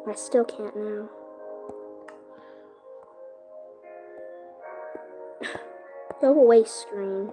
I still can't now. Go away, screen.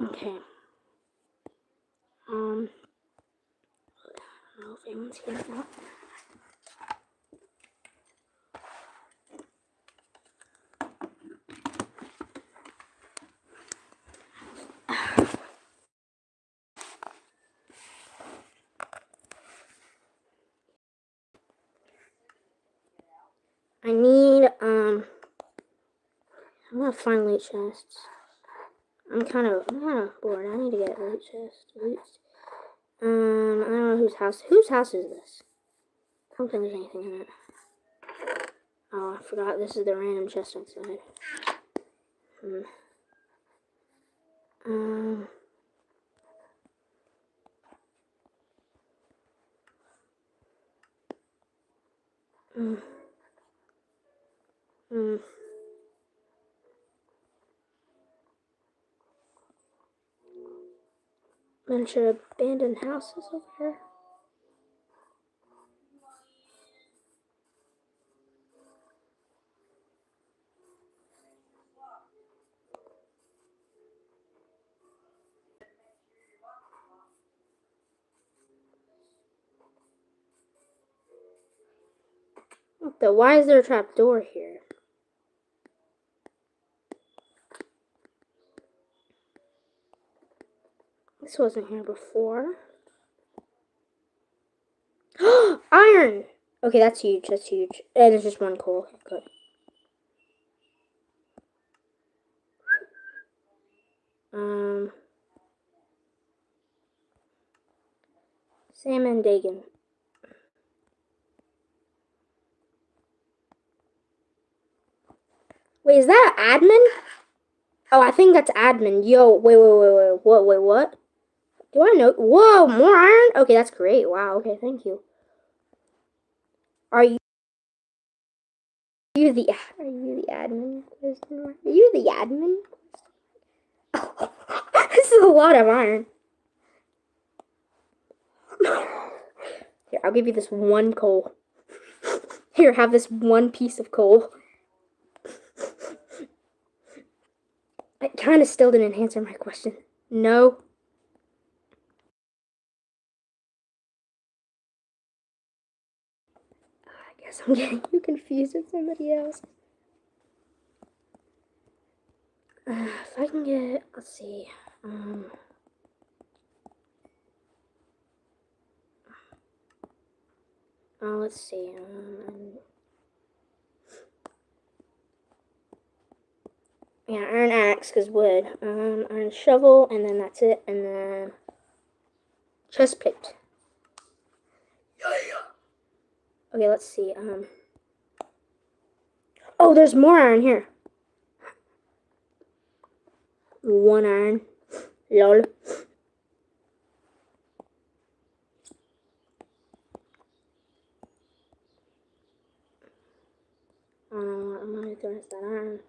Okay. I don't know if anyone's here now. I need, I'm gonna find loot chests. I'm kind of bored. I need to get loot chests. I don't know whose house is this? I don't think there's anything in it. Oh, I forgot this is the random chest outside. Um, mm, mm. Bunch of abandoned houses over here. What the? Why is there a trap door here? This wasn't here before. Iron! Okay, that's huge. That's huge. And there's just one coal. Good. Salmon Dagon. Wait, is that admin? Oh, I think that's admin. Yo, wait. What? Do I know? Whoa, more iron? Okay, that's great. Wow, okay, thank you. Are you the admin? Are you the admin? This is a lot of iron. Here, I'll give you this one coal. Here, have this one piece of coal. It kind of still didn't answer my question. No. I guess I'm getting you confused with somebody else. If I can get, let's see. Let's see. Yeah, iron axe, because wood. Iron shovel, and then that's it. And then chest plate. Okay, let's see. Oh, there's more iron here. One iron. Lol. I don't know what I'm gonna do with that iron.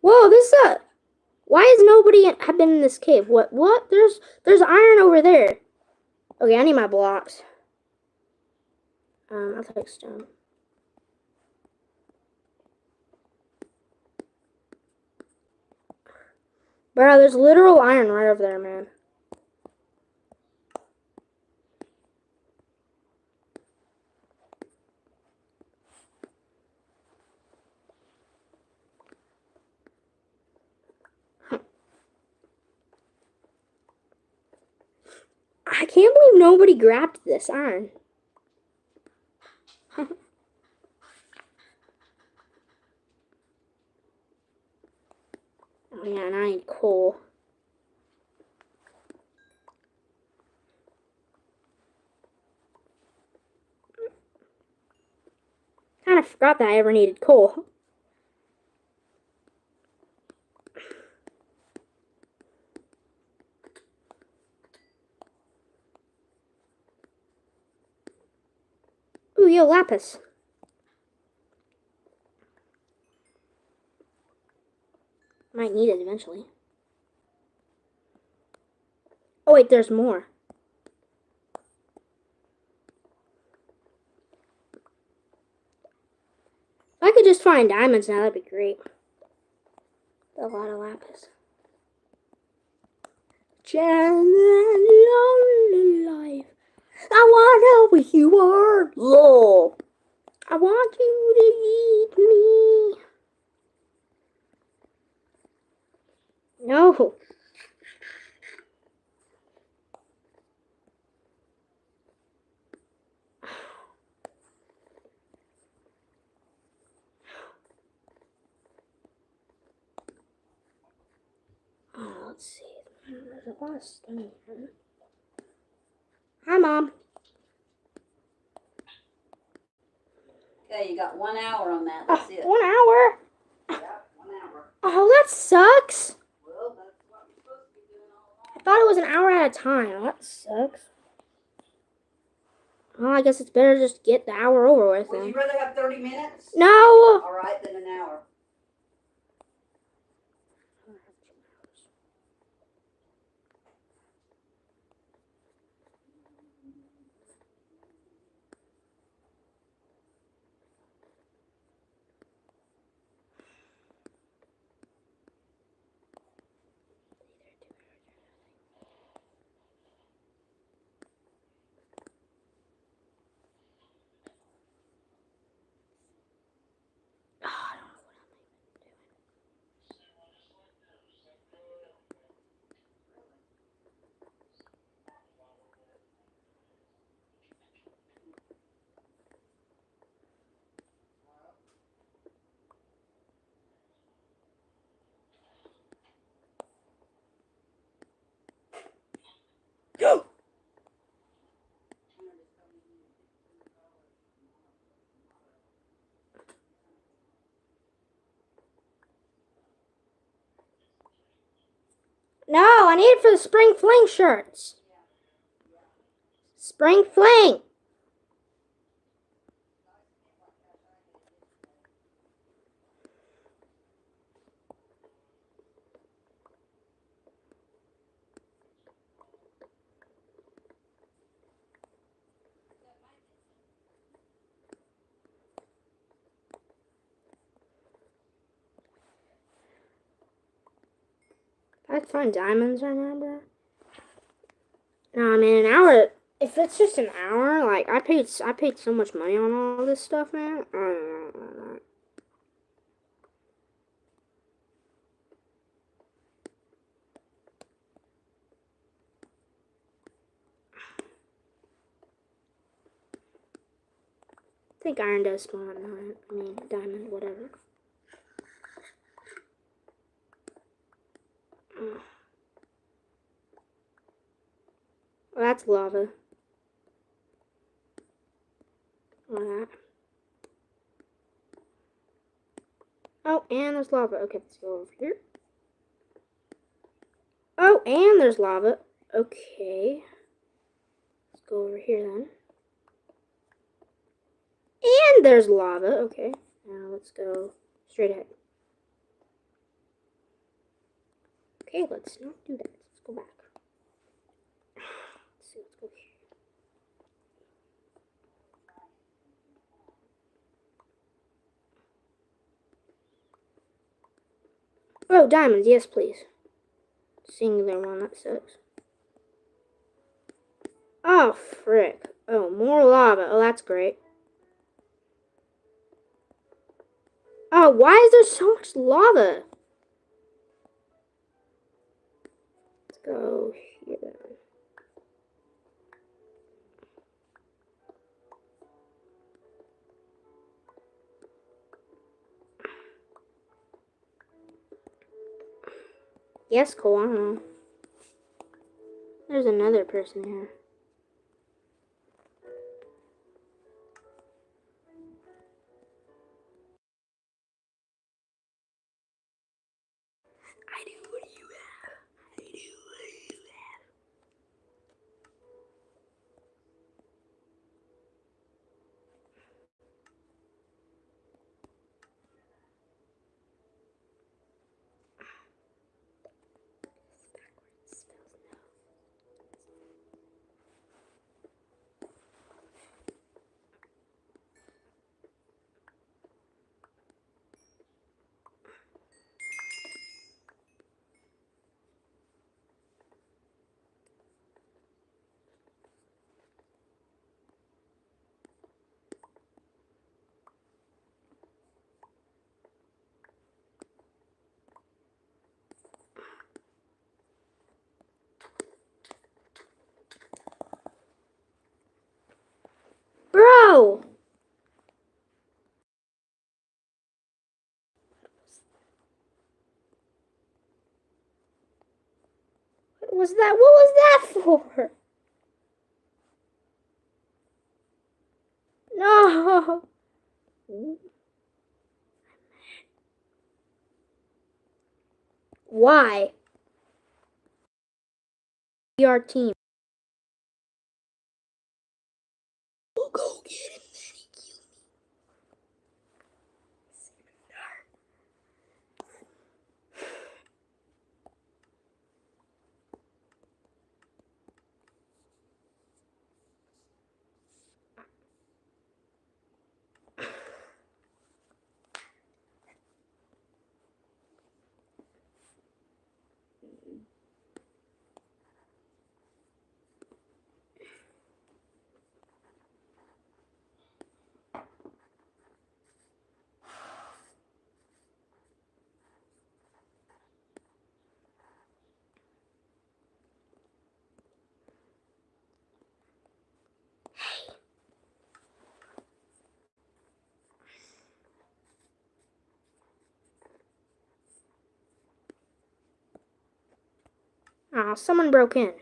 Whoa, this why has nobody have been in this cave? What? There's iron over there. Okay, I need my blocks. I'll take stone. Bro, there's literal iron right over there, man. I can't believe nobody grabbed this iron. Oh yeah, and I need coal. Kind of forgot that I ever needed coal. Ooh, yo, lapis. Might need it eventually. Oh wait, there's more. If I could just find diamonds now, that'd be great. A lot of lapis. Lonely life. I wanna know where you are, Lord. I want you to eat me. No. Oh, let's see. There's a lot of stone here. Hi, Mom. Okay, you got 1 hour on that. That's it. 1 hour? Yeah, 1 hour. Oh, that sucks. Well, that's what you're supposed to be doing all I thought it was an hour at a time. That sucks. Well, I guess it's better just get the hour over with. Would you rather have 30 minutes? No. All right, then an hour. No, I need it for the spring fling shirts. Spring fling. I'd find diamonds right now, bro. No, I mean an hour. If it's just an hour, like I paid so much money on all this stuff, man. I don't know. I think iron does spawn. I mean diamond, whatever. Well, that's lava. That. Oh, and there's lava. Okay, let's go over here. Oh, and there's lava. Okay. Let's go over here then. And there's lava. Okay. Now let's go straight ahead. Okay, let's not do that. Let's go back. Let's see, let's go here. Oh, diamonds, yes, please. Singular one, that sucks. Oh, frick. Oh, more lava. Oh, that's great. Oh, why is there so much lava? Let's go here. Yes, cool. I don't know. There's another person here. I do. What do you have? I do. What do you have? Bro! What was that? What was that for? No! Why? Our team. We'll go get him, then he killed me. Aw, someone broke in.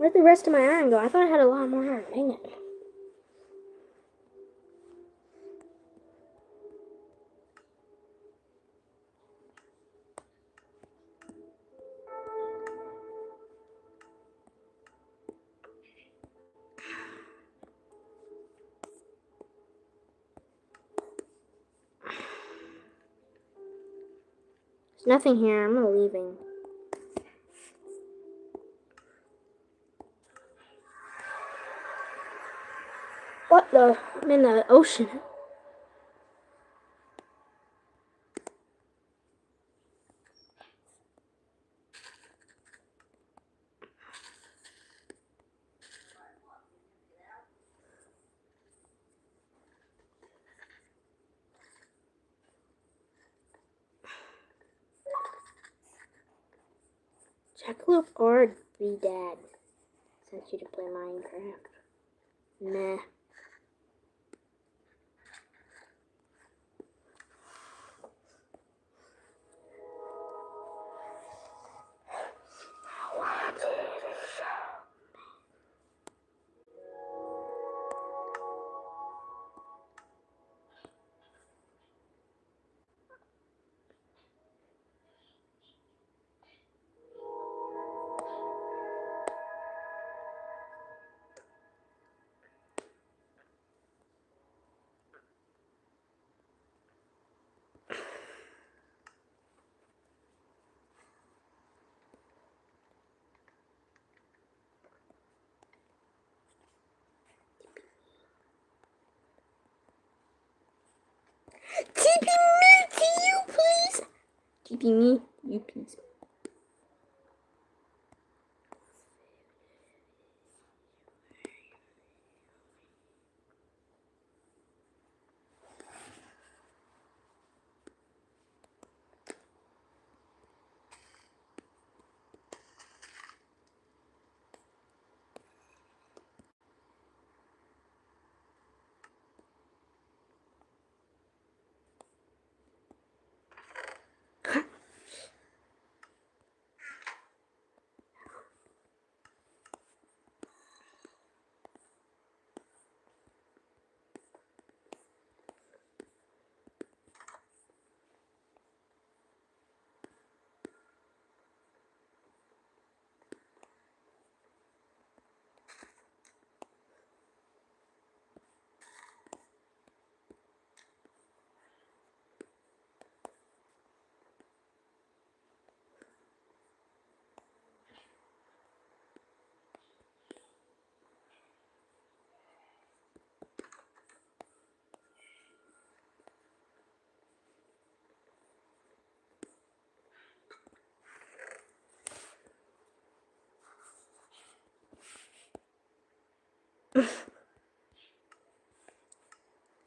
Where'd the rest of my iron go? I thought I had a lot more iron. Dang it. There's nothing here. I'm leaving. What the? I'm in the ocean. Jackalope or be dad. Sent you to play Minecraft. Nah. TP me to you, please. TP me, you please.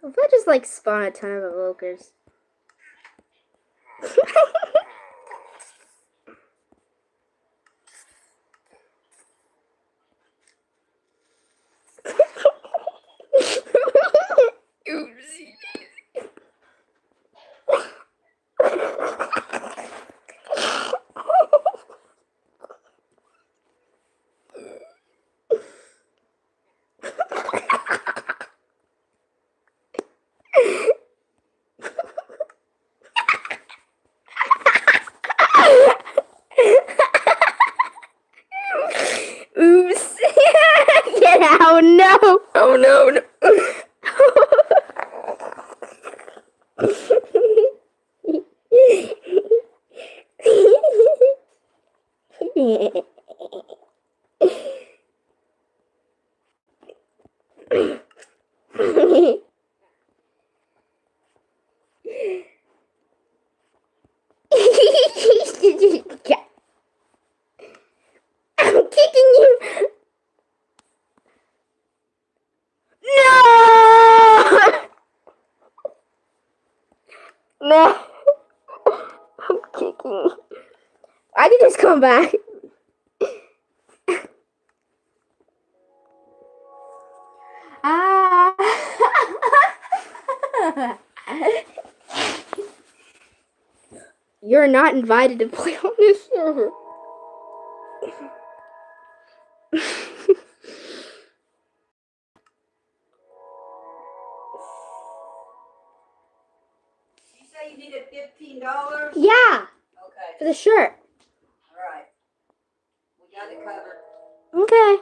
If I just like spawn a ton of evokers. Oopsie. Oops. Get out. No. Oh, no, no. I'm kicking you. No! No. I'm kicking. I can just come back. Ah. You're not invited to play on this server. You say you needed $15? Yeah, Okay. for the shirt. All right. We got it covered. Okay.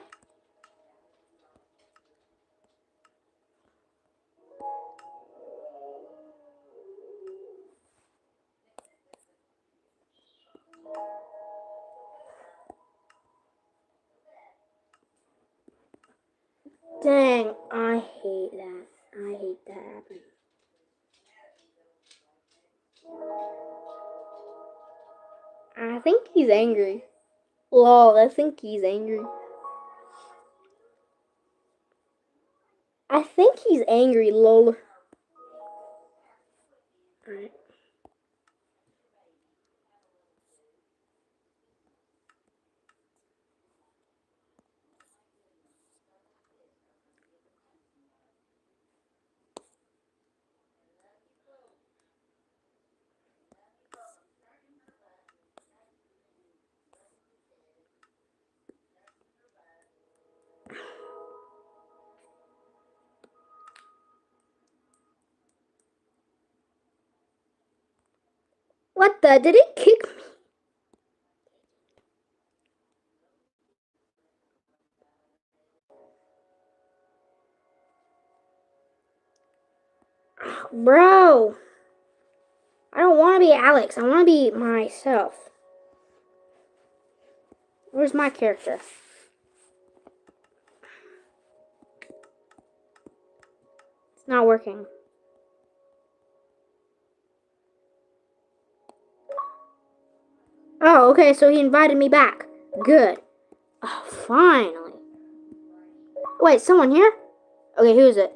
Dang, I hate that. I hate that happening. I think he's angry. Lol, I think he's angry. I think he's angry, lol. Alright. What the? Did it kick me? Bro. I don't want to be Alex. I want to be myself. Where's my character? It's not working. Oh, okay, so he invited me back. Good. Oh, finally. Wait, someone here? Okay, who is it?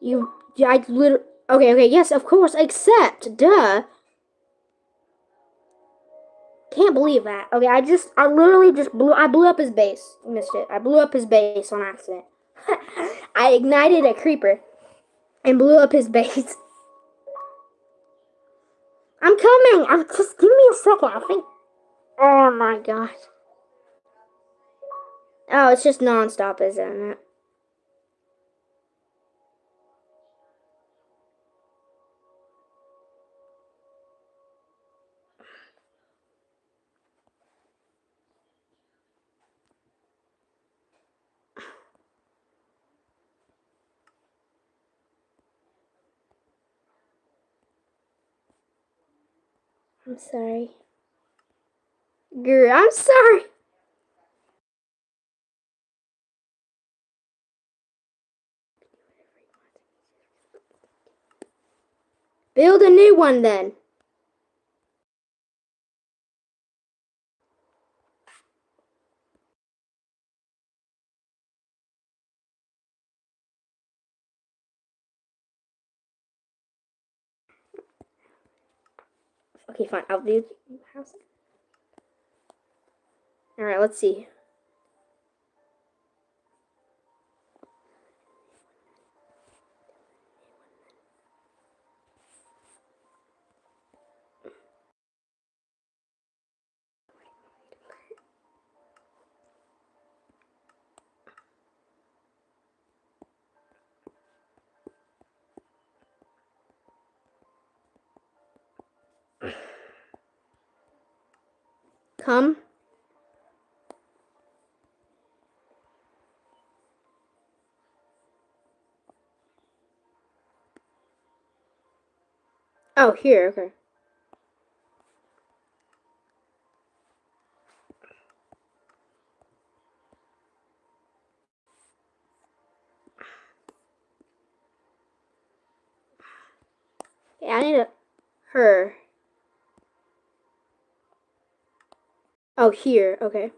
You, I literally, okay, yes, of course, except, duh. Can't believe that. Okay, I literally just blew up his base. Missed it. I blew up his base on accident. I ignited a creeper and blew up his base. I'm coming. Just give me a second. I think. Oh my god. Oh, it's just non-stop, isn't it? I'm sorry. Girl, I'm sorry. Build a new one then. Okay, fine. I'll do house. Alright, let's see. Come. Oh, here, okay. Yeah, I need her. Oh, here. Okay.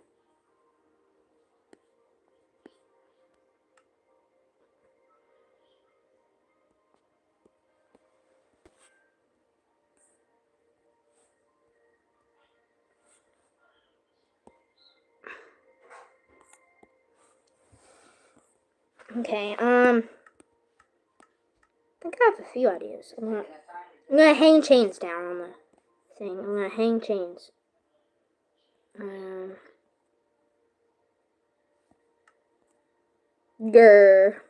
Okay. I think I have a few ideas. I'm gonna hang chains down on the thing. I'm gonna hang chains. Grr.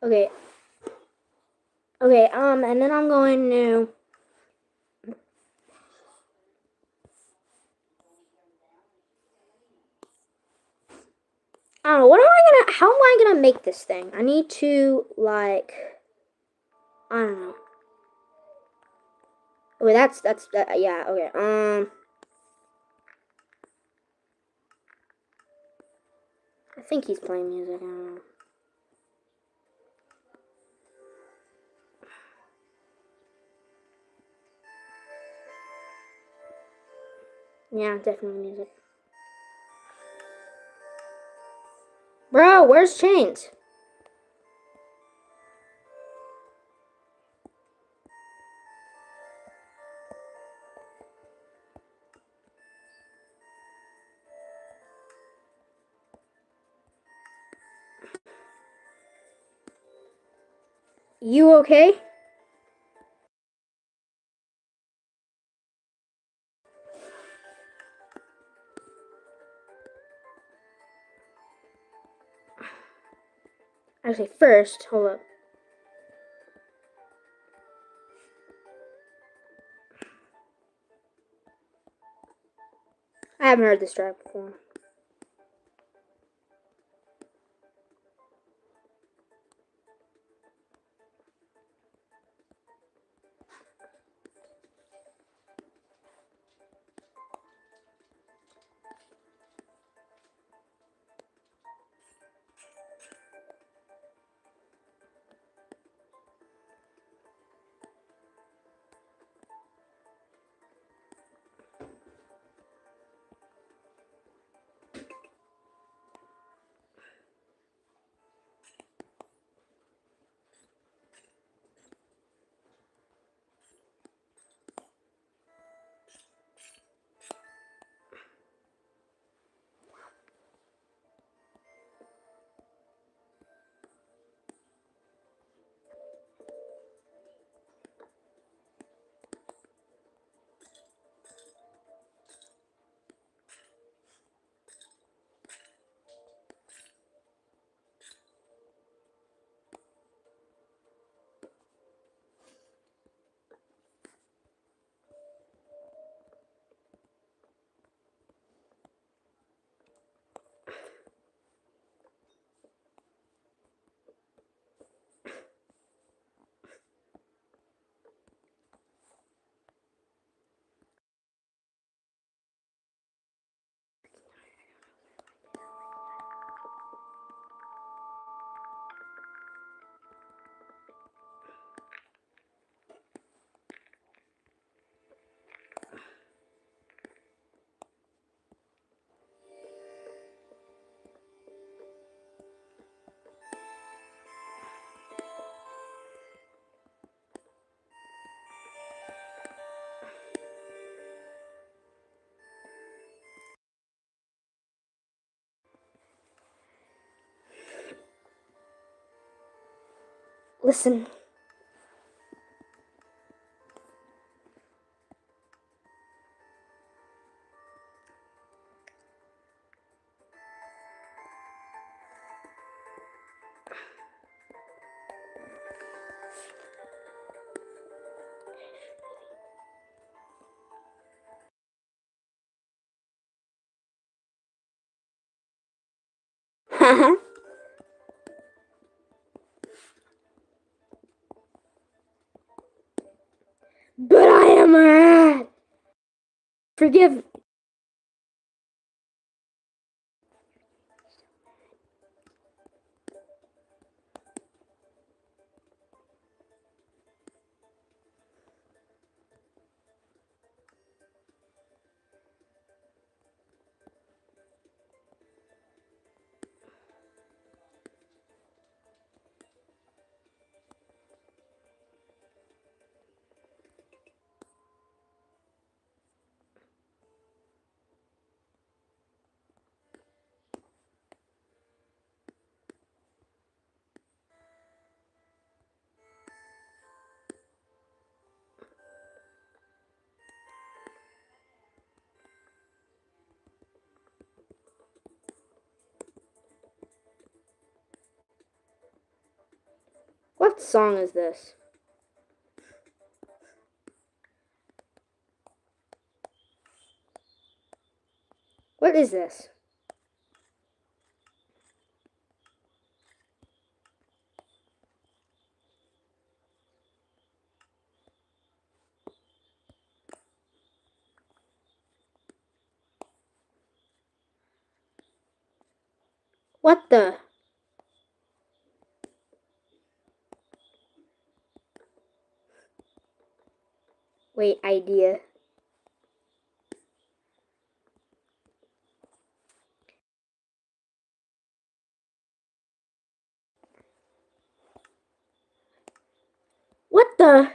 Okay. Okay, and then I'm going to... I don't know, how am I gonna make this thing? I need to, like, I don't know. Okay, yeah, okay, I think he's playing music, I don't know. Yeah, definitely music. Bro, where's Chains? You okay? Actually, first, hold up. I haven't heard this track before. Listen. But I am mad. Forgive What song is this? What is this? What the? Wait, idea. What the? I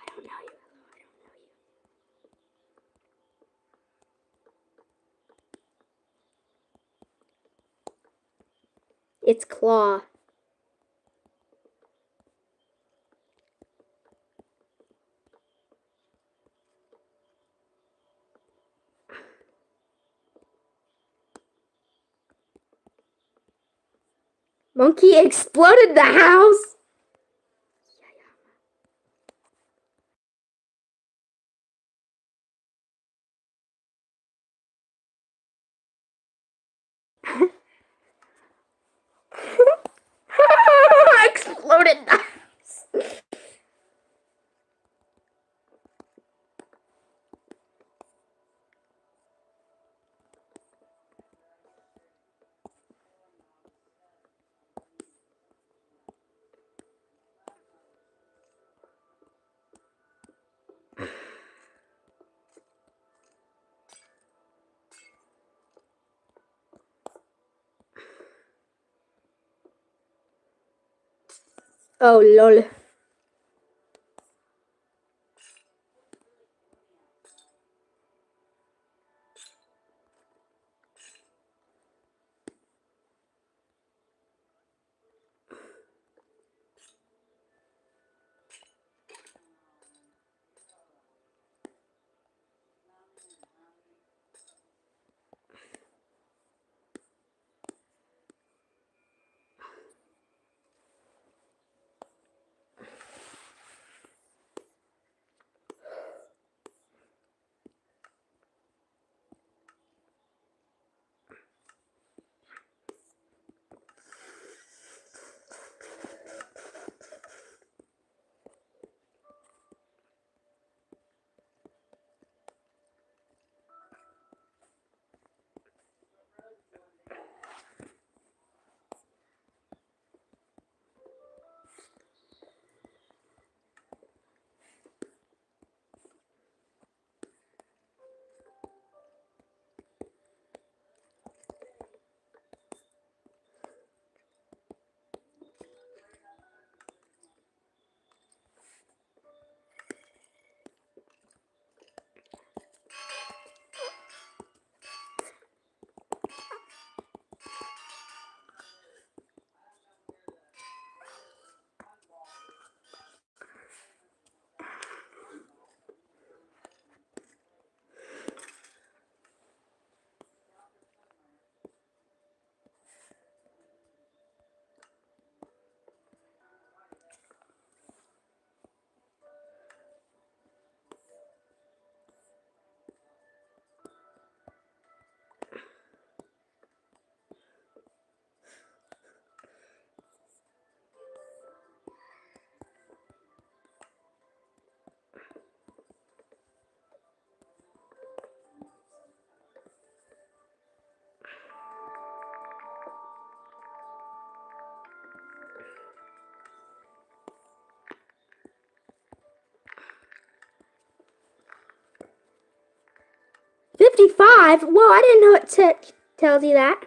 don't know you. It's Claw. Monkey exploded the house. Exploded the house. Oh lol. $55? Whoa, I didn't know it tells you that.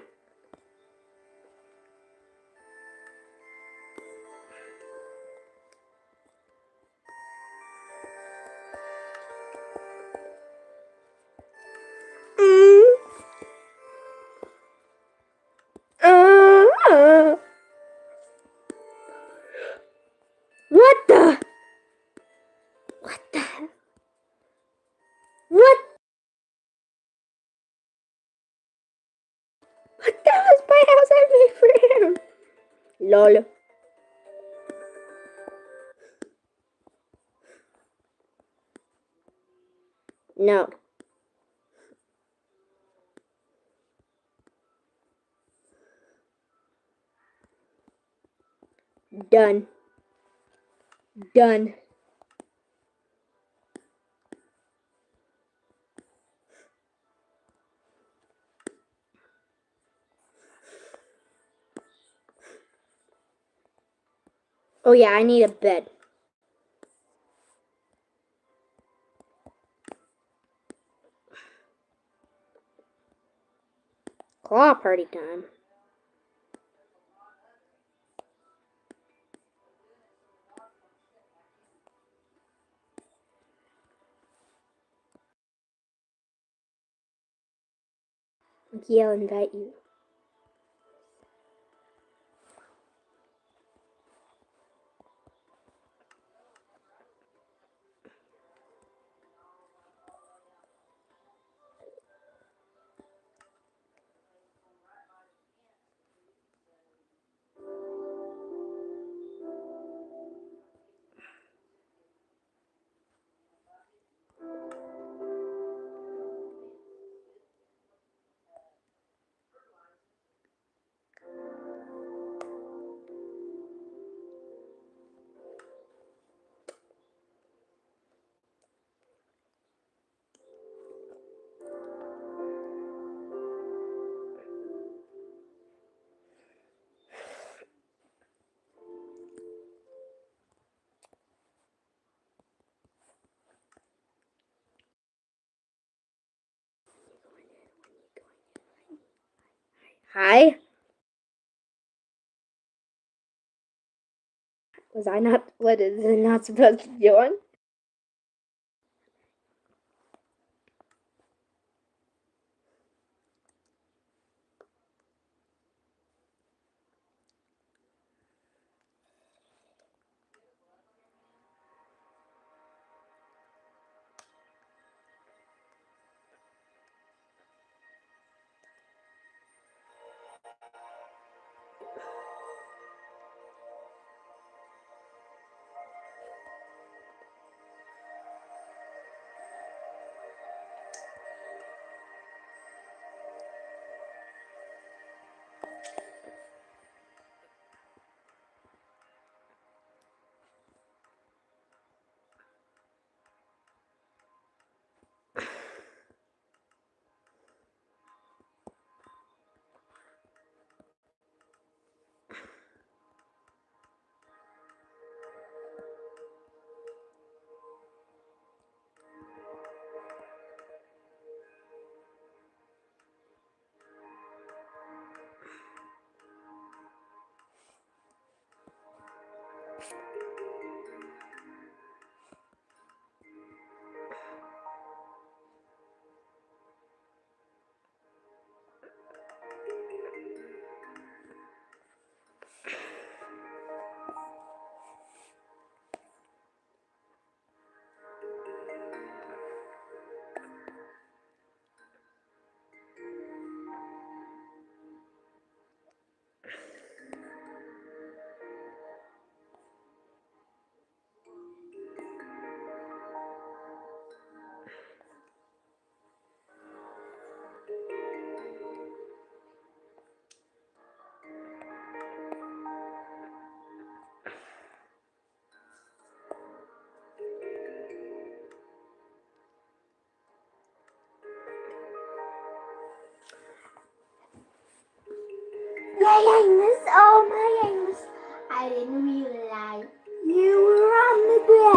What the? What the? What? What the hell is my house I made for him? Lol. No. Done. Done. Oh yeah, I need a bed. Claw party time. Yeah, I'll invite you. Hi. Was I not? What is it not supposed to be doing? My Amos, oh my Amos, I didn't realize you were on the bed.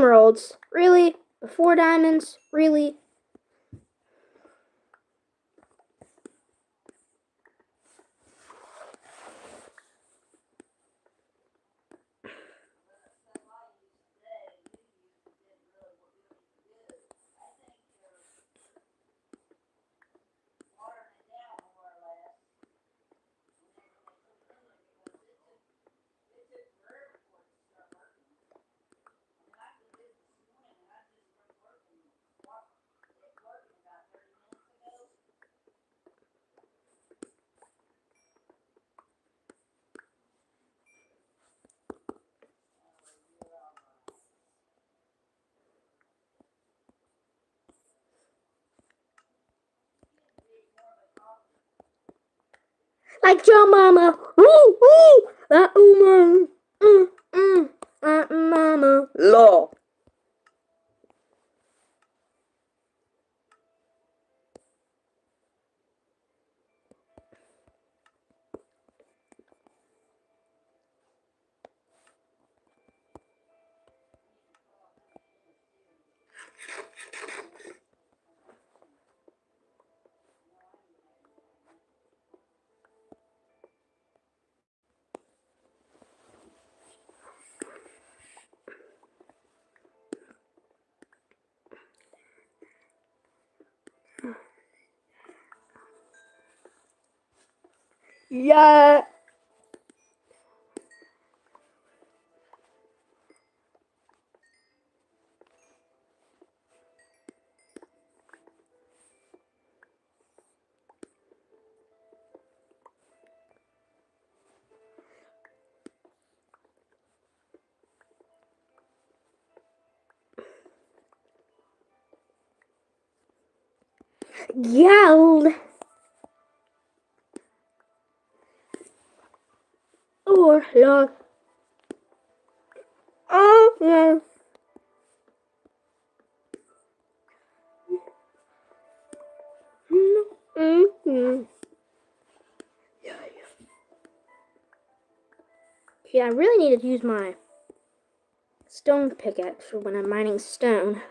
emeralds? Really? 4 diamonds? Really? Like your mama. Woo, woo. That mama. That mama. Law. Yeah. Yelled. Or Lord. Oh, yeah. Mm-hmm. Yeah, I really need to use my stone pickaxe for when I'm mining stone.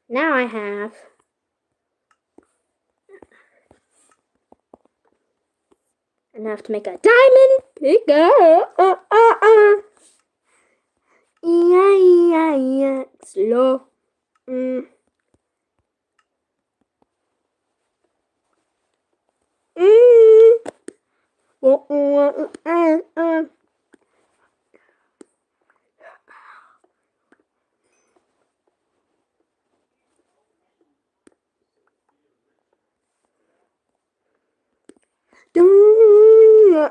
Now I have enough to make a diamond pickaxe. Yeah, slow. Mm. Mm. Yeah.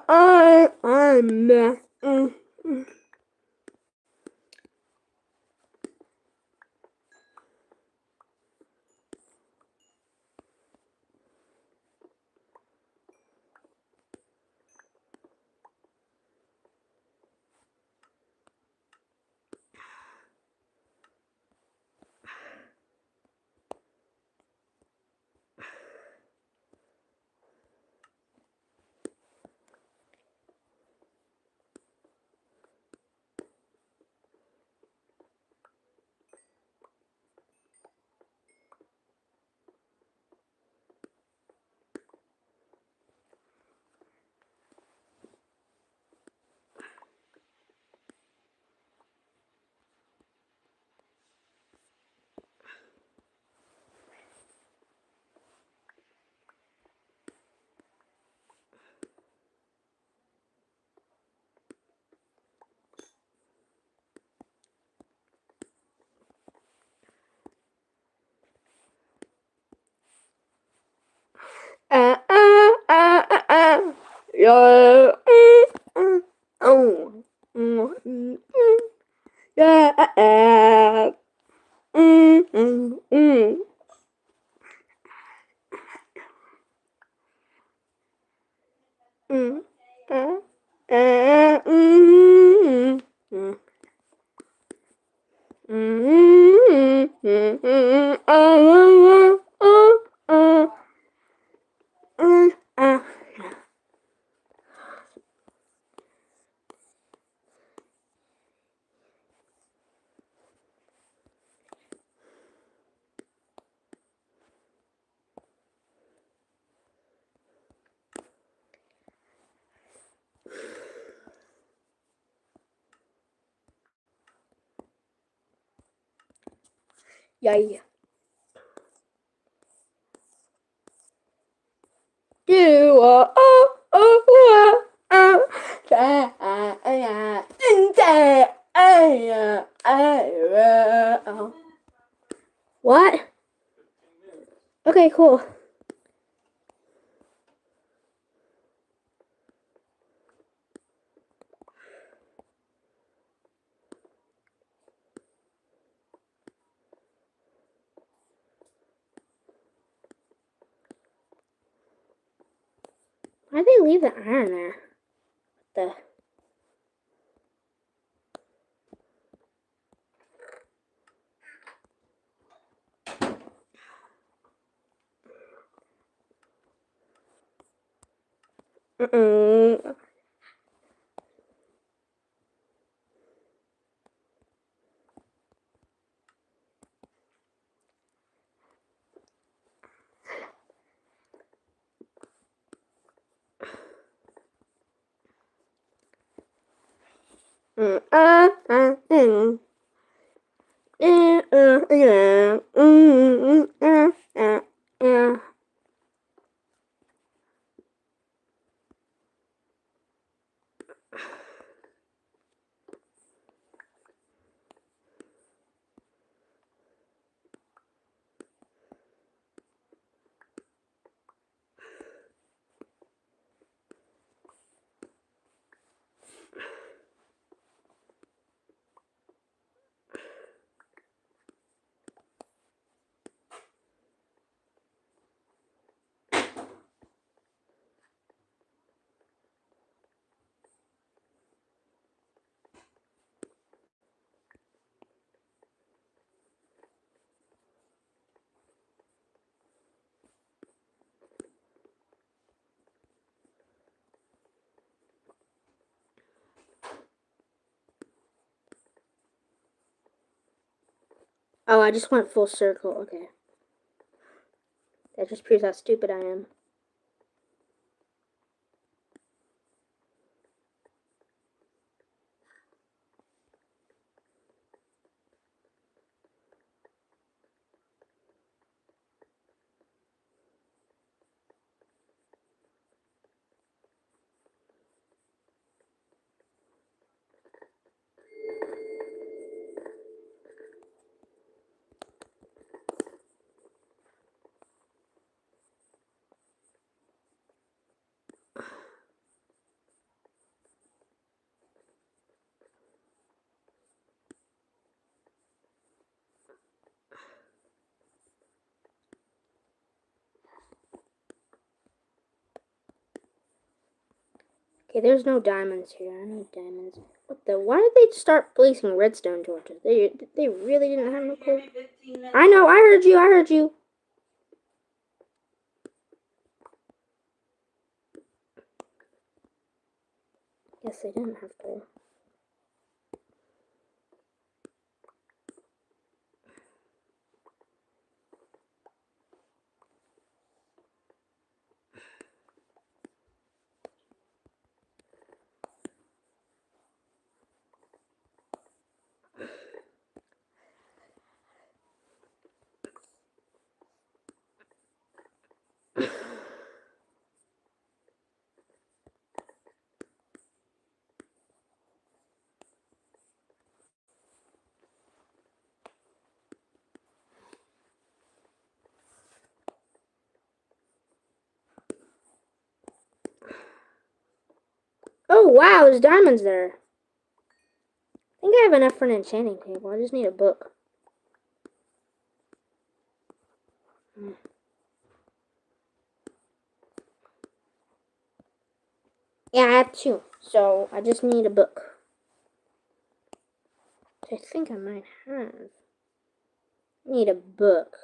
Oh. Yeah. Yeah. You are what? Okay, cool. Why'd they leave the iron there? The Oh, I just went full circle. Okay. That just proves how stupid I am. Okay, there's no diamonds here. I need diamonds. What the? Why did they start placing redstone torches? They really didn't have no clue. I know. I heard you. I heard you. Yes, they didn't have to. Oh wow, there's diamonds there. I think I have enough for an enchanting table. I just need a book. Yeah, I have two. So I just need a book. I think I might have. I need a book.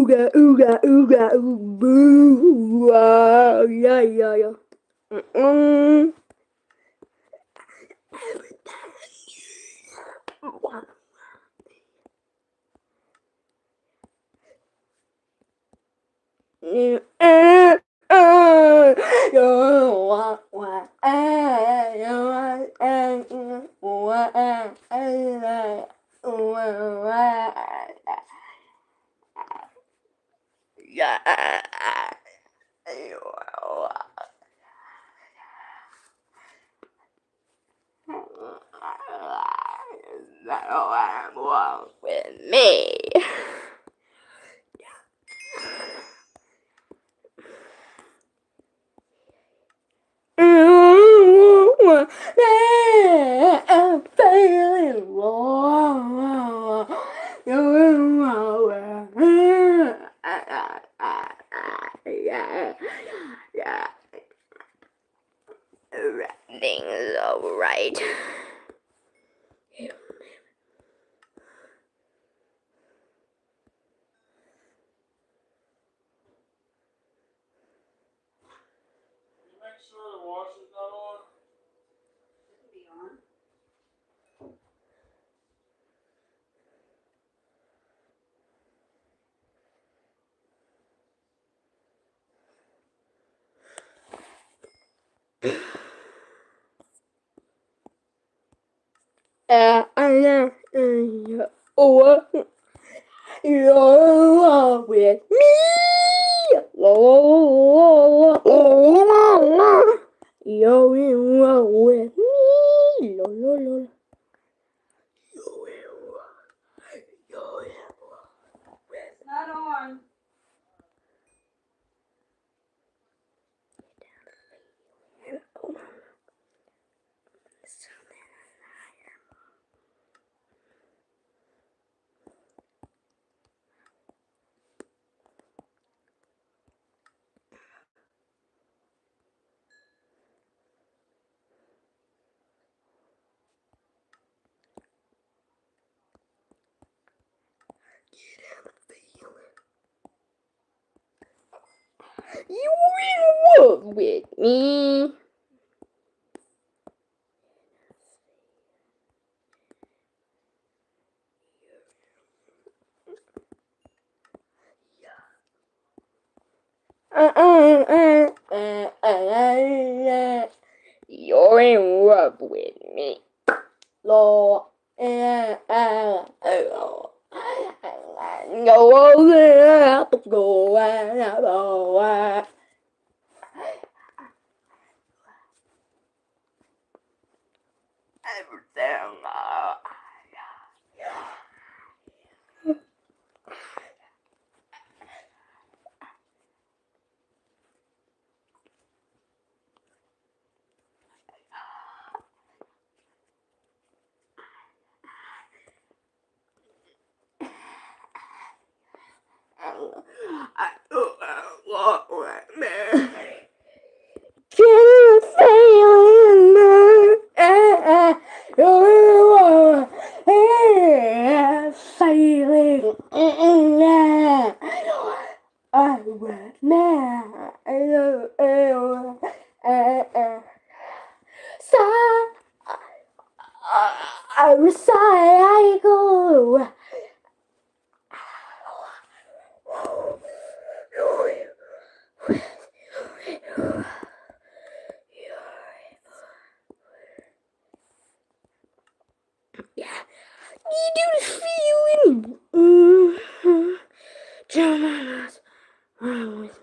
ooga, ooga, ooga, ooga, yeah, yeah, yeah. With me. I'm feeling yeah, yeah. Everything's alright. Make sure the washer's not on. It'll be on. You're with me. You're in love with me. It's not on. You're in love with me. You're in love with me. Lord. Recycle. Yeah, you do the feeling. Jonas, wrong with me.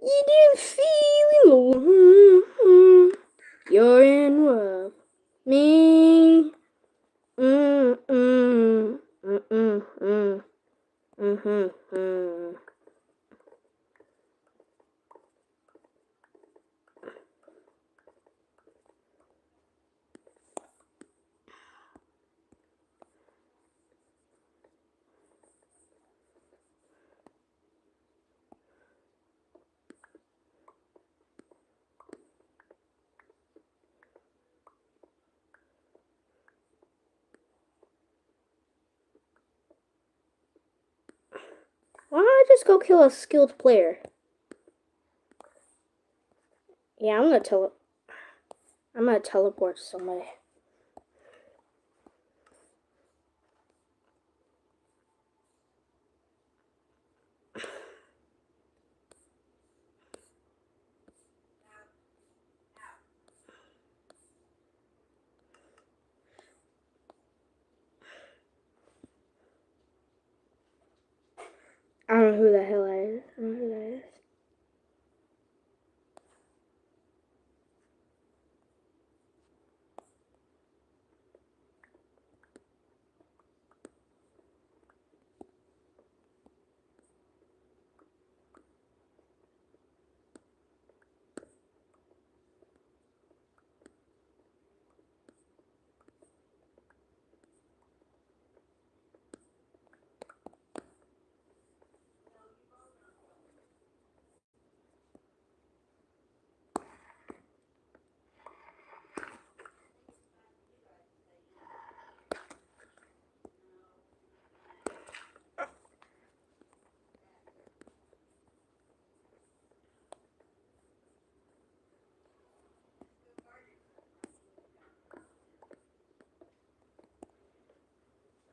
You do the feeling. You're in love. Me. Mm. just go kill a skilled player? Yeah, I'm gonna teleport somebody. I don't know who the hell that is. I don't know who that is.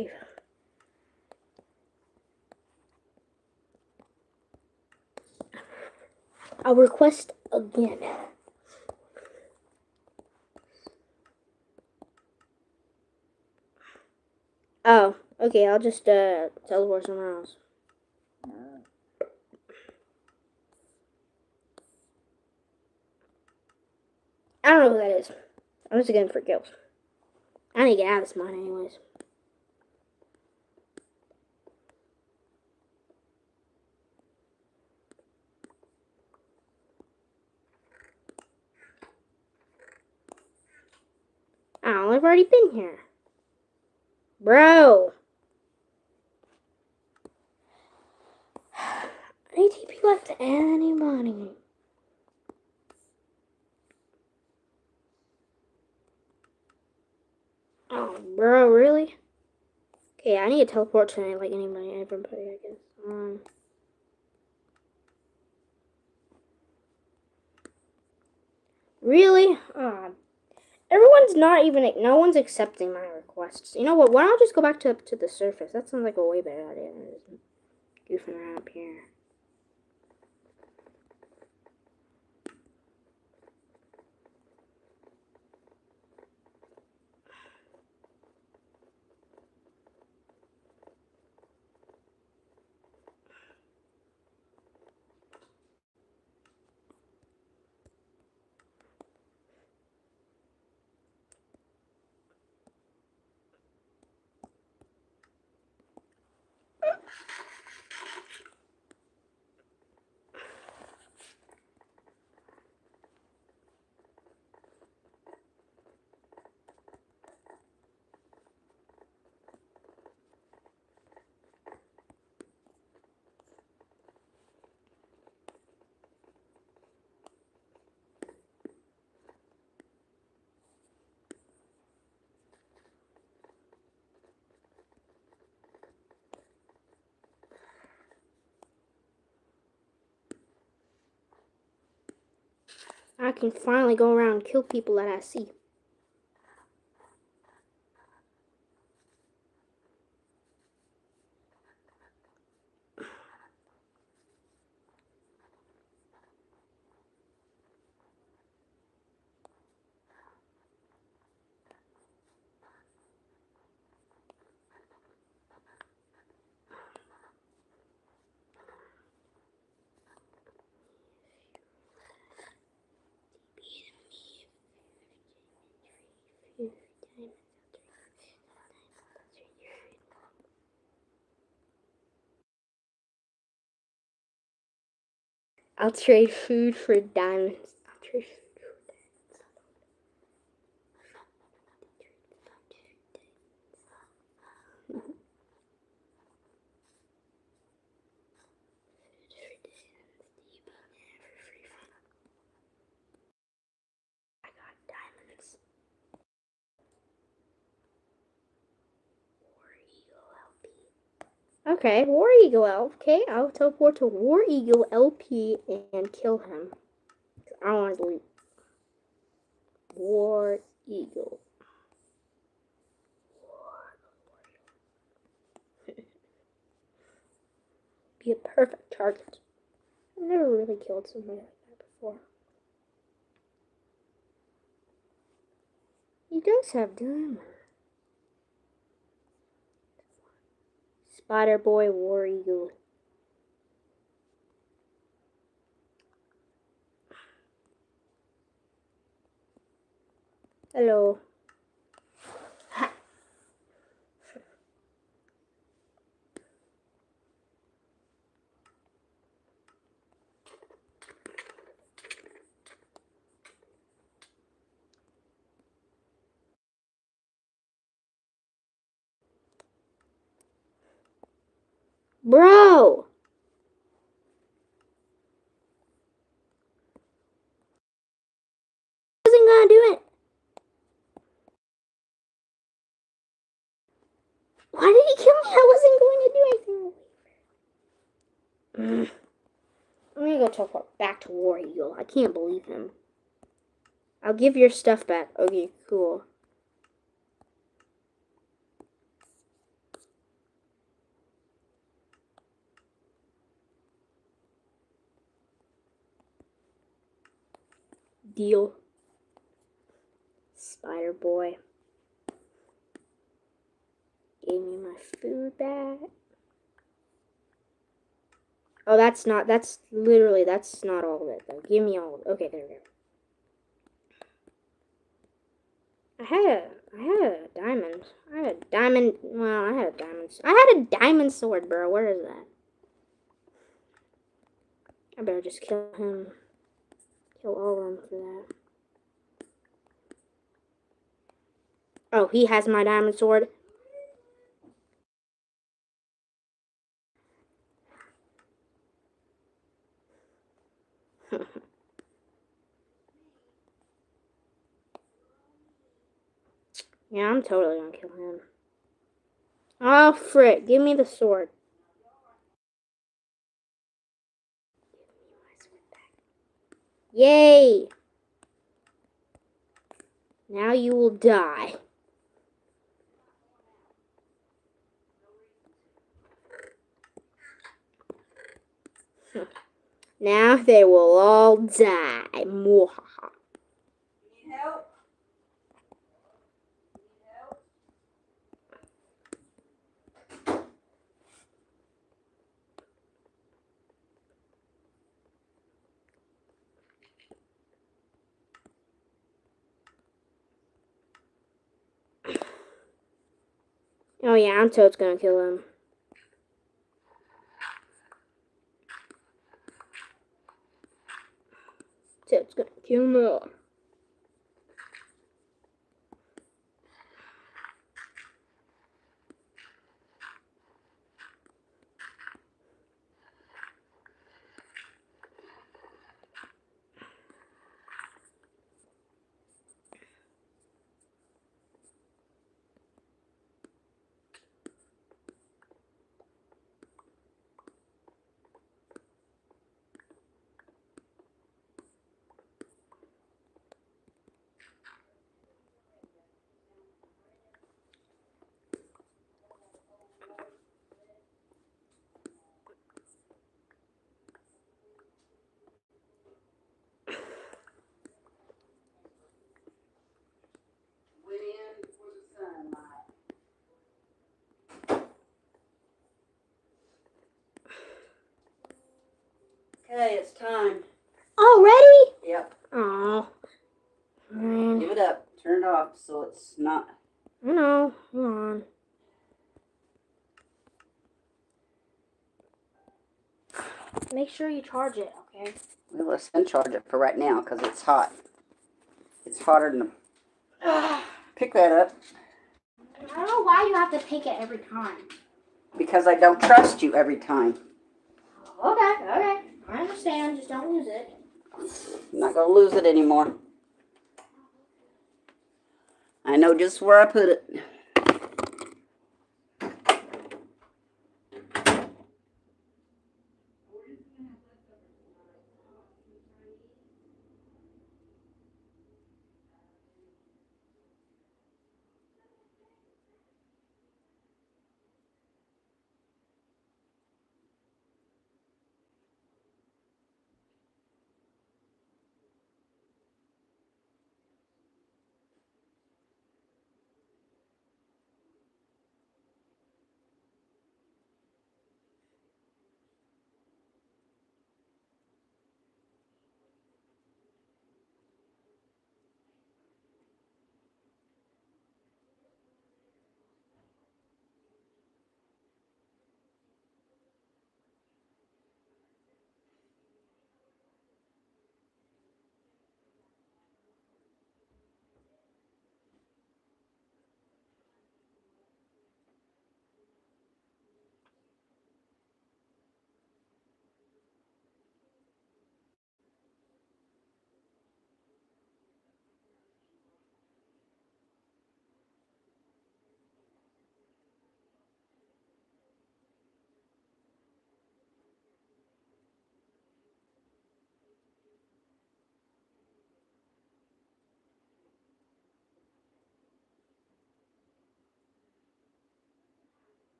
Okay. I'll request again. Oh, okay, I'll just teleport somewhere else. I don't know who that is. I'm just going for kills. I need to get out of this mine anyways. Oh, I've already been here. Bro. ATP left anybody. Oh, bro, really? Okay, I need to teleport to like everybody, I guess. Really? Everyone's not even, no one's accepting my requests. You know what, why don't I just go back to the surface? That sounds like a way better idea than just goofing around up here. I can finally go around and kill people that I see. I'll trade food for diamonds. I'll trade food for diamonds. I got diamonds. War Eagle LP. Okay, War Eagle Elf. Okay, I'll teleport to War Eagle LP and kill him. I want to leave. War Eagle. Be a perfect target. I've never really killed somebody like that before. He does have diamond. Spider Boy, War Eagle. Hello. Ha. Bro! I wasn't gonna do it. Why did he kill me? I wasn't going to do anything. I'm gonna go teleport back to War Eagle. I can't believe him. I'll give your stuff back. Okay, cool. Deal. Spider Boy. Gave me my food back. Oh, that's not all of it, though. Give me all of it. Okay, there we go. I had a diamond. I had a diamond sword, bro. Where is that? I better just kill him. Kill all of them for that. Oh, he has my diamond sword. Yeah, I'm totally gonna kill him. Oh, frick. Give me the sword. Yay! Now you will die. Now they will all die. Mwahaha. Need help? Oh yeah, I'm Toad's gonna kill him. Toad's gonna kill him. Went in before the sunlight. Okay, it's time. Already? Yep. Oh, man. Give it up. Turn it off so it's not. I know. Hold on. Make sure you charge it, okay? Well, let's uncharge it for right now because it's hot. It's hotter than the... Pick that up. I don't know why you have to pick it every time. Because I don't trust you every time. Okay. I understand. Just don't lose it. I'm not going to lose it anymore. I know just where I put it.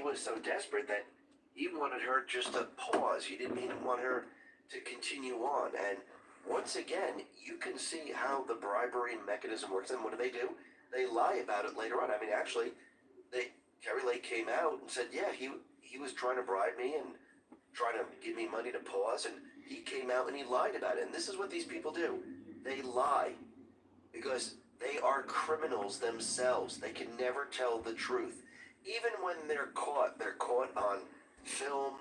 was so desperate that he wanted her just to pause. He didn't even want her to continue on. And once again, you can see how the bribery mechanism works. And what do? They lie about it later on. I mean, actually, Kari Lake came out and said, yeah, he was trying to bribe me and trying to give me money to pause, and he came out and he lied about it. And this is what these people do. They lie because they are criminals themselves. They can never tell the truth. Even when they're caught on film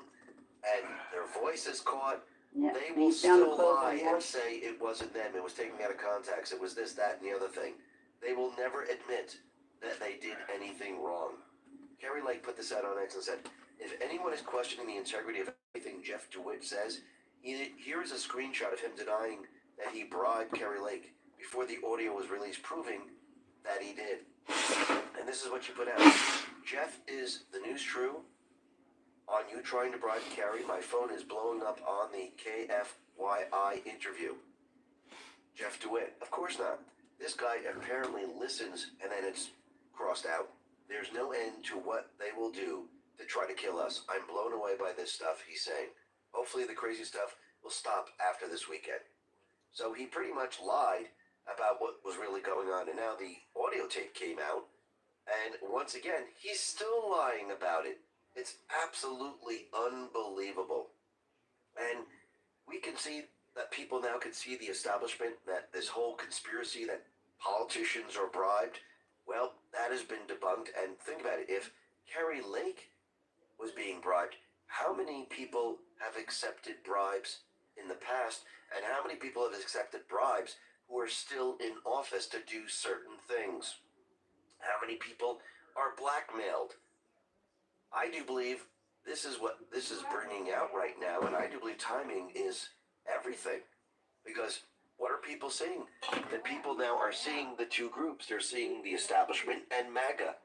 and their voice is caught, Yeah, they will he's down the still clothes lie anymore. and say it wasn't them, it was taken out of context, it was this, that, and the other thing. They will never admit that they did anything wrong. Kari Lake put this out on X and said, if anyone is questioning the integrity of anything Jeff DeWitt says, here is a screenshot of him denying that he bribed Kari Lake before the audio was released, proving that he did. And this is what you put out. Jeff, is the news true? On you trying to bribe Kari, my phone is blowing up on the KFYI interview. Jeff DeWitt, of course not. This guy apparently listens and then it's crossed out. There's no end to what they will do to try to kill us. I'm blown away by this stuff, he's saying. Hopefully the crazy stuff will stop after this weekend. So he pretty much lied about what was really going on. And now the audio tape came out. And once again, he's still lying about it. It's absolutely unbelievable. And we can see that people now can see the establishment, that this whole conspiracy that politicians are bribed. Well, that has been debunked. And think about it. If Kari Lake was being bribed, how many people have accepted bribes in the past? And how many people have accepted bribes who are still in office to do certain things? How many people are blackmailed? I do believe this is what this is bringing out right now, and I do believe timing is everything. Because what are people seeing? The people now are seeing the two groups. They're seeing the establishment and MAGA.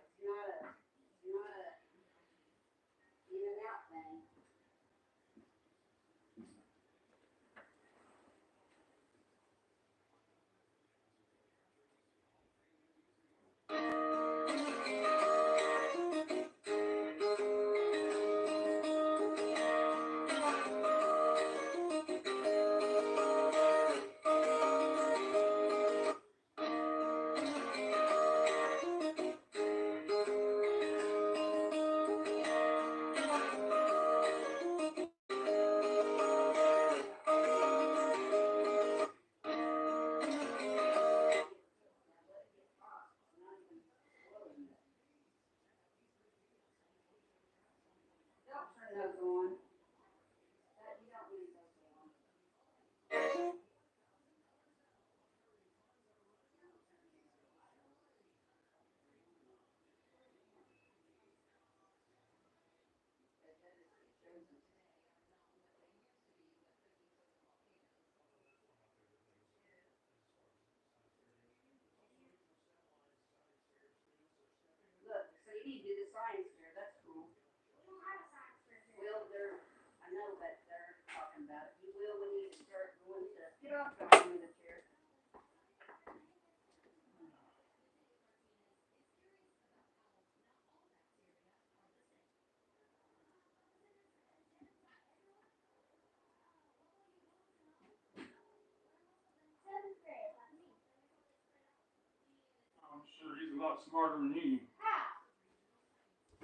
I'm sure he's a lot smarter than you.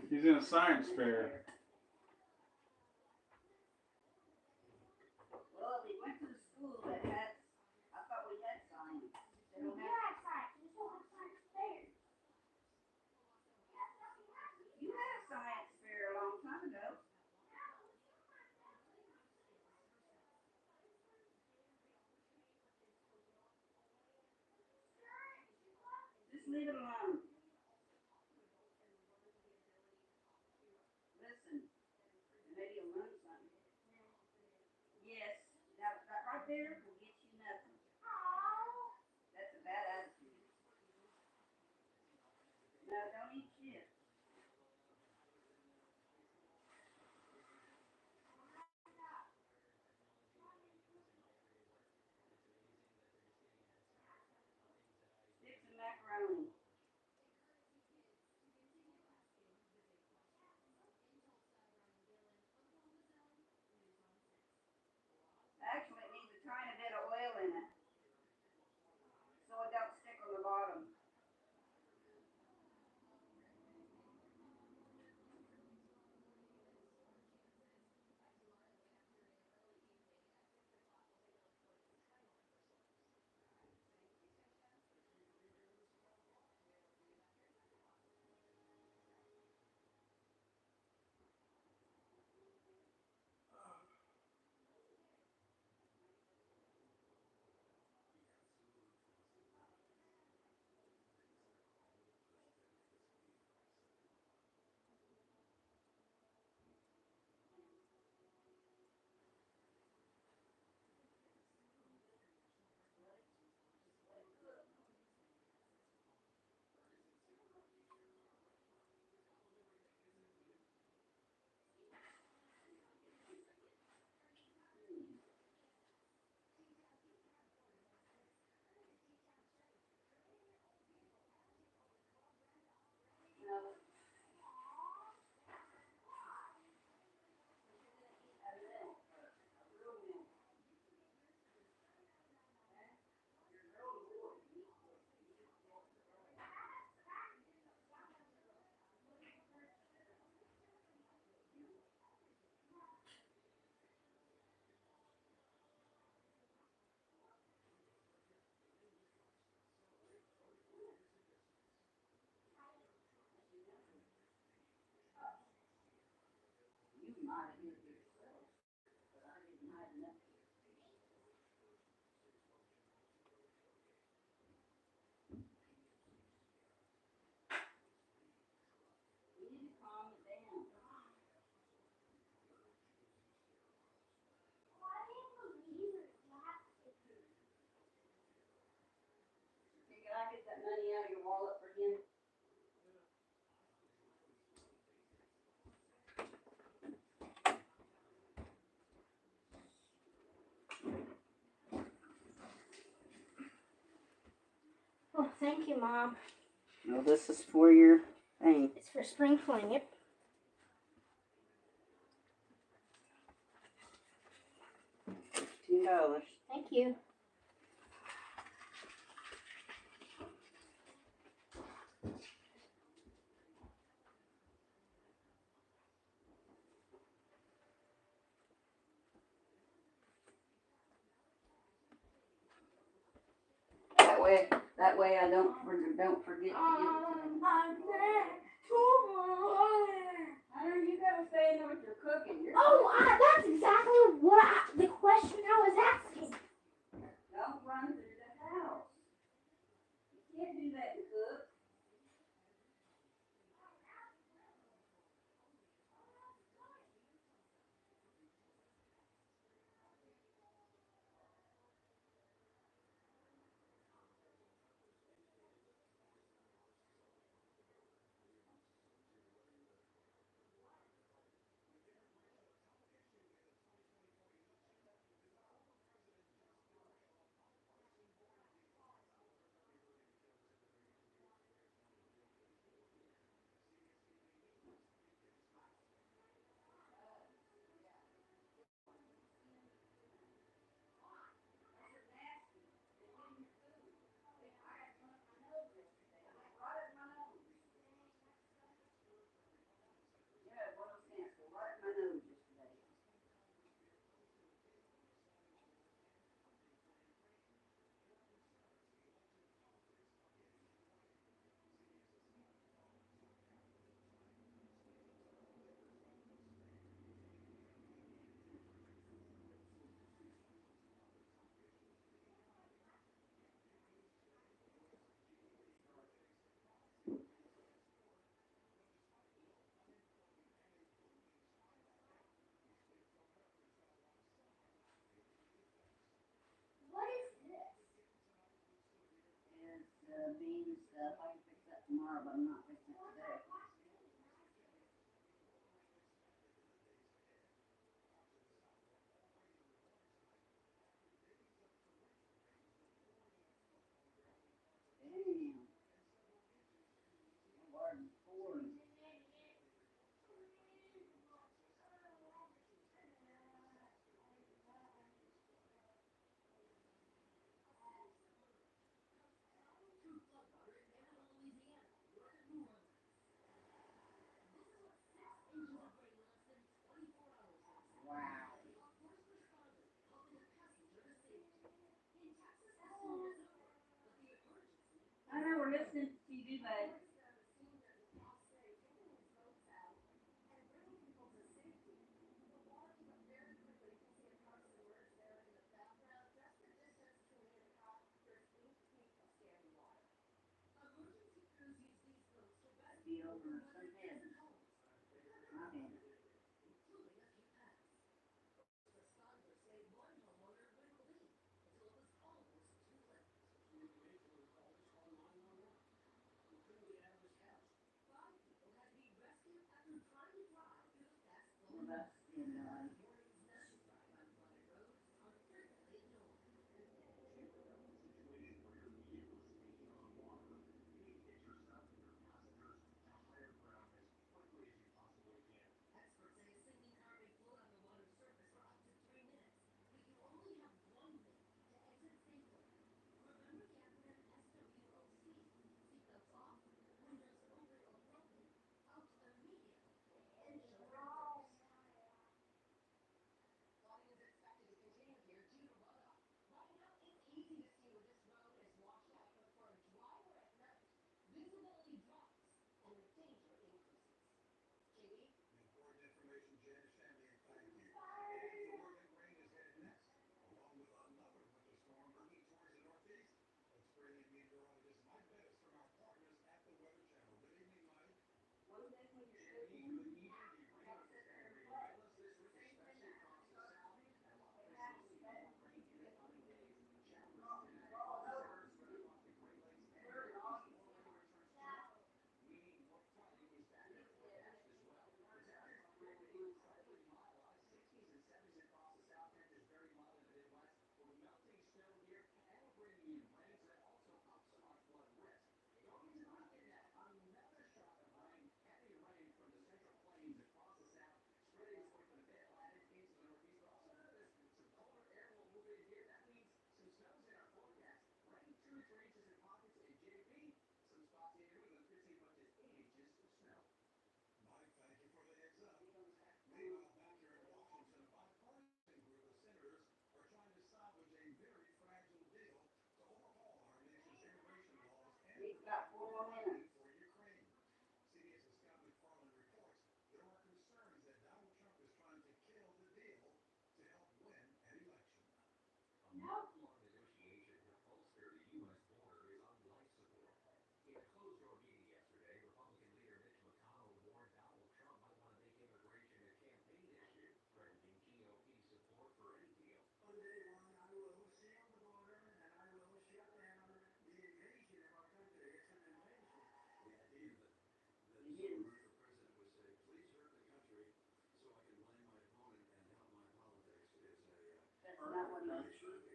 He's in a science fair. Well, we went to the school that had, I thought we had science. They don't have science. We don't have science fair. You had a science fair a long time ago. Just leave it alone. Listen, maybe you'll learn something. Yes, that right there will get you nothing. That's a bad attitude. No, don't eat shit. Stick some macaroni. You might have hid yourself, but I didn't hide enough. You need to calm it down. Hey, can I get that money out of your wallet for him? Oh, thank you, Mom. No, this is for your thing. It's for spring fling. Yep. $2. Thank you. That way I don't forget to give it to him. Hunter, you gotta stay in there with your cooking. That's exactly what the question I was asking. Don't run through the house. You can't do that and cook. Yeah, what else can I say? Right in my nose yesterday. What is this? It's bean stuff. I can fix that tomorrow, but I'm not fixing it today. Damn. My water's pouring. Wow. Hunter, we're listening to TV, bud. Be over some heads. My head. Well, that's, He's got 4 more minutes.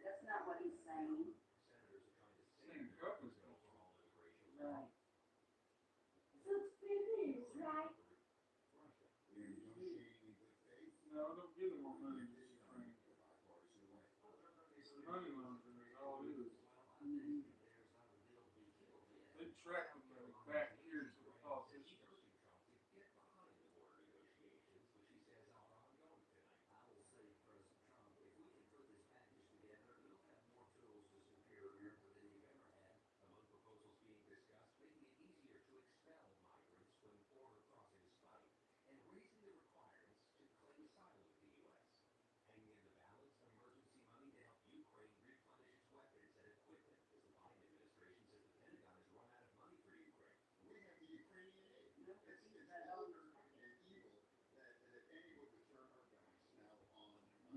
That's not what he's saying. Saying cup is country. Right. Subsidies, right? No, don't give them more money to Ukraine. It's money laundering is all it is. They track the money back here to the politicians.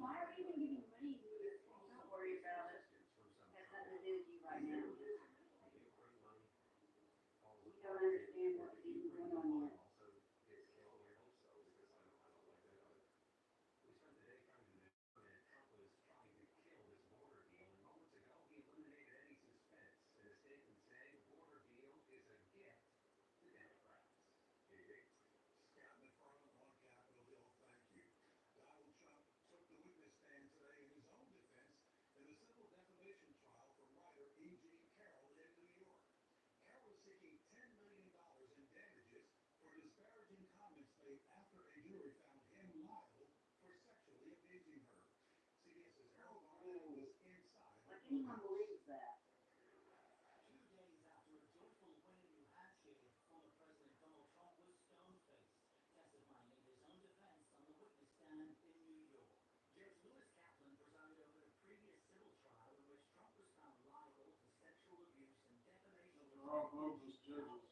Why are we even giving money to these people? Don't worry about it. Has nothing to do with you right now. You don't understand what's even going on yet. Like anyone believes that. They're all bogus judges.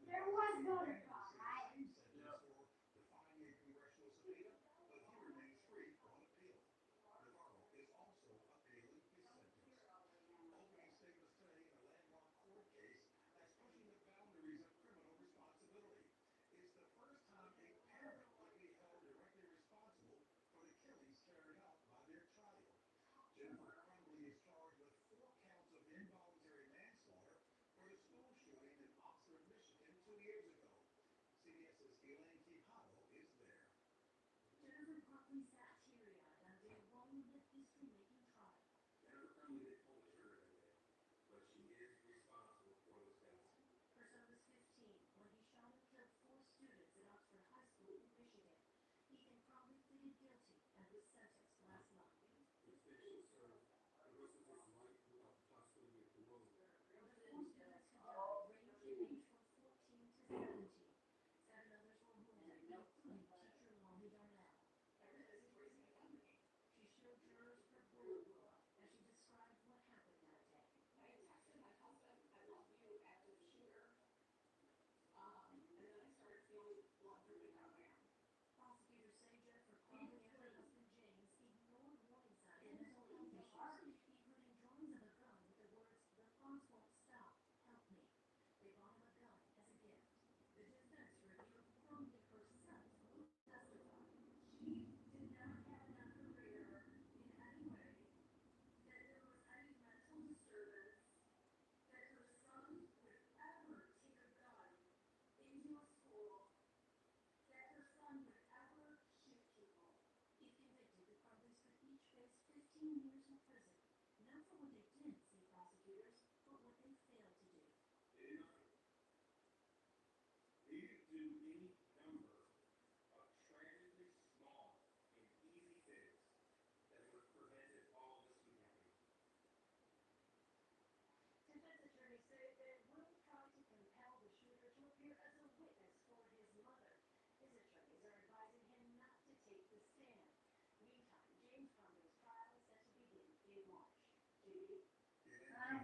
There was voter fraud, right? Yeah. He could do any number of tragically small and easy things that would have prevented all this from happening.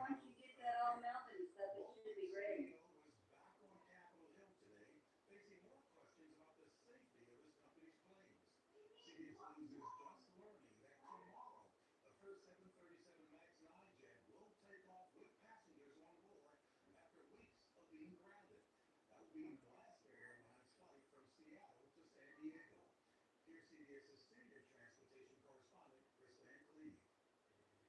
Once you get that all melted and stuff, it should be ready. CEO was back on Capitol Hill today, facing more questions about the safety of his company's planes. CBS News is just learning that tomorrow, the first 737 MAX 9 jet will take off with passengers on board after weeks of being grounded. That will be Alaska Airlines flight from Seattle to San Diego. Here's CBS's senior transportation correspondent, Chris Van Cleve.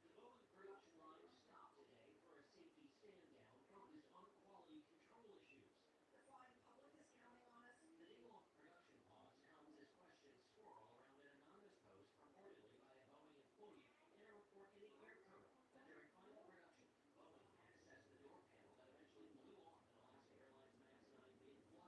The Boeing production line stopped today for a safety stand-down focused on quality control issues. The flying public is counting on us. The day-long production pause comes as questions swirl around an anonymous post purportedly by a Boeing employee in a report in the Air Current that during final production, Boeing had assessed the door panel that eventually blew off an Alaska Airlines MAX 9 mid-flight.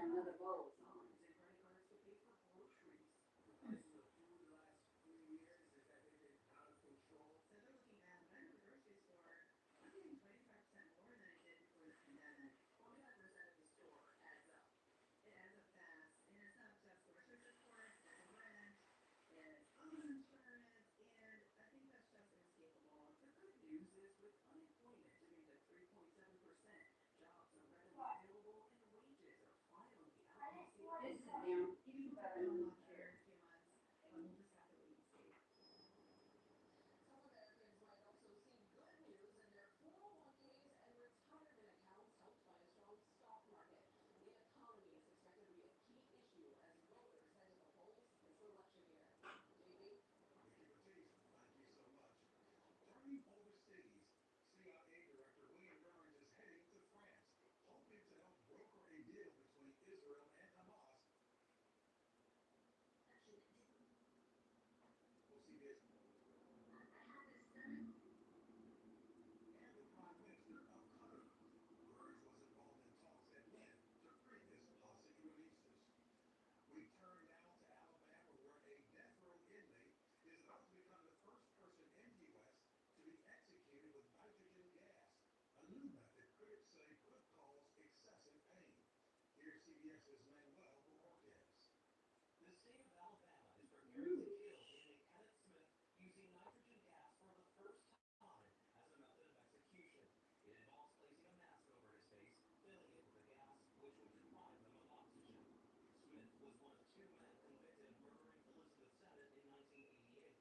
another bowl. Loans and credit cards to pay for groceries. Prices of food the last 3 years, is that they've been out of control? So they're looking at when I go to the grocery store, I'm getting 25% more than I did before the pandemic. 25% of the store adds up. It adds up fast, and it's not just groceries, of course. There's rent, it's auto insurance, and I think that's just inescapable. The good news is with unemployment dipping to 3.7%, jobs are readily available and wages are finally outpacing This is down even I better will than not care in a few months, but we'll just have to wait and see. Some Americans might also see good news in their 401ks and retirement accounts helped by a strong stock market. The economy is expected to be a key issue as voters head to the polls this election year. JB? Nikki Matisse, thank you so much. Turning overseas, CIA Director William Burns is heading to France, hoping to help broker a deal between Israel and Hamas. We'll see this. And the Prime Minister of Qatar. Burns was involved in talks at length to previous Hossi releases. We turn now to Alabama, where a death row inmate is about to become the first person in the U.S. to be executed with nitrogen gas, a new method critics say could cause excessive pain. Here's CBS's Manuel Borges. The state of Alabama is preparing to kill inmate Kenneth Smith using nitrogen gas for the first time as a method of execution. It involves placing a mask over his face, filling it with the gas, which would deprive him of oxygen. Smith was one of two men convicted of murdering Elizabeth Sennett in 1988.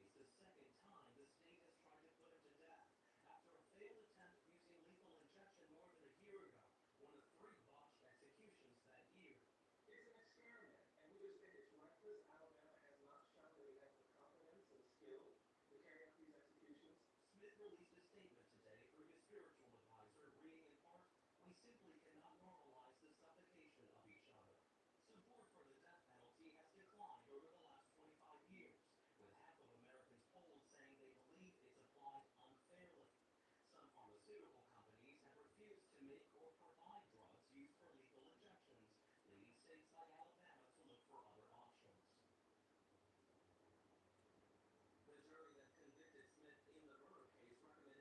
It's the second time the state has tried to put him to death after a failed attempt using lethal injection more than a year ago, one of 3 botched executions that year. It's an experiment, and we just think it's reckless. Alabama has not shown that it has the competence and skill to carry out these executions. Smith released a statement today through his spiritual advisor, reading in part, "We simply cannot normalize the suffocation of each other." Support for the death penalty has declined over the last 25 years, with half of Americans polled saying they believe it's applied unfairly. Some pharmaceutical companies have refused to make or provide drugs used for lethal injections, leading states like Alabama to look for other options. The jury that convicted Smith in the murder case recommended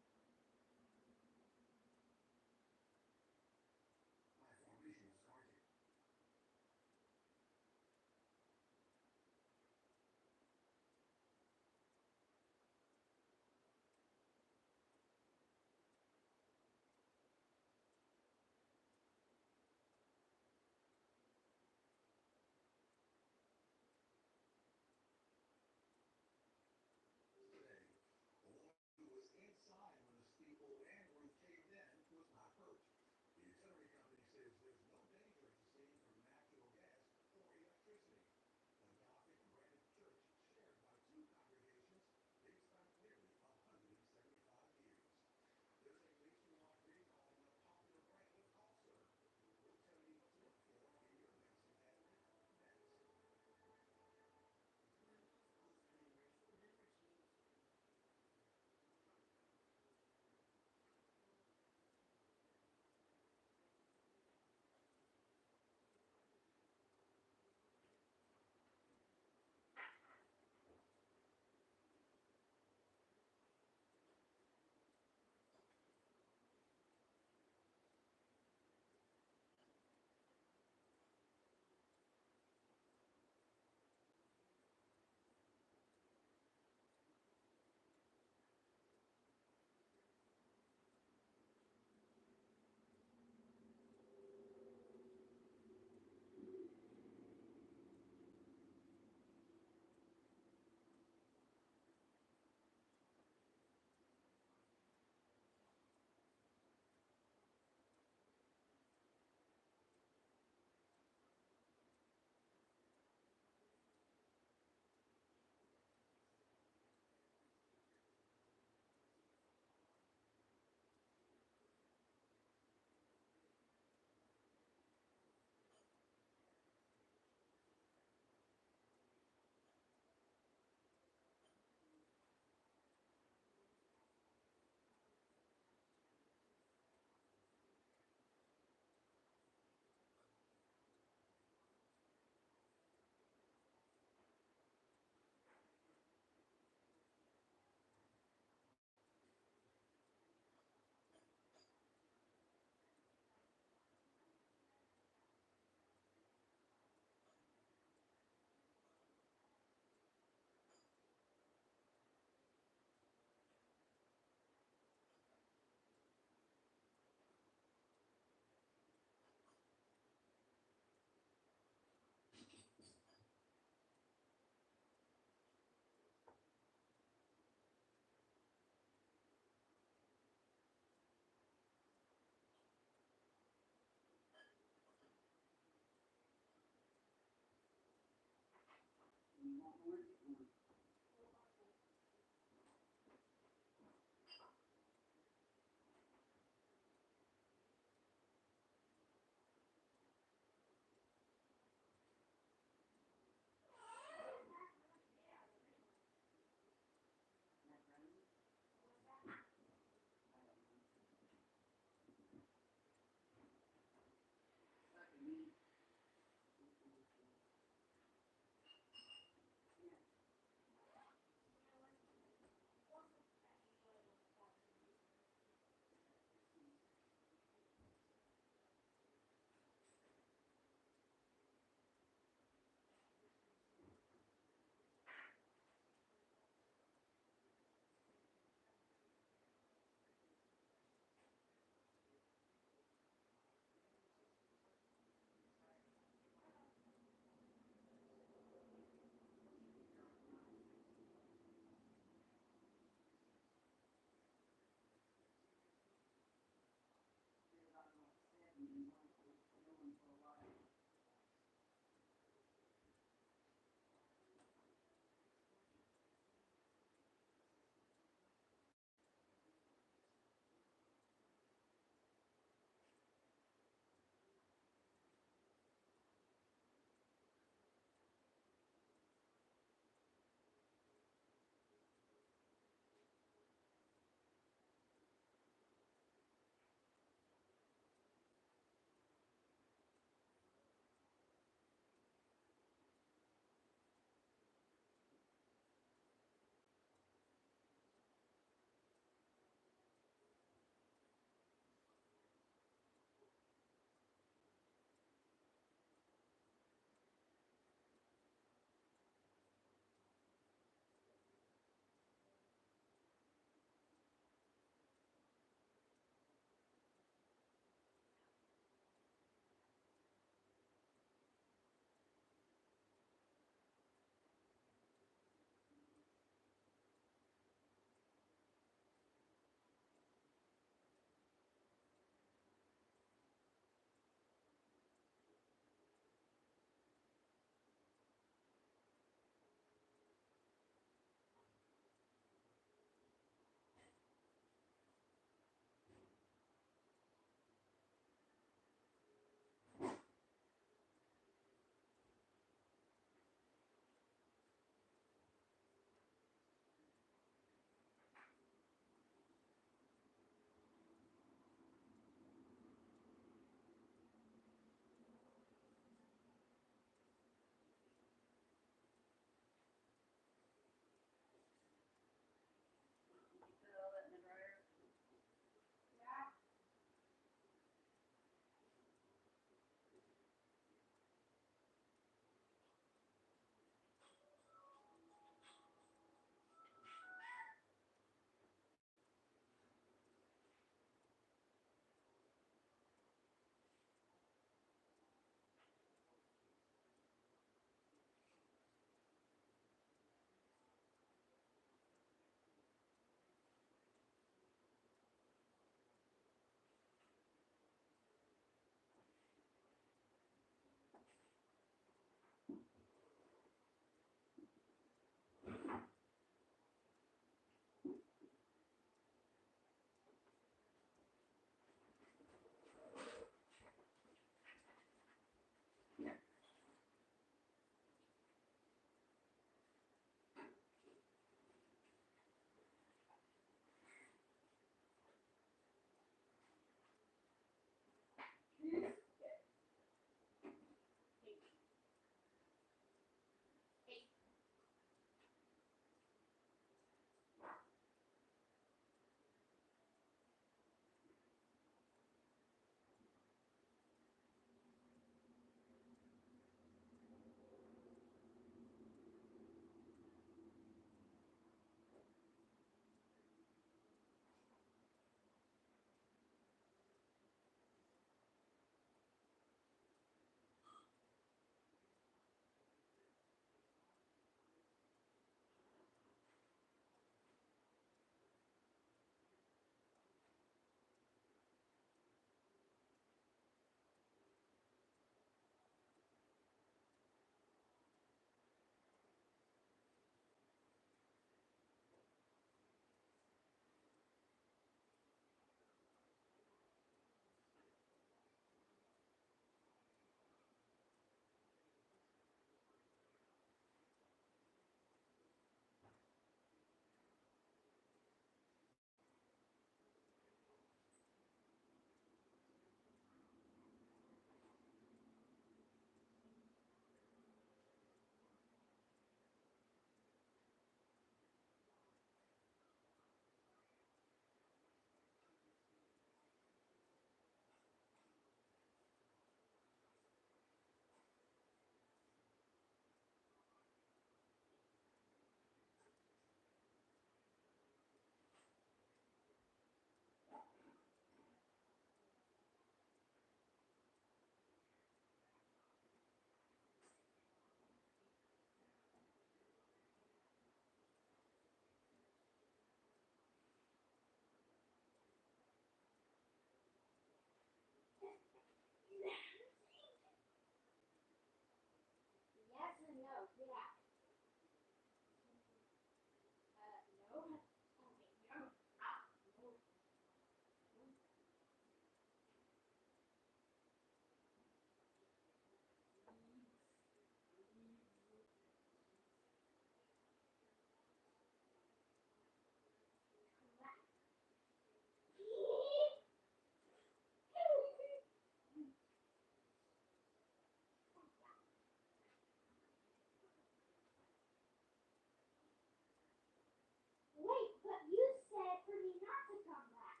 Wait, but you said for me not to come back.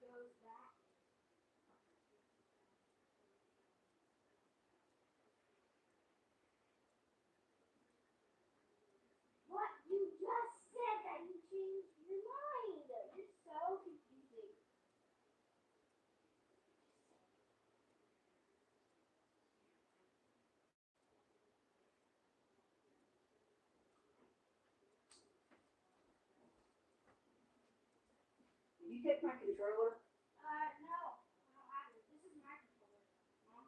Goes back. What? You just said that you changed your mind. You're so confusing. Did you take my controller? No. I don't have it. This is my controller. Mom.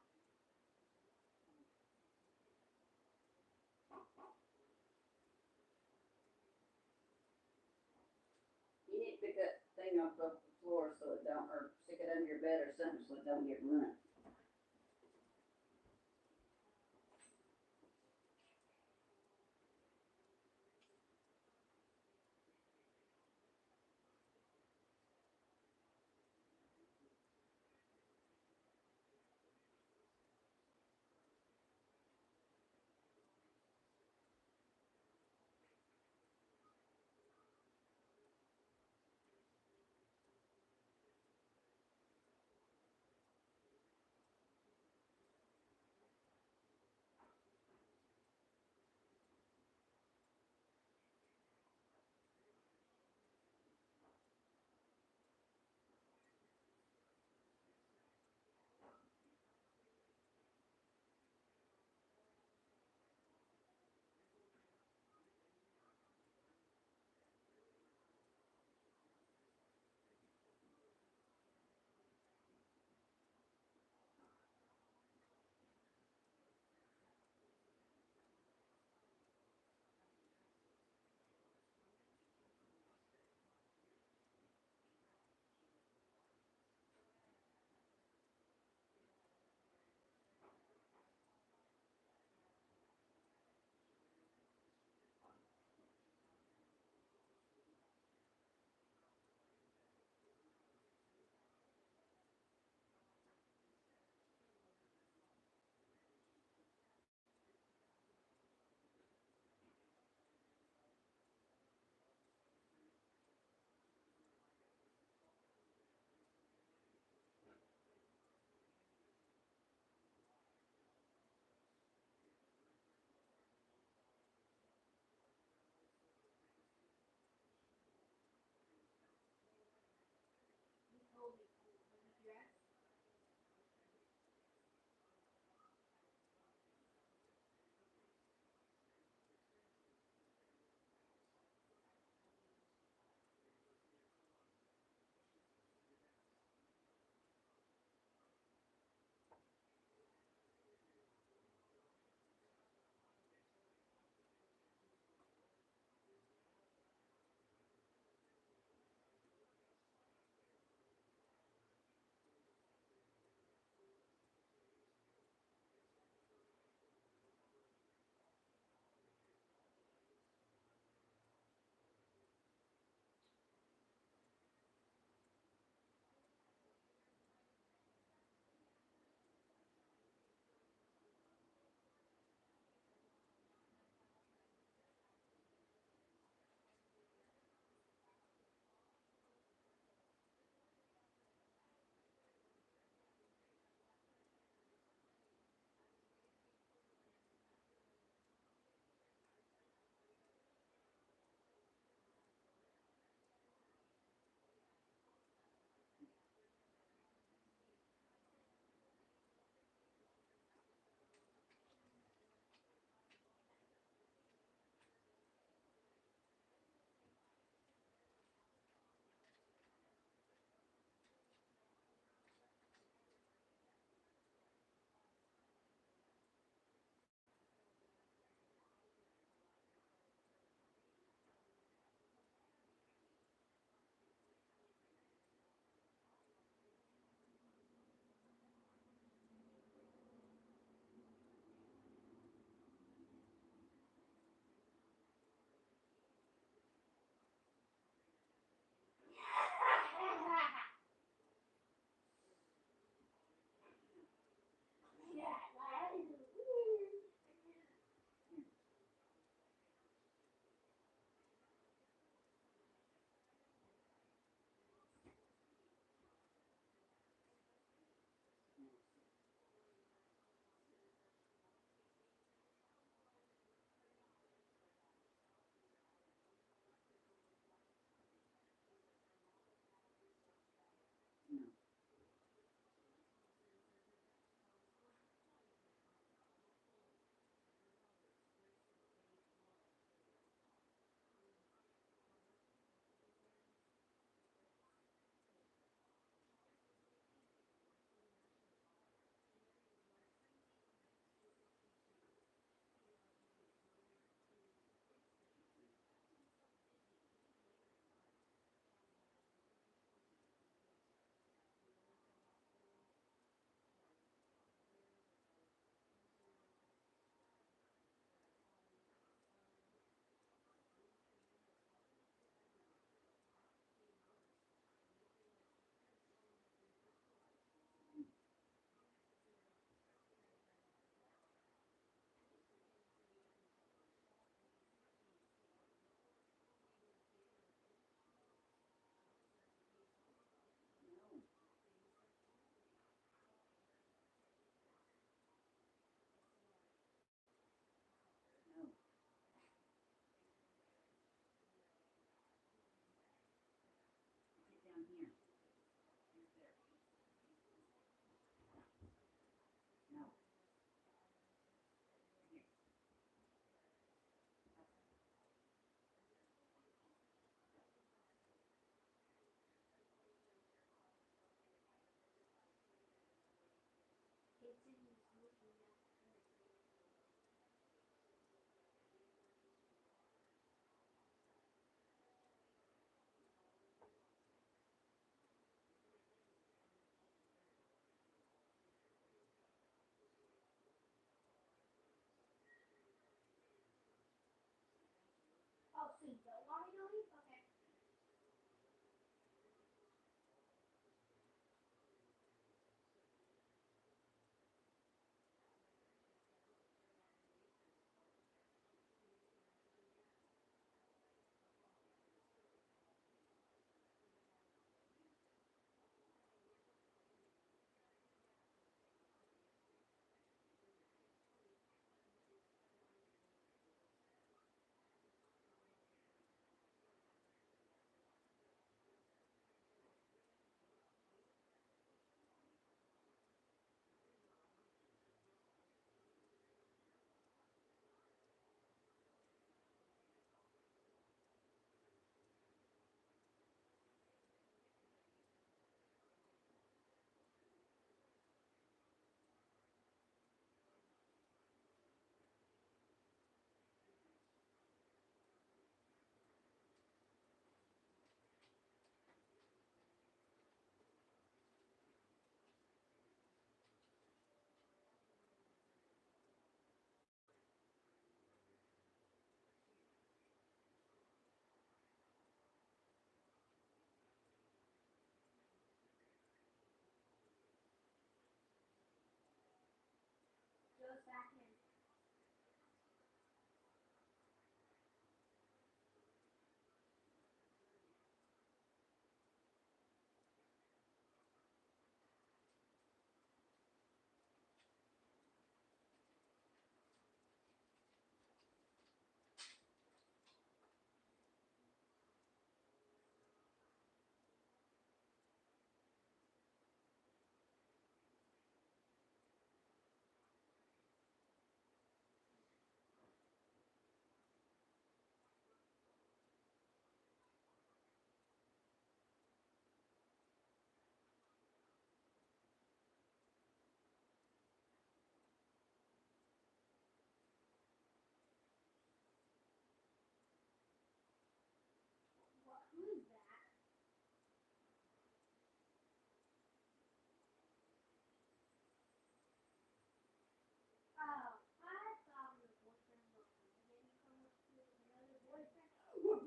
You need to pick that thing up off the floor so it don't, or stick it under your bed or something so it don't get ruined.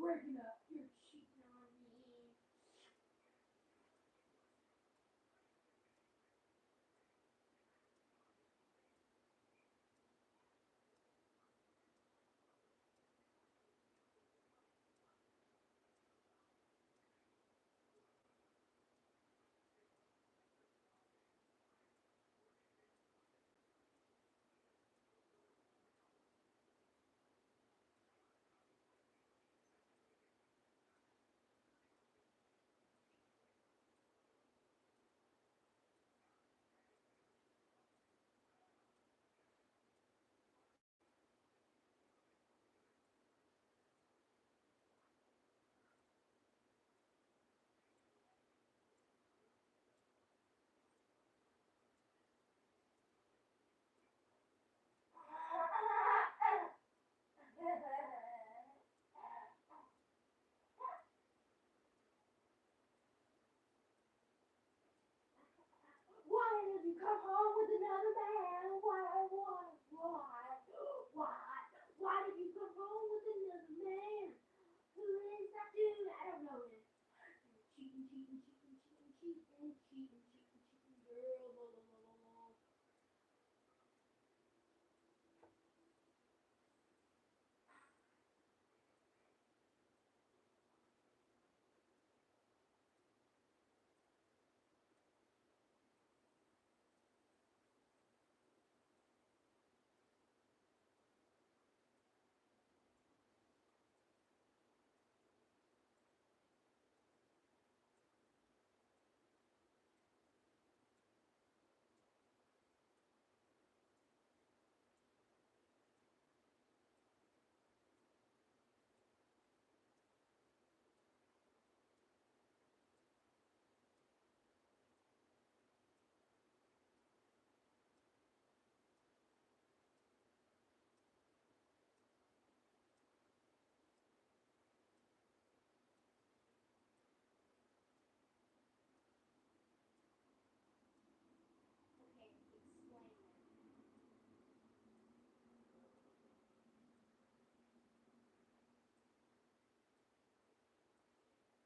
breaking up. You're cheating on me. Why did you come home with another man? Why? Why did you come home with another man? Who is that dude? I don't know him. Cheating, girl. Blah, blah, blah, blah, blah. Okay, explain it.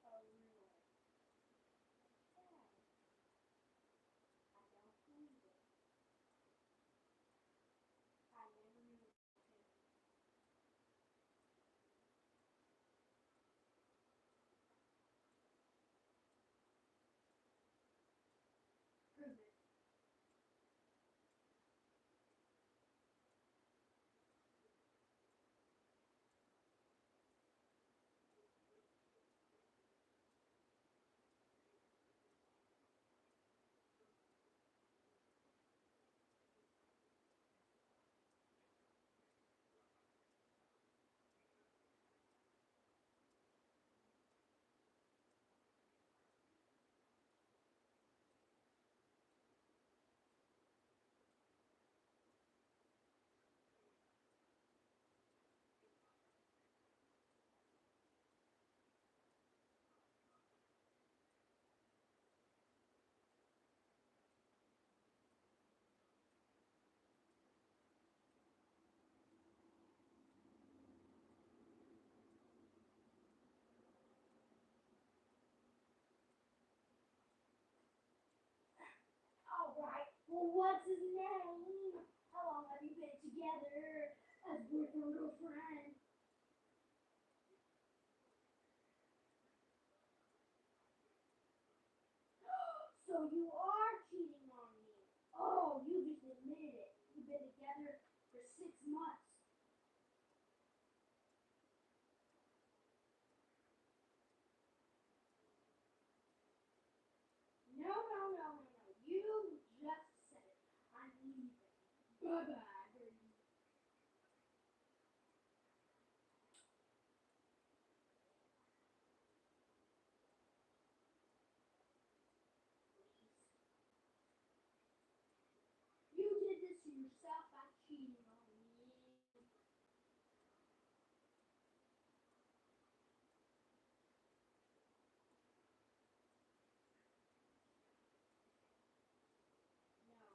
Oh, really? Yeah. I don't believe it. I never knew it. Prove it. Alright, well, what's his name? How long have you been together as boyfriend and girlfriend? So you are cheating on me. Oh, you just admitted it. You've been together for 6 months. No. You just said it. I'm leaving. Bye-bye, baby. You did this to yourself by cheating on me. No.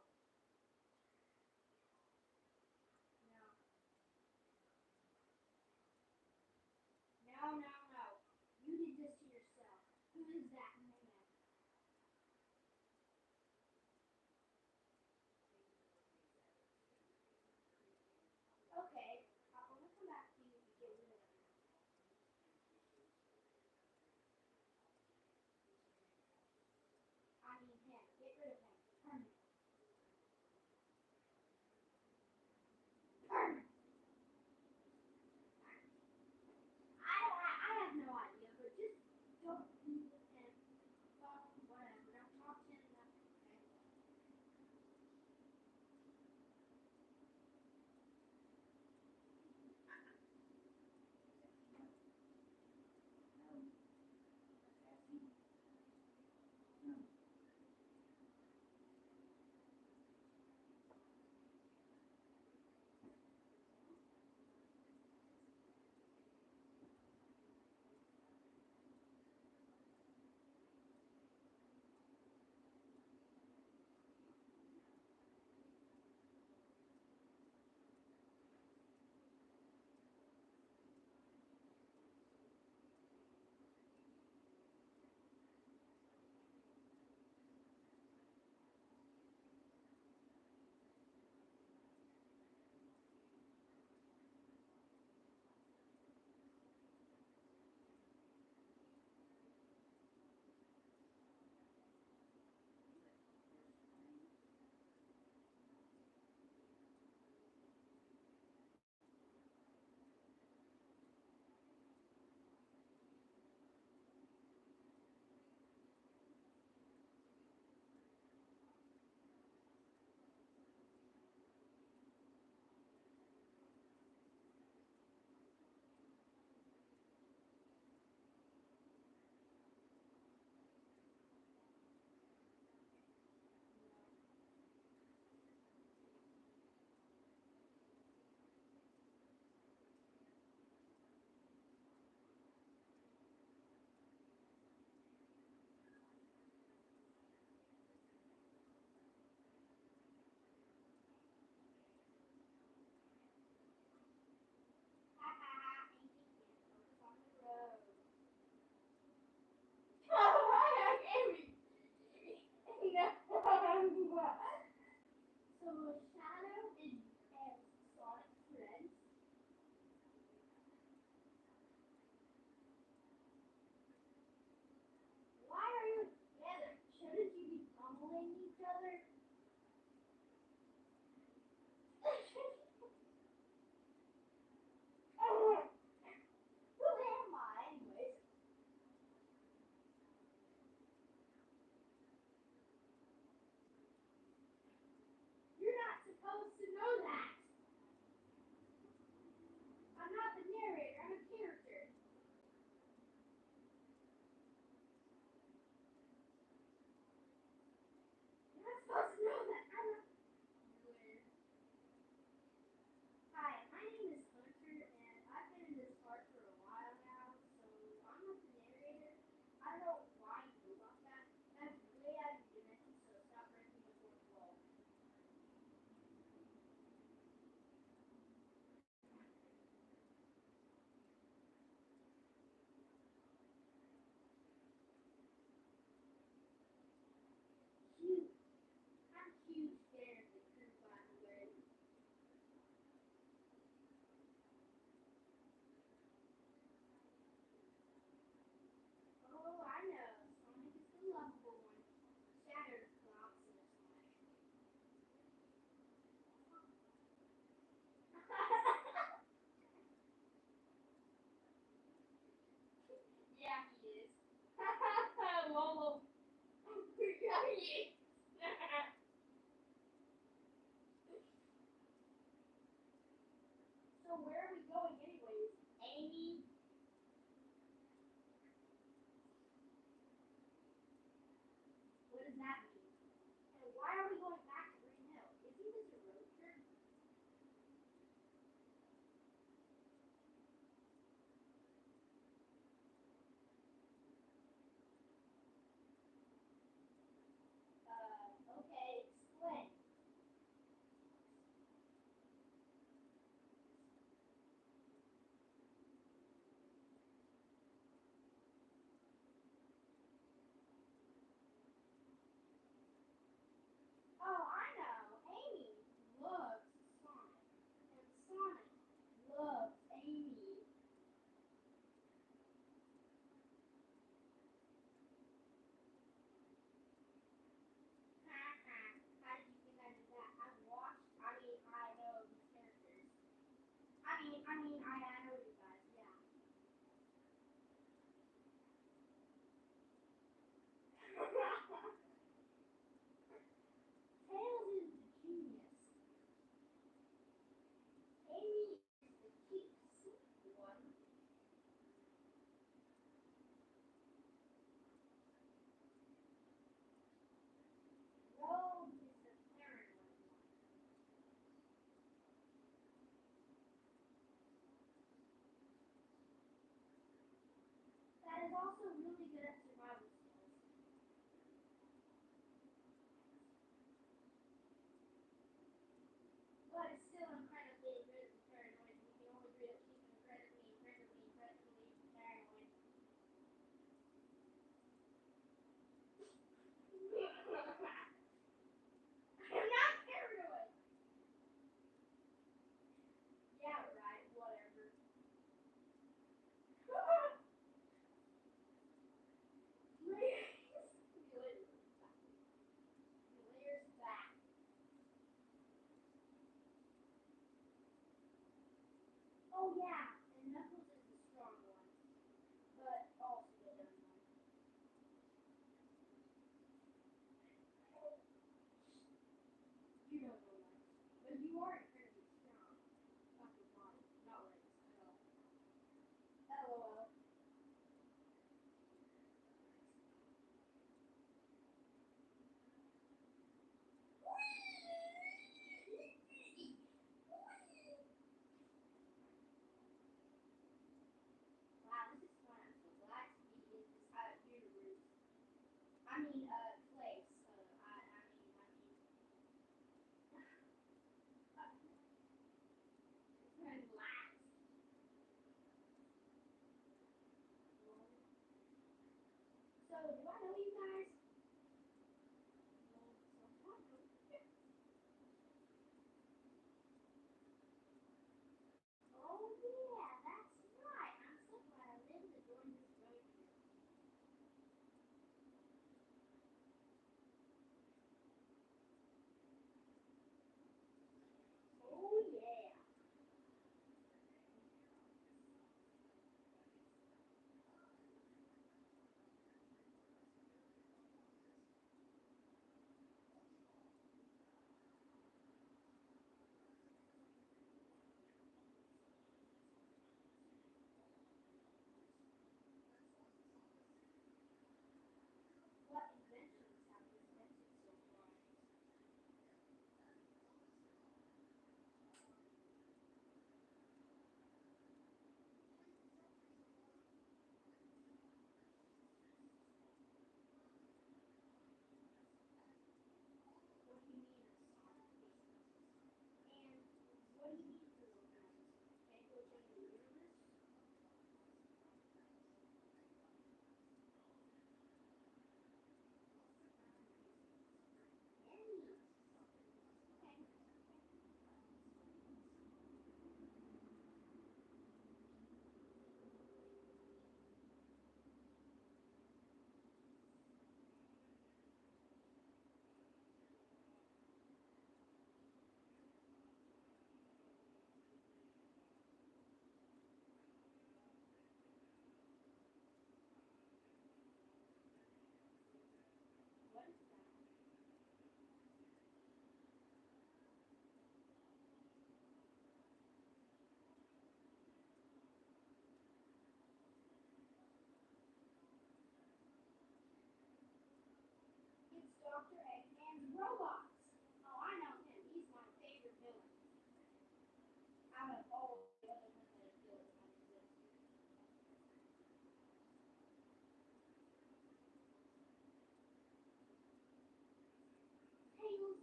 that mean? And why are we going back to Green Hill? Isn't this a road trip? Okay, explain. Oh, I know. Amy loves Sonic, and Sonic loves Amy. How did you think I did that? I watched. I know these characters. I know you guys. Yeah. Tails is the genius. Amy is the cute, sweet one. Rogue is the paranoid one. That is also really good at survival skills. But it's still incredibly paranoid. We can only agree that she's incredibly paranoid. I'm not paranoid. Yeah, right. Whatever. Layers back. Oh yeah, and Knuckles is the strong one, but also the dumb one. You don't know that, but you are incredibly strong. Not your body, not legs at all. LOL. Wow, this is fun. I'm so glad to be in this universe. Place. Relax. So, do I know you guys? Oh yeah, that's right. I'm so glad I live to join this road trip.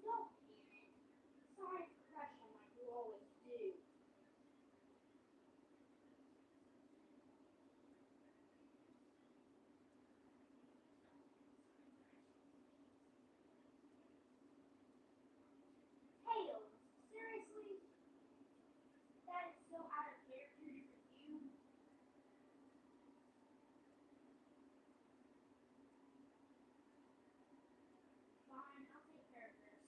Don't panic. Sorry for crushing like you always do. Tails, seriously? That is so out of character for you. Fine, I'll take care of this.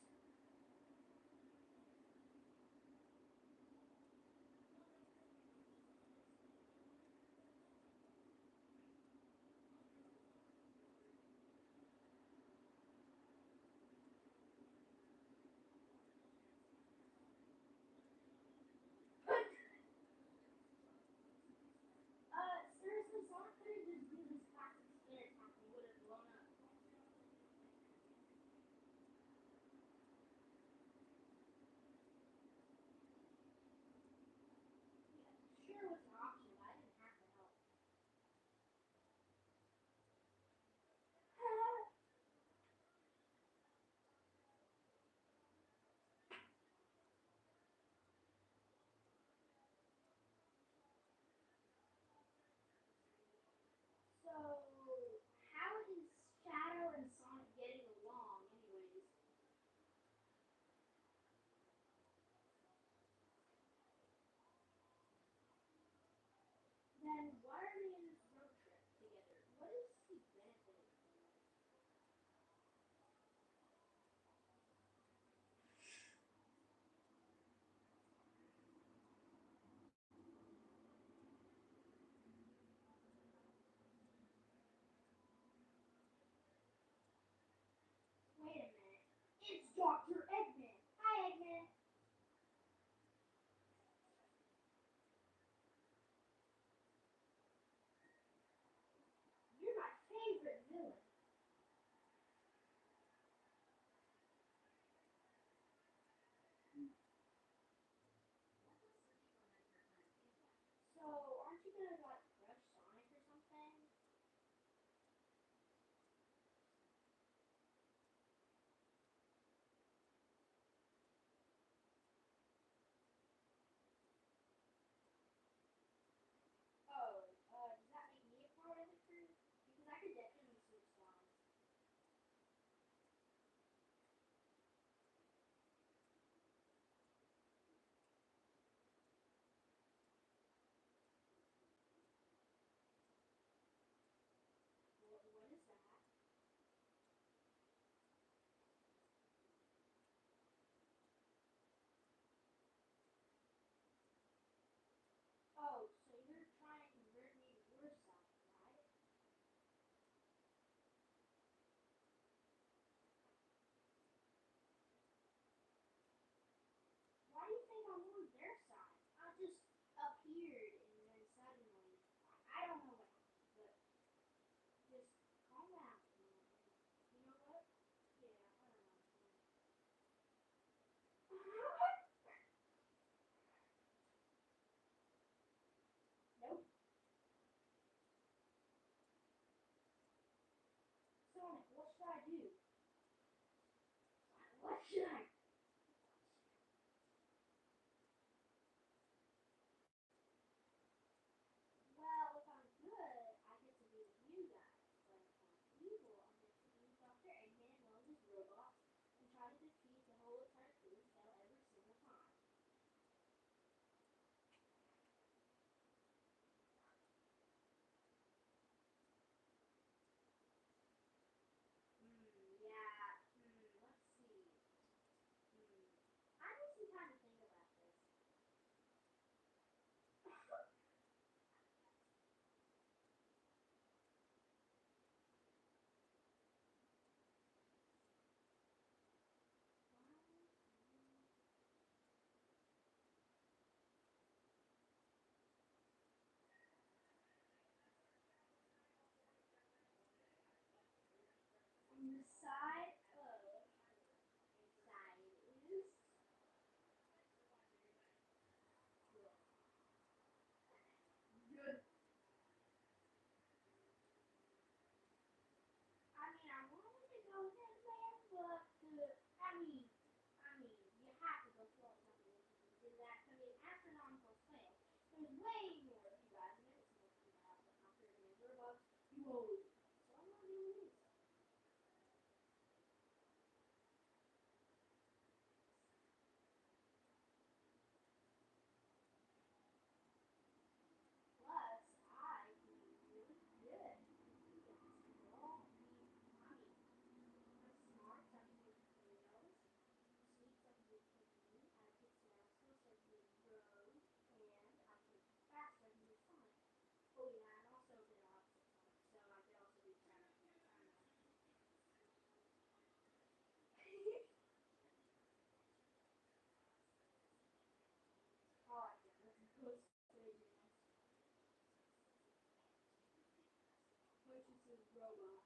There's way more of you guys in it. It's more fun to have the hunter and the bugs. You always do. So I'm not doing anything. Plus, I can be really good with small meat honey. I'm smart, so I can make potatoes. I'm sweet, so I can make candy. I can snappy, so I can make rose. And I can fast, so I can make Sonic. Oh yeah, and also a bit of opposite Sonic, so I could also do Shadow. I don't know. I like it. That's crazy. Purchases robot.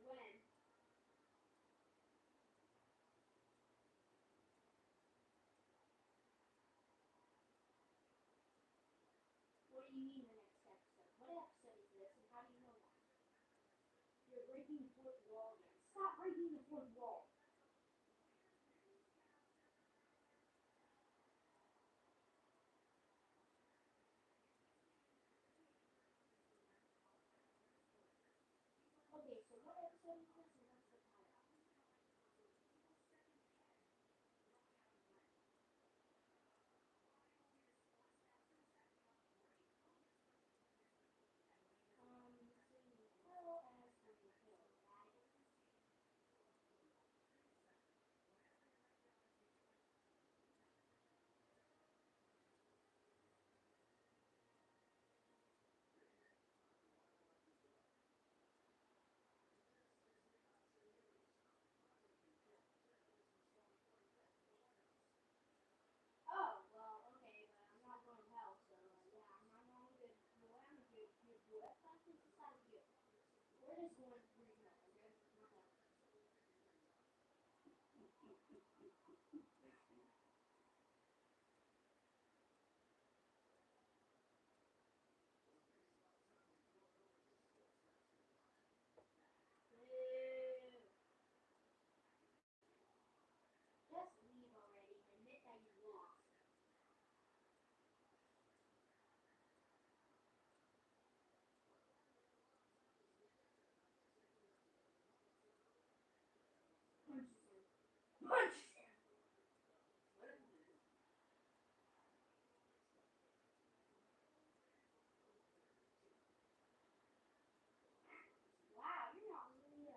When? What do you mean the next episode? What episode is this, and how do you know that? You're breaking the fourth wall again. Stop breaking the fourth wall. Okay, so what episode is this, and what's the title? Swinging Hill as Swinging Hill. Got it. Oh, well, okay, but I'm not going to hell, so yeah, I'm a good boy. I'm a good boy. I think this is good. We're just going to green hell, okay? Not hell. Ew. Just leave already and admit that you lost. Punch him. Punch him! Wow, you're not really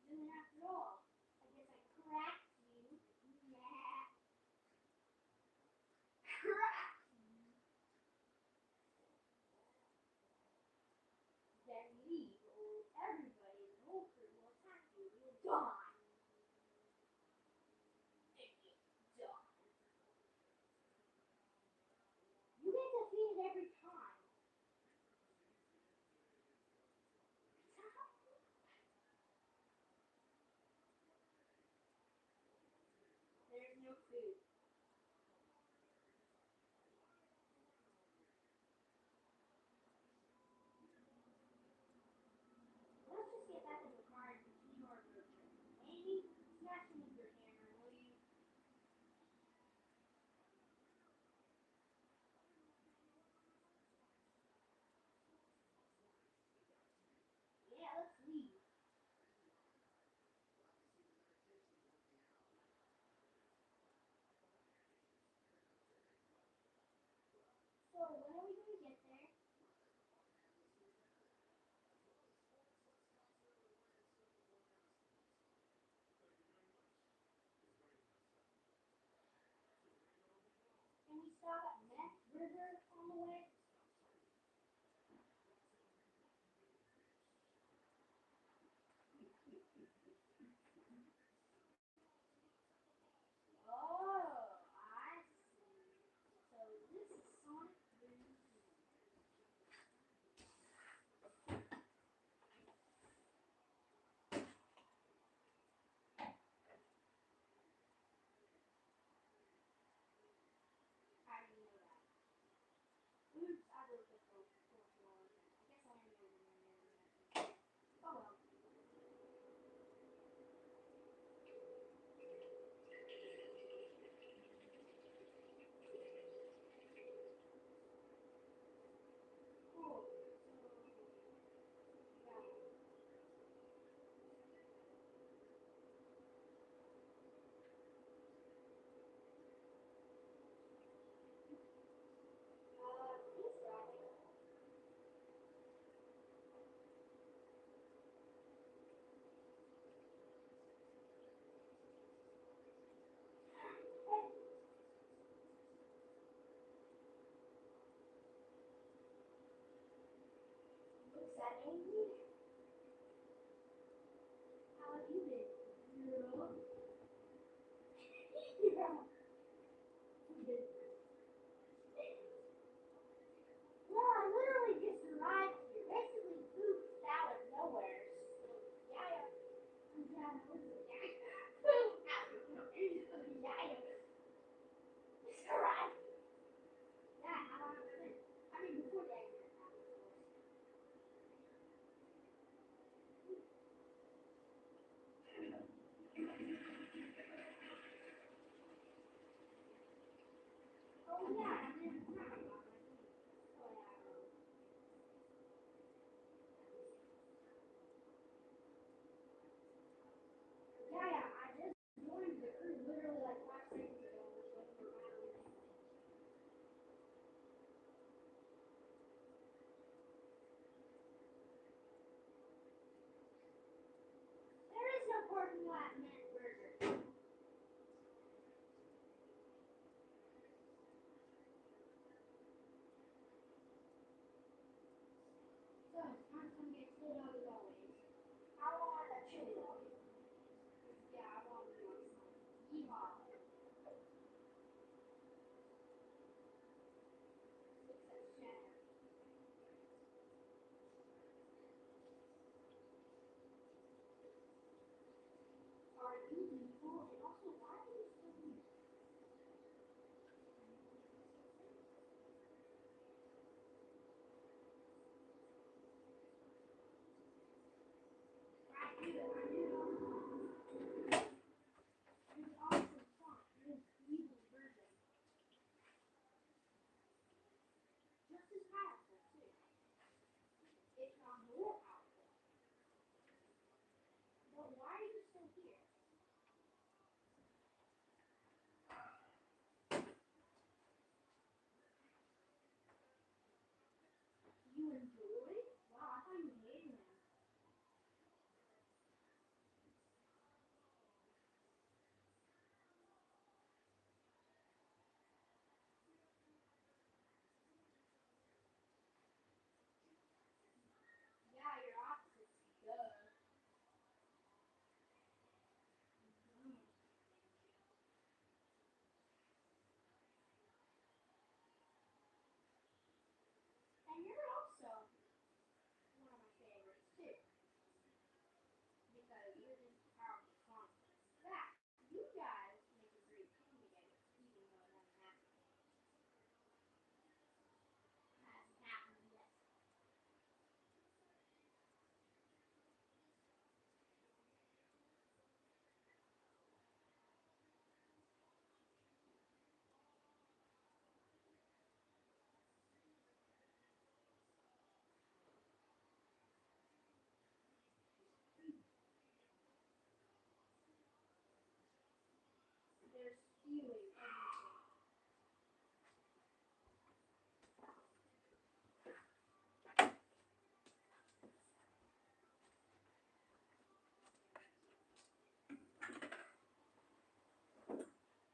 doing after all. I guess I cracked you. Yeah. Cracked you. Then leave, or everybody in the whole crew will attack you. You'll die. And you'll die. You get defeated every time. There's no food. Let's just get back in the car and continue our road trip. Amy, smash me with your hammer, will you? Yeah, let's leave. Good. My son gets good out as always. I want a chili dog. Yeah, I want one myself. Yeehaw. Success shattered. Are you evil? And also, why are you still here? I knew it. I knew it all along. You're also fun. You're an evil version. Just as powerful, too. If not more powerful. But why are you still here? You enjoy? Wow, I thought you hated him. Yeah, you're opposites. Duh. Mm. And you're also one of my favorites, too. Because you're just powerful fun. In fact, you guys make a great team together, even though it hasn't happened. Hasn't happened yet. They're stealing everything.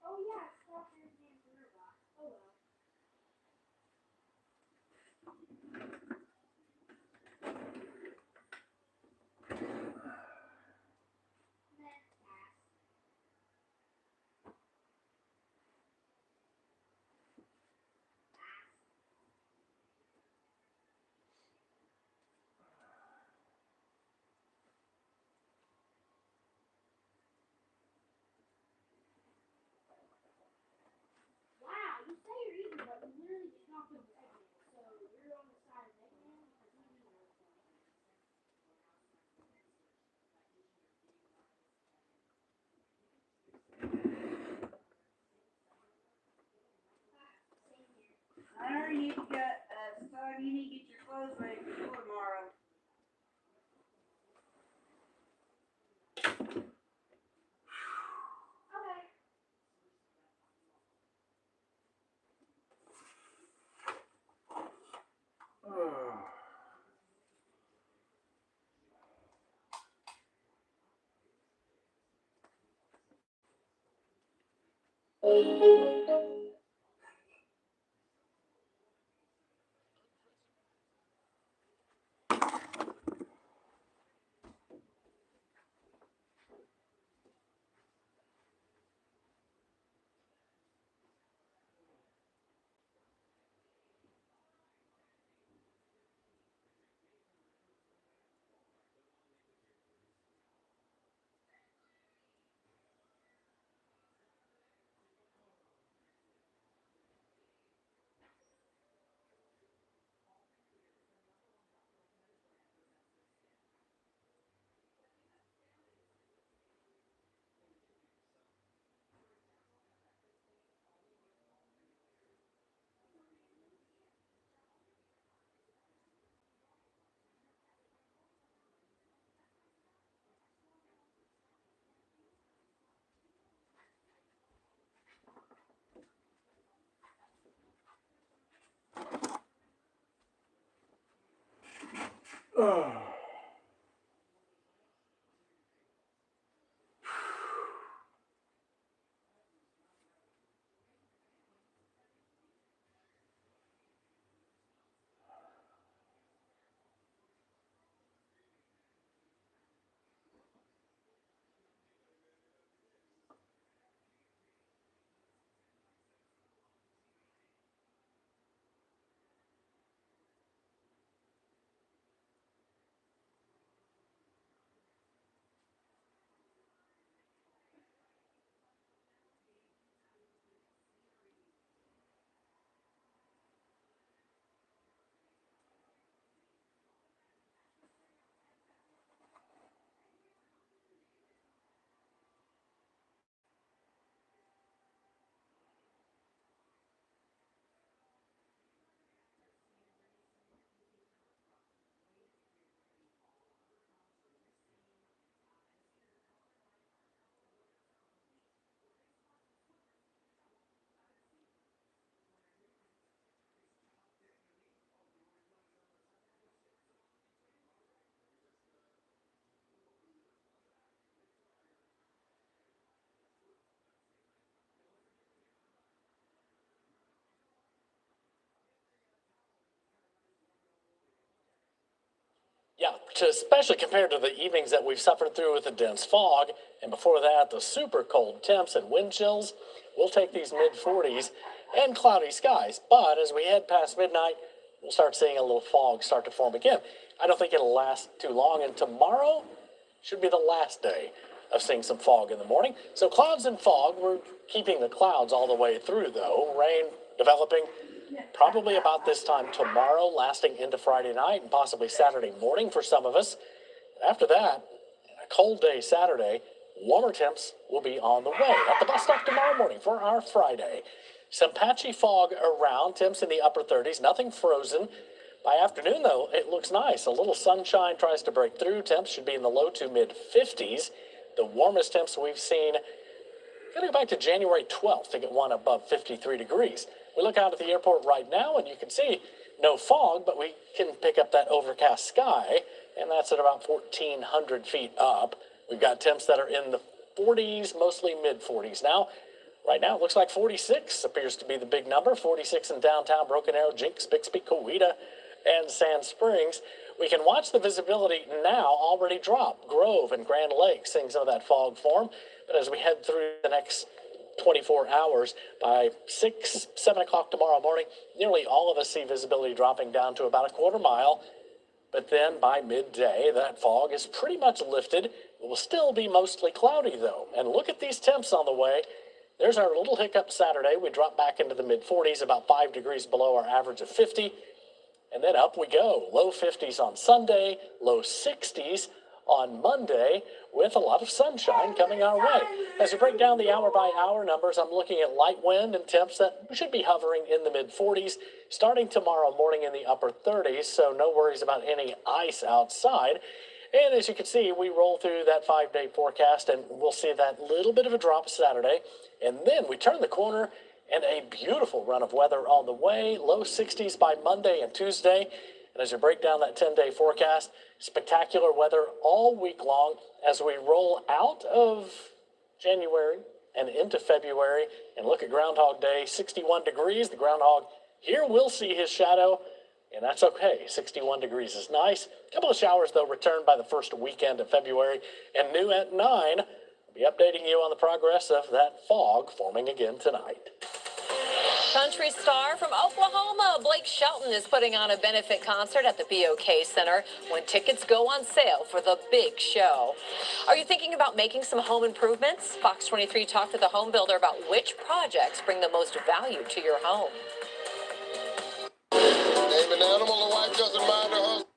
Oh yeah, Stalker's named Murdoch. Oh well. Meh, pass. Pass. Wow, you say you're evil, but you literally just knocked over Eggman. So you're on the side of Eggman because he's evil. Ah, same here. Hunter, you need to get, son, you need to get your clothes ready for school tomorrow. Okay. especially compared to the evenings that we've suffered through with the dense fog, and before that, the super cold temps and wind chills. We'll take these mid-40s and cloudy skies. But as we head past midnight, we'll start seeing a little fog start to form again. I don't think it'll last too long, and tomorrow should be the last day of seeing some fog in the morning. So clouds and fog, we're keeping the clouds all the way through, though. Rain developing probably about this time tomorrow, lasting into Friday night and possibly Saturday morning for some of us. After that, a cold day Saturday, warmer temps will be on the way at the bus stop tomorrow morning for our Friday. Some patchy fog around, temps in the upper 30s, nothing frozen. By afternoon, though, it looks nice. A little sunshine tries to break through. Temps should be in the low to mid 50s. The warmest temps we've seen, going to go back to January 12th to get one above 53 degrees. We look out at the airport right now, and you can see no fog, but we can pick up that overcast sky, and that's at about 1,400 feet up. We've got temps that are in the 40s, mostly mid-40s now. Right now, it looks like 46 appears to be the big number. 46 in downtown Broken Arrow, Jinx, Bixby, Coweta, and Sand Springs. We can watch the visibility now already drop. Grove and Grand Lake seeing some of that fog form. But as we head through the next 24 hours, by 6, 7 o'clock tomorrow morning, nearly all of us see visibility dropping down to about a quarter mile. But then by midday, that fog is pretty much lifted. It will still be mostly cloudy, though. And look at these temps on the way. There's our little hiccup Saturday. We drop back into the mid-40s, about 5 degrees below our average of 50. And then up we go. Low 50s on Sunday, low 60s on Monday, with a lot of sunshine coming our way. As we break down the hour-by-hour numbers, I'm looking at light wind and temps that should be hovering in the mid-40s, starting tomorrow morning in the upper 30s, so no worries about any ice outside. And as you can see, we roll through that 5-day forecast, and we'll see that little bit of a drop Saturday. And then we turn the corner, and a beautiful run of weather on the way. Low 60s by Monday and Tuesday. And as you break down that 10-day forecast, spectacular weather all week long as we roll out of January and into February. And look at Groundhog Day, 61 degrees. The groundhog here will see his shadow, and that's okay. 61 degrees is nice. A couple of showers, though, return by the first weekend of February. And new at 9, I'll be updating you on the progress of that fog forming again tonight. Country star from Oklahoma, Blake Shelton, is putting on a benefit concert at the BOK Center when tickets go on sale for the big show. Are you thinking about making some home improvements? Fox 23 talked to the home builder about which projects bring the most value to your home. Name an animal, the wife doesn't mind her husband.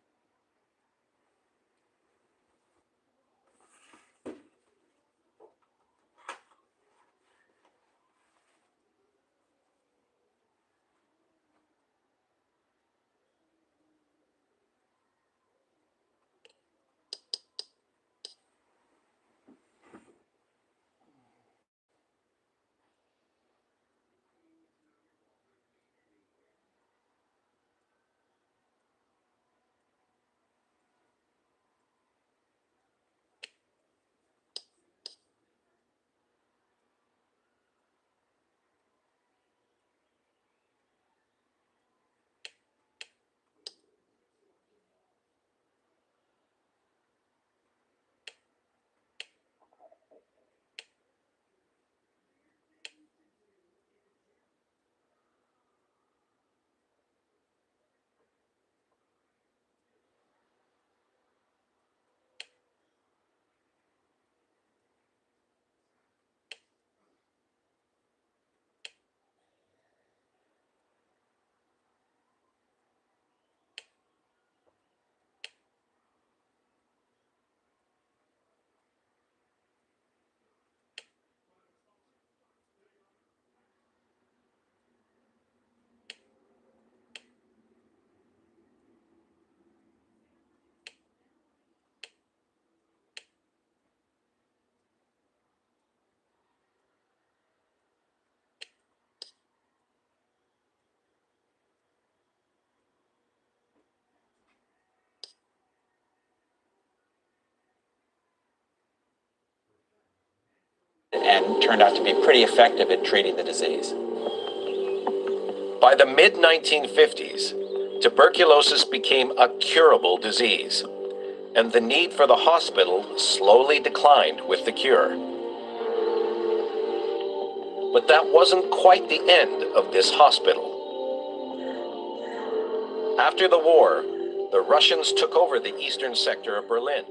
And turned out to be pretty effective at treating the disease. By the mid-1950s, tuberculosis became a curable disease. and the need for the hospital slowly declined with the cure. But that wasn't quite the end of this hospital. After the war, the Russians took over the eastern sector of Berlin,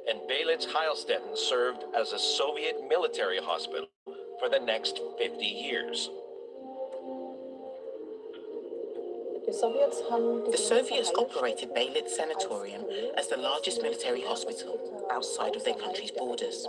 and Belitz Heilstätten served as a Soviet military hospital for the next 50 years. The Soviets operated Belitz Sanatorium as the largest military hospital outside of their country's borders.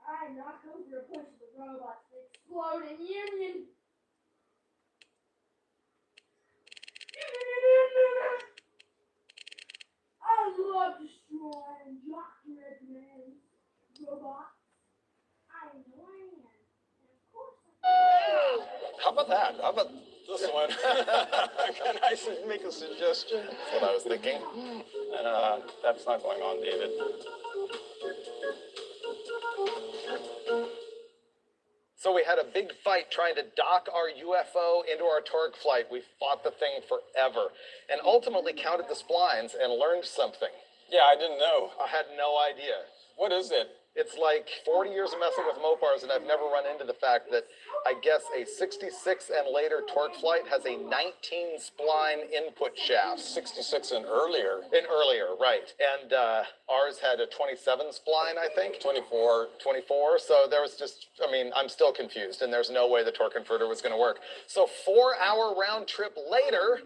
I knock over a bunch of the robots that explode in union. I love destroying Jock Redman's robots. I know I am. And of course How about that? How about this one? Can I make a suggestion? That's what I was thinking. That's not going on, David. So we had a big fight trying to dock our UFO into our Torque flight. We fought the thing forever and ultimately counted the splines and learned something. Yeah, I didn't know. I had no idea. What is it? It's like 40 years of messing with Mopars, and I've never run into the fact that I guess a 66 and later Torque flight has a 19 spline input shaft. 66 and earlier. And earlier, right. And ours had a 27 spline, I think. 24. 24. So there was just, I mean, I'm still confused, and there's no way the torque converter was going to work. So 4-hour round trip later,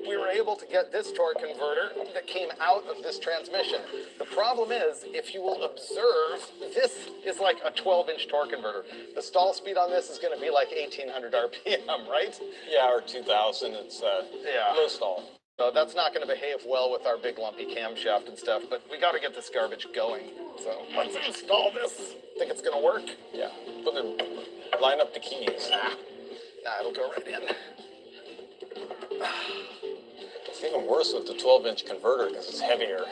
we were able to get this torque converter that came out of this transmission. The problem is, if you will observe, this is like a 12-inch torque converter. The stall speed on this is going to be like 1,800 RPM, right? Yeah, or 2,000. It's low stall. So that's not going to behave well with our big lumpy camshaft and stuff, but we got to get this garbage going. So let's install this. Think it's going to work? Yeah. Line up the keys. Nah, it'll go right in. It's even worse with the 12-inch converter because it's heavier.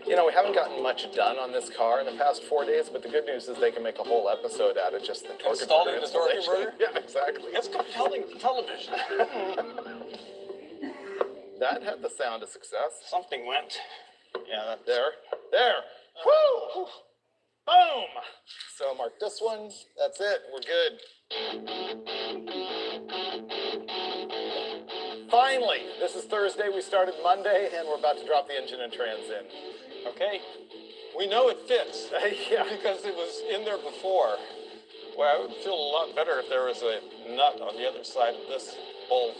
You know, we haven't gotten much done on this car in the past 4 days, but the good news is they can make a whole episode out of just the torque converter. Installing the torque converter? Yeah, exactly. It's compelling television. That had the sound of success. Something went. Yeah, there. Woo! Boom! So mark this one. That's it. We're good. Finally, this is Thursday. We started Monday, and we're about to drop the engine and trans in. Okay. We know it fits. Yeah. Because it was in there before. Well, I would feel a lot better if there was a nut on the other side of this bolt.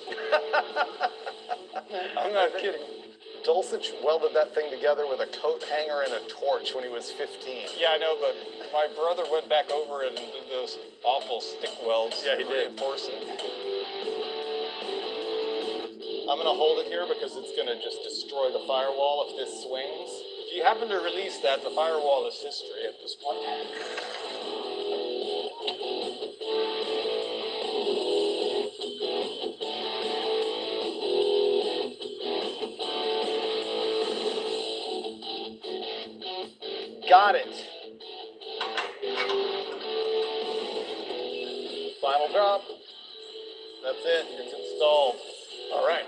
I'm not kidding. Dulcich welded that thing together with a coat hanger and a torch when he was 15. Yeah, I know, but my brother went back over it and did those awful stick welds. Yeah, he did. Reinforcing. I'm going to hold it here because it's going to just destroy the firewall if this swings. If you happen to release that, the firewall is history at this point. Got it. Final drop. That's it. It's installed. All right.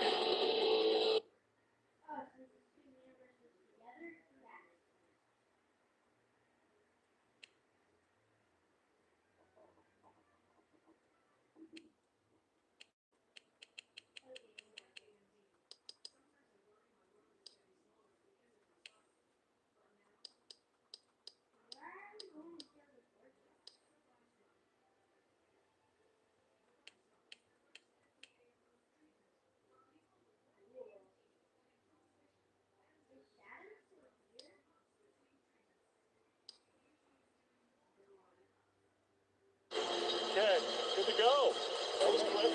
Okay, good to go. That was quick.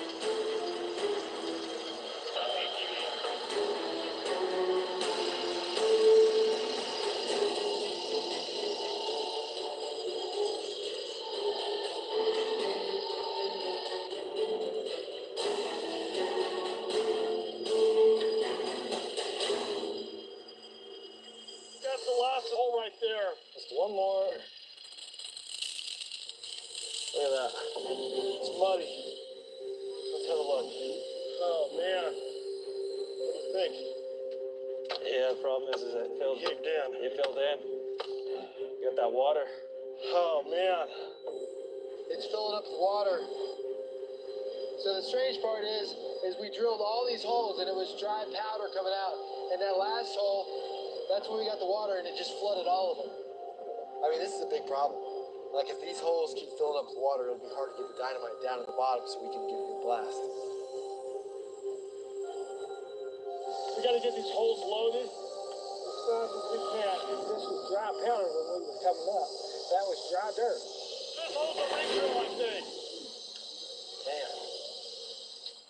Just one more. Look at that. It's muddy. Let's have a look. Oh, man. What do you think? Yeah, the problem is it filled in. It filled in. You got that water. Oh, man. It's filling up with water. So the strange part is we drilled all these holes and it was dry powder coming out. And that last hole, that's where we got the water and it just flooded all of them. I mean, this is a big problem. Like if these holes keep filling up with water, it'll be hard to get the dynamite down at the bottom so we can get a good blast. We gotta get these holes loaded as fast as we can. This was dry powder when we was coming up. That was dry dirt. This hole's a refill, I think. Man.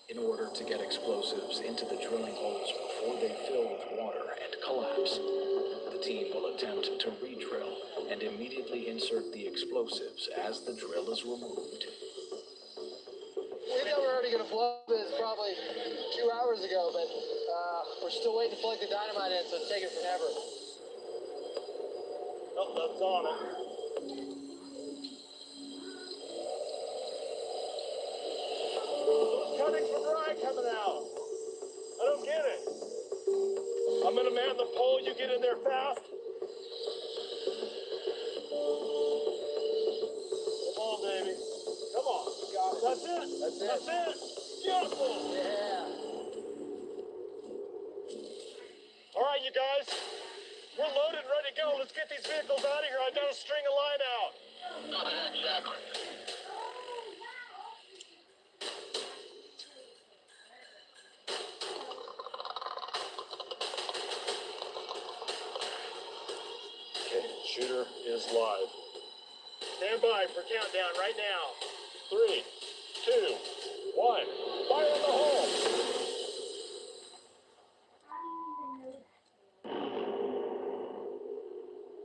In order to get explosives into the drilling holes before they fill with water and collapse, the team will attempt to re-drill and immediately insert the explosives as the drill is removed. We thought we were already going to blow this probably 2 hours ago, but we're still waiting to plug the dynamite in, so it's taking forever. Oh, that's on it. Cutting from Rye coming out. I don't get it. I'm gonna man the pole. You get in there fast. Come on, baby. Come on. Got it. That's it. That's it. That's it. Beautiful. Yeah. All right, you guys. We're loaded and ready to go. Let's get these vehicles out of here. I gotta string a line out. Exactly. Okay, shooter is live. Stand by for countdown right now. 3, 2, 1. Fire in the hole.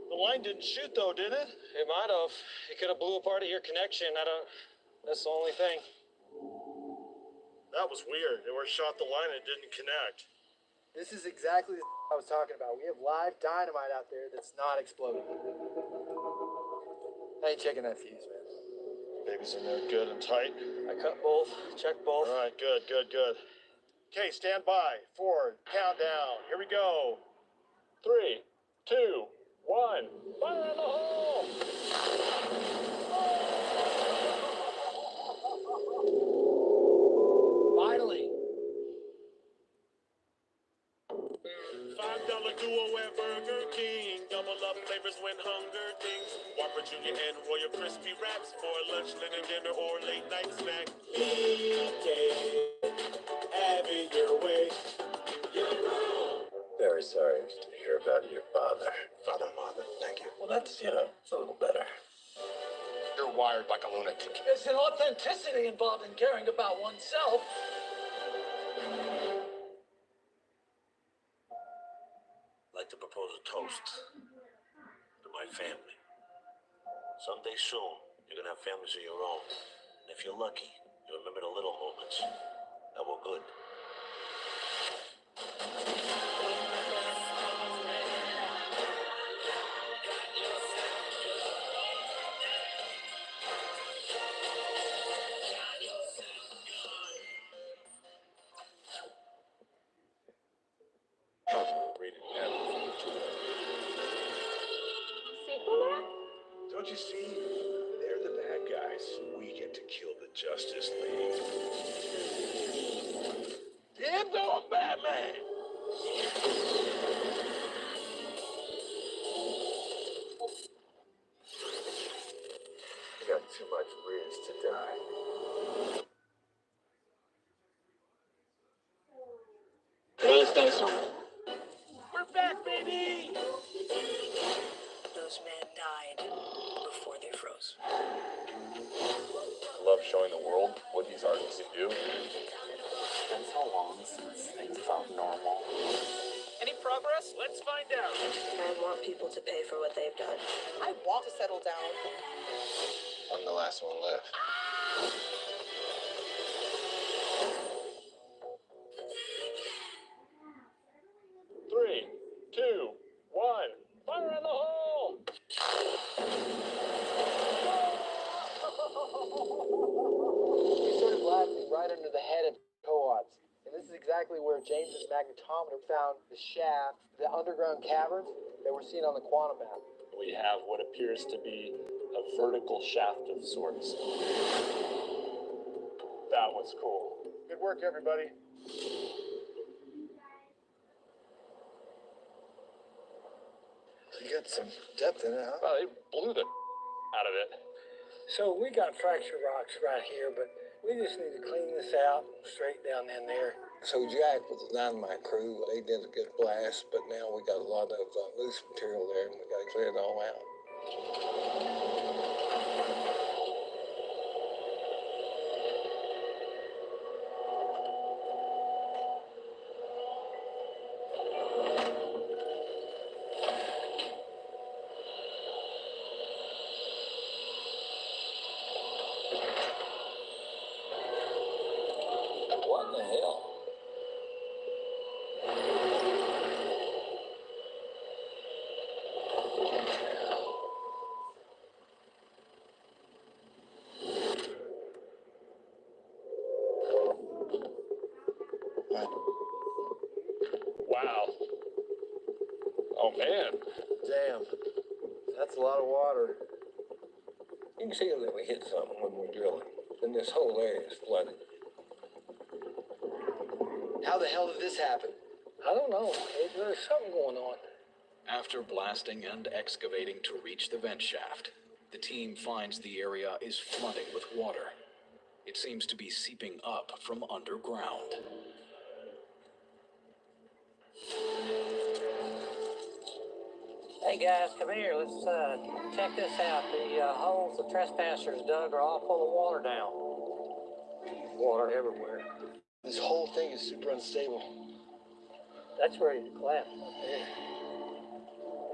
The line didn't shoot though, did it? It might have. It could have blew apart at your connection. That's the only thing. That was weird. They were shot the line and it didn't connect. This is exactly the I was talking about. We have live dynamite out there that's not exploding. I ain't checking that fuse, man. Baby's in there good and tight. I cut both, checked both. All right, good. Okay, stand by for countdown. Here we go. 3, 2, 1. Fire in the hole! Finally. $5 duo at Burger King. Double up flavors when hunger dings. Whopper Jr. and Royal Crispy Wraps for lunch, dinner, or late night snack. Have it your way. Very sorry to hear about your father. Mother, thank you. Well, that's, it's a little better. You're wired like a lunatic. There's an authenticity involved in caring about oneself. I'd like to propose a toast to my family. Someday soon, you're gonna have families of your own. And if you're lucky, you'll remember the little moments that were good. Don't you see? They're the bad guys. We get to kill the Justice League. Damn, I'm Batman! You got too much riz to die. PlayStation. We're back, baby! Those men died before they froze. Love showing the world what these artists can do. Been so long since things felt normal. Any progress? Let's find out. I want people to pay for what they've done. I want to settle down. I'm the last one left. 3, 2, 1. Fire in the hole! where James's magnetometer found the shaft, the underground caverns that were seen on the quantum map. We have what appears to be a vertical shaft of sorts. That was cool. Good work, everybody. You got some depth in it, huh? Well, they blew the out of it. So we got fracture rocks right here, but we just need to clean this out straight down in there. So Jack with the dynamite crew, they did a good blast, but now we got a lot of loose material there, and we got to clear it all out. What in the hell? Wow. Oh man. Damn. That's a lot of water. You can see that we hit something when we're drilling. Then this whole area is flooded. How the hell did this happen? I don't know. There's something going on. After blasting and excavating to reach the vent shaft, the team finds the area is flooding with water. It seems to be seeping up from underground. Hey guys, come here. Let's check this out. The holes the trespassers dug are all full of water now. Water everywhere. This whole thing is super unstable. That's ready to collapse. There.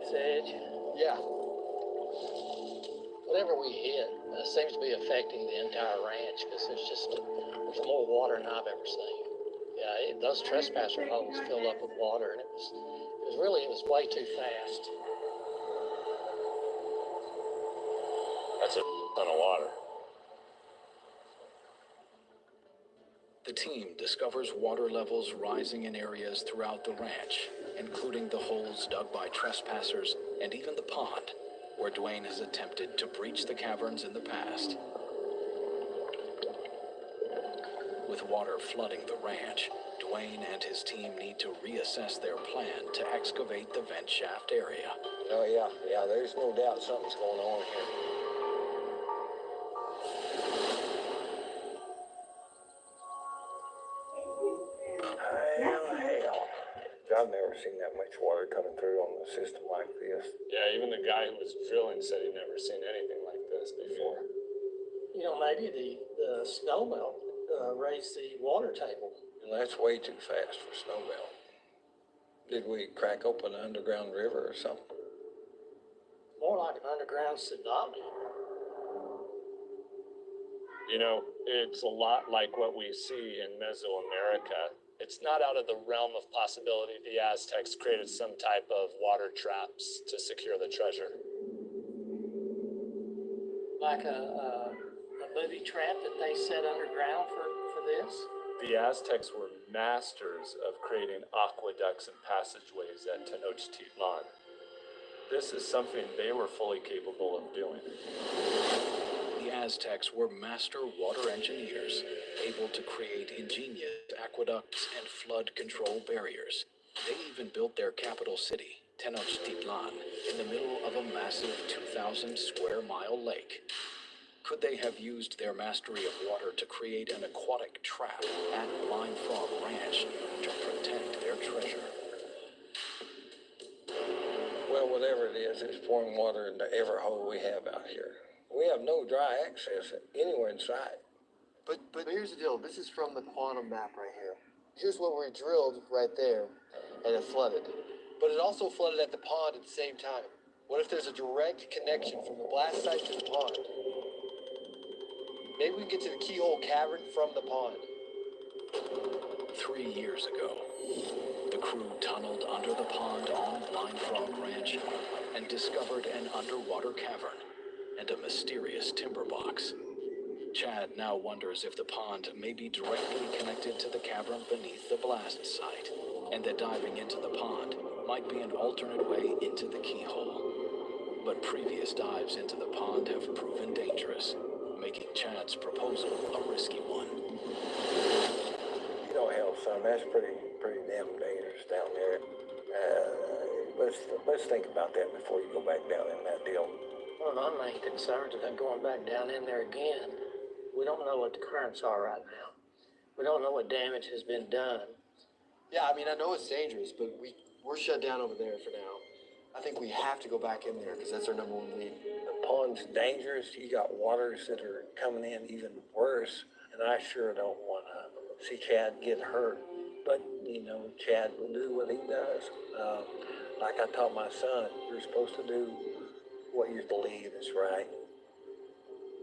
This edge. Yeah. Whatever we hit seems to be affecting the entire ranch because there's more water than I've ever seen. Yeah, those trespasser holes filled up with water, and it was way too fast. That's a ton of water. The team discovers water levels rising in areas throughout the ranch, including the holes dug by trespassers and even the pond, where Dwayne has attempted to breach the caverns in the past. With water flooding the ranch, Dwayne and his team need to reassess their plan to excavate the vent shaft area. Oh yeah, there's no doubt something's going on here. Hell. I've never seen that much water coming through on a system like this. Yeah, even the guy who was drilling said he'd never seen anything like this before. You know, maybe the snow melt raised the water table. And that's way too fast for snow melt. Did we crack open an underground river or something? More like an underground tsunami. You know, it's a lot like what we see in Mesoamerica. It's not out of the realm of possibility the Aztecs created some type of water traps to secure the treasure. Like a movie trap that they set underground for this? The Aztecs were masters of creating aqueducts and passageways at Tenochtitlan. This is something they were fully capable of doing. The Aztecs were master water engineers, able to create ingenious aqueducts and flood control barriers. They even built their capital city, Tenochtitlan, in the middle of a massive 2,000 square mile lake. Could they have used their mastery of water to create an aquatic trap at Blind Frog Ranch to protect their treasure? Well, whatever it is, it's pouring water into every hole we have out here. We have no dry access anywhere in sight. But here's the deal. This is from the quantum map right here. Here's what we drilled right there, and it flooded. But it also flooded at the pond at the same time. What if there's a direct connection from the blast site to the pond? Maybe we can get to the keyhole cavern from the pond. 3 years ago, the crew tunneled under the pond on Blind Frog Ranch and discovered an underwater cavern and a mysterious timber box. Chad now wonders if the pond may be directly connected to the cavern beneath the blast site, and that diving into the pond might be an alternate way into the keyhole. But previous dives into the pond have proven dangerous, making Chad's proposal a risky one. You know, hell, son, that's pretty damn dangerous down there. Let's think about that before you go back down in that deal. Well, my main concerns about going back down in there again. We don't know what the currents are right now. We don't know what damage has been done. Yeah, I mean, I know it's dangerous, but we're shut down over there for now. I think we have to go back in there because that's our number one lead. The pond's dangerous. You got waters that are coming in even worse, and I sure don't want to see Chad get hurt. But, you know, Chad will do what he does. Like I taught my son, you're supposed to do what you believe is right.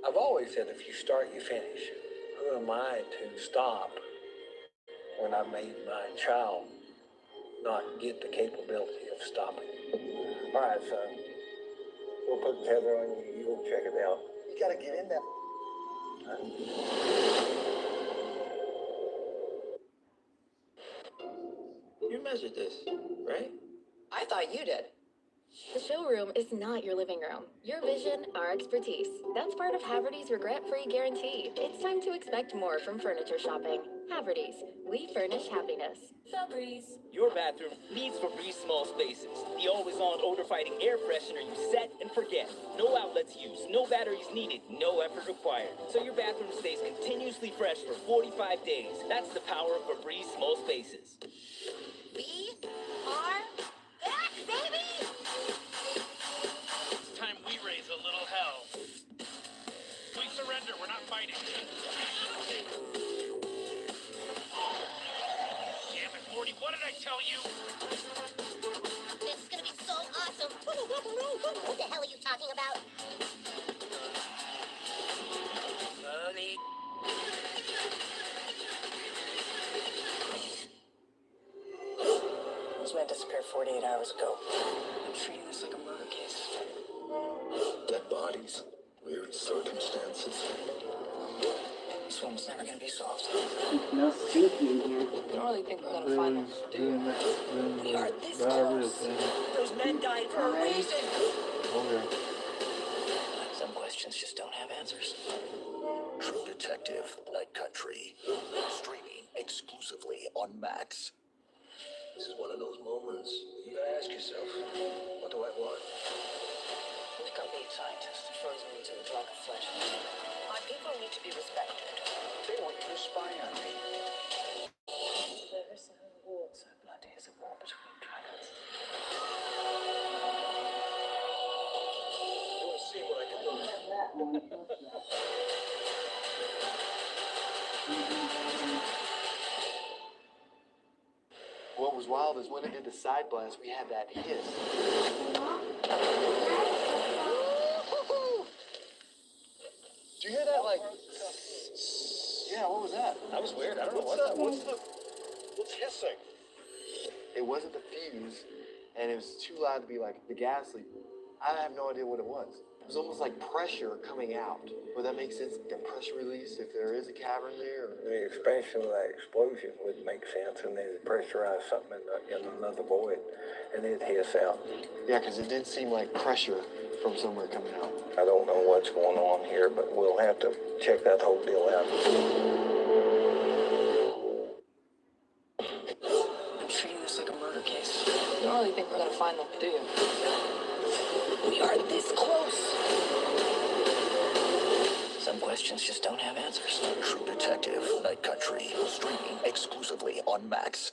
I've always said if you start, you finish. Who am I to stop when I made my child not get the capability of stopping? All right, son. We'll put the tether on you. You go check it out. You gotta get in that. You measured this, right? I thought you did. The showroom is not your living room. Your vision, our expertise. That's part of Haverty's regret-free guarantee. It's time to expect more from furniture shopping. Haverty's, we furnish happiness. Febreze. Your bathroom needs Febreze small spaces. The always-on odor-fighting air freshener you set and forget. No outlets used, no batteries needed, no effort required. So your bathroom stays continuously fresh for 45 days. That's the power of Febreze small spaces. We are back, baby! It's time we raise a little hell. We surrender, we're not fighting. Damn it, Morty, what did I tell you? This is gonna be so awesome! What the hell are you talking about? Honey. This man disappeared 48 hours ago. I'm treating this like a murder case. Dead bodies, weird circumstances. This one was never gonna be solved. No stinky in here. You don't really think we're gonna find them, do you? We are this close. Those men died for a reason. Okay. Some questions just don't have answers. True Detective, Night Country. Streaming exclusively on Max. This is one of those moments you gotta ask yourself, what do I want? Look up lead scientist. Frozen me to the drug of flesh. My people need to be respected. They want you to spy on me. There is no war so bloody as a war between dragons. You wanna see what I can do? What was wild is when it did the side blast, we had that hiss. Did you hear that? Like, yeah, what was that? That was weird. I don't know what that was. What's hissing? It wasn't the fuse, and it was too loud to be like the gas leak. I have no idea what it was. It was almost like pressure coming out. Would that make sense? Like a pressure release if there is a cavern there? Or... The expansion of that explosion would make sense, and they pressurized something in another void, and it'd hiss out. Yeah, because it did seem like pressure from somewhere coming out. I don't know what's going on here, but we'll have to check that whole deal out. I'm treating this like a murder case. You don't really think we're gonna find them, do you? We are this close. Some questions just don't have answers. True Detective, Night Country. Streaming exclusively on Max.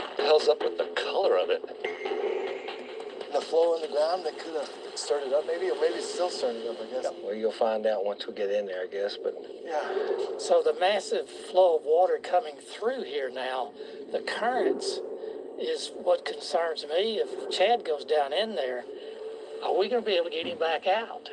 What the hell's up with the color of it? The flow in the ground that could have started up, maybe, or maybe it's still starting up, I guess. Well, you'll find out once we get in there, I guess, but... Yeah. So the massive flow of water coming through here now, the currents is what concerns me. If Chad goes down in there, are we going to be able to get him back out?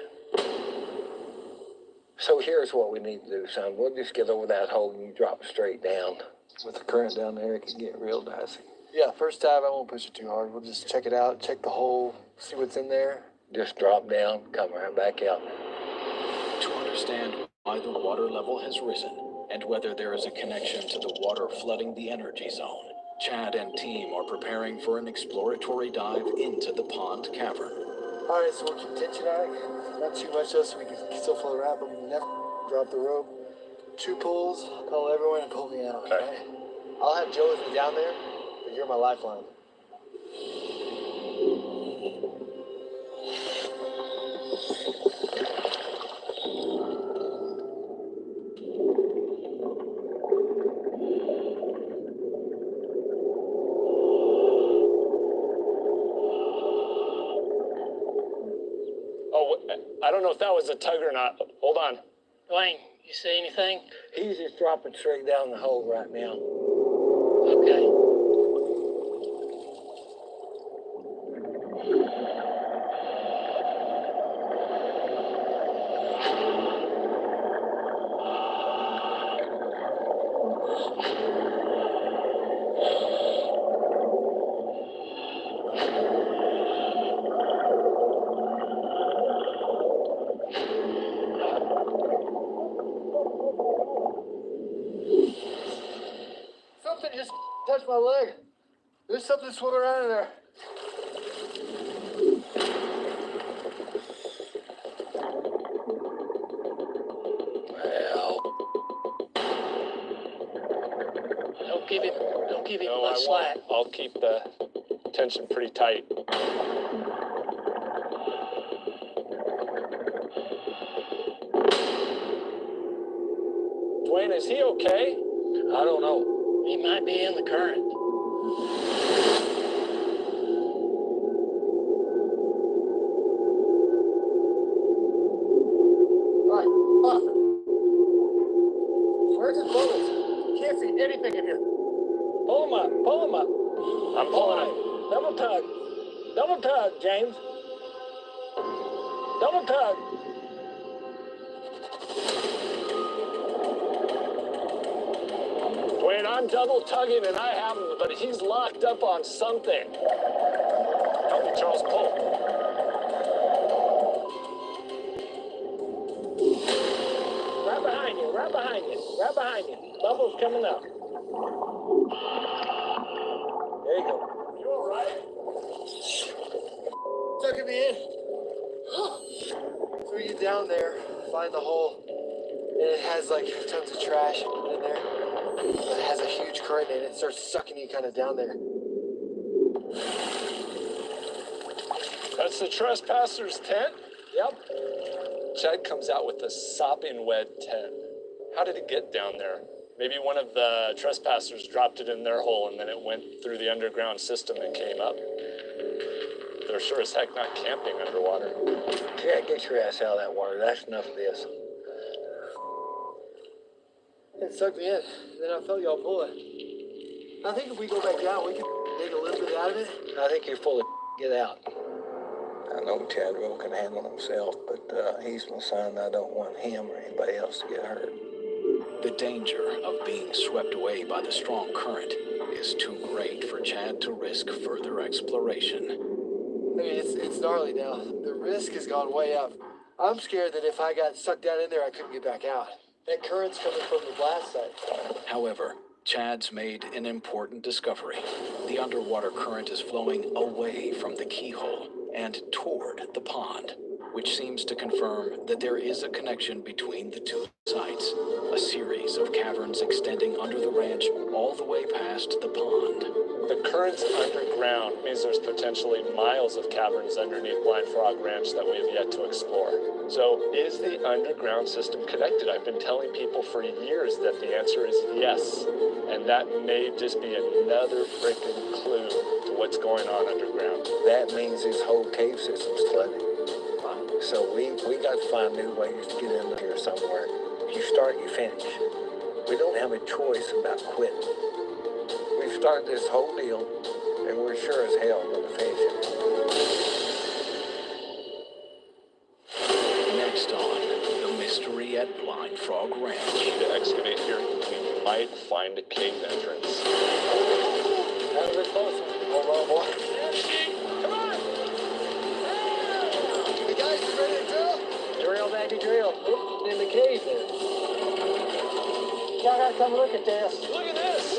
So here's what we need to do, son. We'll just get over that hole and you drop straight down. With the current down there, it can get real dicey. Yeah, first dive, I won't push it too hard. We'll just check it out, check the hole, see what's in there. just drop down, come right back out. To understand why the water level has risen and whether there is a connection to the water flooding the energy zone, Chad and team are preparing for an exploratory dive into the pond cavern. All right, so we'll keep tension on it. Not too much though, so we can still float around, but we never drop the rope. 2 pulls, call everyone and pull me out. Okay. I'll have Joe with me down there, but you're my lifeline. Oh, I don't know if that was a tug or not. Hold on. Dwayne, you see anything? He's just dropping straight down the hole right now. Okay. Something just touched my leg. There's something swimming around in there. Well, Don't give him No, much I slack. won't. I'll keep the tension pretty tight. Dwayne, is he okay? I don't know. He might be in the current. Right, up. Where's his bullets? Can't see anything in here. Pull him up, pull him up. I'm pulling it. Double tug, James. Double tug. Dwayne, I'm double tugging and I have him, but he's locked up on something. Help me, Charles, pull. Right behind you, right behind you, right behind you. Bubble's coming up. There you go. You all right? Sucking me in. So we get down there, find the hole, and it has like tons of trash in there. But it has a huge current in it. It starts sucking you kind of down there. That's the trespassers' tent? Yep. Chad comes out with a sopping wet tent. How did it get down there? Maybe one of the trespassers dropped it in their hole and then it went through the underground system and came up. They're sure as heck not camping underwater. Chad, get your ass out of that water. That's enough of this. It sucked me in. Then I felt y'all pull it. I think if we go back down, we can dig a little bit out of it. I think you're full of get out. I know Chadwell can handle himself, but he's my son. I don't want him or anybody else to get hurt. The danger of being swept away by the strong current is too great for Chad to risk further exploration. I mean, it's gnarly now. The risk has gone way up. I'm scared that if I got sucked down in there, I couldn't get back out. That current's coming from the blast site. However, Chad's made an important discovery. The underwater current is flowing away from the keyhole and toward the pond, which seems to confirm that there is a connection between the two sites, a series of caverns extending under the ranch all the way past the pond. The current's underground means there's potentially miles of caverns underneath Blind Frog Ranch that we have yet to explore. So, is the underground system connected? I've been telling people for years that the answer is yes. And that may just be another freaking clue to what's going on underground. That means this whole cave system's flooded. So we got to find new ways to get into here somewhere. You start, you finish. We don't have a choice about quitting. We've started this whole deal, and we're sure as hell going to finish it. Next on, the mystery at Blind Frog Ranch. To excavate here, we might find a cave entrance. That was close. Hold on, boy. Come on! Y'all gotta come look at this. Look at this!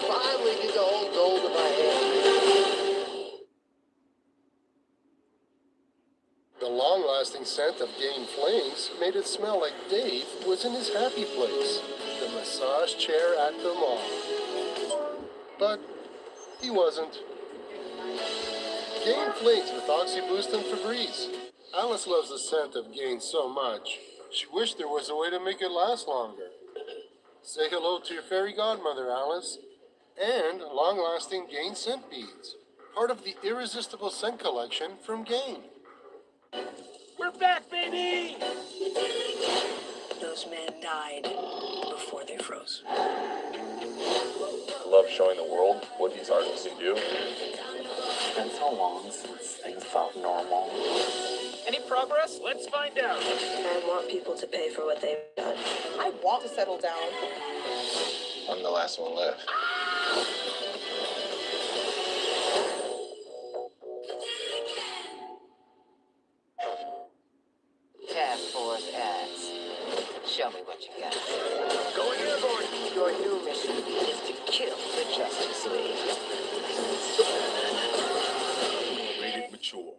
Finally get the whole gold in my hand. The long-lasting scent of Gain Flings made it smell like Dave was in his happy place, the massage chair at the mall. But he wasn't. Gain Flings with Oxy Boost and Febreze. Alice loves the scent of Gain so much, she wished there was a way to make it last longer. Say hello to your fairy godmother, Alice. And long-lasting Gain scent beads, part of the irresistible scent collection from Gain. We're back, baby! Those men died before they froze. I love showing the world what these artists can do. It's been so long since things felt normal. Any progress? Let's find out. I want people to pay for what they've done. I want to settle down. I'm the last one left. Task Force X. Show me what you got. Going airborne! Your new mission is to kill the Justice League. Rated mature.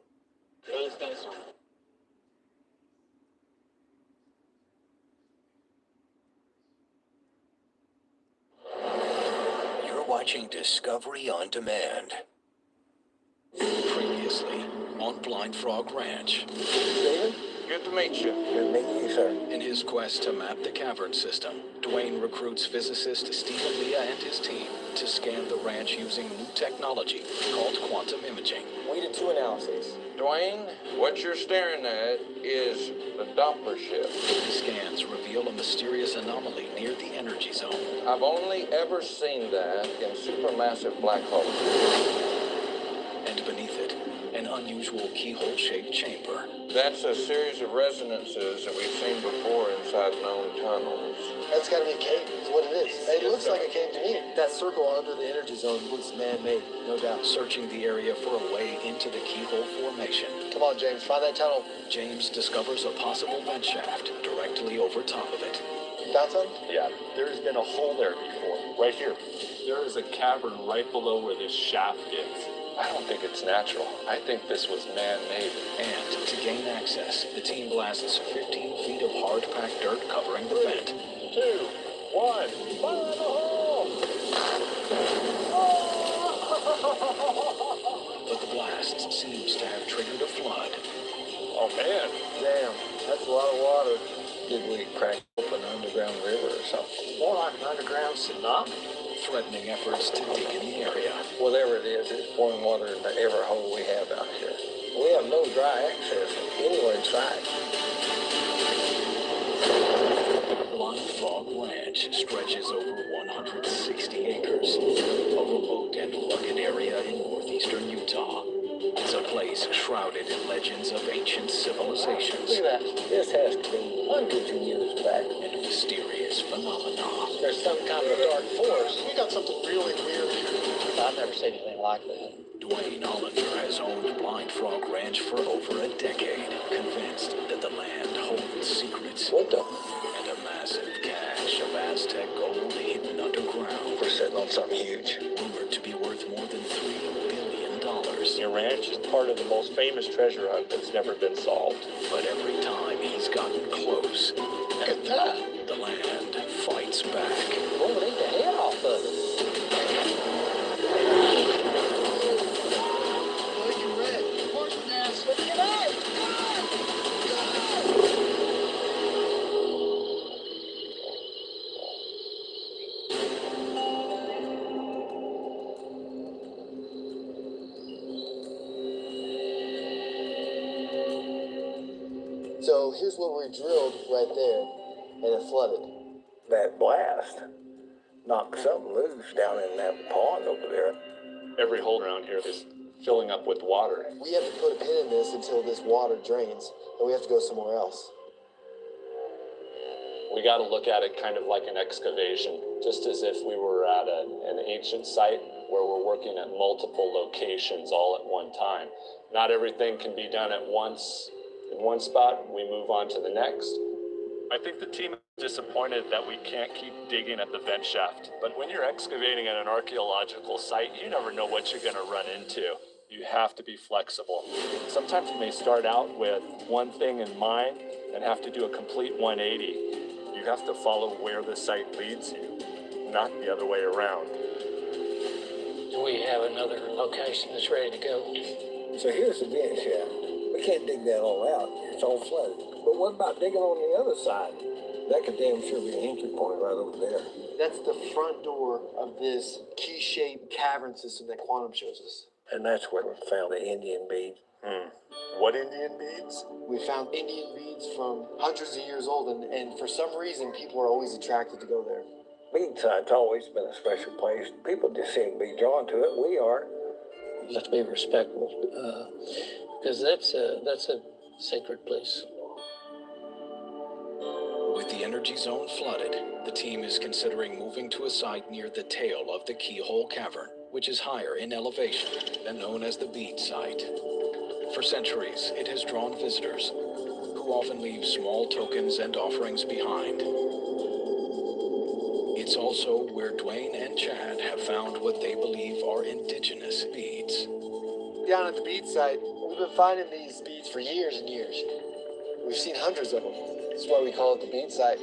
You're watching Discovery on Demand. Previously on Blind Frog Ranch. David? Good to meet you. Good to meet you, sir. In his quest to map the cavern system, Dwayne recruits physicist Stephen Leah and his team to scan the ranch using new technology called quantum imaging. We did 2 analyses. Dwayne, what you're staring at is the Doppler shift. The scans reveal a mysterious anomaly near the energy zone. I've only ever seen that in supermassive black holes. And beneath it, an unusual keyhole-shaped chamber. That's a series of resonances that we've seen before inside known tunnels. That's gotta be a cave, is what it is. It looks like a cave to me. That circle under the energy zone looks man-made, no doubt. Searching the area for a way into the keyhole formation. Come on, James, find that tunnel. James discovers a possible vent shaft directly over top of it. Found some? Yeah, there's been a hole there before, right here. There is a cavern right below where this shaft is. I don't think it's natural. I think this was man-made. And to gain access, the team blasts 15 feet of hard-packed dirt covering the vent. 2, 1, fire in the hole! But the blast seems to have triggered a flood. Oh man, Damn, that's a lot of water. Did we crack open an underground river or something? More like an underground tsunami. Threatening efforts to dig in the area. Whatever it is, it's pouring water into every hole we have out here. We have no dry access anywhere inside. Blind Frog Ranch stretches over 160 acres, a remote and rugged area in northeastern Utah. It's a place shrouded in legends of ancient civilizations. Look at that. This has to be hundreds of years back. And mysterious phenomena. There's some kind of a dark force. We got something really weird here. I've never seen anything like that. Dwayne Hollinger has owned Blind Frog Ranch for over a decade, convinced that the land holds secrets. What the? And a massive cache of Aztec gold hidden underground. We're sitting on something huge. Rumored to be worth more than $3 billion. Your ranch is part of the most famous treasure hunt that's never been solved. But every time he's gotten close, Look at that. the land fights back. We'll eat the head off of it. Look at red. Horse nest. Look at that. So here's what we drilled right there, and it flooded. That blast knocked something loose down in that pond over there. Every hole around here is filling up with water. We have to put a pin in this until this water drains, and we have to go somewhere else. We got to look at it kind of like an excavation, just as if we were at an ancient site where we're working at multiple locations all at one time. Not everything can be done at once in one spot. We move on to the next. I think the team is disappointed that we can't keep digging at the vent shaft. But when you're excavating at an archaeological site, you never know what you're going to run into. You have to be flexible. Sometimes you may start out with one thing in mind and have to do a complete 180. You have to follow where the site leads you, not the other way around. Do we have another location that's ready to go? So here's the vent shaft. We can't dig that all out. It's all flooded. But what about digging on the other side? That could damn sure be an entry point right over there. That's the front door of this key-shaped cavern system that Quantum shows us. And that's where we found the Indian bead. What Indian beads? We found Indian beads from hundreds of years old, and for some reason, people are always attracted to go there. Bead site's always been a special place. People just seem to be drawn to it. We are. You have to be respectful, because that's a sacred place. With the energy zone flooded, the team is considering moving to a site near the tail of the Keyhole Cavern, which is higher in elevation and known as the bead site. For centuries, it has drawn visitors who often leave small tokens and offerings behind. It's also where Dwayne and Chad have found what they believe are indigenous beads. Down at the bead site, we've been finding these beads for years and years. We've seen hundreds of them. This is why we call it the bead site.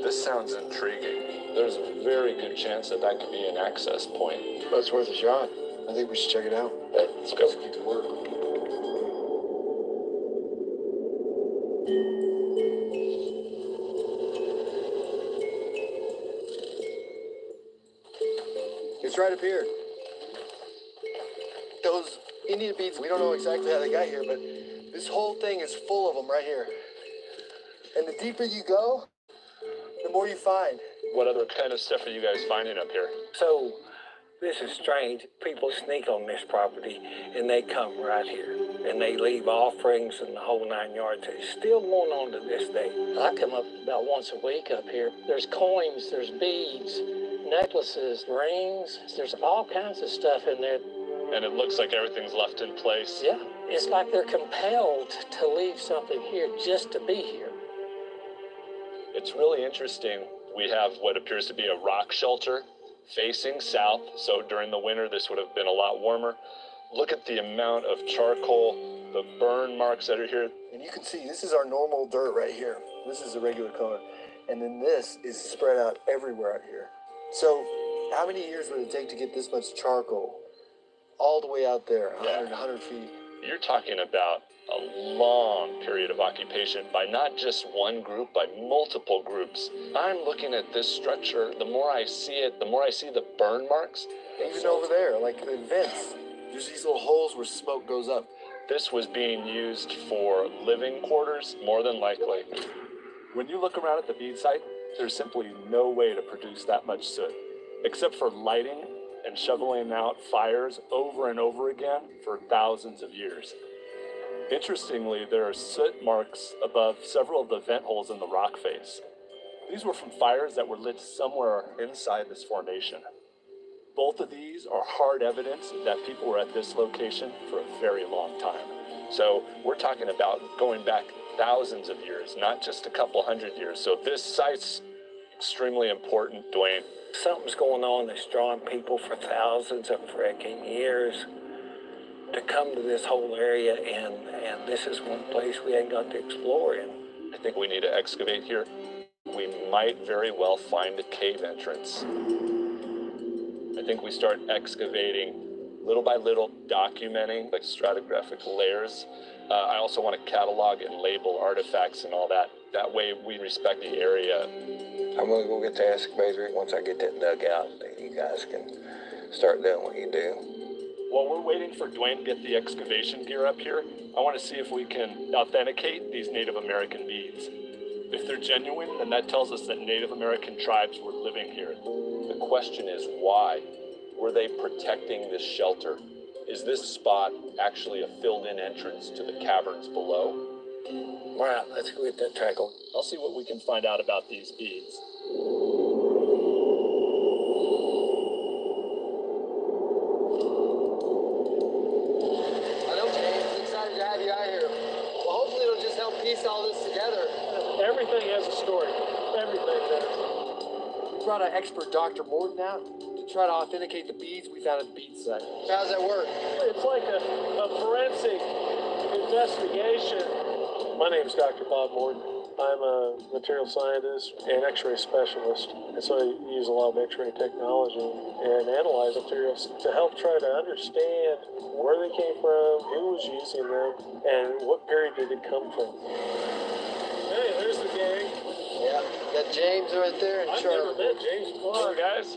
This sounds intriguing. There's a very good chance that that could be an access point. But it's worth a shot. I think we should check it out. Let's go. Let's get to work. It's right up here. Those Indian beads, we don't know exactly how they got here, but this whole thing is full of them right here. And the deeper you go, the more you find. What other kind of stuff are you guys finding up here? So, this is strange. People sneak on this property and they come right here. And they leave offerings and the whole 9 yards. It's still going on to this day. I come up about once a week up here. There's coins, there's beads, necklaces, rings. There's all kinds of stuff in there. And it looks like everything's left in place. Yeah, it's like they're compelled to leave something here just to be here. It's really interesting. We have what appears to be a rock shelter facing south. So during the winter, this would have been a lot warmer. Look at the amount of charcoal, the burn marks that are here. And you can see, this is our normal dirt right here. This is the regular color. And then this is spread out everywhere out here. So how many years would it take to get this much charcoal all the way out there, 100 feet? You're talking about a long period of occupation by not just one group, by multiple groups. I'm looking at this structure. The more I see it, the more I see the burn marks. Even over there, like the vents, there's these little holes where smoke goes up. This was being used for living quarters, more than likely. When you look around at the bead site, there's simply no way to produce that much soot, except for lighting and shoveling out fires over and over again for thousands of years. Interestingly, there are soot marks above several of the vent holes in the rock face. These were from fires that were lit somewhere inside this formation. Both of these are hard evidence that people were at this location for a very long time. So we're talking about going back thousands of years, not just a couple hundred years. So this site's extremely important, Dwayne. Something's going on that's drawing people for thousands of freaking years to come to this whole area, and this is one place we ain't got to explore in. I think we need to excavate here. We might very well find a cave entrance. I think we start excavating little by little, documenting like stratigraphic layers. I also want to catalog and label artifacts and all that. That way we respect the area. I'm gonna go get the excavator once I get that dug out. You guys can start doing what you do. While we're waiting for Dwayne to get the excavation gear up here, I want to see if we can authenticate these Native American beads. If they're genuine, then that tells us that Native American tribes were living here. The question is why? Were they protecting this shelter? Is this spot actually a filled-in entrance to the caverns below? All right, let's go get that track on. I'll see what we can find out about these beads. piece all this together. Everything has a story. Everything does. We brought our expert Dr. Morton out to try to authenticate the beads we found at the bead site. How's that work? It's like a forensic investigation. My name's Dr. Bob Morton. I'm a material scientist and X-ray specialist, and so I use a lot of X-ray technology and analyze materials to help try to understand where they came from, who was using them, and what period did it come from. Hey, there's the gang. Yeah, got James right there and I've Charlie. never met James before, guys.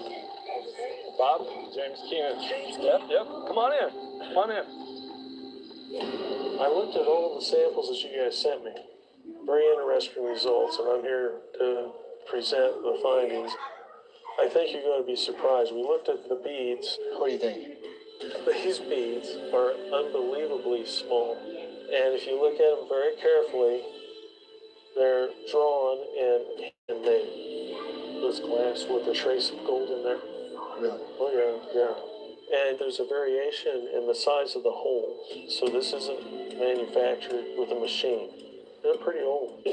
Bob, James Keenan. Yep. Come on in. Come on in. I looked at all the samples that you guys sent me. Very interesting results, and I'm here to present the findings. I think you're going to be surprised. We looked at the beads. What do you think? These beads are unbelievably small. And if you look at them very carefully, they're drawn and handmade. This glass with a trace of gold in there. Really? Oh, yeah. And there's a variation in the size of the hole. So this isn't manufactured with a machine. They're pretty old.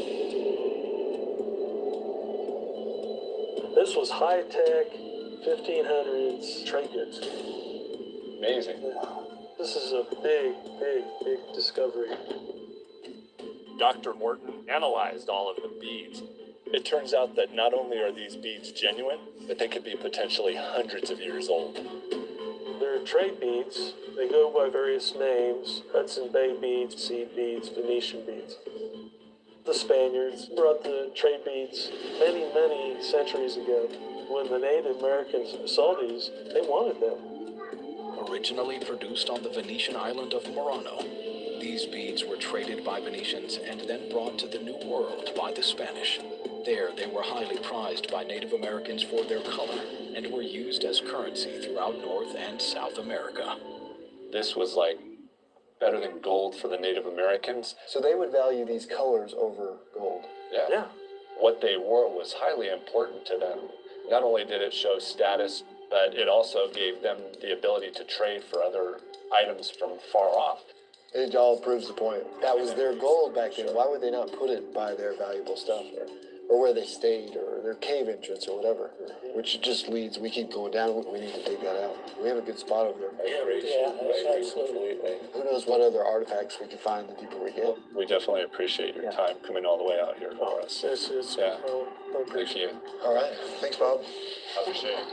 This was high-tech 1500s trade goods. Amazing. This is a big discovery. Dr. Morton analyzed all of the beads. It turns out that not only are these beads genuine, but they could be potentially hundreds of years old. They're trade beads. They go by various names: Hudson Bay beads, seed beads, Venetian beads. The Spaniards brought the trade beads many centuries ago. When the Native Americans saw these, they wanted them. Originally produced on the Venetian island of Murano, these beads were traded by Venetians and then brought to the New World by the Spanish. There, they were highly prized by Native Americans for their color and were used as currency throughout North and South America. This was like better than gold for the Native Americans. So they would value these colors over gold. Yeah. What they wore was highly important to them. Not only did it show status, but it also gave them the ability to trade for other items from far off. It all proves the point. That was their gold back then. Why would they not put it by their valuable stuff? Or where they stayed, or their cave entrance, or whatever. Which just leads, we keep going down, we need to dig that out. We have a good spot over there. Yeah, absolutely. Who knows what other artifacts we can find the deeper we get. We definitely appreciate your time coming all the way out here for us. It's Yeah. Thank you. All right. Thanks, Bob. I appreciate it.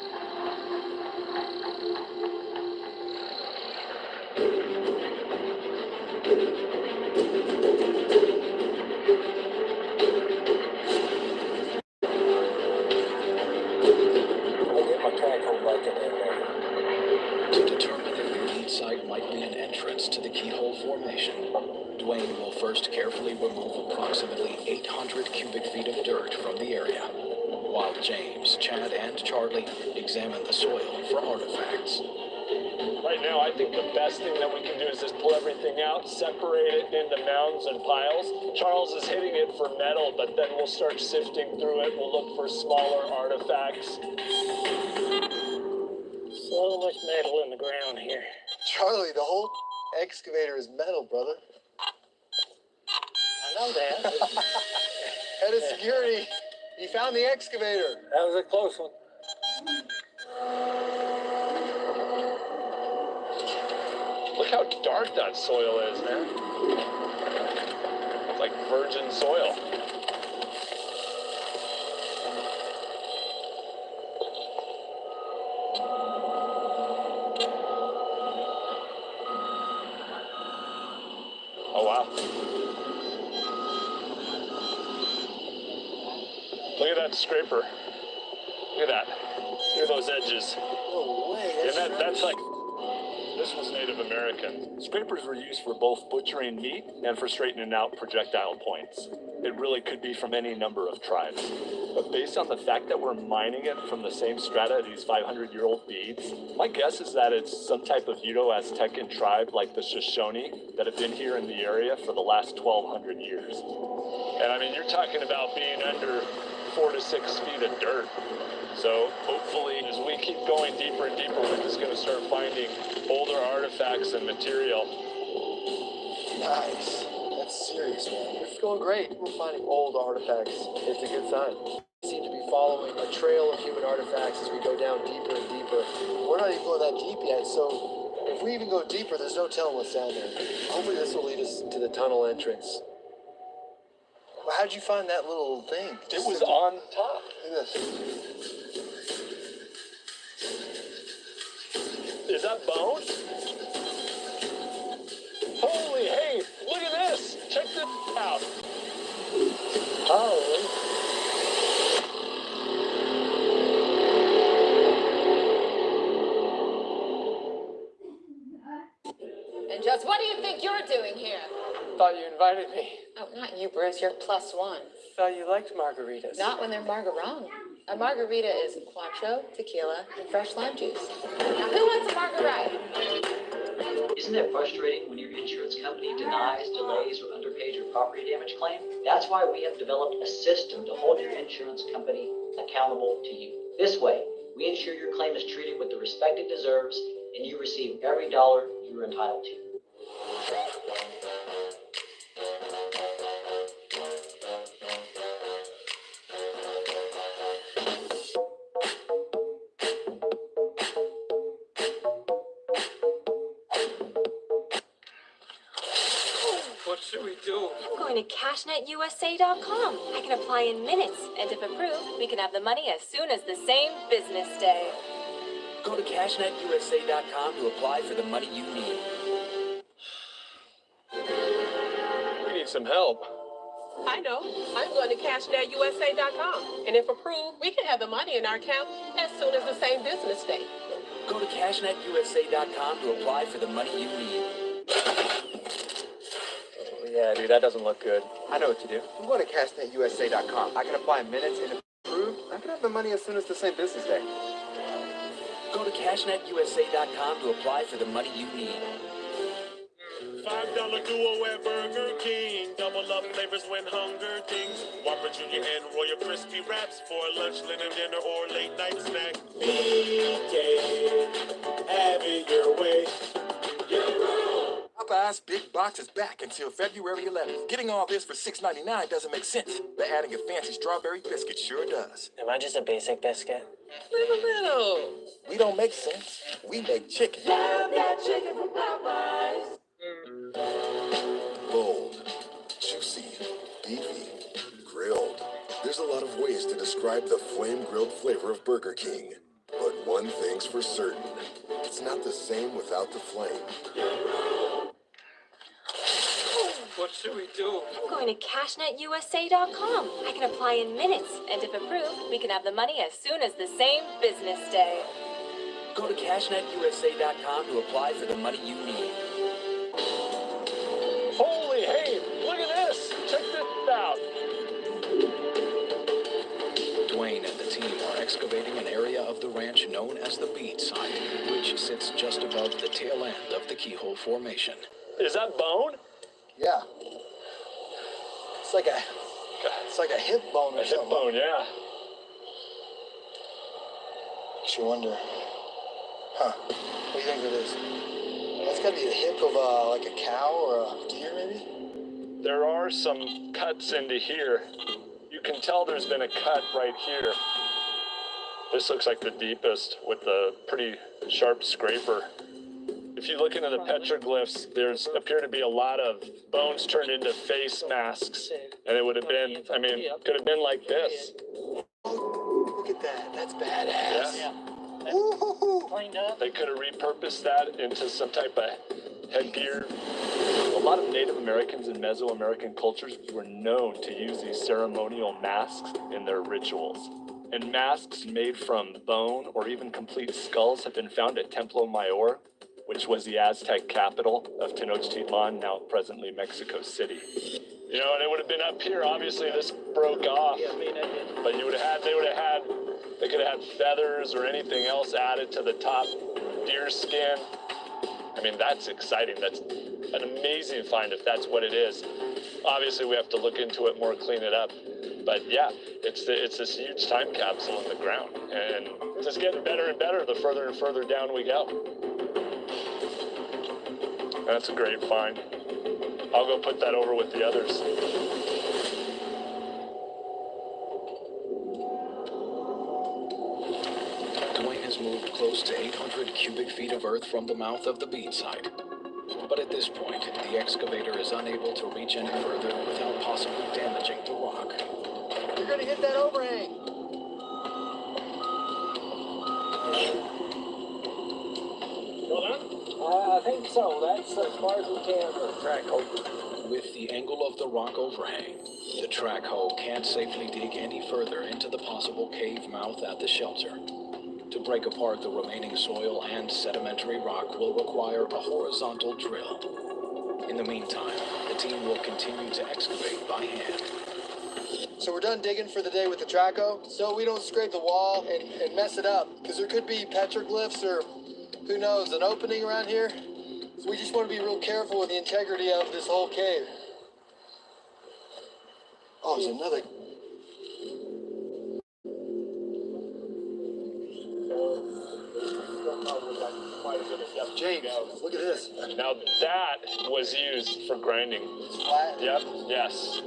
To determine if the bead site might be an entrance to the keyhole formation, Dwayne will first carefully remove approximately 800 cubic feet of dirt from the area, while James, Chad, and Charlie examine the soil for artifacts. Right now, I think the best thing that we can do is just pull everything out, separate it into mounds and piles. Charles is hitting it for metal, but then we'll start sifting through it. We'll look for smaller artifacts. So much metal in the ground here. Charlie, the whole excavator is metal, brother. I know that. Head of security, you found the excavator. That was a close one. Look how dark that soil is, man. It's like virgin soil. Oh, wow. Look at that scraper. Look at that. Look at those edges. No way. That's like... This was Native American. Scrapers were used for both butchering meat and for straightening out projectile points. It really could be from any number of tribes. But based on the fact that we're mining it from the same strata, these 500-year-old beads, my guess is that it's some type of Uto-Aztecan tribe like the Shoshone that have been here in the area for the last 1,200 years. And I mean, you're talking about being under 4 to 6 feet of dirt. So hopefully, as we keep going deeper and deeper, we're just going to start finding older artifacts and material. Nice. serious, man. It's going great. We're finding old artifacts. It's a good sign. We seem to be following a trail of human artifacts as we go down deeper and deeper. We're not even going that deep yet, so if we even go deeper, there's no telling what's down there. Hopefully this will lead us to the tunnel entrance. Well, how'd you find that little thing? It was on top. Look at this. Is that bone? Holy, hey, look at this. Check this out. Holy. And just what do you think you're doing here? Thought you invited me. Oh, not you, Bruce. You're +1. Thought you liked margaritas. Not when they're margarong. A margarita is cuatro, tequila, and fresh lime juice. Now, who wants a margarita? Isn't it frustrating when your insurance company denies, delays, or underpays your property damage claim? That's why we have developed a system to hold your insurance company accountable to you. This way, we ensure your claim is treated with the respect it deserves, and you receive every dollar you are entitled to. What should we do? I'm going to CashNetUSA.com. I can apply in minutes, and if approved, we can have the money as soon as the same business day. Go to CashNetUSA.com to apply for the money you need. We need some help. I know. I'm going to CashNetUSA.com. And if approved, we can have the money in our account as soon as the same business day. Go to CashNetUSA.com to apply for the money you need. Yeah, dude, that doesn't look good. I know what to do. I'm going to CashNetUSA.com. I can apply in minutes, and if approved, I can have the money as soon as the same business day. Go to CashNetUSA.com to apply for the money you need. $5 duo at Burger King. Double up flavors when hunger dings. Whopper Jr. and Royal Crispy Wraps for lunch, dinner, or late night snack. BK, have it your way. Popeye's Big Box is back until February 11th. Getting all this for $6.99 doesn't make sense, but adding a fancy strawberry biscuit sure does. Am I just a basic biscuit? Little. We don't make sense. We make chicken. Love that chicken from Popeyes. Bold, juicy, beefy, grilled. There's a lot of ways to describe the flame-grilled flavor of Burger King. But one thing's for certain. It's not the same without the flame. What should we do? I'm going to CashNetUSA.com. I can apply in minutes, and if approved, we can have the money as soon as the same business day. Go to CashNetUSA.com to apply for the money you need. Holy, hey, look at this. Check this out. Dwayne and the team are excavating an area of the ranch known as the Bead Site, which sits just above the tail end of the Keyhole Formation. Is that bone? Yeah. It's like a hip bone or A something. hip bone, yeah. Makes you wonder. Huh. What do you think it is? That's gotta be the hip of like a cow or a deer, maybe? There are some cuts into here. You can tell there's been a cut right here. This looks like the deepest with the pretty sharp scraper. If you look into the petroglyphs, there's appear to be a lot of bones turned into face masks. And it would have been, I mean, could have been like this. Look at that. That's badass. Yeah. Cleaned up. They could have repurposed that into some type of headgear. A lot of Native Americans and Mesoamerican cultures were known to use these ceremonial masks in their rituals. And masks made from bone or even complete skulls have been found at Templo Mayor, which was the Aztec capital of Tenochtitlan, now presently Mexico City. You know, and it would have been up here. Obviously, this broke off. Yeah, I mean, But they could have had feathers or anything else added to the top, deer skin. I mean, that's exciting. That's an amazing find if that's what it is. Obviously, we have to look into it more, clean it up. But yeah, it's this huge time capsule in the ground. And it's just getting better and better the further and further down we go. That's a great find. I'll go put that over with the others. Dwayne has moved close to 800 cubic feet of earth from the mouth of the bead site. But at this point, the excavator is unable to reach any further without possibly damaging the rock. You're gonna hit that overhang. I think so. That's as far as we can for the track hole. With the angle of the rock overhang, the track hoe can't safely dig any further into the possible cave mouth at the shelter. To break apart the remaining soil and sedimentary rock will require a horizontal drill. In the meantime, the team will continue to excavate by hand. So we're done digging for the day with the traco, so we don't scrape the wall and mess it up, because there could be petroglyphs or, who knows, an opening around here. So we just want to be real careful with the integrity of this whole cave. Oh, there's another. James, look at this. Now that was used for grinding. Flat? Yep, yes.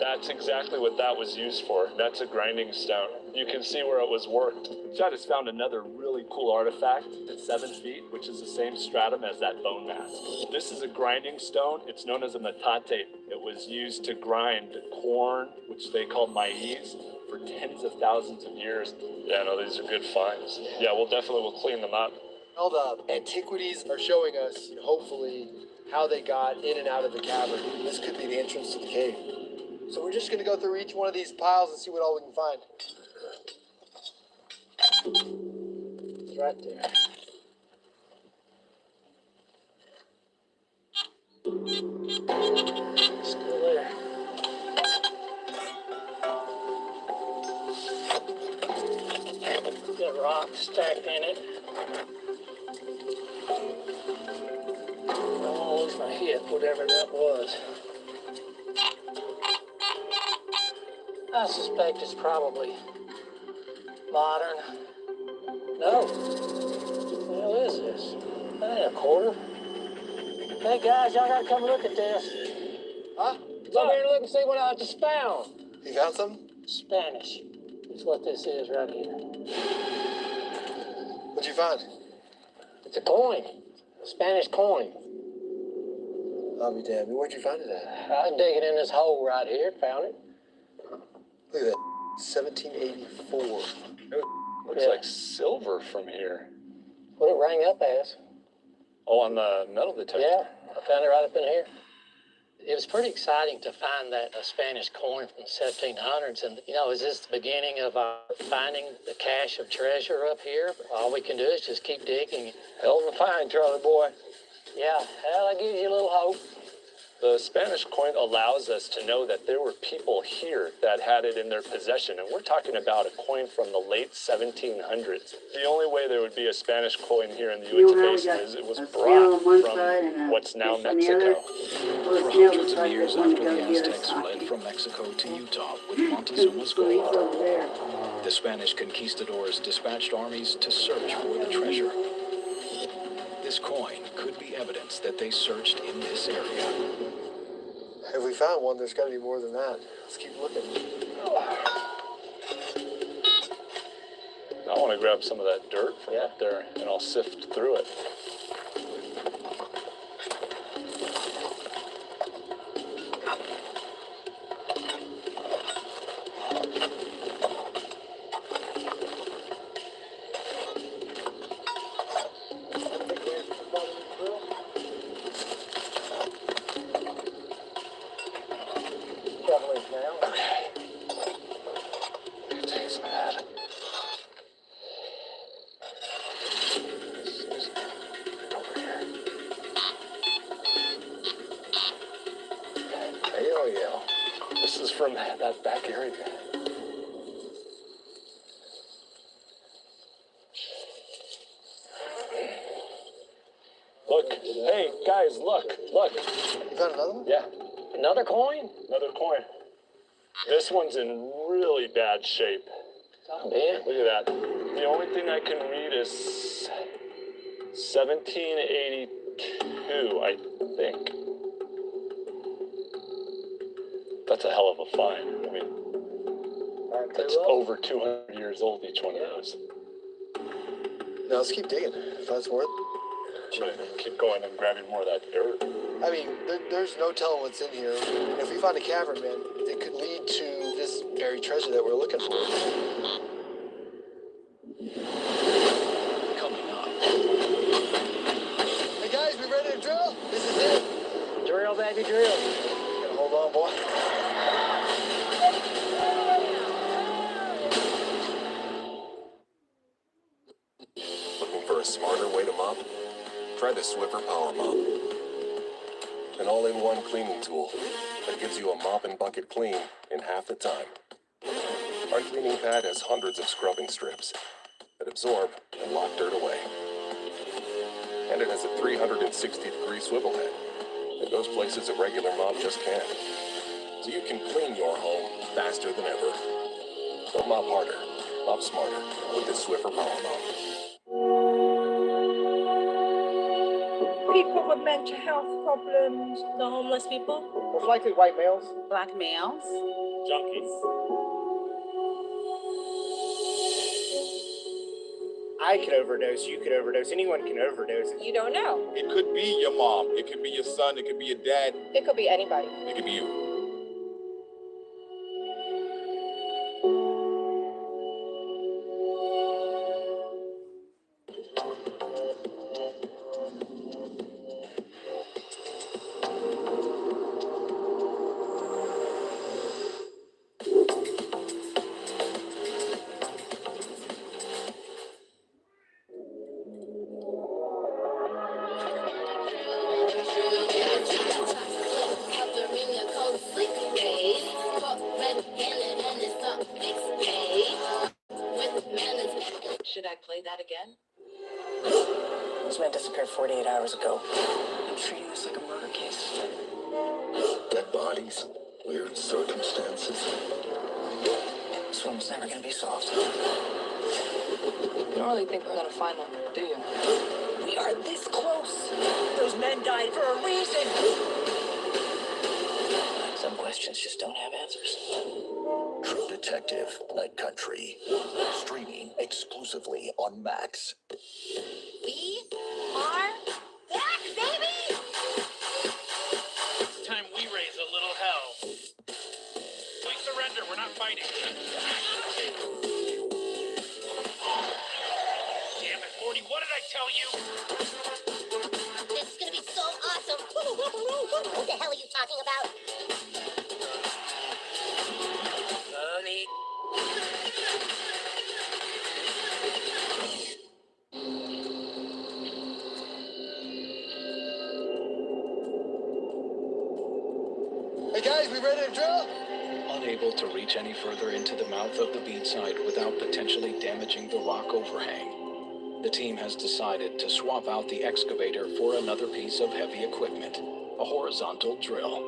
That's exactly what that was used for. That's a grinding stone. You can see where it was worked. Chad has found another really cool artifact at 7 feet, which is the same stratum as that bone mass. This is a grinding stone. It's known as a metate. It was used to grind corn, which they called maize, for tens of thousands of years. Yeah, no, these are good finds. Yeah, we'll clean them up. All the antiquities are showing us, hopefully, how they got in and out of the cavern. This could be the entrance to the cave. So we're just going to go through each one of these piles and see what all we can find. It's right there. Still there. Got rocks stacked in it. I don't want to lose my hip, whatever that was. I suspect it's probably modern. No. What the hell is this? That ain't a quarter. Hey guys, y'all gotta come look at this. Huh? Come here and look and see what I just found. You found something? Spanish. That's what this is right here. What'd you find? It's a coin. A Spanish coin. I'll be damned. Where'd you find it at? I was digging in this hole right here, found it. Look at that. 1784. Looks like silver from here. What it rang up as. Oh, on the metal detector? Yeah, I found it right up in here. It was pretty exciting to find that Spanish coin from the 1700s. And, is this the beginning of finding the cache of treasure up here? All we can do is just keep digging. Hell of a find, Charlie boy. Yeah, well, that gives you a little hope. The Spanish coin allows us to know that there were people here that had it in their possession, and we're talking about a coin from the late 1700s. The only way there would be a Spanish coin here in the Uinta Basin is it was brought from what's now Mexico. For hundreds of years after the Aztecs fled from Mexico to Utah with Montezuma's gold, the Spanish conquistadors dispatched armies to search for the treasure. This coin could be evidence that they searched in this area. If we found one, there's got to be more than that. Let's keep looking. I want to grab some of that dirt from up there, and I'll sift through it. From that back area. Look, hey guys, look. You found another one? Yeah. Another coin? Another coin. This one's in really bad shape. Oh, man. Look at that. The only thing I can read is 1782, I think. That's a hell of a find. I mean, that's over 200 years old, each one of those. Now let's keep digging. If that's worth. Keep going and grabbing more of that dirt. I mean, there's no telling what's in here. And if we find a cavern, man, it could lead to this very treasure that we're looking for. Coming up. Hey guys, we ready to drill? This is it. Drill, baby, drill. Gotta hold on, boy. Looking for a smarter way to mop? Try the Swiffer Power Mop. An all-in-one cleaning tool that gives you a mop and bucket clean in half the time. Our cleaning pad has hundreds of scrubbing strips that absorb and lock dirt away. And it has a 360-degree swivel head that goes places a regular mop just can't. So you can clean your home faster than ever. Don't mop harder, mop smarter with the Swiffer Power Mop. People with mental health problems, the homeless people. Most likely white males. Black males. Junkies. I could overdose, you could overdose, anyone can overdose. You don't know. It could be your mom. It could be your son. It could be your dad. It could be anybody. It could be you. Should I play that again? This man disappeared 48 hours ago. I'm treating this like a murder case. Dead bodies, weird circumstances. This one was never gonna be solved. You don't really think we're gonna find them, do you? We are this close. Those men died for a reason. Some questions just don't have answers. True Detective, Night Country. Streaming exclusively on Max. We are back, baby! It's time we raise a little hell. We surrender, we're not fighting. Damn it, 40, what did I tell you? This is gonna be so awesome! What the hell are you talking about? Honey. Hey guys, we ready to drill? Unable to reach any further into the mouth of the bead site without potentially damaging the rock overhang, the team has decided to swap out the excavator for another piece of heavy equipment, a horizontal drill.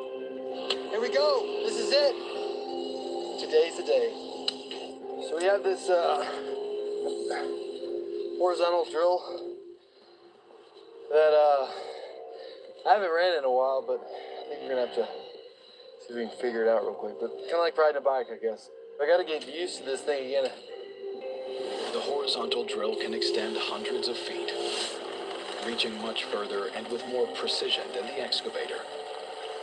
Here we go. This is it. Today's the day. So we have this horizontal drill that I haven't ran in a while, but I think we're gonna have to see if we can figure it out real quick. But kind of like riding a bike, I guess. I gotta get used to this thing again. The horizontal drill can extend hundreds of feet, reaching much further and with more precision than the excavator.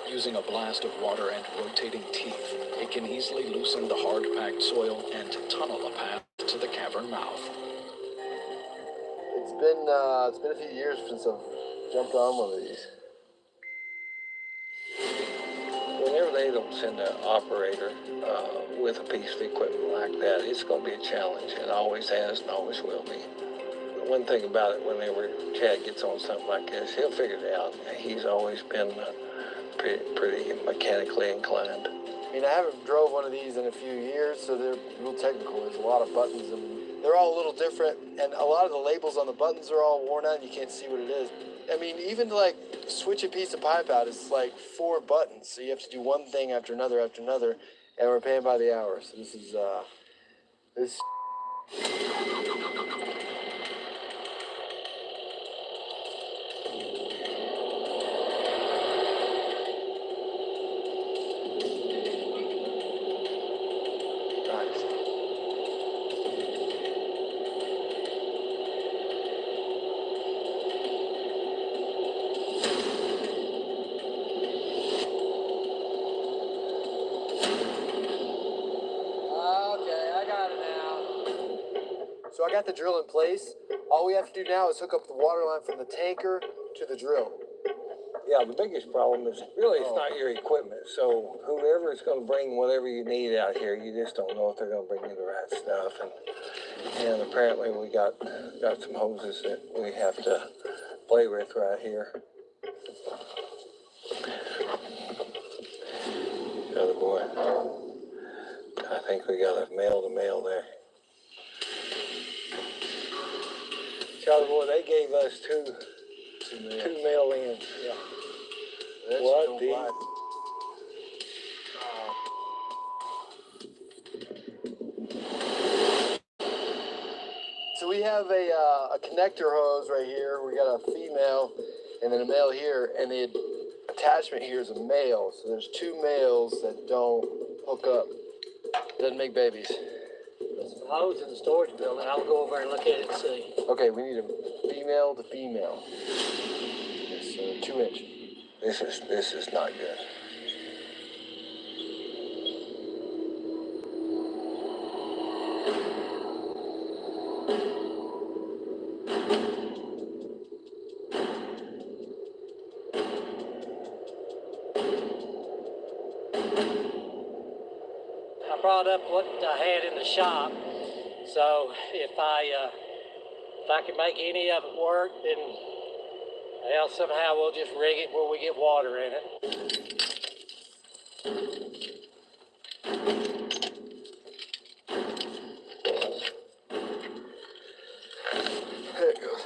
Using a blast of water and rotating teeth, it can easily loosen the hard-packed soil and tunnel a path to the cavern mouth. It's been a few years since I've jumped on one of these. Whenever they don't send an operator with a piece of equipment like that, it's going to be a challenge. It always has and always will be. The one thing about it, whenever Chad gets on something like this, he'll figure it out. He's always been pretty mechanically inclined. I mean, I haven't drove one of these in a few years, so they're real technical. There's a lot of buttons, and they're all a little different, and a lot of the labels on the buttons are all worn out, and you can't see what it is. I mean, even to, like, switch a piece of pipe out, it's like 4 buttons, so you have to do one thing after another, and we're paying by the hour, so this is, this... So I got the drill in place. All we have to do now is hook up the water line from the tanker to the drill. Yeah, the biggest problem is really it's not your equipment. So whoever is going to bring whatever you need out here, you just don't know if they're going to bring you the right stuff. And apparently we got some hoses that we have to play with right here. Other boy, I think we got a male to male there. Charlie boy, they gave us two male ends. Yeah. What the? So we have a connector hose right here. We got a female and then a male here, and the attachment here is a male. So there's two males that don't hook up. Doesn't make babies. There's some hose in the storage building. I'll go over and look at it and see. Okay, we need a female to female. Yes, so 2 inch. This is not good. I brought up what I had in the shop, so if I can make any of it work, then well, somehow we'll just rig it where we get water in it. There it goes.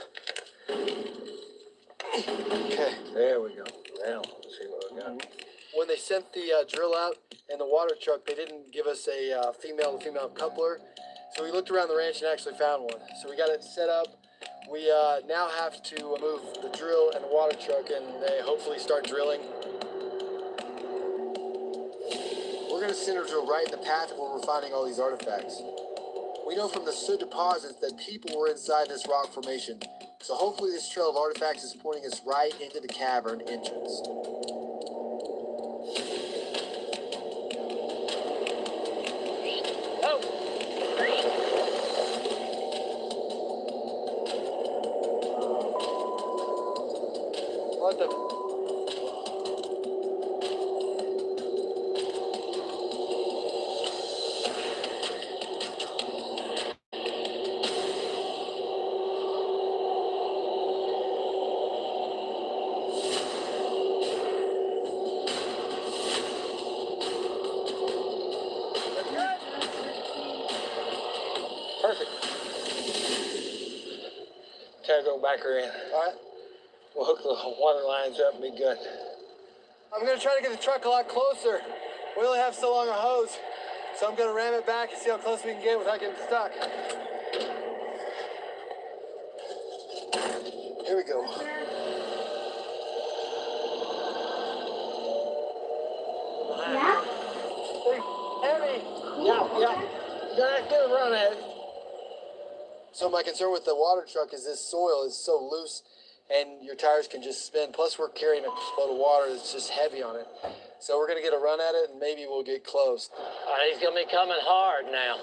Okay. There we go. Now, let's see what we got. When they sent the drill out and the water truck, they didn't give us a female-to-female coupler. So we looked around the ranch and actually found one. So we got it set up. We now have to move the drill and the water truck and they hopefully start drilling. We're going to center drill right in the path where we're finding all these artifacts. We know from the soot deposits that people were inside this rock formation. So hopefully this trail of artifacts is pointing us right into the cavern entrance. What the? Perfect. Try to go back her in. All right. We'll hook the water lines up and be good. I'm going to try to get the truck a lot closer. We only have so long a hose, so I'm going to ram it back and see how close we can get without getting stuck. Here we go. Heavy. Yeah. You gotta get a run at it. So my concern with the water truck is this soil is so loose and your tires can just spin. Plus we're carrying a load of water that's just heavy on it. So we're gonna get a run at it and maybe we'll get close. He's gonna be coming hard now.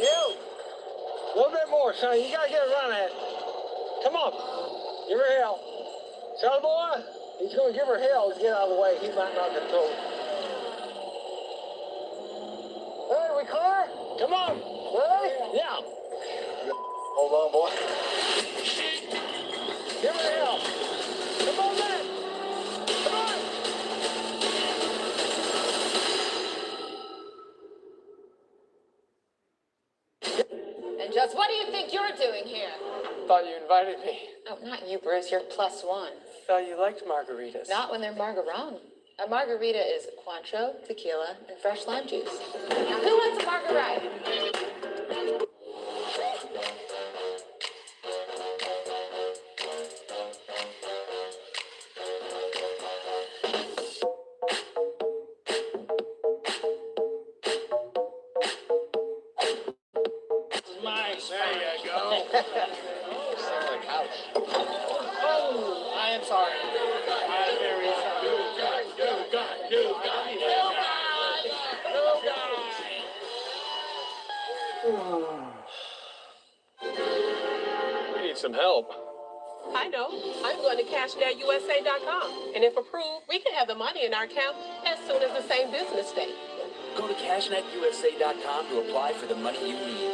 You! A little bit more, son. You gotta get a run at it. Come on. Give her hell. Son boy, he's gonna give her hell to get out of the way. He might not control it. Hey, we clear? Come on. Ready? Yeah. Hold on, boy. Give her hell. Come on, man. Come on. And just what do you think you're doing here? Thought you invited me. Oh, not you, Bruce. You're +1. Thought you liked margaritas. Not when they're margarita. A margarita is Cointreau, tequila, and fresh lime juice. Now, who wants a margarita? There you go. Sounds like couch. Oh, I am sorry. I am very sorry. New guy. some help. I know. I'm going to CashNetUSA.com. And if approved, we can have the money in our account as soon as the same business day. Go to CashNetUSA.com to apply for the money you need.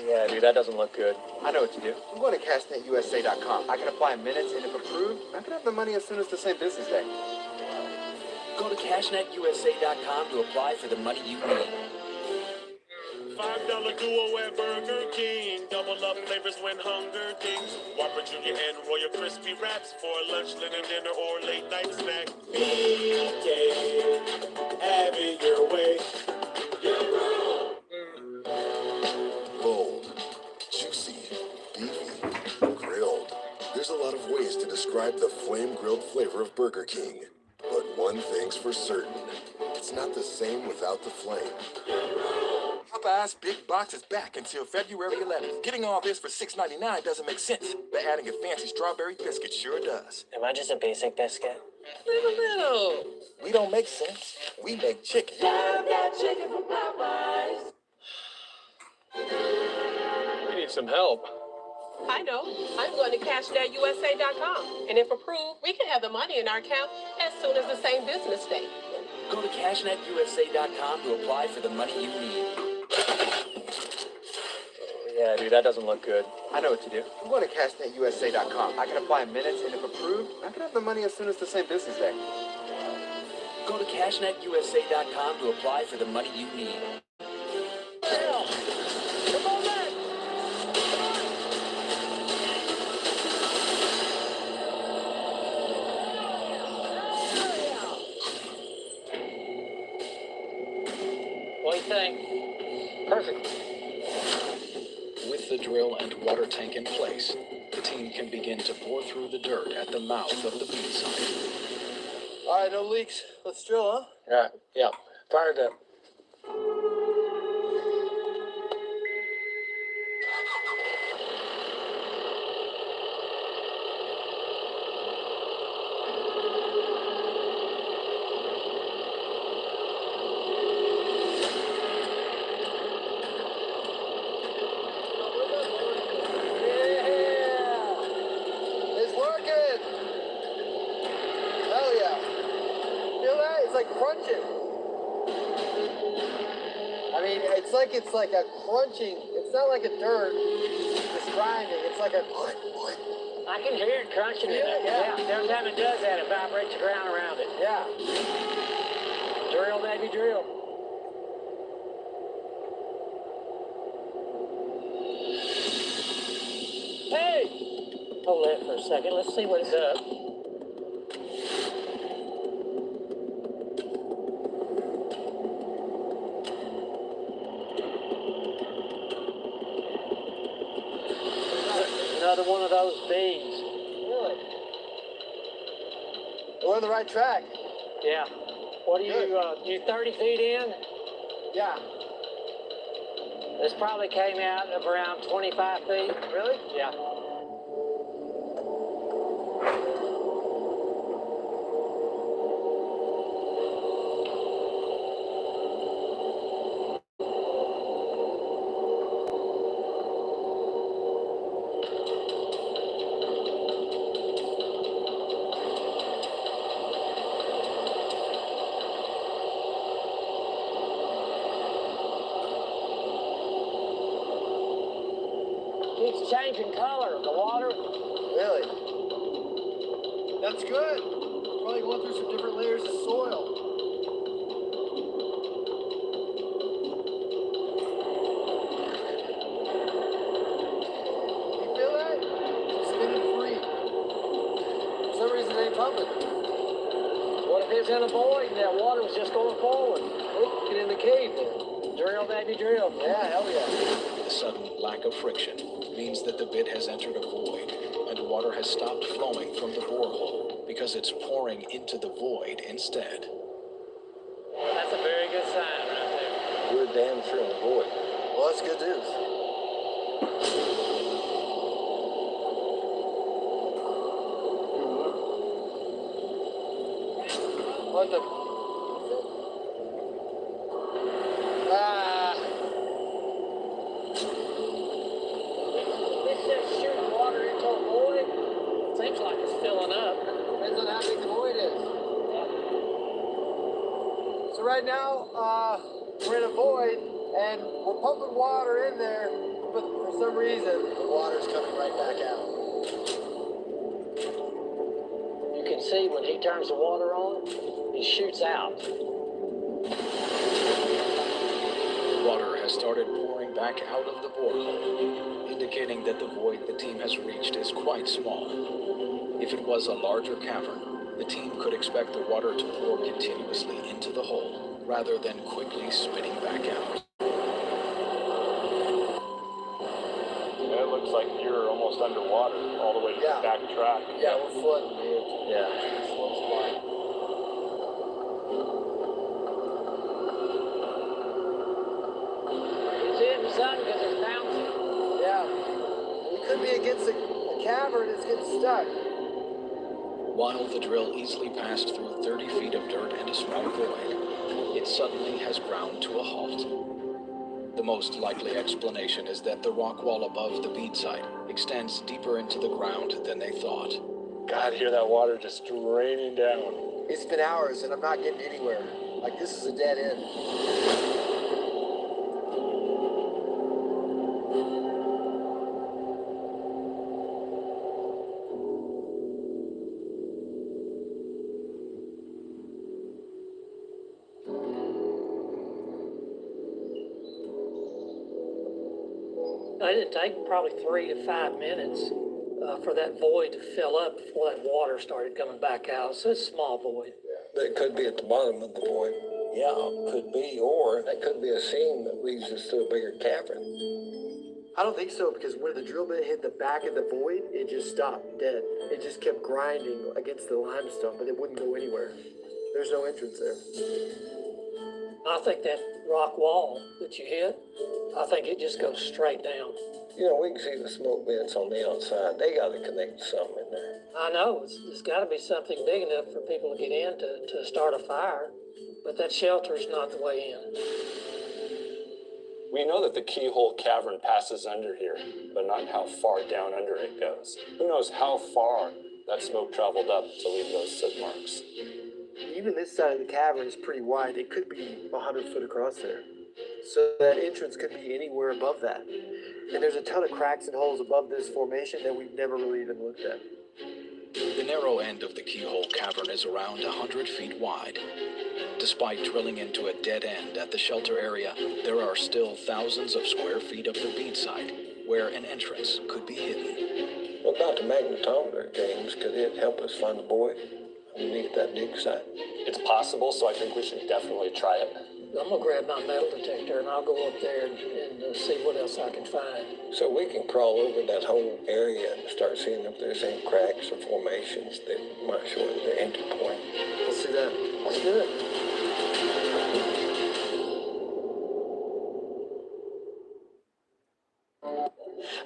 Yeah, dude, that doesn't look good. I know what to do. I'm going to CashNetUSA.com. I can apply in minutes, and if approved, I can have the money as soon as the same business day. Go to CashNetUSA.com to apply for the money you need. $5 duo at Burger King. Double up flavors when hunger dings. Whopper Jr. and Royal Crispy Wraps for lunch, dinner, or late night snack. BK, have it your way. Bold, juicy, beefy, grilled. There's a lot of ways to describe the flame-grilled flavor of Burger King. But one thing's for certain, it's not the same without the flame. Popeye's Big Box is back until February 11th. Getting all this for $6.99 doesn't make sense, but adding a fancy strawberry biscuit sure does. Am I just a basic biscuit? Little. We don't make sense. We make chicken. Love that chicken from Popeyes. We need some help. I know. I'm going to CashNetUSA.com. And if approved, we can have the money in our account as soon as the same business day. Go to CashNetUSA.com to apply for the money you need. Yeah, dude, that doesn't look good. I know what to do. I'm going to CashNetUSA.com. I can apply in minutes, and if approved, I can have the money as soon as the same business day. Go to CashNetUSA.com to apply for the money you need. What do you think? Perfect. With the drill and water tank in place, the team can begin to bore through the dirt at the mouth of the bead site. All right, no leaks. Let's drill, huh? Right. Yeah. Fired up. It's working! Hell yeah. Feel that? It's like crunching. I mean, it's like a crunching. It's not like a dirt. It's grinding. It's like a... I can hear it crunching in it. Yeah. Every time it does that, it vibrates the ground around it. Yeah. Drill, baby, drill. Hey! Hold that for a second. Let's see what it does. Another one of those beads. Really? We're on the right track. Yeah. What are you 30 feet in? Yeah. This probably came out of around 25 feet. Really? Yeah. Keeps changing color, the water. Really? That's good. Probably going through some different layers of soil. You feel that? It's spinning free. For some reason it ain't pumping. What if it's in a void and that water was just going forward? Oh, get in the cave then. Drill, baby, drill. Yeah, hell yeah. The sudden lack of friction means that the bit has entered a void, and water has stopped flowing from the borehole because it's pouring into the void instead. That's a very good sign right there. We're damn sure in the void. Well, that's good news. What the? Ah. right now, we're in a void, and we're pumping water in there, but for some reason, the water's coming right back out. You can see when he turns the water on, it shoots out. Water has started pouring back out of the borehole, indicating that the void the team has reached is quite small. If it was a larger cavern, the team could expect the water to pour continuously into the hole, rather than quickly spitting back out. And it looks like you're almost underwater all the way to the back track. Yeah, we're flooding, dude. Yeah. It's in the sun because it's bouncing. Yeah. We could be against a cavern that's getting stuck. While the drill easily passed through 30 feet of dirt and a small void, it suddenly has ground to a halt. The most likely explanation is that the rock wall above the bead site extends deeper into the ground than they thought. God, hear that water just draining down. It's been hours, and I'm not getting anywhere. Like, this is a dead end. It didn't take probably 3 to 5 minutes for that void to fill up before that water started coming back out. So it's a small void. That could be at the bottom of the void. Yeah, could be, or that could be a seam that leads us to a bigger cavern. I don't think so, because when the drill bit hit the back of the void, it just stopped dead. It just kept grinding against the limestone, but it wouldn't go anywhere. There's no entrance there. I think that rock wall that you hit, I think it just goes straight down. You know, we can see the smoke vents on the outside. They got to connect to something in there. I know, it's got to be something big enough for people to get in to start a fire, but that shelter's not the way in. We know that the keyhole cavern passes under here, but not how far down under it goes. Who knows how far that smoke traveled up to leave those soot marks? Even this side of the cavern is pretty wide. It could be 100 foot across there. So that entrance could be anywhere above that. And there's a ton of cracks and holes above this formation that we've never really even looked at. The narrow end of the keyhole cavern is around 100 feet wide. Despite drilling into a dead end at the shelter area, there are still thousands of square feet of the bead site where an entrance could be hidden. What about the magnetometer, James? Could it help us find the void underneath that dig site? It's possible, so I think we should definitely try it. I'm gonna grab my metal detector and I'll go up there and see what else I can find. So we can crawl over that whole area and start seeing if there's any cracks or formations that might show us the entry point. Let's see that. Let's do it.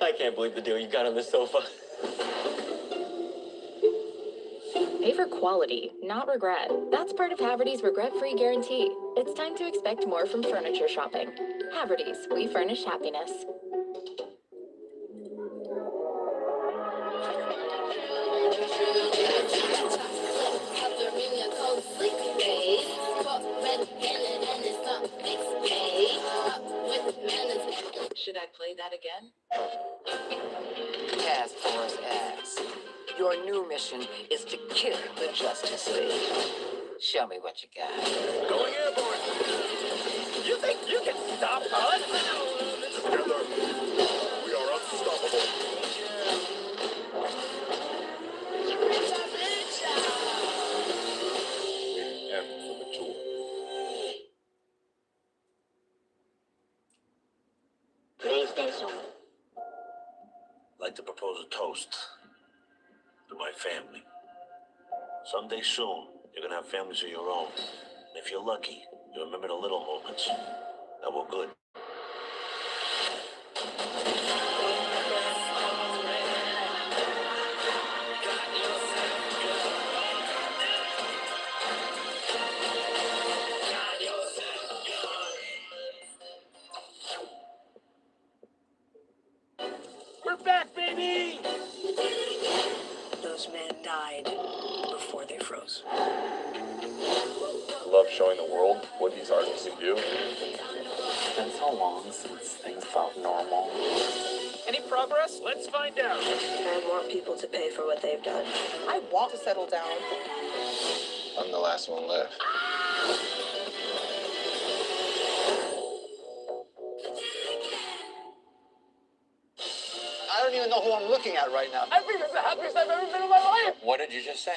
I can't believe the deal you got on the sofa. Pay for quality, not regret. That's part of Haverty's regret-free guarantee. It's time to expect more from furniture shopping. Haverty's, we furnish happiness. Should I play that again? Task Force X. Your new mission is to kill the Justice League. Show me what you got. Going airborne. You think you can stop us? Together, we are unstoppable. Waiting M for the tool. I'd like to propose a toast to my family. Someday soon, you're gonna have families of your own. And if you're lucky, you'll remember the little moments that were good. We're back, baby! Those men died before they froze. love showing the world what these artists can do. It's been so long since things felt normal. Any progress? Let's find out. I want people to pay for what they've done. I want to settle down. I'm the last one left. I don't even know who I'm looking at right now. I think it's the happiest I've ever been in my life. What did you just say?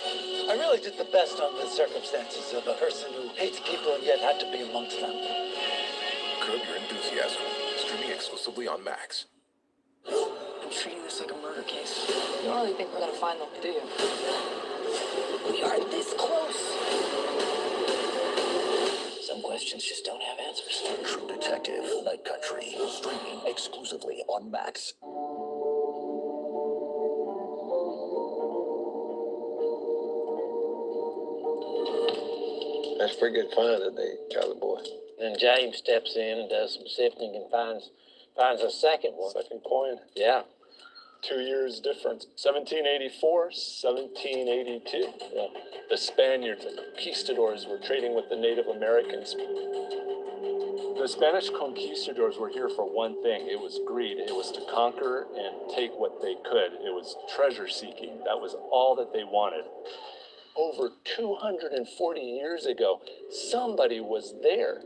I really did the best under the circumstances of a person who hates people and yet had to be amongst them. Curb Your Enthusiasm. Streaming exclusively on Max. I'm treating this like a murder case. You don't really think we're gonna find them, do you? We are this close. Some questions just don't have answers. True Detective, Night Country, streaming exclusively on Max. That's a pretty good find today, Charlie boy. Then James steps in and does some sifting and finds a second one. Second coin. Yeah. 2 years difference. 1784, 1782. Yeah. The Spaniards, the conquistadors, were trading with the Native Americans. The Spanish conquistadors were here for one thing. It was greed. It was to conquer and take what they could. It was treasure seeking. That was all that they wanted. Over 240 years ago, somebody was there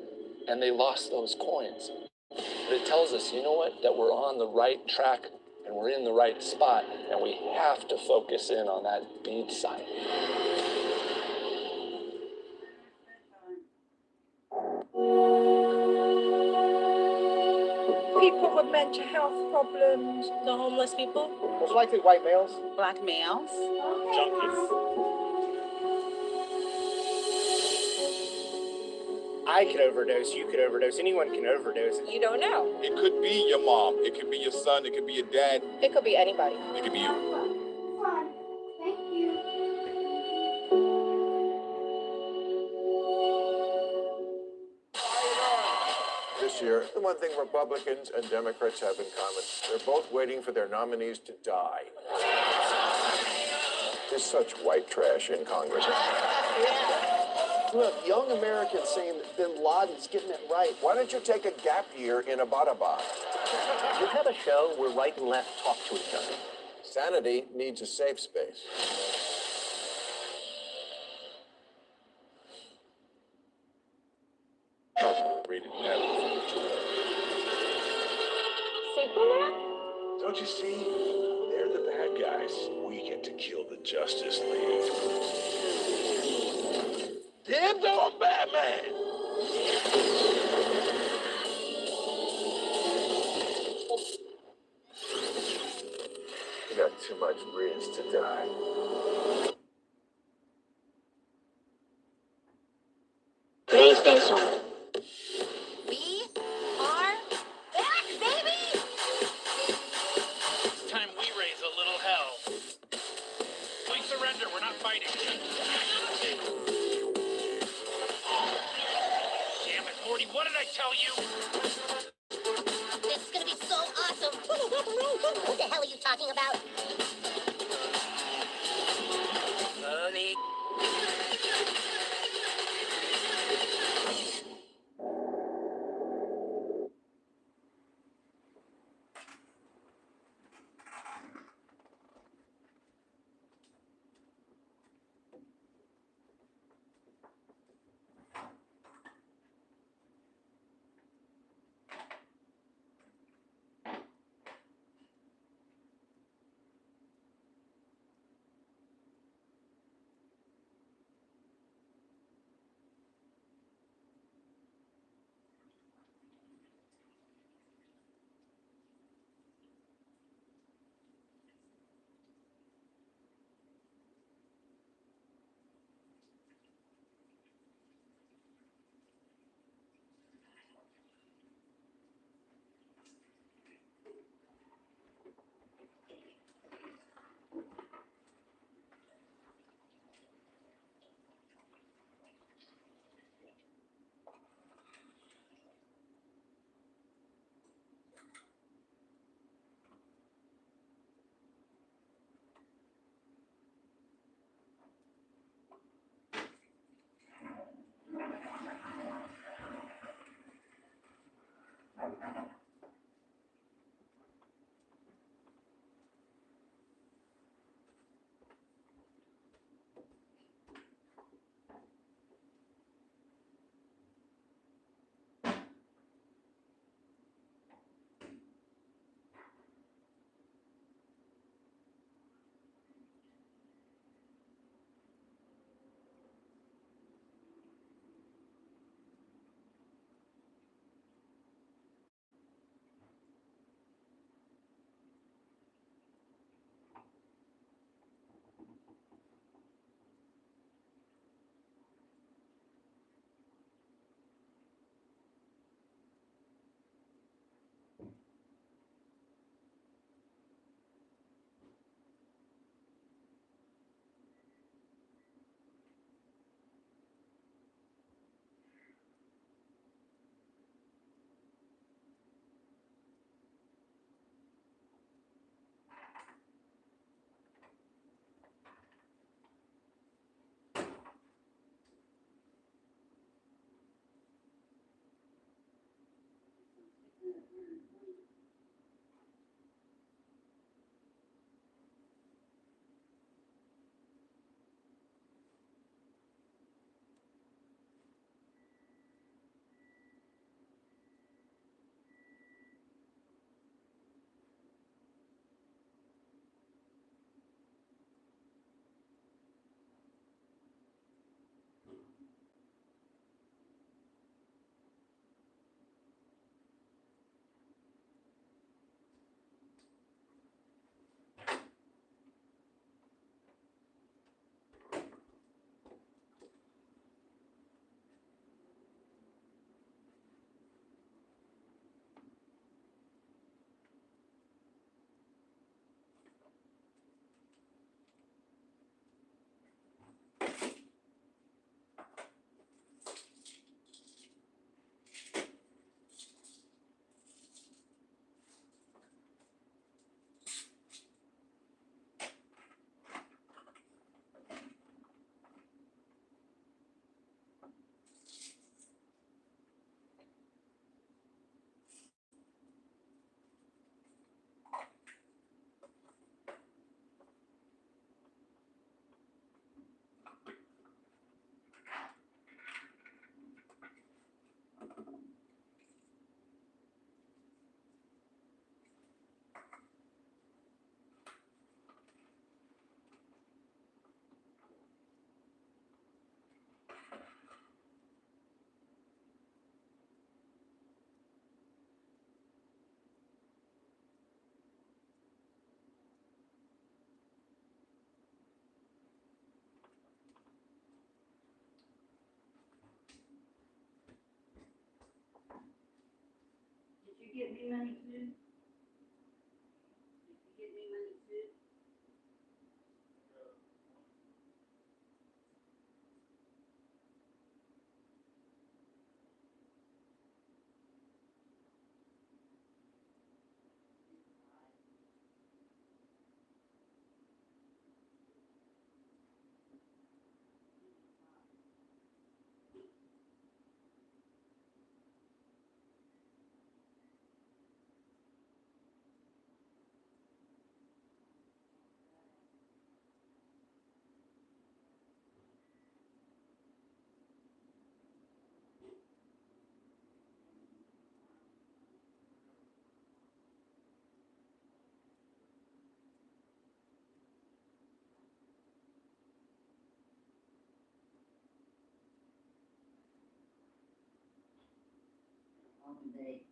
and they lost those coins. But it tells us, you know what, that we're on the right track and we're in the right spot, and we have to focus in on that bead side. People with mental health problems. The homeless people. Most likely white males. Black males. Junkies. I could overdose, you could overdose, anyone can overdose. You don't know. It could be your mom. It could be your son. It could be your dad. It could be anybody. It could be you. This year, the one thing Republicans and Democrats have in common, they're both waiting for their nominees to die. There's such white trash in Congress. Look, young Americans saying that bin Laden's getting it right. Why don't you take a gap year in Abbottabad? You have a show where right and left talk to each other. Sanity needs a safe space. Reading that. Don't you see? They're the bad guys. We get to kill the Justice League. Dibs on Batman! You got too much reason to die. PlayStation. We are back, baby! It's time we raise a little hell. Please surrender, we're not fighting. Damn it, Morty, what did I tell you? This is gonna be so awesome! What the hell are you talking about? Money. get me money too? Get me money too? Day.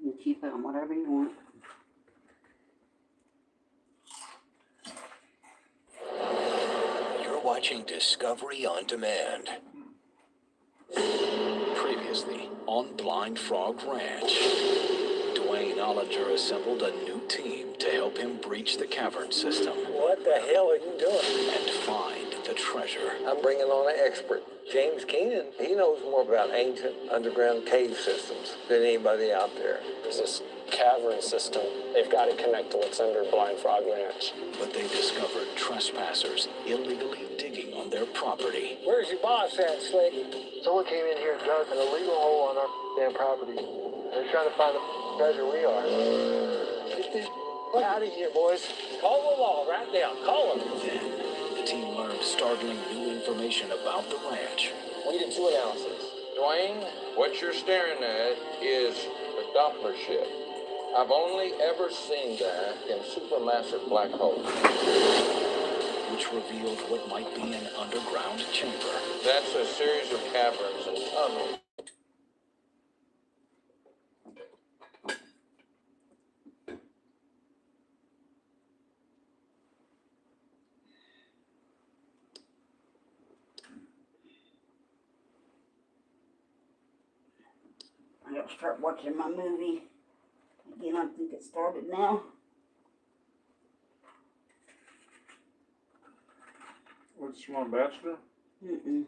You keep it on whatever you want. You're watching Discovery on Demand. Previously on Blind Frog Ranch, Dwayne Ollinger assembled a new team to help him breach the cavern system. What the hell are you doing? And find the treasure. I'm bringing on an expert. James Keenan, he knows more about ancient underground cave systems than anybody out there. There's this cavern system. They've got to connect to what's under Blind Frog Ranch. But they discovered trespassers illegally digging on their property. Where's your boss at, Slick? Someone came in here and dug an illegal hole on our damn property. They're trying to find the treasure we are. Get this out of here, boys. Call the law right now. Call them. Then the team learned startling new information about the ranch. We did two analyses. Dwayne, what you're staring at is the Doppler shift. I've only ever seen that in supermassive black holes. Which revealed what might be an underground chamber. That's a series of caverns and tunnels. I gotta start watching my movie. Again, I think it started now. What's one, Bachelor? None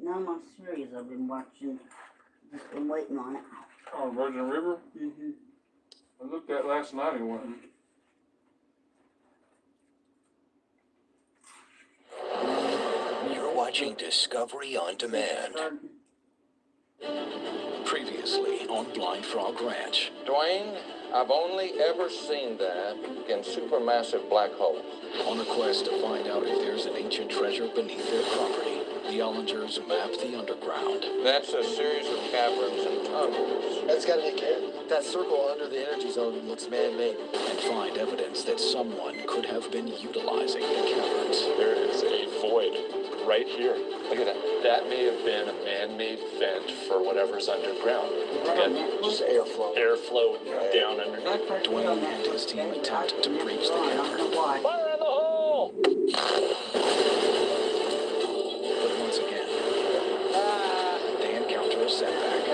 of my series I've been watching. Just been waiting on it. Oh, Virgin River? I looked at last night and went. You're watching Discovery on Demand. Previously on Blind Frog Ranch. Dwayne, I've only ever seen that in supermassive black holes. On a quest to find out if there's an ancient treasure beneath their property, the Ollingers map the underground. That's a series of caverns and tunnels. That's gotta be a cave. That circle under the energy zone looks man-made. And find evidence that someone could have been utilizing the caverns. There is a void right here. Look at that. That may have been a man-made vent for whatever's underground. Just airflow. Airflow down underneath. Dwayne and his team attempt to breach the cavern. Fire in the hole! But once again, they encounter a setback.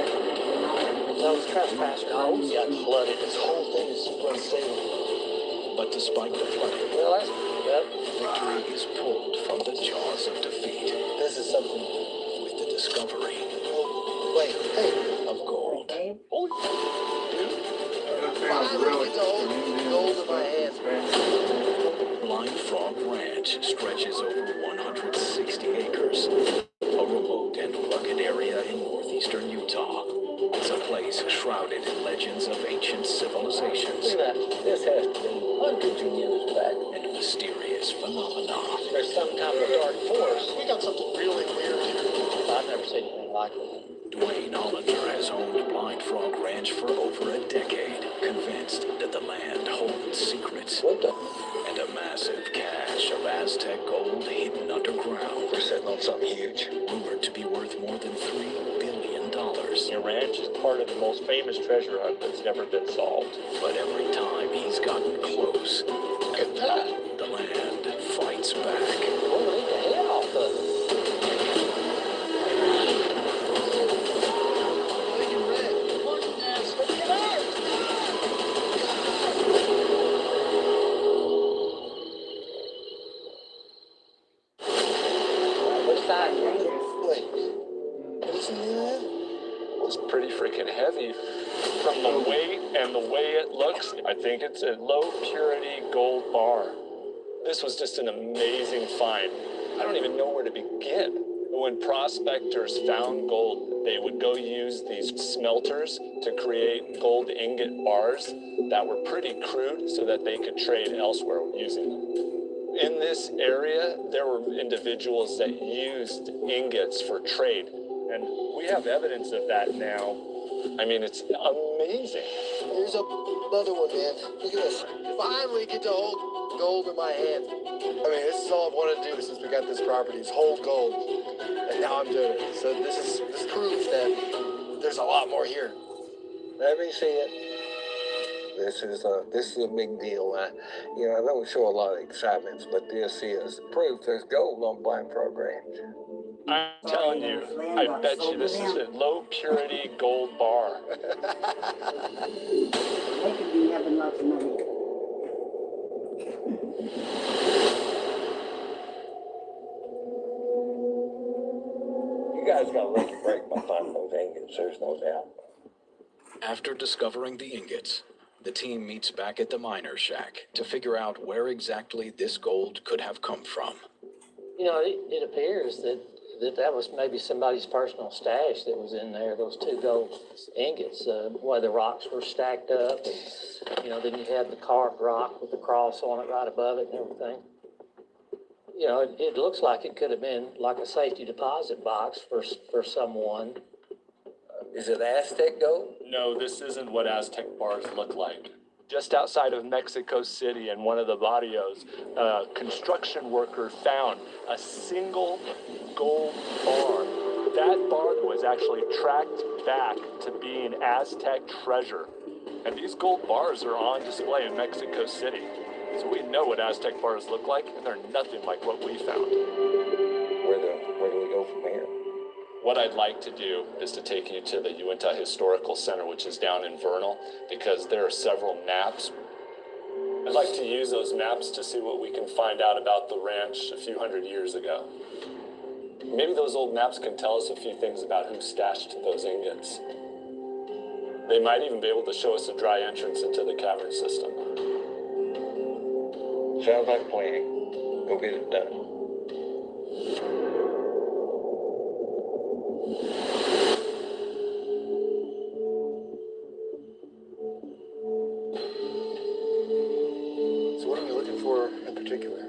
Those trespassers. Got flooded. This whole thing is super unstable. But despite the flooding, Well, that's good. victory is pulled from the jaws of defeat This is something. with the discovery Oh, wait, hey. of gold. Holy Finally get to hold gold in my hands, man. Blind Frog Ranch stretches over 160 acres, a remote and rugged area in northeastern Utah. It's a place shrouded in legends of ancient civilizations Look at that. This has to be hundreds of years back. and mysterious phenomena. There's some kind of a dark force. We got something really weird here. I've never seen anything like it. Dwayne Hollander has owned Blind Frog Ranch for over a decade, convinced that the land holds secrets What the? and a massive cache of Aztec gold hidden underground. We're sitting on something huge. Rumored to be worth more than $3 billion. Your ranch is part of the most famous treasure hunt that's never been solved. But every time he's gotten close, Look at that. the land fights back. We'll leave the head off of it. Which side? Wait. What's in there? It's pretty freaking heavy. From the weight and the way it looks, I think it's a low purity gold bar. This was just an amazing find. I don't even know where to begin. When prospectors found gold, they would go use these smelters to create gold ingot bars that were pretty crude so that they could trade elsewhere using them. In this area, there were individuals that used ingots for trade, and we have evidence of that now. I mean, it's amazing. Here's another one, man. Look at this. Finally get to hold gold in my hand. I mean, this is all I've wanted to do since we got this property, is hold gold. And now I'm doing it. So this proves that there's a lot more here. Let me see it. This is a big deal. I don't show a lot of excitement, but this is proof there's gold on Blind Frog Ranch. I'm telling you, I bet you this is a low purity gold bar. They could be having lots of money. You guys got a lucky break by finding those ingots, there's no doubt. After discovering the ingots, the team meets back at the miner's shack to figure out where exactly this gold could have come from. You know, it appears that was maybe somebody's personal stash that was in there, those two gold ingots, where the rocks were stacked up. And, then you had the carved rock with the cross on it right above it and everything. It looks like it could have been like a safety deposit box for someone. Is it Aztec gold? No, this isn't what Aztec bars look like. Just outside of Mexico City in one of the barrios, a construction worker found a single gold bar. That bar was actually tracked back to being Aztec treasure. And these gold bars are on display in Mexico City. So we know what Aztec bars look like, and they're nothing like what we found. Where do we go from here? What I'd like to do is to take you to the Uinta Historical Center, which is down in Vernal, because there are several maps. I'd like to use those maps to see what we can find out about the ranch a few hundred years ago. Maybe those old maps can tell us a few things about who stashed those ingots. They might even be able to show us a dry entrance into the cavern system. Sounds like a plan. Go get it done. So what are we looking for in particular?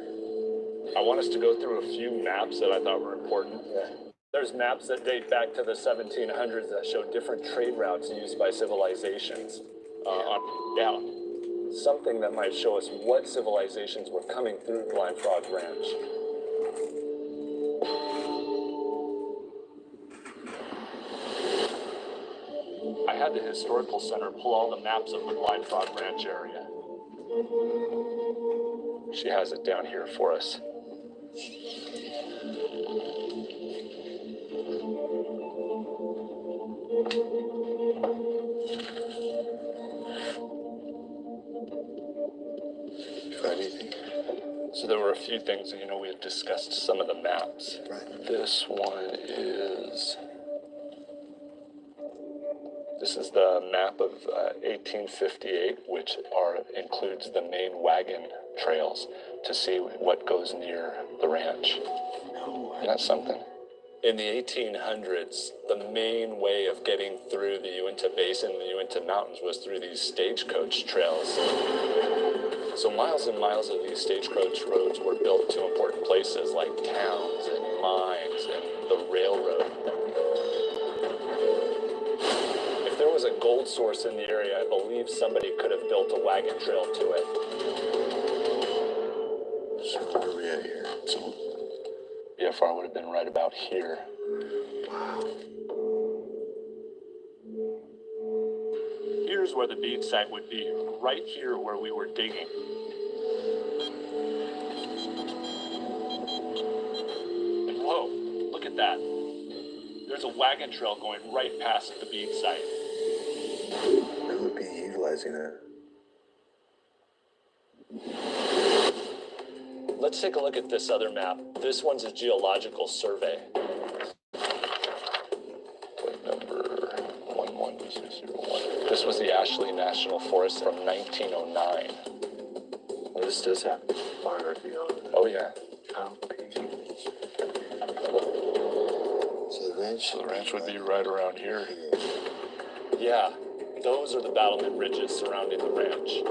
I want us to go through a few maps that I thought were important. Yeah. There's maps that date back to the 1700s that show different trade routes used by civilizations on down. Something that might show us what civilizations were coming through Blind Frog Ranch. I had the Historical Center pull all the maps of the Blind Frog Ranch area. She has it down here for us. So there were a few things, we had discussed some of the maps. Right. This is the map of 1858, which includes the main wagon trails to see what goes near the ranch. Isn't that something? In the 1800s, the main way of getting through the Uinta Basin and the Uinta Mountains was through these stagecoach trails. So miles and miles of these stagecoach roads were built to important places like towns and mines and the railroad. If there was a gold source in the area, I believe somebody could have built a wagon trail to it. So where are we at here? So BFR would have been right about here. wow. Here's where the bead site would be, right here where we were digging. And whoa, look at that. There's a wagon trail going right past the bead site. We would be utilizing that. Let's take a look at this other map. This one's a geological survey. Number 11601. This was the Ashley National Forest from 1909. Well, this does have fire beyond. Oh, yeah. So the ranch would be right around here. Yeah, those are the battlement ridges surrounding the ranch.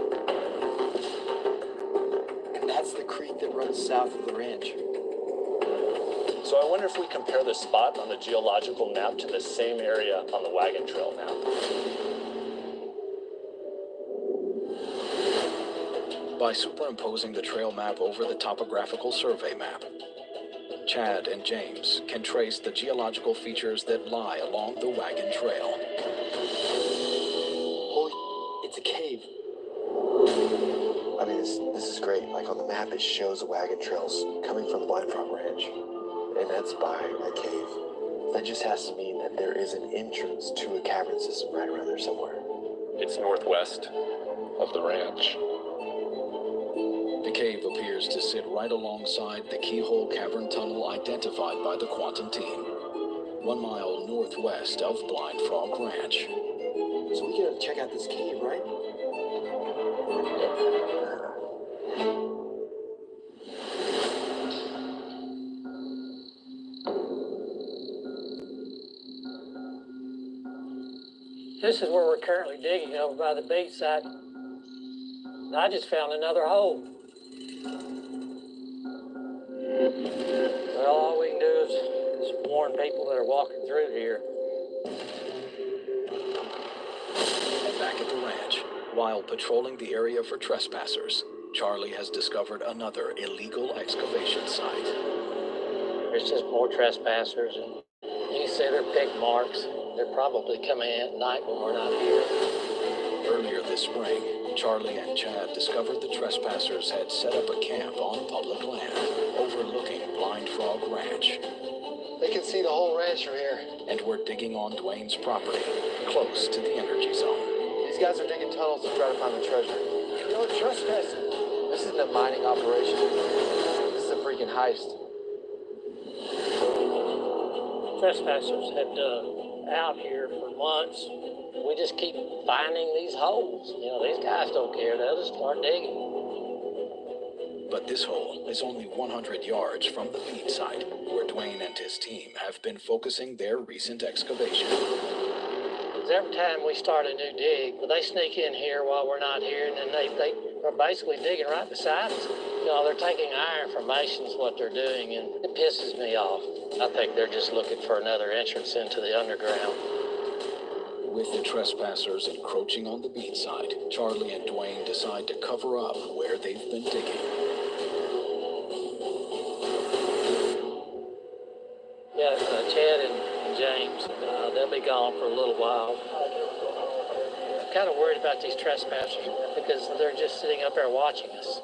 And that's the creek that runs south of the ranch. So I wonder if we compare the spot on the geological map to the same area on the wagon trail map. By superimposing the trail map over the topographical survey map, Chad and James can trace the geological features that lie along the wagon trail. Holy, it's a cave. I mean, this is great. Like on the map, it shows wagon trails coming from Blind Frog Ranch, and that's by a cave. That just has to mean that there is an entrance to a cavern system right around there somewhere. It's northwest of the ranch. The cave appears to sit right alongside the Keyhole Cavern Tunnel identified by the Quantum team, 1 mile northwest of Blind Frog Ranch. So we gotta check out this cave, right? This is where we're currently digging over by the beach side. I just found another hole. Well, all we can do is warn people that are walking through here. Back at the ranch, while patrolling the area for trespassers, Charlie has discovered another illegal excavation site. There's just more trespassers, and you can see their pick marks. They're probably coming in at night when we're not here. Earlier this spring, Charlie and Chad discovered the trespassers had set up a camp on public land overlooking Blind Frog Ranch. They can see the whole ranch from here. And were digging on Dwayne's property, close to the energy zone. These guys are digging tunnels to try to find the treasure. No trespassing. This isn't a mining operation. This is a freaking heist. Trespassers have dug out here for months. We just keep finding these holes. These guys don't care. They'll just start digging. But this hole is only 100 yards from the feed site, where Dwayne and his team have been focusing their recent excavation. Every time we start a new dig, they sneak in here while we're not here, and then they are basically digging right beside us. They're taking our information is what they're doing, and it pisses me off. I think they're just looking for another entrance into the underground. With the trespassers encroaching on the beach side, Charlie and Dwayne decide to cover up where they've been digging. Yeah, Chad and James, they'll be gone for a little while. I'm kind of worried about these trespassers because they're just sitting up there watching us.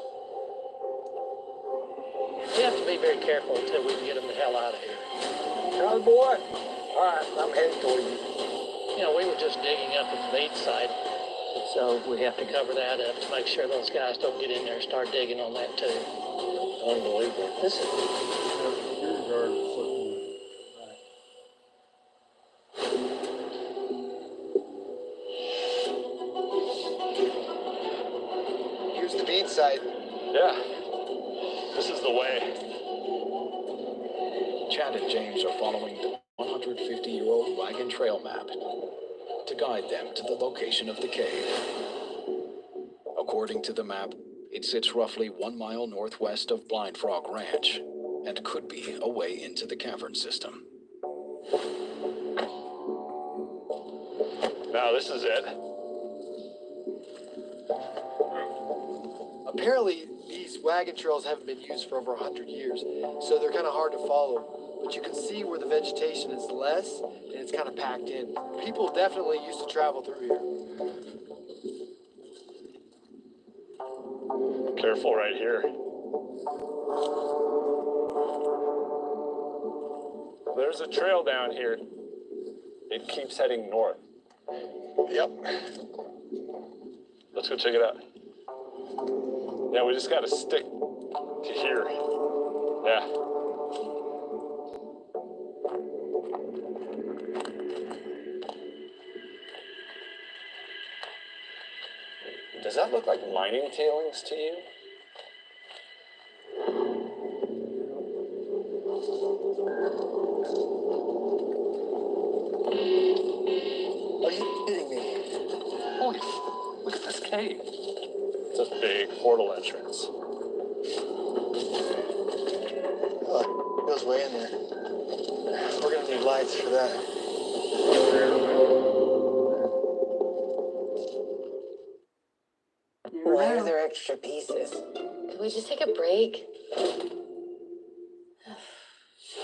We have to be very careful until we can get them the hell out of here. Charlie boy, all right, I'm headed toward you. We were just digging up at the beach site. So we have to cover that up to make sure those guys don't get in there and start digging on that too. Unbelievable. This is Here's the bead site. Yeah, this is the way. Chad and James are following the 150-year-old wagon trail map to guide them to the location of the cave. According to the map, it sits roughly 1 mile northwest of Blind Frog Ranch and could be a way into the cavern system. Now this is it. Apparently, these wagon trails haven't been used for over 100 years, so they're kind of hard to follow. But you can see where the vegetation is less, and it's kind of packed in. People definitely used to travel through here. Careful right here. There's a trail down here. It keeps heading north. Yep. Let's go check it out. Yeah, we just gotta stick to here. Yeah. Does that look like mining tailings to you? Are you kidding me? Holy, look at this cave. It's a big portal entrance. Oh, it goes way in there. We're gonna need lights for that. Why are there extra pieces? Could we just take a break?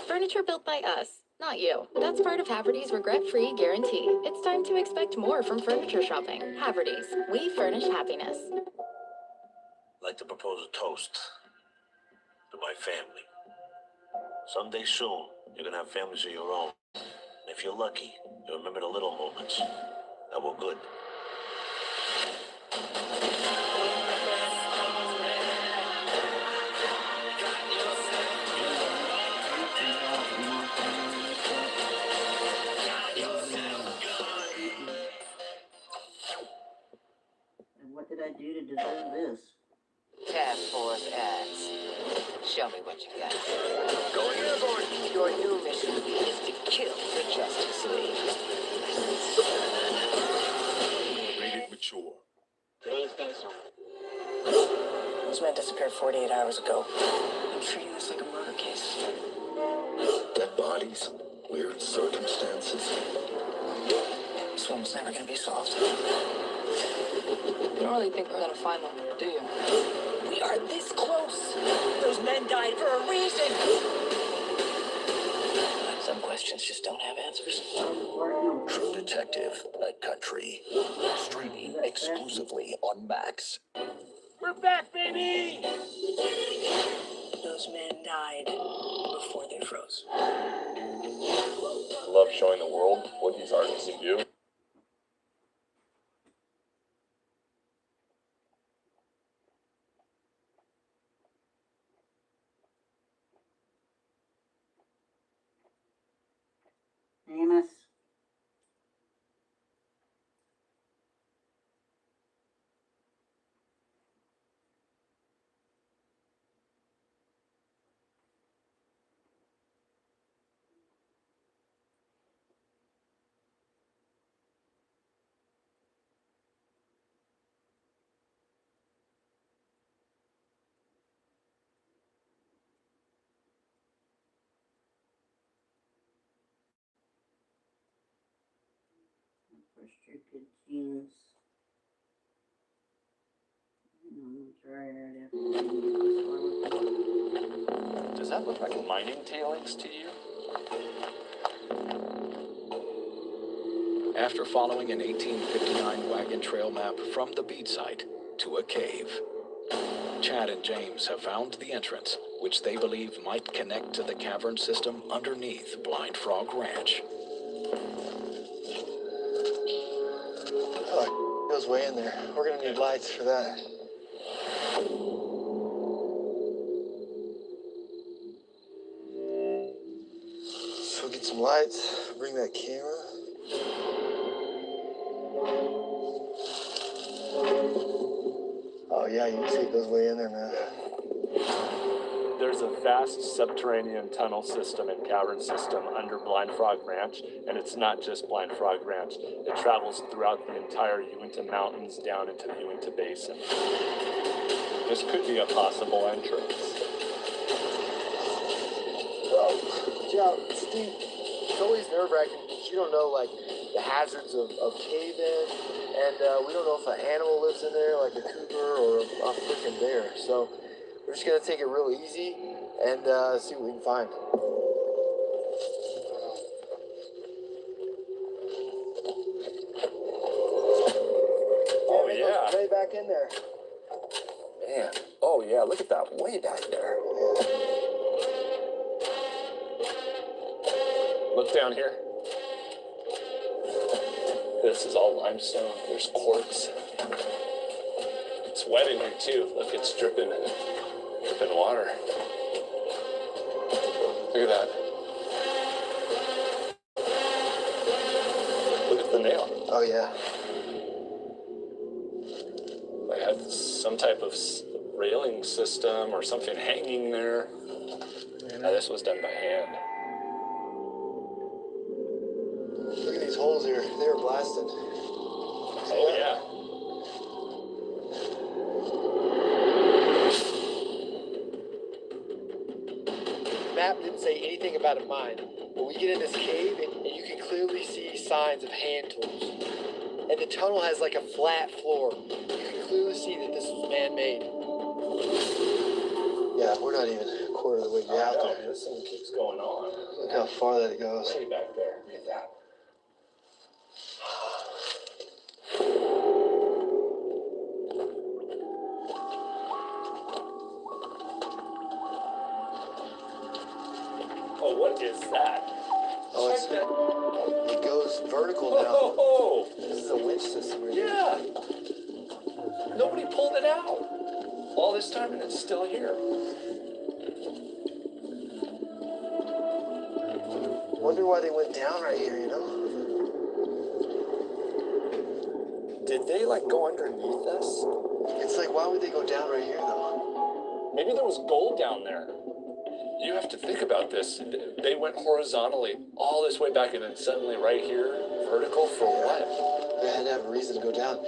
Furniture built by us, not you. That's part of Haverty's regret-free guarantee. It's time to expect more from furniture shopping. Haverty's, we furnish happiness. I'd like to propose a toast to my family. Someday soon, you're gonna have families of your own. And if you're lucky, you'll remember the little moments that were good. What did I do to deserve this? Task Force X. Show me what you got. Going airborne. Your new mission is to kill the Justice League. Rated mature. Those men disappeared 48 hours ago. I'm treating this like a murder case. Dead bodies, weird circumstances. This one was never gonna be solved. You don't really think we're gonna find them, do you? We are this close. Those men died for a reason. Some questions just don't have answers. True Detective, Night Country. Streaming exclusively on Max. We're back, baby! Those men died before they froze. I love showing the world what these artists can do. Amos. Restricted genes. Does that look like mining tailings to you? After following an 1859 wagon trail map from the bead site to a cave, Chad and James have found the entrance, which they believe might connect to the cavern system underneath Blind Frog Ranch. Oh, it goes goes way in there. We're gonna need lights for that. So get some lights, bring that camera. Oh yeah, you can see it goes way in there, man. There's a vast subterranean tunnel system and cavern system under Blind Frog Ranch, and it's not just Blind Frog Ranch. It travels throughout the entire Uinta Mountains down into the Uinta Basin. This could be a possible entrance. Yeah, Steve, it's always nerve-wracking because you don't know, like, the hazards of cave-in, and we don't know if an animal lives in there, like a cougar or a freaking bear. So we're just gonna take it real easy and see what we can find. Oh yeah, Way back in there. Man, oh yeah, look at that way back there. Look down here. This is all limestone. There's quartz. It's wet in here too. Look, it's dripping water. Look at that. Look at the nail. Oh yeah. They had some type of railing system or something hanging there. This was done by hand. Look at these holes here. They were blasted. Oh yeah. The map didn't say anything about a mine, but we get in this cave and you can clearly see signs of hand tools. And the tunnel has like a flat floor. You can clearly see that this was man-made. Yeah, we're not even a quarter of the way out there. This thing keeps going on. Look how far that it goes. Way back there. Look at that. Oh, what is that? Oh, it's, it goes vertical now. Oh, this is a winch system. Right here. yeah. Nobody pulled it out all this time, and it's still here. Wonder why they went down right here, you know? Did they like go underneath us? It's like, why would they go down right here though? Maybe there was gold down there. You have to think about this. They went horizontally all this way back, and then suddenly right here, vertical for what? They had to have a reason to go down.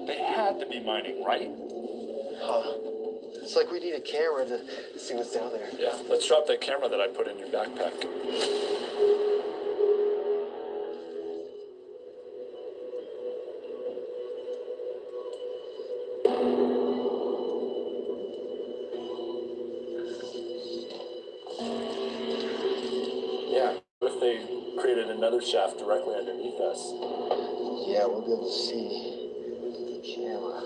They had to be mining, right? Huh. It's like we need a camera to see what's down there. Yeah, let's drop that camera that I put in your backpack. Yeah, what if they created another shaft directly underneath us? Yeah, we'll be able to see the camera.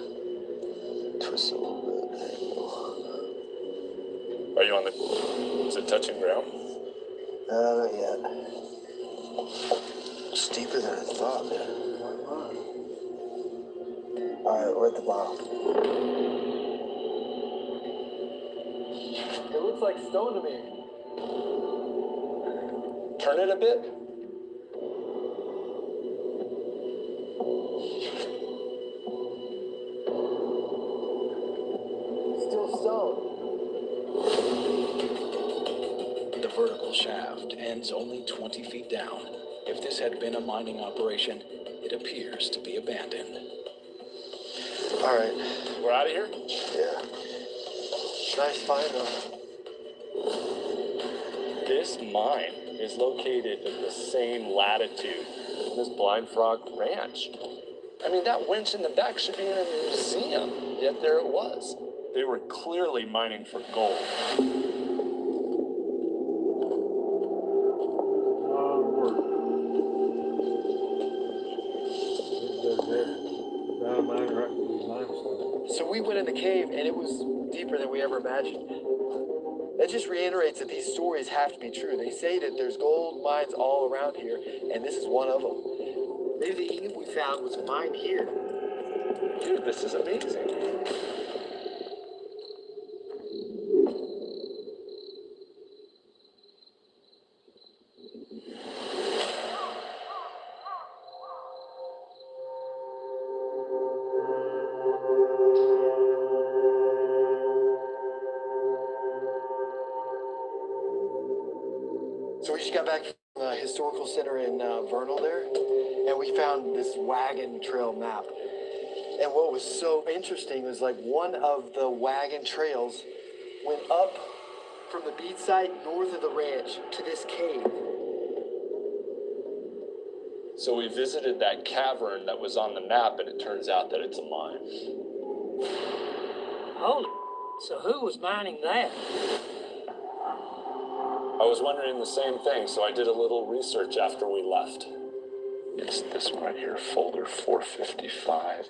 Twist it a little bit. There you go. Are you on the... Is it touching ground? Not yet. It's deeper than I thought, man. Alright, we're at the bottom. It looks like stone to me. Turn it a bit. Still stone. The vertical shaft ends only 20 feet down. If this had been a mining operation, it appears to be abandoned. Alright. We're out of here? Yeah. Nice find though. This mine is located in the same latitude as this Blind Frog Ranch. I mean, that winch in the back should be in a museum, yet there it was. They were clearly mining for gold. So we went in the cave and it was deeper than we ever imagined. That just reiterates that these stories have to be true. They say that there's gold mines all around here, and this is one of them. Maybe the ingot we found was mined here. Dude, this is amazing. So we just got back from the historical center in Vernal there, and we found this wagon trail map. And what was so interesting was like one of the wagon trails went up from the beach site north of the ranch to this cave. So we visited that cavern that was on the map, and it turns out that it's a mine. Holy, so who was mining that? I was wondering the same thing, so I did a little research after we left. It's this one right here, folder 455.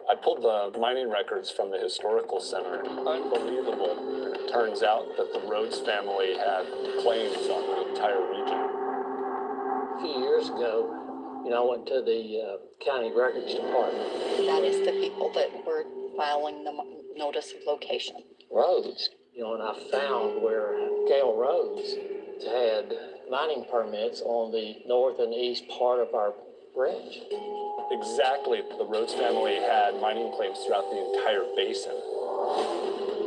I pulled the mining records from the historical center. Unbelievable. And it turns out that the Rhodes family had claims on the entire region. A few years ago, I went to the county records department. That is the people that were filing the notice of location. Rhodes, and I found where Gail Rhodes had mining permits on the north and east part of our ranch. Exactly. The Rhodes family had mining claims throughout the entire basin.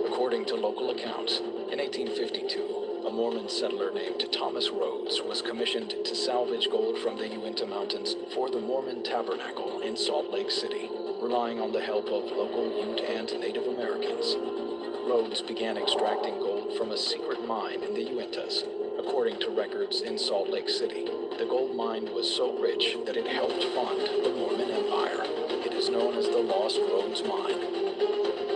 According to local accounts, in 1852, a Mormon settler named Thomas Rhodes was commissioned to salvage gold from the Uinta Mountains for the Mormon Tabernacle in Salt Lake City, relying on the help of local Ute and Native Americans. Rhodes began extracting gold from a secret mine in the Uintas. According to records in Salt Lake City, the gold mine was so rich that it helped fund the Mormon Empire. It is known as the Lost Rhodes Mine.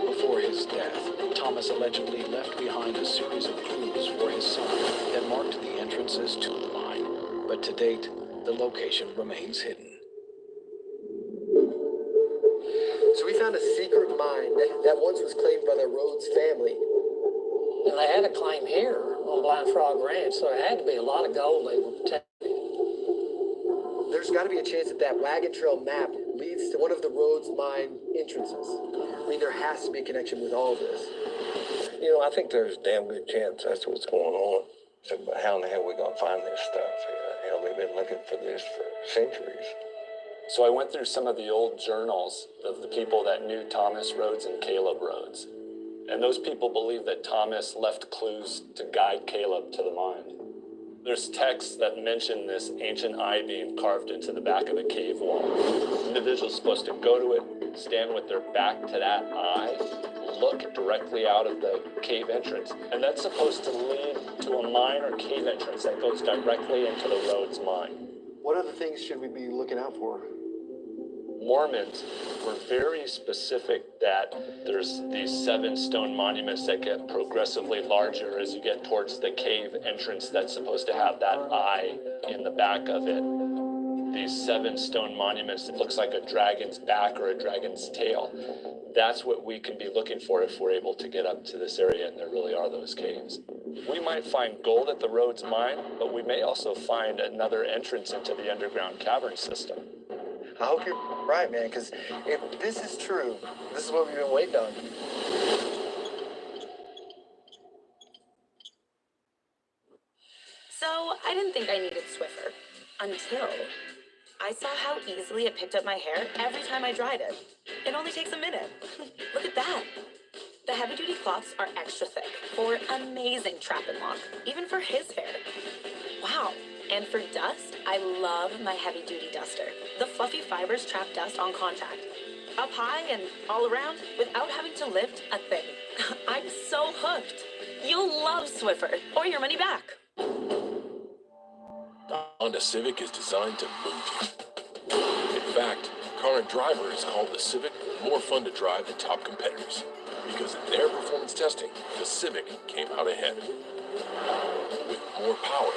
Before his death, Thomas allegedly left behind a series of clues for his son that marked the entrances to the mine. But to date, the location remains hidden. So we found a secret mine that once was claimed by the Rhodes family. And they had a claim here on Blind Frog Ranch, so there had to be a lot of gold they were protecting. There's got to be a chance that wagon trail map leads to one of the Rhodes mine entrances. I mean, there has to be a connection with all of this. I think there's a damn good chance that's what's going on. So, but how in the hell are we going to find this stuff? They've been looking for this for centuries. So I went through some of the old journals of the people that knew Thomas Rhodes and Caleb Rhodes. And those people believe that Thomas left clues to guide Caleb to the mine. There's texts that mention this ancient eye being carved into the back of the cave wall. The individual's supposed to go to it, stand with their back to that eye, look directly out of the cave entrance, and that's supposed to lead to a mine or cave entrance that goes directly into the Rhodes mine. What other things should we be looking out for? Mormons were very specific that there's these 7 stone monuments that get progressively larger as you get towards the cave entrance that's supposed to have that eye in the back of it. These 7 stone monuments that looks like a dragon's back or a dragon's tail. That's what we can be looking for if we're able to get up to this area and there really are those caves. We might find gold at the Rhodes mine, but we may also find another entrance into the underground cavern system. I hope you're right, man, because if this is true, this is what we've been waiting on. So I didn't think I needed Swiffer until I saw how easily it picked up my hair every time I dried it. It only takes a minute. Look at that. The heavy-duty cloths are extra thick for amazing trap and lock, even for his hair. Wow. And for dust, I love my heavy-duty duster. The fluffy fibers trap dust on contact. Up high and all around without having to lift a thing. I'm so hooked. You'll love Swiffer or your money back. The Honda Civic is designed to move you. In fact, Car and Driver has called the Civic more fun to drive than top competitors. Because in their performance testing, the Civic came out ahead. With more power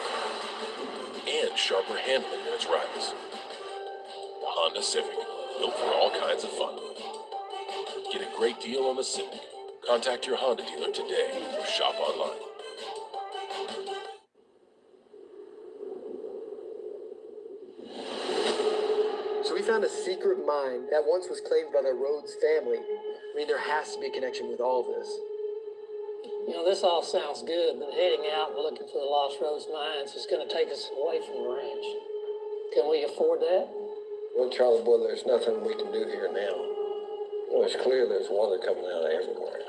and sharper handling than its rivals. The Honda Civic, built for all kinds of fun. Get a great deal on the Civic. Contact your Honda dealer today or shop online. So we We found a secret mine that once was claimed by the Rhodes family. I mean, there has to be a connection with all of this. You know, this all sounds good, but heading out and looking for the Lost Rose mines is going to take us away from the ranch. Can we afford that? Well, Charlie boy, there's nothing we can do here now. Well, it's clear there's water coming out of everywhere.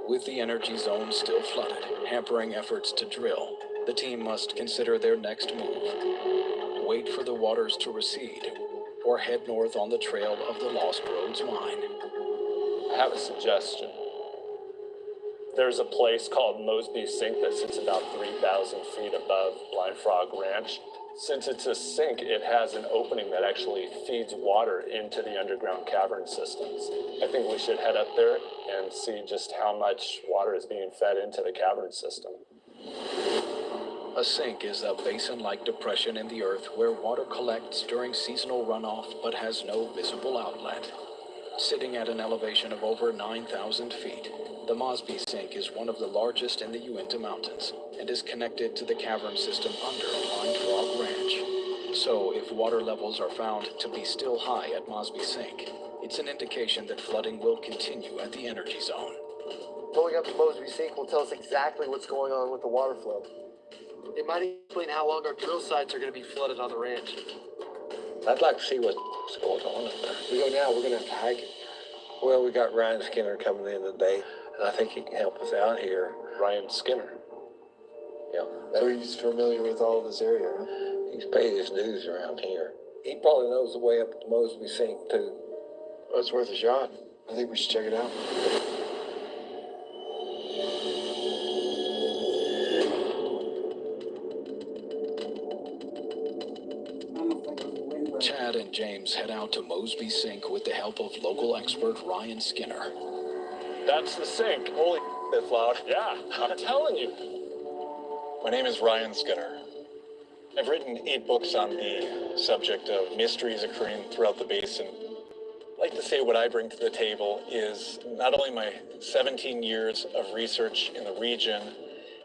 With the energy zone still flooded, hampering efforts to drill, the team must consider their next move. Wait for the waters to recede, or head north on the trail of the Lost Roads mine. I have a suggestion. There's a place called Mosby Sink that sits about 3,000 feet above Blind Frog Ranch. Since it's a sink, it has an opening that actually feeds water into the underground cavern systems. I think we should head up there and see just how much water is being fed into the cavern system. A sink is a basin-like depression in the earth where water collects during seasonal runoff but has no visible outlet. Sitting at an elevation of over 9,000 feet, the Mosby Sink is one of the largest in the Uinta Mountains and is connected to the cavern system under Blind Frog Ranch. So, if water levels are found to be still high at Mosby Sink, it's an indication that flooding will continue at the energy zone. Going up to Mosby Sink will tell us exactly what's going on with the water flow. It might explain how long our drill sites are going to be flooded on the ranch. I'd like to see what's going on up there. We go now, we're going to have to hike it. Well, we got Ryan Skinner coming in today, and I think he can help us out here. Ryan Skinner? Yeah. So he's familiar with all of this area, huh? He's paid his dues around here. He probably knows the way up to Mosby Sink, too. Well, it's worth a shot. I think we should check it out. Chad and James head out to Mosby Sink with the help of local expert Ryan Skinner. That's the sink. Holy that's loud. Yeah, I'm telling you. My name is Ryan Skinner. I've written 8 books on the subject of mysteries occurring throughout the basin. I'd like to say what I bring to the table is not only my 17 years of research in the region,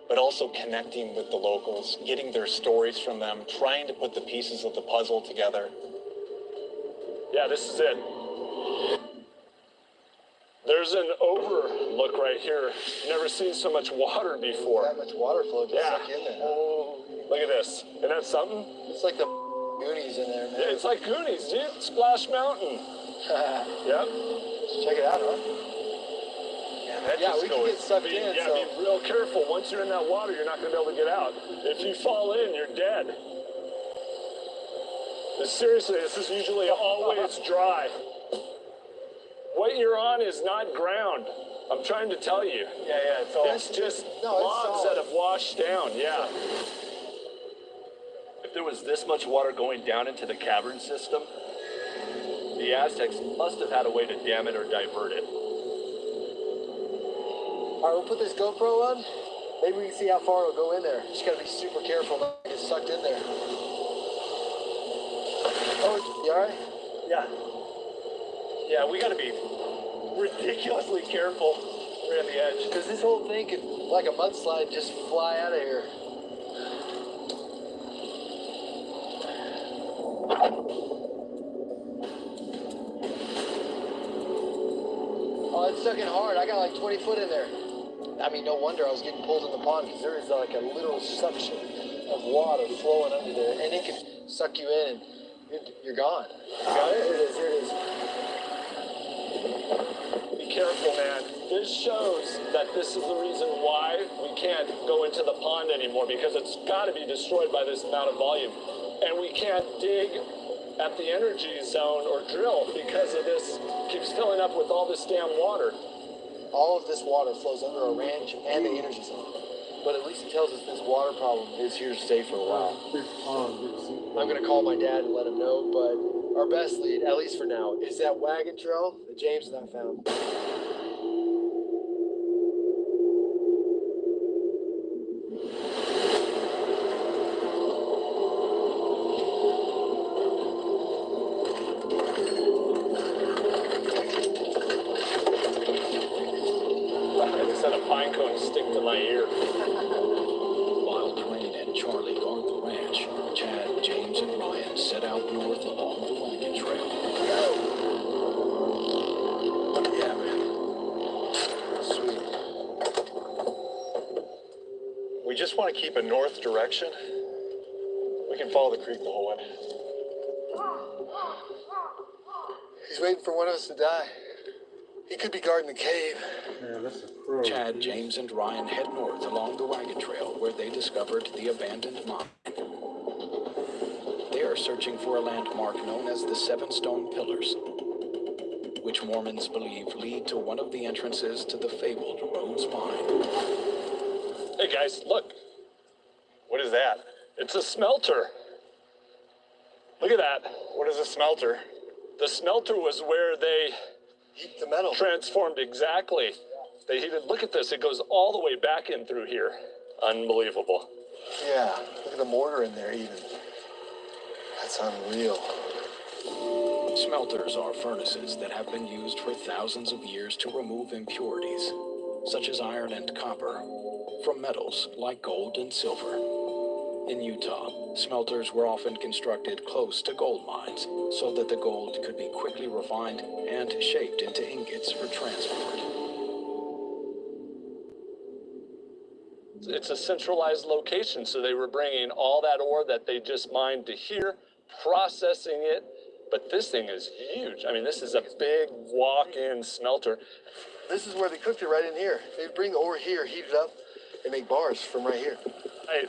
but also connecting with the locals, getting their stories from them, trying to put the pieces of the puzzle together. Yeah, this is it. There's an overlook right here. Never seen so much water before. That much water flow just stuck in there. Oh, look at this. Isn't that something? It's like the Goonies in there, man. Yeah, it's like Goonies, dude. Splash Mountain. Yep. Check it out, huh? Yeah, we can get sucked in. Yeah, so. be real careful. Once you're in that water, you're not going to be able to get out. If you fall in, you're dead. But seriously, this is usually always dry. What you're on is not ground. I'm trying to tell you. Yeah, it's all... It's just logs that have washed down, yeah. If there was this much water going down into the cavern system, the Aztecs must have had a way to dam it or divert it. All right, we'll put this GoPro on. Maybe we can see how far it'll go in there. Just gotta be super careful not to get sucked in there. Oh, you all right? Yeah. Yeah, we gotta be ridiculously careful around the edge. Because this whole thing could, like a mudslide, just fly out of here. Oh, it's sucking hard. I got like 20 foot in there. I mean, no wonder I was getting pulled in the pond because there is like a literal suction of water flowing under there, and it can suck you in, and you're gone. You got it? Here it is. Here it is. Be careful, man. This shows that this is the reason why we can't go into the pond anymore, because it's got to be destroyed by this amount of volume. And we can't dig at the energy zone or drill because of this keeps filling up with all this damn water. All of this water flows under our ranch and the energy zone. But at least it tells us this water problem is here to stay for a while. I'm going to call my dad and let him know, but our best lead, at least for now, is that wagon trail that James and I found. While Dwayne and Charlie guard the ranch, Chad, James, and Ryan set out north just want to keep a north direction, we can follow the creek the whole way. He's waiting for one of us to die. He could be guarding the cave. Yeah, that's a crow. Chad, James, and Ryan head north along the wagon trail where they discovered the abandoned mine. They are searching for a landmark known as the Seven Stone Pillars, which Mormons believe lead to one of the entrances to the fabled Rhodes Mine. Hey guys, look. What is that? It's a smelter. Look at that. What is a smelter? The smelter was where they heat the metal. Transformed, exactly. They heated. Look at this. It goes all the way back in through here. Unbelievable. Yeah, look at the mortar in there even. That's unreal. Smelters are furnaces that have been used for thousands of years to remove impurities, such as iron and copper, from metals like gold and silver. In Utah, smelters were often constructed close to gold mines so that the gold could be quickly refined and shaped into ingots for transport. It's a centralized location, so they were bringing all that ore that they just mined to here, processing it. But this thing is huge. I mean, this is a big walk-in smelter. This is where they cooked it, right in here. They bring the ore here, heat it up, and make bars from right here.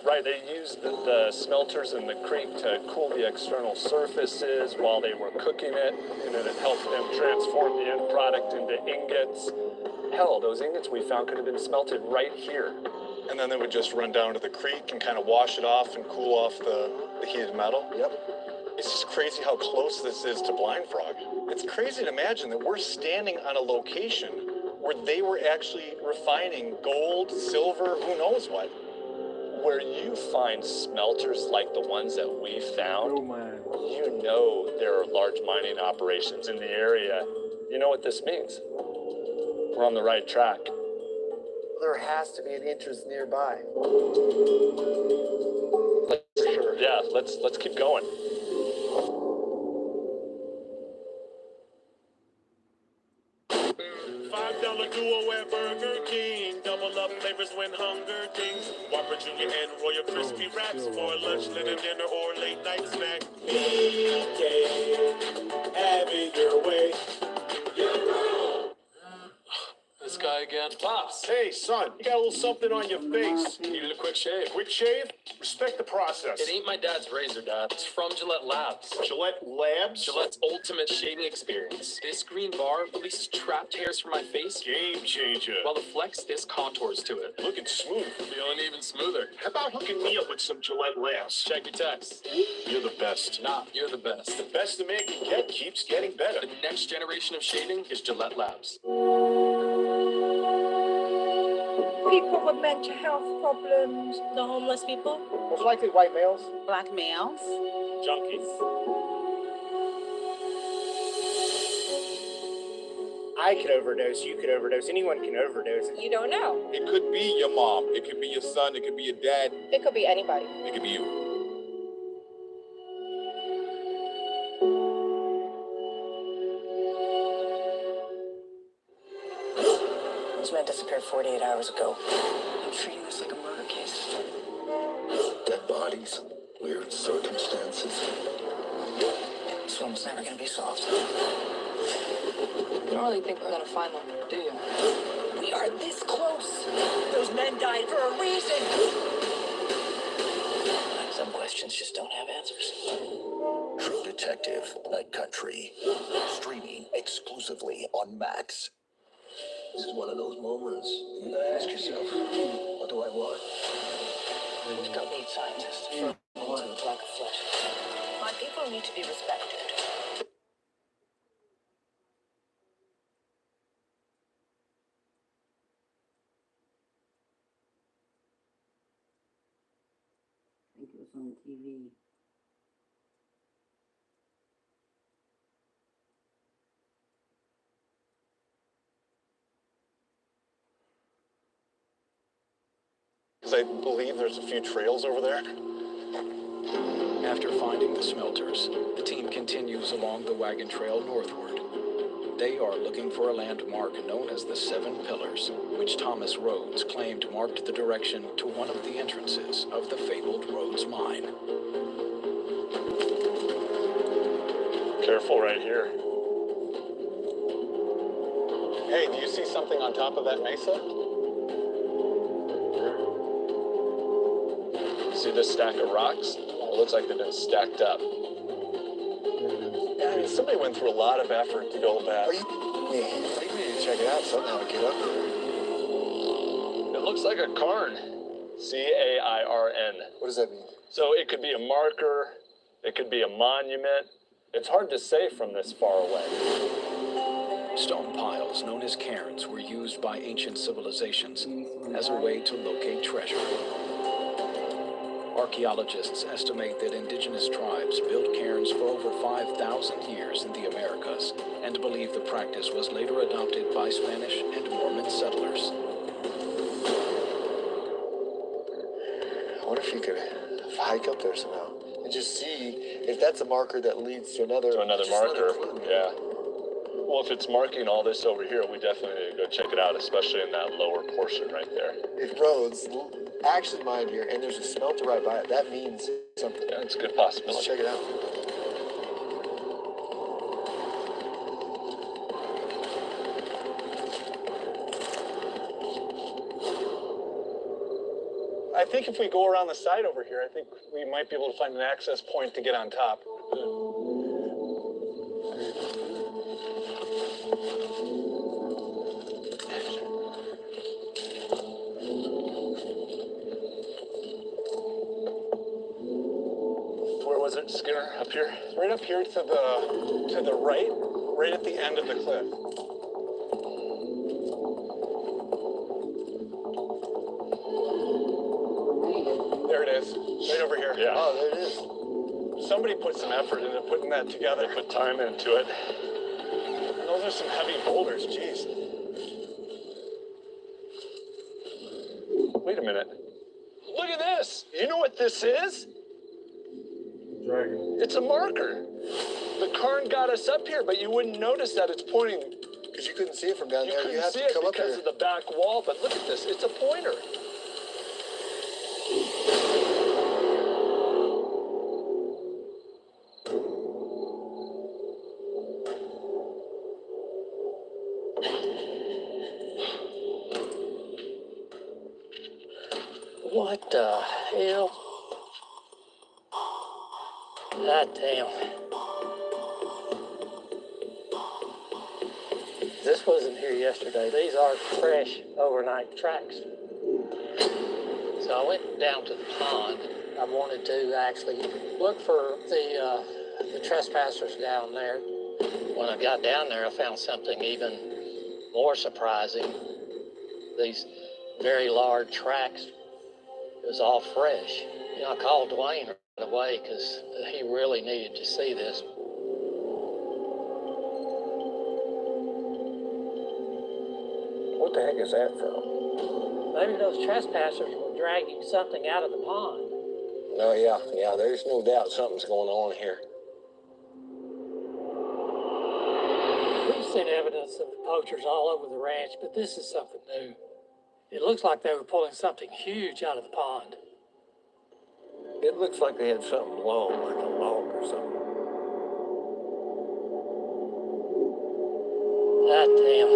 Right. They used the smelters in the creek to cool the external surfaces while they were cooking it, and then it helped them transform the end product into ingots. Hell, those ingots we found could have been smelted right here. And then they would just run down to the creek and kind of wash it off and cool off the heated metal. Yep. It's just crazy how close this is to Blind Frog. It's crazy to imagine that we're standing on a location where they were actually refining gold, silver, who knows what. Where you find smelters like the ones that we found, you know there are large mining operations in the area. You know what this means? We're on the right track. There has to be an entrance nearby. Sure. Yeah, let's keep going. $5 duo at Burger King. Double up flavors when hunger dings. Whopper Jr. and Royal Crispy Wraps for lunch, dinner, or late night snack. BK, have it your way. This guy again. Pops. Hey, son, you got a little something on your face. Needed a quick shave. Quick shave? Respect the process. It ain't my dad's razor, Dad. It's from Gillette Labs. Gillette Labs? Gillette's ultimate shaving experience. This green bar releases trapped hairs from my face. Game changer. While the Flex Disc contours to it. Looking smooth. Feeling even smoother. How about hooking me up with some Gillette Labs? Check your text. You're the best. Nah, you're the best. The best a man can get keeps getting better. The next generation of shaving is Gillette Labs. People with mental health problems. The homeless people. Most likely white males. Black males. Junkies. I could overdose, you could overdose, anyone can overdose. You don't know. It could be your mom, it could be your son, it could be your dad, It could be anybody. it could be you. This man disappeared 48 hours ago. I'm treating this like a murder case. Dead bodies, weird circumstances. This one was never gonna be solved. You don't really think we're gonna find them, do you? We are this close. Those men died for a reason. Some questions just don't have answers. True Detective, Night Country. Streaming exclusively on Max. This is one of those moments you gotta ask yourself, what do I want? We've got lead scientists for into the black of flesh. My people need to be respected. I think it was on TV. Because I believe there's a few trails over there. After finding the smelters, the team continues along the wagon trail northward. They are looking for a landmark known as the Seven Pillars, which Thomas Rhodes claimed marked the direction to one of the entrances of the fabled Rhodes Mine. Careful right here. Hey, do you see something on top of that mesa? See this stack of rocks? It looks like they've been stacked up. Yeah, I mean, somebody went through a lot of effort to build that. I think we need to check it out somehow to get up there. It looks like a cairn. C-A-I-R-N. What does that mean? So it could be a marker, it could be a monument. It's hard to say from this far away. Stone piles known as cairns were used by ancient civilizations as a way to locate treasure. Archaeologists estimate that indigenous tribes built cairns for over 5,000 years in the Americas and believe the practice was later adopted by Spanish and Mormon settlers. I wonder if you could hike up there somehow and just see if that's a marker that leads to another marker. Yeah. Well, if it's marking all this over here, we definitely need to go check it out, especially in that lower portion right there. If Rhodes actually mined here and there's a smelter right by it, that means something. Yeah, it's a good possibility. Let's check it out. I think if we go around the side over here, I think we might be able to find an access point to get on top. Where was it, Skinner? Up here? Right up here to the right, right at the end of the cliff. There it is, right over here. Yeah. Oh, there it is. Somebody put some effort into putting that together. Put time into it. And those are some heavy boulders, jeez. Wait a minute. Look at this. You know what this is? Dragon. It's a marker. The cairn got us up here, but you wouldn't notice that it's pointing. Because you couldn't see it from down there. You You couldn't have see to it come up because here. of the back wall, but look at this. It's a pointer. What the hell? God damn. This wasn't here yesterday. These are fresh overnight tracks. So I went down to the pond. I wanted to actually look for the trespassers down there. When I got down there, I found something even more surprising. These very large tracks. It was all fresh. You know, I called Dwayne right away because he really needed to see this. What the heck is that from? Maybe those trespassers were dragging something out of the pond. Oh, yeah, there's no doubt something's going on here. We've seen evidence of poachers all over the ranch, but this is something new. It looks like they were pulling something huge out of the pond. It looks like they had something long, like a log or something. God damn.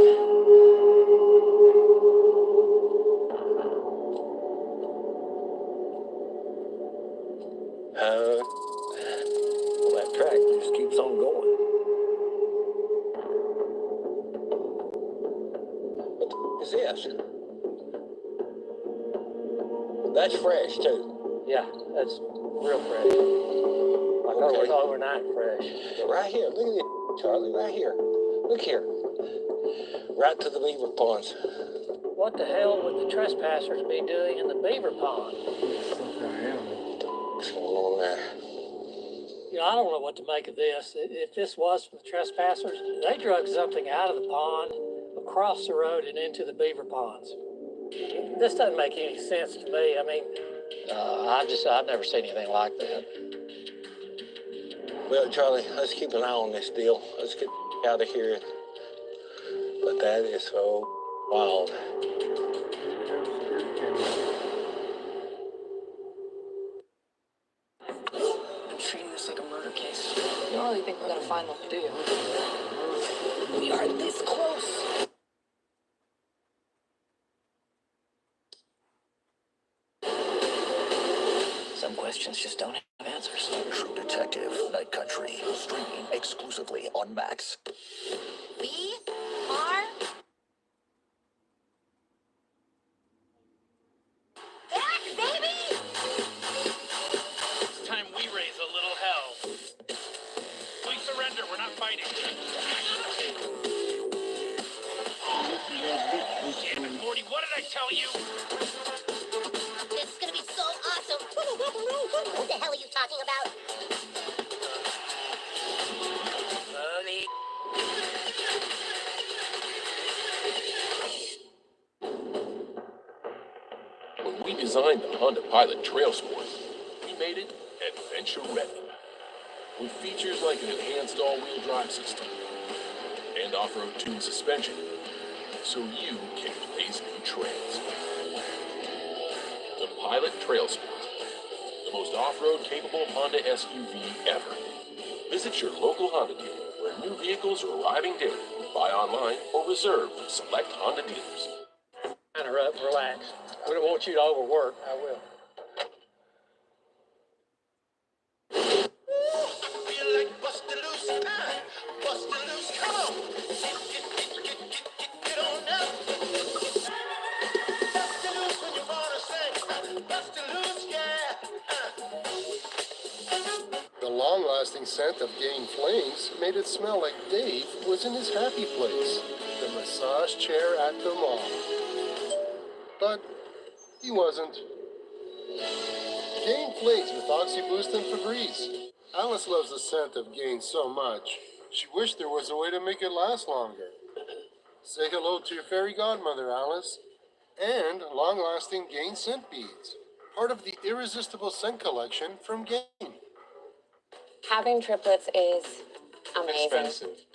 Well, that track just keeps on going. What is this? That's fresh, too. Yeah, that's real fresh. Like Okay. overnight fresh. Right here, look at this, Charlie, right here. Look here. Right to the beaver ponds. What the hell would the trespassers be doing in the beaver pond? What's going on there? You know, I don't know what to make of this. If this was from the trespassers, they drug something out of the pond, across the road, and into the beaver ponds. This doesn't make any sense to me. I mean, I've never seen anything like that. Well, Charlie, let's keep an eye on this deal. Let's get out of here and But that is so wild. I'm treating this like a murder case. You don't really think we're gonna find them, do you? We are this close. Some questions just don't have answers. True Detective Night Country, streaming exclusively on Max. We are back, baby! It's time we raise a little hell. Please surrender, we're not fighting. Damn it, Morty, what did I tell you? This is gonna be so awesome! What the hell are you talking about? When we designed the Honda Pilot Trail Sport, we made it adventure ready. With features like an enhanced all-wheel drive system and off-road tuned suspension, so you can blaze new trails. The Pilot Trail Sport, the most off-road capable Honda SUV ever. Visit your local Honda dealer where new vehicles are arriving daily. Buy online or reserve from select Honda dealers. Interrupt, relax. We don't want you to overwork. I will. Feel like busted loose, busted loose, come on. Get on up. Busted loose when you wanna say, busted loose, yeah. The long-lasting scent of Gain Flames made it smell like Dave was in his happy place, the massage chair at the mall. But he wasn't. Gain Flames with OxyBoost and Febreze. Alice loves the scent of Gain so much, she wished there was a way to make it last longer. Say hello to your fairy godmother, Alice. And long-lasting Gain scent beads, part of the irresistible scent collection from Gain. Having triplets is amazing. Expensive.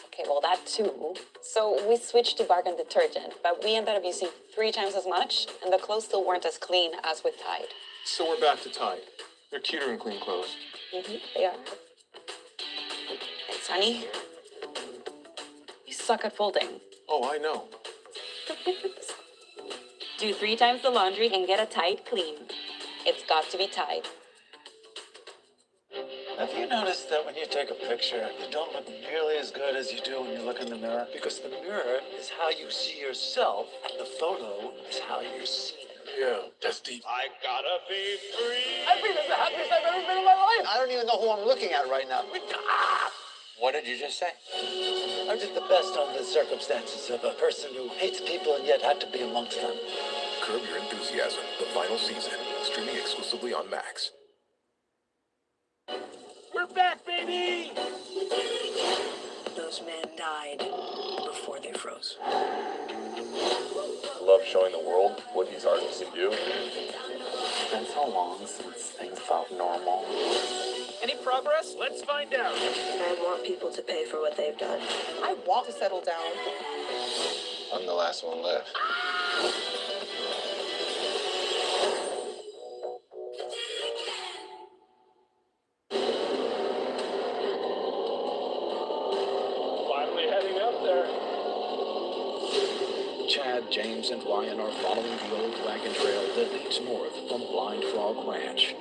Okay, well, that too. So we switched to Bargain detergent, but we ended up using 3 times as much, and the clothes still weren't as clean as with Tide. So we're back to Tide. They're cuter in clean clothes. They are. Thanks, honey. You suck at folding. Oh, I know. Do 3 times the laundry and get a Tide clean. It's got to be Tide. Have you noticed that when you take a picture, you don't look nearly as good as you do when you look in the mirror? Because the mirror is how you see yourself, and the photo is how you're seen. Yeah, that's deep. I gotta be free. I think it's the happiest I've ever been in my life. I don't even know who I'm looking at right now. What did you just say? I did the best under the circumstances of a person who hates people and yet had to be amongst them. Curb Your Enthusiasm, the final season, streaming exclusively on Max. We're back, baby! Those men died before they froze. Love showing the world what these artists can do. It's been so long since things felt normal. Any progress? Let's find out. I want people to pay for what they've done. I want to settle down. I'm the last one left. Finally heading up there. Chad, James, and Ryan are following the old wagon trail that leads north from Blind Frog Ranch.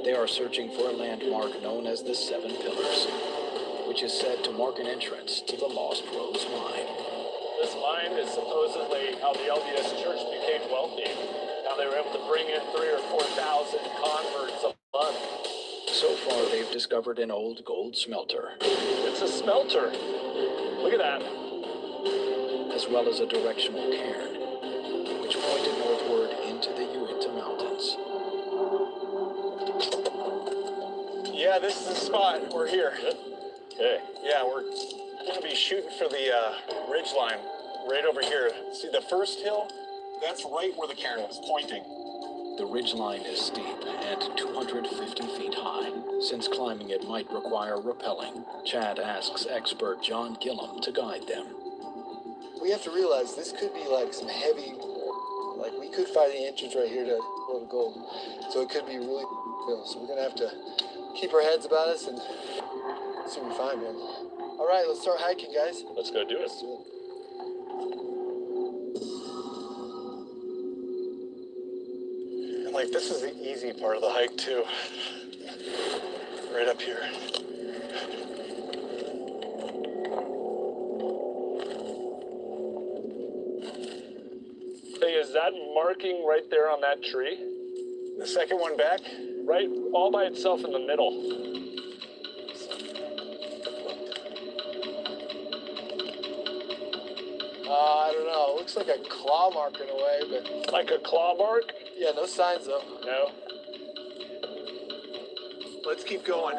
They are searching for a landmark known as the Seven Pillars, which is said to mark an entrance to the Lost Rose Mine. This mine is supposedly how the LDS Church became wealthy. How they were able to bring in 3,000 or 4,000 converts a month. So far, they've discovered an old gold smelter, It's a smelter. Look at that. as well as a directional cairn, which pointed northward into the Uinta Mountains. Yeah, this is the spot. We're here. Okay. Yeah, we're gonna be shooting for the ridge line right over here. See the first hill? That's right where the cairn is pointing. The ridgeline is steep and 250 feet high. Since climbing it might require rappelling, Chad asks expert John Gillum to guide them. we have to realize this could be like some heavy, like we could find the entrance right here to World of Gold. So it could be really cool. So we're gonna have to keep our heads about us and see what we find, man. All right, let's start hiking, guys. Let's go do it. And like, this is the easy part of the hike too. Right up here. Hey, is that marking right there on that tree? The second one back? Right, all by itself in the middle. I don't know. It looks like a claw mark in a way, but... Like a claw mark? Yeah, no signs though. No. Let's keep going.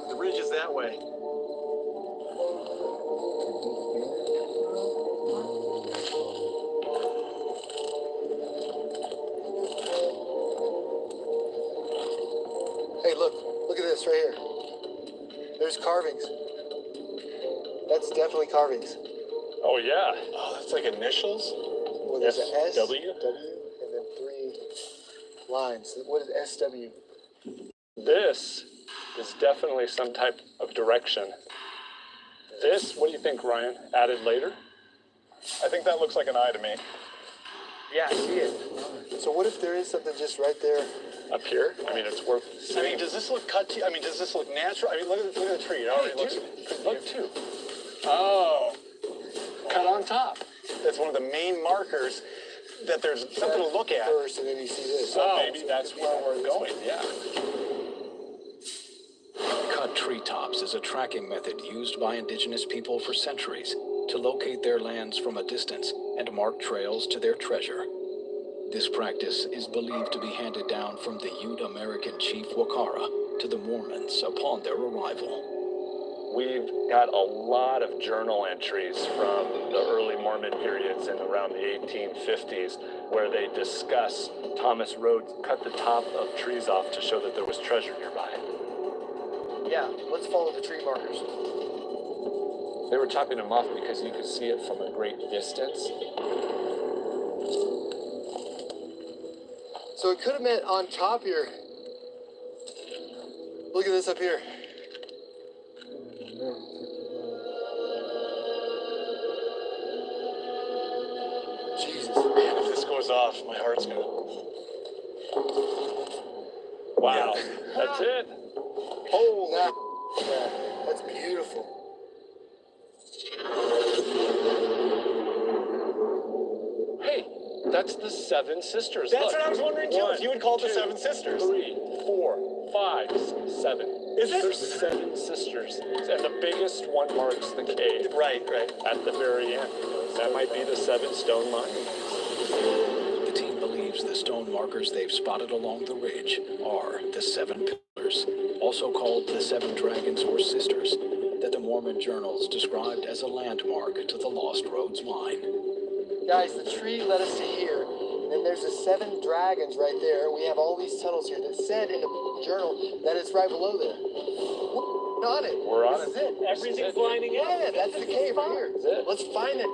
The ridge is that way. Hey, look at this right here. There's carvings. That's definitely carvings. Oh, yeah. Oh, that's like initials? Well, there's an S, W? and then 3 lines. What is SW? This is definitely some type of direction. This, what do you think, Ryan? Added later? I think that looks like an eye to me. Yeah, I see it. So what if there is something just right there? Up here? I mean, it's worth seeing. I mean, does this look cut to, I mean, does this look natural? I mean, look at the tree. It already looks... Look, too. Oh. Cut on top. That's one of the main markers that there's something to look at. First, and then you see this. So maybe that's where we're going, yeah. Cut treetops is a tracking method used by indigenous people for centuries to locate their lands from a distance and mark trails to their treasure. This practice is believed to be handed down from the Ute American chief Wakara to the Mormons upon their arrival. We've got a lot of journal entries from the early Mormon periods in around the 1850s where they discuss Thomas Rhodes cut the top of trees off to show that there was treasure nearby. Yeah, let's follow the tree markers. They were chopping them off because you could see it from a great distance. So it could have meant on top here. Look at this up here. Jesus. Man, if this goes off, my heart's gonna... Wow, that's it. Holy. Yeah, that's beautiful. Hey, that's the Seven Sisters. That's Look. what I was wondering too, if you would call it the 2, Seven Sisters. 3, 4, 5, 7. Is it? There's 7 sisters, and the biggest one marks the cave. Right. At the very end. That might be the 7 stone monuments. The team believes the stone markers they've spotted along the ridge are the 7 pillars, also called the 7 dragons or sisters, that the Mormon journals described as a landmark to the Lost Roads mine. Guys, the tree led us to here, and then there's the 7 dragons right there. We have all these tunnels here that said in the journal that it's right below there. We're on it. We're on This it. is it. Everything's lining up. Yeah, that's the cave right here. That's it. Let's find it.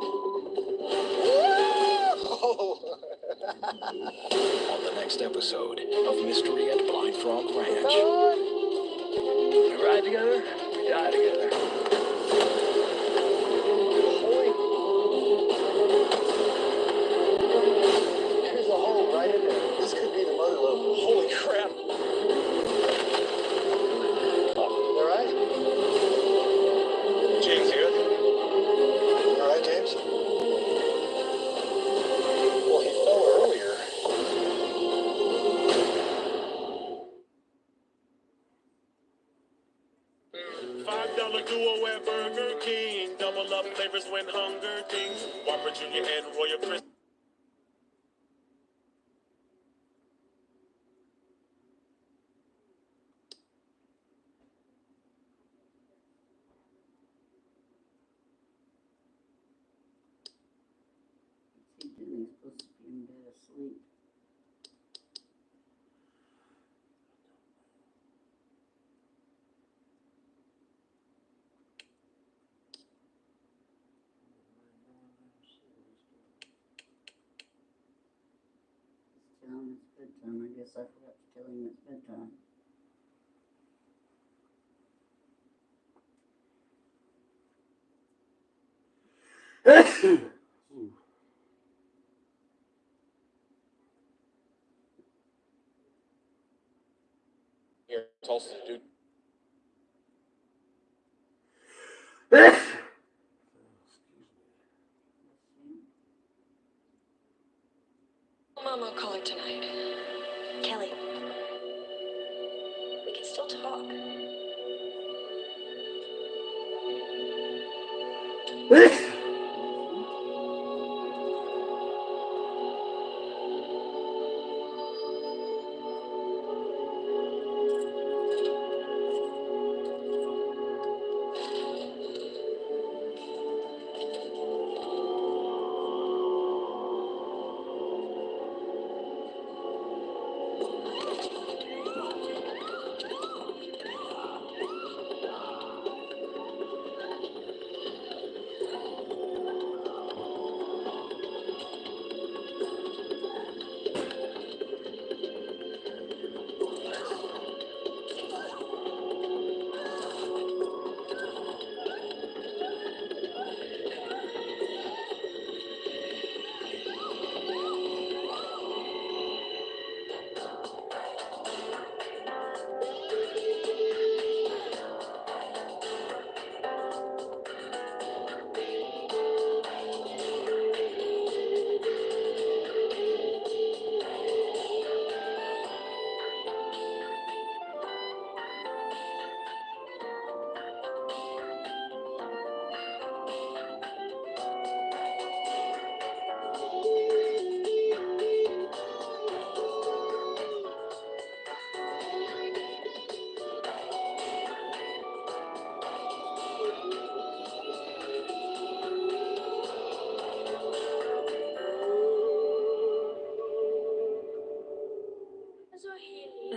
On the next episode of Mystery at Blind Frog Ranch. We ride together, we die together. There's a hole right in there. This could be the mother lode. Holy crap. All right? James, you good? All right, James? Well, he fell earlier. $5 duo at Burger King. Double up flavors when hunger dings. Whopper Jr. and Royal Chris. What's he doing? He's supposed to be in bed asleep. it's bedtime. I guess I forgot to tell him it's bedtime. Here, Tulsa, dude. Mama calling tonight. Kelly, we can still talk.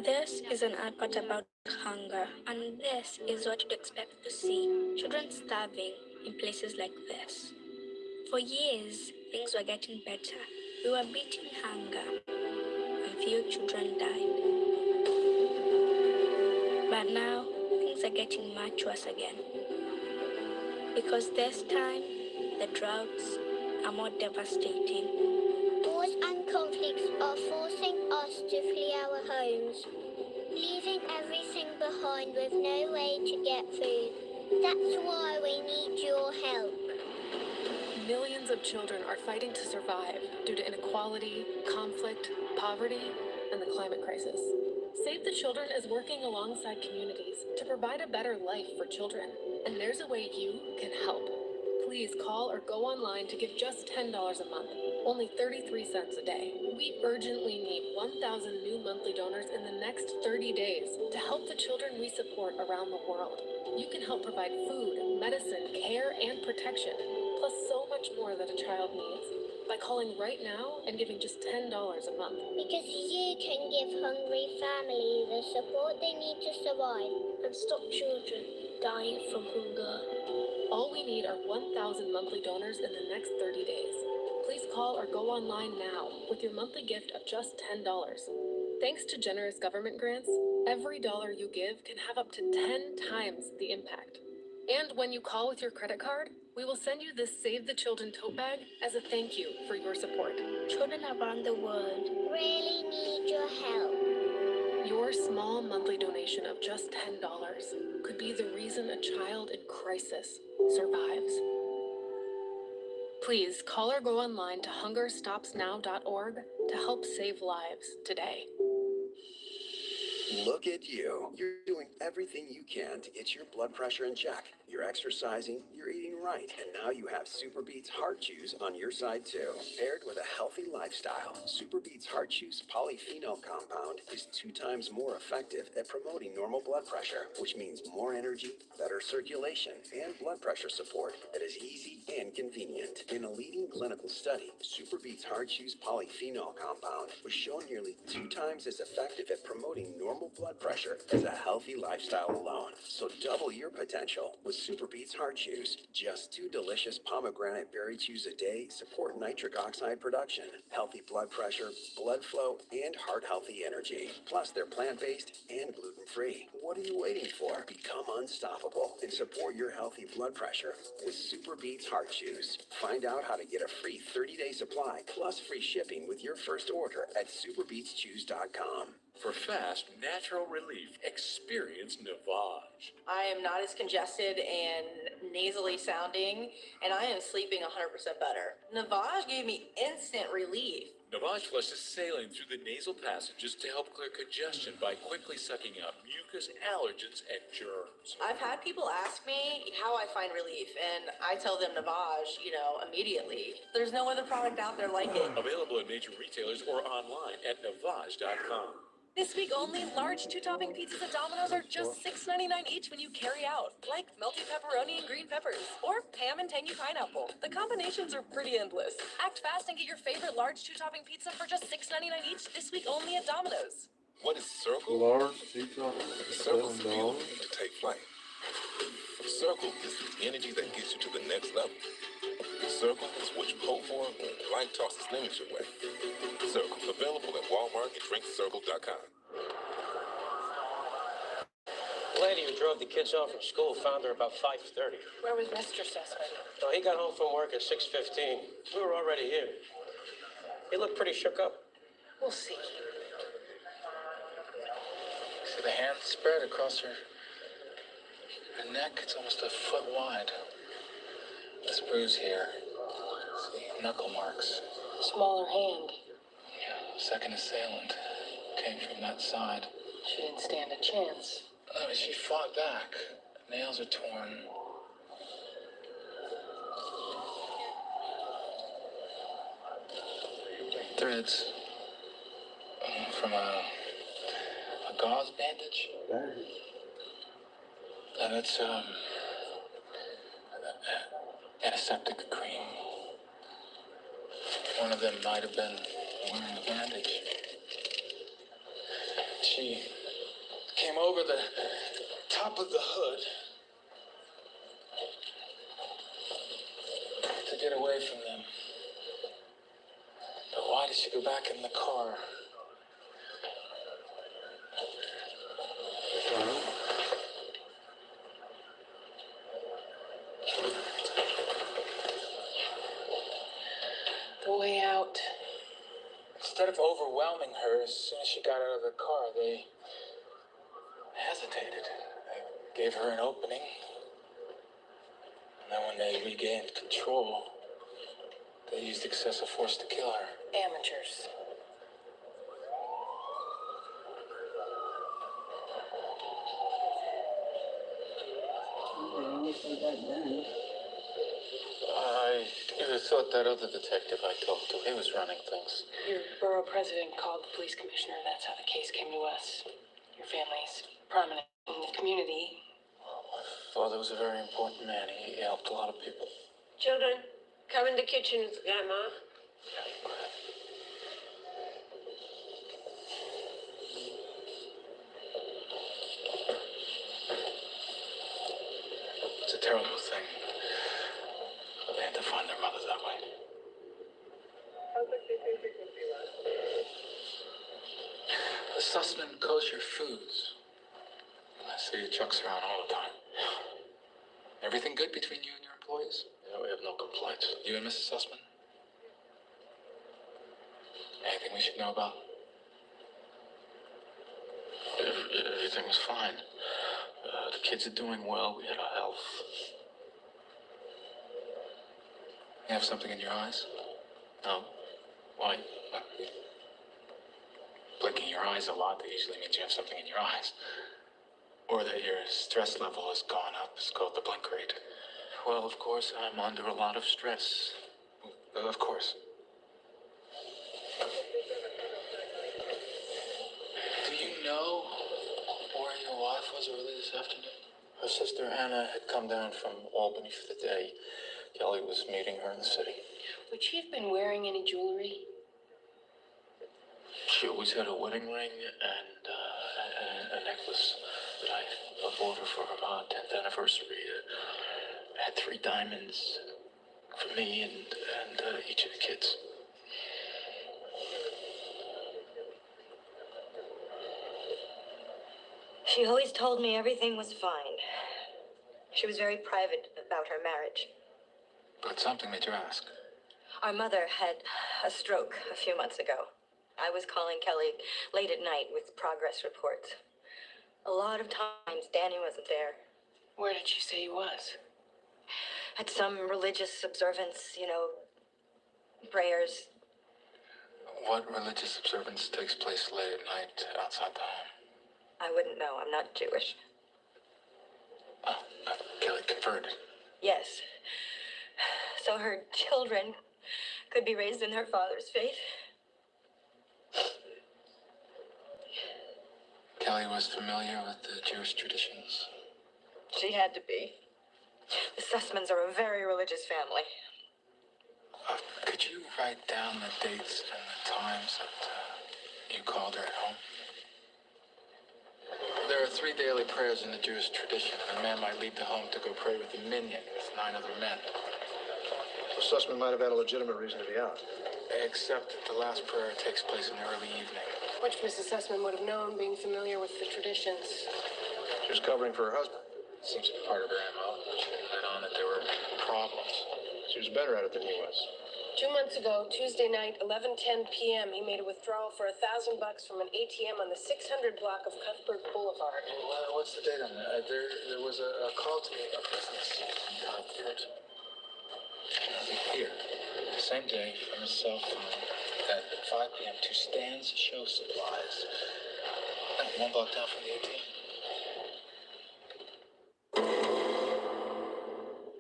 This is an advert about hunger, and this is what you'd expect to see. Children starving in places like this. For years, things were getting better. We were beating hunger, and few children died. But now, things are getting much worse again. Because this time, the droughts are more devastating. Wars and conflicts are forcing us to flee our homes, leaving everything behind with no way to get food. That's why we need your help. Millions of children are fighting to survive due to inequality, conflict, poverty, and the climate crisis. Save the Children is working alongside communities to provide a better life for children, and there's a way you can help. Please call or go online to give just $10 a month, only 33 cents a day. We urgently need 1,000 new monthly donors in the next 30 days to help the children we support around the world. You can help provide food, medicine, care, and protection, plus so much more that a child needs, by calling right now and giving just $10 a month. Because you can give hungry families the support they need to survive and stop children dying from hunger. All we need are 1,000 monthly donors in the next 30 days. Please call or go online now with your monthly gift of just $10. Thanks to generous government grants, every dollar you give can have up to 10 times the impact. And when you call with your credit card, we will send you this Save the Children tote bag as a thank you for your support. Children around the world really need your help. Your small monthly donation of just $10 could be the reason a child in crisis survives. Please call or go online to hungerstopsnow.org to help save lives today. Look at you. You're doing everything you can to get your blood pressure in check. You're exercising, you're eating right, and now you have Super Beets Heart Chews on your side too. Paired with a healthy lifestyle, Super Beets Heart Chews polyphenol compound is 2 times more effective at promoting normal blood pressure, which means more energy, better circulation, and blood pressure support that is easy and convenient. In a leading clinical study, Super Beets Heart Chews polyphenol compound was shown nearly 2 times as effective at promoting normal normal blood pressure as a healthy lifestyle alone. So double your potential with Super Beets Heart Chews. Just 2 delicious pomegranate berry chews a day support nitric oxide production, healthy blood pressure, blood flow, and heart-healthy energy. Plus, they're plant-based and gluten-free. What are you waiting for? Become unstoppable and support your healthy blood pressure with Super Beets Heart Chews. Find out how to get a free 30-day supply plus free shipping with your first order at superbeetschews.com. For fast, natural relief, experience Navage. I am not as congested and nasally sounding, and I am sleeping 100% better. Navage gave me instant relief. Navage flushes saline through the nasal passages to help clear congestion by quickly sucking up mucus, allergens, and germs. I've had people ask me how I find relief, and I tell them Navage, immediately. There's no other product out there like it. Available at major retailers or online at Navage.com. This week only, large 2-topping pizzas at Domino's are just $6.99 each when you carry out, like melty pepperoni and green peppers, or ham and tangy pineapple. The combinations are pretty endless. Act fast and get your favorite large 2-topping pizza for just $6.99 each this week only at Domino's. What is Circle? Large pizza. Circle's the fuel to take flight. Circle is the energy that gets you to the next level. Circle is what you hope for when life tosses limits your way. Circle, available at Walmart and drinkcircle.com. The lady who drove the kids home from school found her about 5:30. Where was Mr. Sussman? No, he got home from work at 6:15. We were already here. He looked pretty shook up. We'll see. See the hand spread across her neck? It's almost a foot wide. This bruise here. See, knuckle marks. Smaller hand. Yeah, second assailant came from that side. She didn't stand a chance. She fought back. Nails are torn. Threads from a gauze bandage. That's antiseptic cream. One of them might have been wearing a bandage. She came over the top of the hood to get away from them. But why did she go back in the car? The way out. Instead of overwhelming her as soon as she got out of the car, they hesitated. They gave her an opening. And then when they regained control, they used excessive force to kill her. Amateurs. I either thought that other detective I talked to, he was running things. Your borough president called the police commissioner. That's how the case came to us. Your family's prominent in the community. My father was a very important man. He helped a lot of people. Children, come in the kitchen with Grandma. It's a terrible thing. They had to find their mother that way. The Sussman Kosher Foods. I see he chucks around all the time. Everything good between you and your employees? Yeah, we have no complaints. You and Mrs. Sussman? Anything we should know about? Everything was fine. The kids are doing well. We had our health. You have something in your eyes? No. Why? Blinking your eyes a lot, that usually means you have something in your eyes. Or that your stress level has gone up. It's called the blink rate. Well, of course, I'm under a lot of stress. Of course. Do you know where your wife was early this afternoon? Her sister Anna had come down from Albany for the day. Kelly was meeting her in the city. Would she have been wearing any jewelry? She always had a wedding ring and a necklace that I bought her for her 10th anniversary. It had 3 diamonds for me and each of the kids. She always told me everything was fine. She was very private about her marriage. But something made you ask. Our mother had a stroke a few months ago. I was calling Kelly late at night with progress reports. A lot of times Danny wasn't there. Where did she say he was? At some religious observance, prayers. What religious observance takes place late at night outside the home? I wouldn't know. I'm not Jewish. Oh, Kelly converted. Yes. So her children could be raised in their father's faith. Kelly was familiar with the Jewish traditions. She had to be. The Sussmans are a very religious family. Could you write down the dates and the times that you called her at home? There are 3 daily prayers in the Jewish tradition. A man might leave the home to go pray with a minyan with 9 other men. The Sussman might have had a legitimate reason to be out. Except that the last prayer takes place in the early evening. Which Mrs. Sussman would have known, being familiar with the traditions. She was covering for her husband. Seems to be part of her MO. She let on that there were problems. She was better at it than he was. 2 months ago, Tuesday night, 11:10 p.m., he made a withdrawal for $1,000 from an ATM on the 600 block of Cuthbert Boulevard. Well, what's the date on that? There was a call to me about business. Here, the same day, from his cell phone at 5 p.m. to Stan's Show Supplies. 1 block down from the ATM.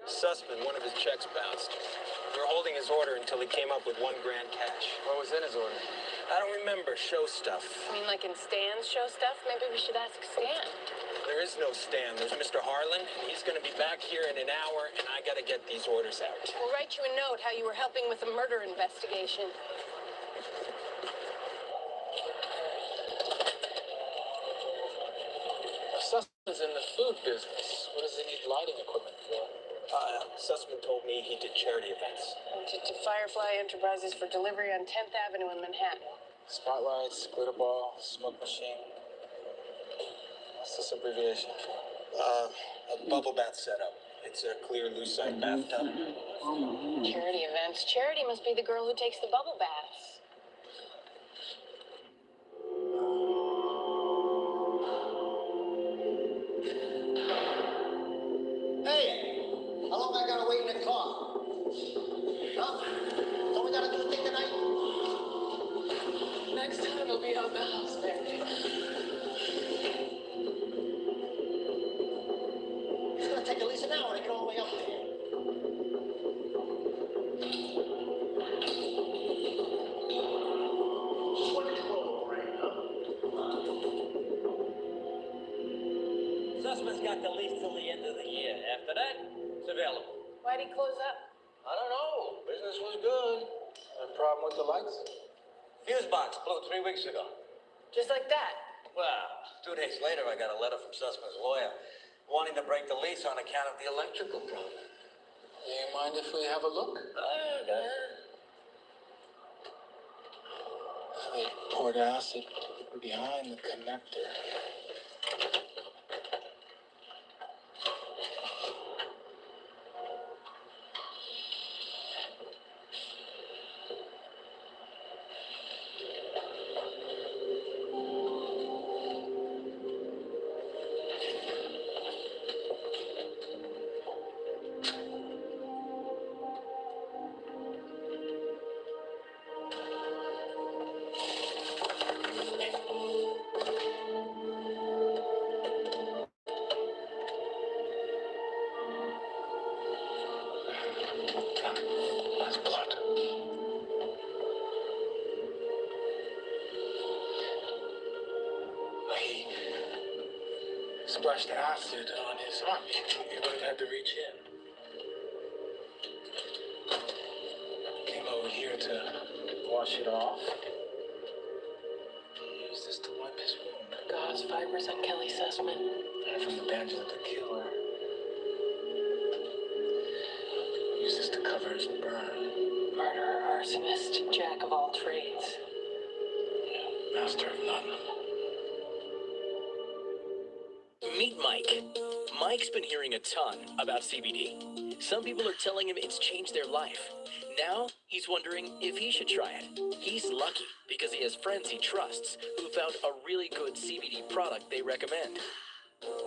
Sussman, one of his checks bounced. We were holding his order until he came up with $1 grand cash. What was in his order? I don't remember. Show stuff. I mean, like in Stan's show stuff? Maybe we should ask Stan. There is no Stan. There's Mr. Harlan. He's going to be back here in an hour, and I got to get these orders out. We'll write you a note how you were helping with the murder investigation. Sussman's in the food business. What does he need lighting equipment for? Sussman told me he did charity events. To Firefly Enterprises for delivery on 10th Avenue in Manhattan. Spotlights, glitter ball, smoke machine. What's this abbreviation for? A bubble bath setup. It's a clear, lucite bathtub. Charity events. Charity must be the girl who takes the bubble baths. Hey, how long I gotta wait in the car? Huh? All we gotta do is take the night? Next time it'll be out the house, Mary. It's gonna take at least an hour to get all the way up there. Just one control, right, huh? Sussman's got the lease till the end of the year. After that, it's available. Why'd he close up? I don't know. Business was good. A problem with the lights? Fuse box blew 3 weeks ago. Just like that? Well, 2 days later, I got a letter from Sussman's lawyer wanting to break the lease on account of the electrical problem. Do you mind if we have a look? They poured acid behind the connector. That's blood. He splashed acid on his arm. He would have had to reach in. Came over here to wash it off. He used this to wipe his wound. God was fibers on Kelly Sussman. And from the bandages of the killer. Use this to cover his burn. Murderer, arsonist, jack of all trades. Master of none. Meet Mike. Mike's been hearing a ton about CBD. Some people are telling him it's changed their life. Now he's wondering if he should try it. He's lucky because he has friends he trusts who found a really good CBD product they recommend.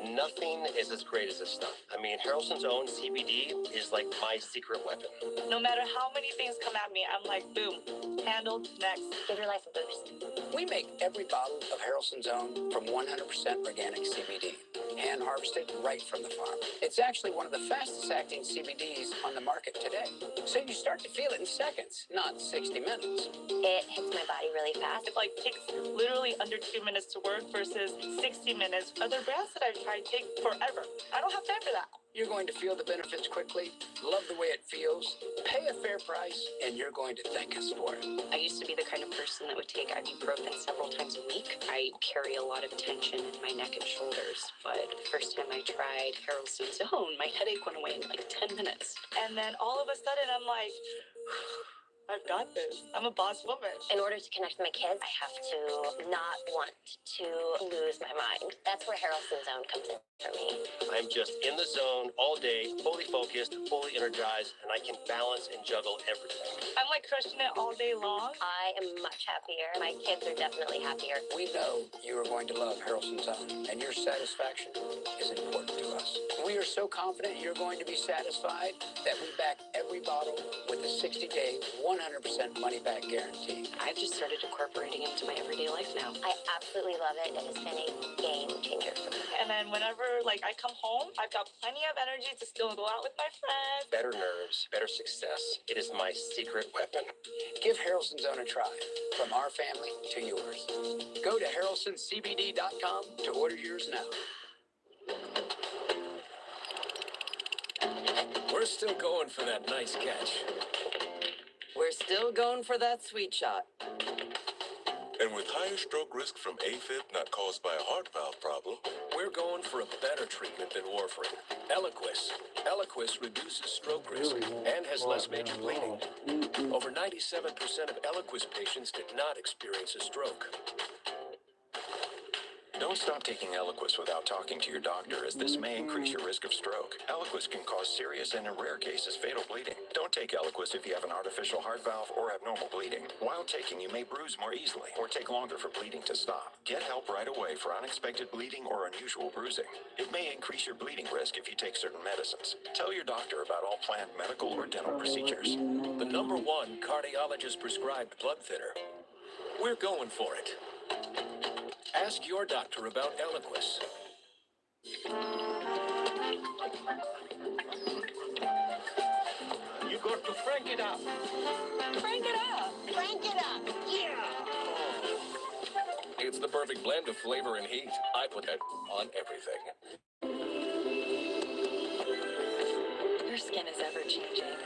Nothing is as great as this stuff. I mean, Harrelson's own CBD is like my secret weapon. No matter how many things come at me, I'm like, boom, handled, next. Give your life a boost. We make every bottle of Harrelson's Own from 100% organic CBD, hand harvested right from the farm. It's actually one of the fastest acting CBDs on the market today. So you start to feel it in seconds, not 60 minutes. It hits my body really fast. It like takes literally under 2 minutes to work versus 60 minutes. Other brands that I've tried take forever. I don't have time for that. You're going to feel the benefits quickly, love the way it feels, pay a fair price, and you're going to thank us for it. I used to be the kind of person that would take ibuprofen several times a week. I carry a lot of tension in my neck and shoulders, but the first time I tried Harrelson's Own, my headache went away in like 10 minutes. And then all of a sudden, I'm like, I've got this. I'm a boss woman. In order to connect with my kids, I have to not want to lose my mind. That's where Harrelson's Own comes in for me. I'm just in the zone all day, fully focused, fully energized, and I can balance and juggle everything. I'm like crushing it all day long. I am much happier. My kids are definitely happier. We know you are going to love Harrelson's Own, and your satisfaction is important to us. We are so confident you're going to be satisfied that we back every bottle with a 60-day, 100% money-back guarantee. I've just started incorporating it into my everyday life now. I absolutely love it. It has been a game changer for me. And then whenever I come home, I've got plenty of energy to still go out with my friends. Better nerves, better success. It is my secret weapon. Give Harrelson's Own a try, from our family to yours. Go to harrelsonscbd.com to order yours now. We're still going for that nice catch. We're still going for that sweet shot. And with higher stroke risk from AFib not caused by a heart valve problem, we're going for a better treatment than warfarin. Eliquis. Eliquis reduces stroke risk and has less major bleeding. Over 97% of Eliquis patients did not experience a stroke. Don't stop taking Eliquis without talking to your doctor, as this may increase your risk of stroke. Eliquis can cause serious and, in rare cases, fatal bleeding. Don't take Eliquis if you have an artificial heart valve or abnormal bleeding. While taking, you may bruise more easily or take longer for bleeding to stop. Get help right away for unexpected bleeding or unusual bruising. It may increase your bleeding risk if you take certain medicines. Tell your doctor about all planned medical or dental procedures. The #1 cardiologist prescribed blood thinner. We're going for it. Ask your doctor about Eliquis. You got to crank it up. Crank it up. Crank it up. Yeah. It's the perfect blend of flavor and heat. I put that on everything. Your skin is ever changing.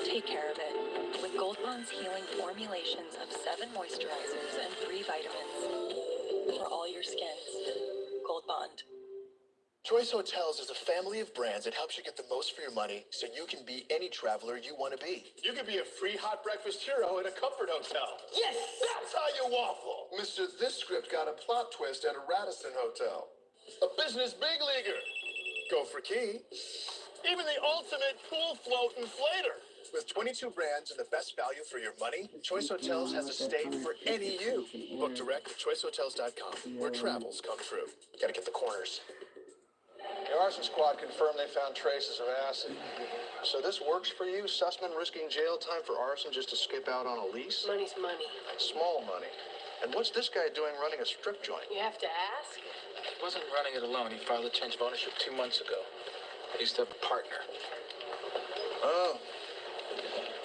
Take care of it with Gold Bond's healing formulations of 7 moisturizers and 3 vitamins. For all your skins. Gold Bond. Choice Hotels is a family of brands that helps you get the most for your money so you can be any traveler you want to be. You could be a free hot breakfast hero at a comfort hotel. Yes! That's how you waffle! Mr. This script got a plot twist at a Radisson Hotel. A business big leaguer. Go for key. Even the ultimate pool float inflator. With 22 brands and the best value for your money, Choice Hotels has a stay for any you. Book direct at choicehotels.com, where travels come true. Gotta get the corners. The arson squad confirmed they found traces of acid. So this works for you? Sussman risking jail time for arson just to skip out on a lease? Money's money. Small money. And what's this guy doing running a strip joint? You have to ask. He wasn't running it alone. He filed a change of ownership 2 months ago. He used to have a partner. Oh.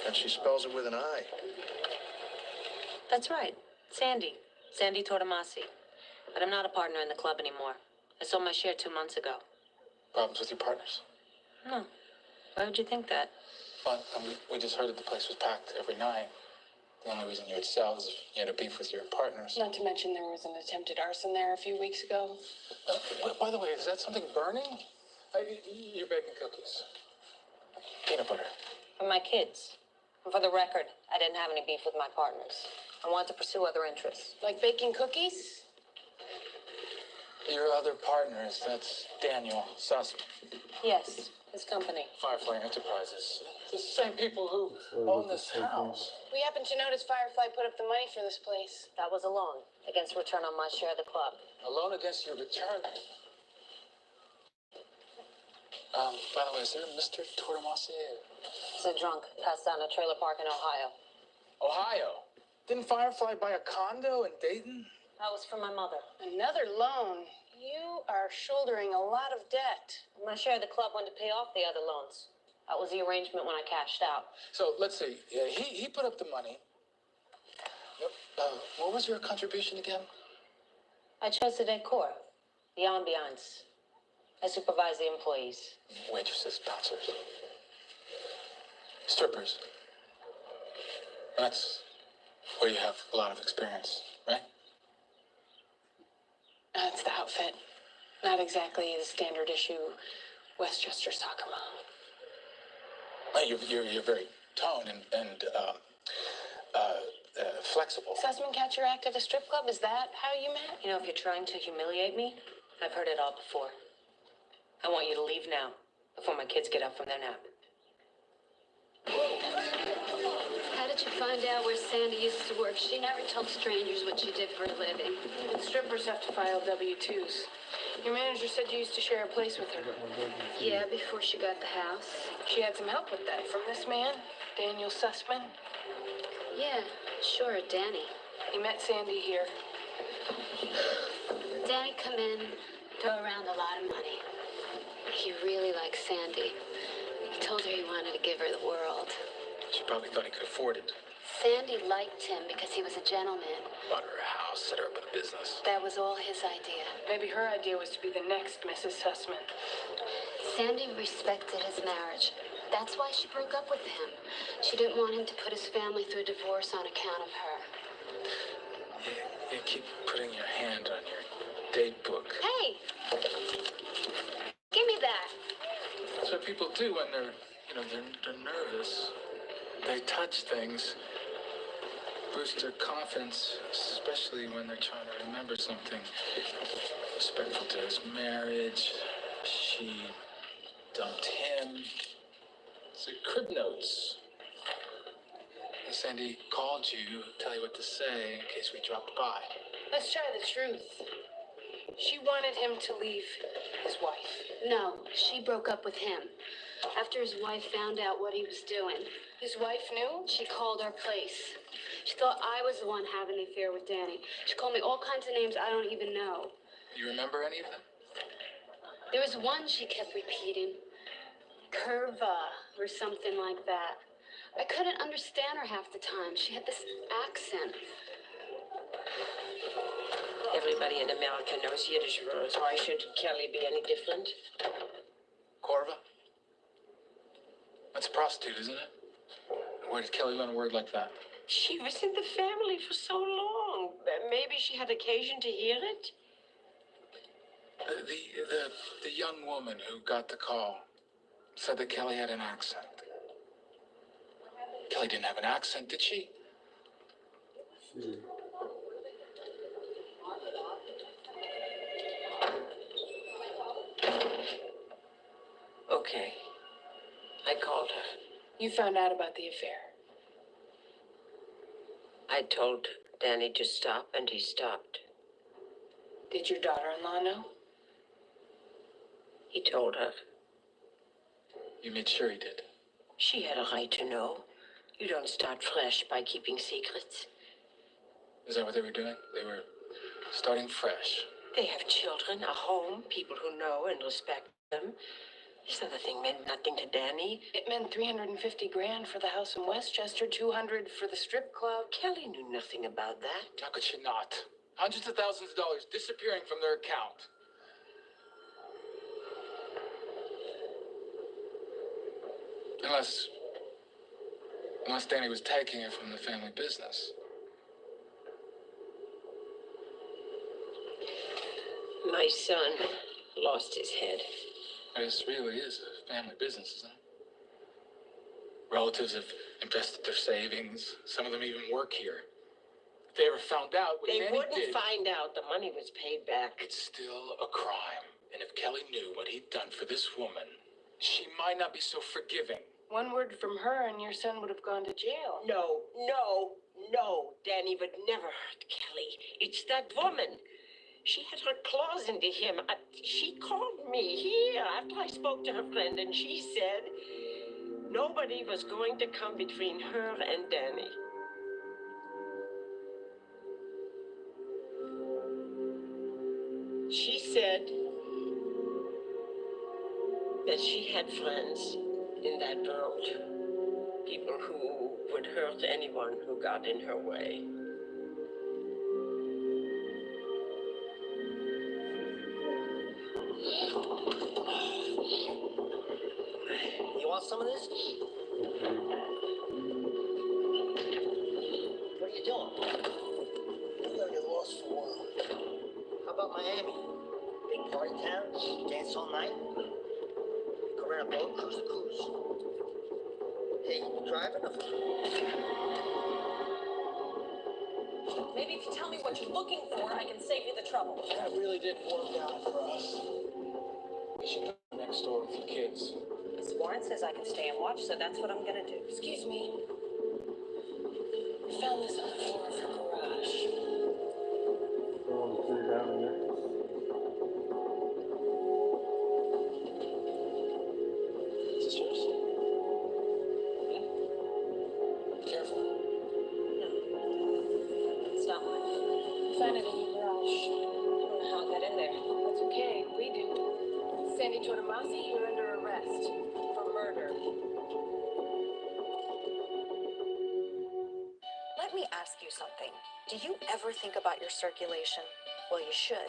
And she spells it with an I. That's right. Sandy. Sandy Tortomasi. But I'm not a partner in the club anymore. I sold my share 2 months ago. Problems with your partners? No. Why would you think that? Well, we just heard that the place was packed every night. The only reason you would sell is if you had a beef with your partners. Not to mention there was an attempted arson there a few weeks ago. By the way, is that something burning? You're baking cookies. Peanut butter. For my kids. And for the record, I didn't have any beef with my partners. I wanted to pursue other interests. Like baking cookies? Your other partners, that's Daniel Sussman. Yes, his company. Firefly Enterprises. The same people who own this house. We happen to notice Firefly put up the money for this place. That was a loan against return on my share of the club. A loan against your return. By the way, is there a Mr. Tortomassier? He's a drunk, passed down a trailer park in Ohio. Ohio? Didn't Firefly buy a condo in Dayton? That was for my mother. Another loan? You are shouldering a lot of debt. My share of the club went to pay off the other loans. That was the arrangement when I cashed out. So let's see. Yeah, he put up the money. What was your contribution again? I chose the decor, the ambiance. I supervise the employees. Waitresses, bouncers, strippers. That's where you have a lot of experience, right? That's the outfit. Not exactly the standard issue Westchester soccer mom. You're very toned and flexible. Sussman catch your act at a strip club? Is that how you met? You know, if you're trying to humiliate me, I've heard it all before. I want you to leave now, before my kids get up from their nap. How did you find out where Sandy used to work? She never told strangers what she did for a living. But strippers have to file W-2s. Your manager said you used to share a place with her. Yeah, before she got the house. She had some help with that from this man, Daniel Sussman. Yeah, sure, Danny. He met Sandy here. Danny come in, throw around a lot of money. He really liked Sandy. He told her he wanted to give her the world. She probably thought he could afford it. Sandy liked him because he was a gentleman. Bought her a house, set her up with a business. That was all his idea. Maybe her idea was to be the next Mrs. Sussman. Sandy respected his marriage. That's why she broke up with him. She didn't want him to put his family through a divorce on account of her. You keep putting your hand on your date book. Hey! Give me that. That's what people do when they're nervous. They touch things, boost their confidence, especially when they're trying to remember something. Respectful to his marriage. She dumped him. It's a crib notes. Sandy called you, tell you what to say in case we dropped by. Let's try the truth. She wanted him to leave his wife. No, she broke up with him. After his wife found out what he was doing. His wife knew? She called our place. She thought I was the one having the affair with Danny. She called me all kinds of names I don't even know. You remember any of them? There was one she kept repeating. Curva, or something like that. I couldn't understand her half the time. She had this accent. Everybody in America knows Yiddish rules. Why should Kelly be any different? Corva? That's a prostitute, isn't it? Where did Kelly learn a word like that? She was in the family for so long. Maybe she had occasion to hear it. The young woman who got the call said that Kelly had an accent. Kelly didn't have an accent, did she? Okay. I called her. You found out about the affair. I told Danny to stop, and he stopped. Did your daughter-in-law know? He told her. You made sure he did. She had a right to know. You don't start fresh by keeping secrets. Is that what they were doing? They were starting fresh. They have children, a home, people who know and respect them. This other thing meant nothing to Danny. It meant $350,000 for the house in Westchester, $200 for the strip club. Kelly knew nothing about that. How could she not? Hundreds of thousands of dollars disappearing from their account. Unless Danny was taking it from the family business. My son lost his head. This really is a family business, isn't it? Relatives have invested their savings. Some of them even work here. If they ever found out what They Danny wouldn't did, find out. The money was paid back. it's still a crime. And if Kelly knew what he'd done for this woman, she might not be so forgiving. One word from her and your son would have gone to jail. No. Danny would never hurt Kelly. It's that woman. She had her claws into him. She called me here after I spoke to her friend, and she said nobody was going to come between her and Danny. She said that she had friends in that world. People who would hurt anyone who got in her way. You want some of this? What are you doing? I'm gonna get lost for a while. How about Miami? Big party town, dance all night. Go around a boat, cruise the cruise. Hey, you driving or? Maybe if you tell me what you're looking for, I can save you the trouble. That really didn't work out for us. We should go next door with the kids. Miss Warren says I can stay and watch, so that's what I'm gonna do. Excuse me. I found this on the floor of her garage. Is this yours? Yeah. Careful. It's not mine. I found it in your garage. I don't know how it got in there. That's okay. We do. Sandy Tortomasi, you're under arrest for murder. Let me ask you something. Do you ever think about your circulation? Well, you should,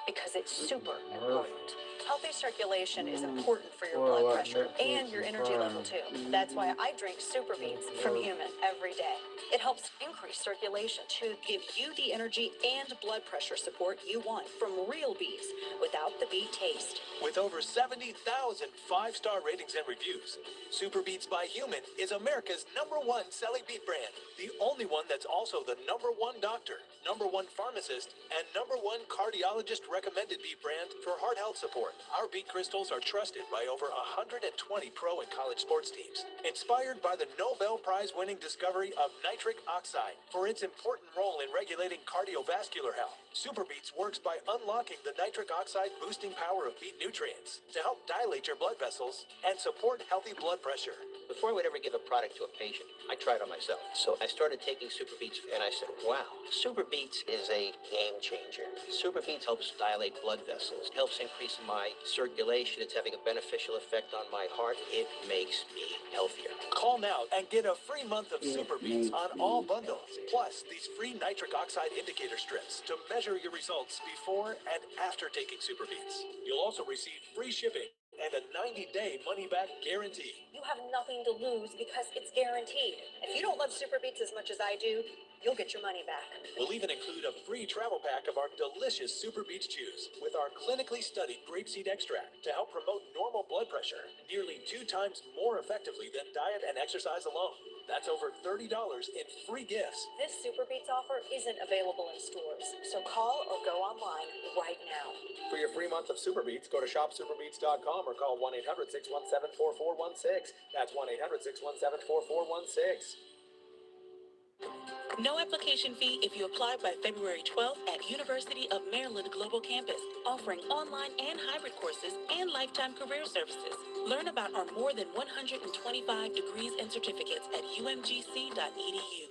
because it's super important. Healthy circulation is important for your blood pressure and your energy level too. That's why I drink Super Beets from Human every day. It helps increase circulation to give you the energy and blood pressure support you want from real beets without the beet taste. With over 70,000 five-star ratings and reviews, Super Beets by Human is America's #1 selling beet brand. The only one that's also the #1 doctor, #1 pharmacist, and #1 cardiologist recommended beet brand for heart health support. Our beet crystals are trusted by over 120 pro and college sports teams. Inspired by the Nobel Prize winning discovery of nitric oxide for its important role in regulating cardiovascular health, Super Beets works by unlocking the nitric oxide boosting power of beet nutrients to help dilate your blood vessels and support healthy blood pressure. Before I would ever give a product to a patient, I tried on myself. So I started taking Super Beets and I said, wow, Super Beets is a game changer. Super Beets helps dilate blood vessels, helps increase my circulation. It's having a beneficial effect on my heart. It makes me healthier. Call now and get a free month of Super Beets on all bundles. Plus, these free nitric oxide indicator strips to measure your results before and after taking Super Beets. You'll also receive free shipping and a 90-day money-back guarantee. You have nothing to lose because it's guaranteed. If you don't love Super Beets as much as I do, you'll get your money back. We'll even include a free travel pack of our delicious Super Beets chews with our clinically studied grapeseed extract to help promote normal blood pressure nearly 2 times more effectively than diet and exercise alone. That's over $30 in free gifts. This Super Beets offer isn't available in stores, so call or go online right now. For your free month of Super Beets, go to shopsuperbeets.com or call 1-800-617-4416. That's 1-800-617-4416. No application fee if you apply by February 12th at University of Maryland Global Campus, offering online and hybrid courses and lifetime career services. Learn about our more than 125 degrees and certificates at umgc.edu.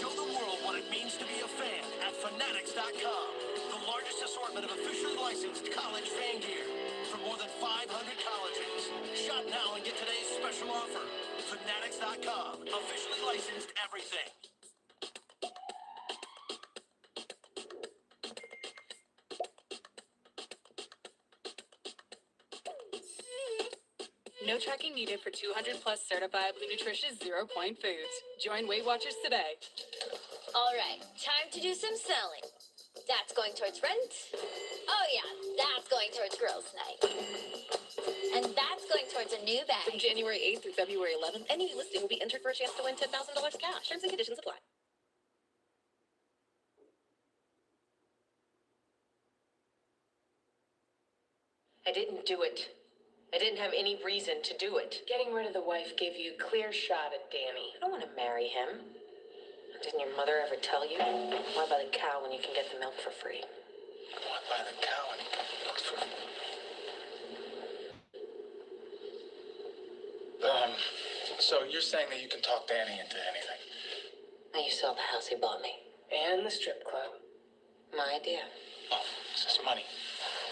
Show the world what it means to be a fan at Fanatics.com. The largest assortment of officially licensed college fan gear from more than 500 colleges. Shop now and get today's special offer. Fanatics.com. Officially licensed everything. No tracking needed for 200 plus certifiably nutritious 0-point foods. Join Weight Watchers today. All right, time to do some selling. That's going towards rent. Oh yeah, that's going towards girls' night. And that's going towards a new bag. From January 8th through February 11th, any new listing will be entered for a chance to win $10,000 cash. Terms and conditions apply. I didn't do it. I didn't have any reason to do it. Getting rid of the wife gave you a clear shot at Danny. I don't want to marry him. Didn't your mother ever tell you? Why buy the cow when you can get the milk for free? Why buy the cow and milk for So you're saying that you can talk Danny into anything? Now you sell the house he bought me. And the strip club. My idea. Oh, it's just money.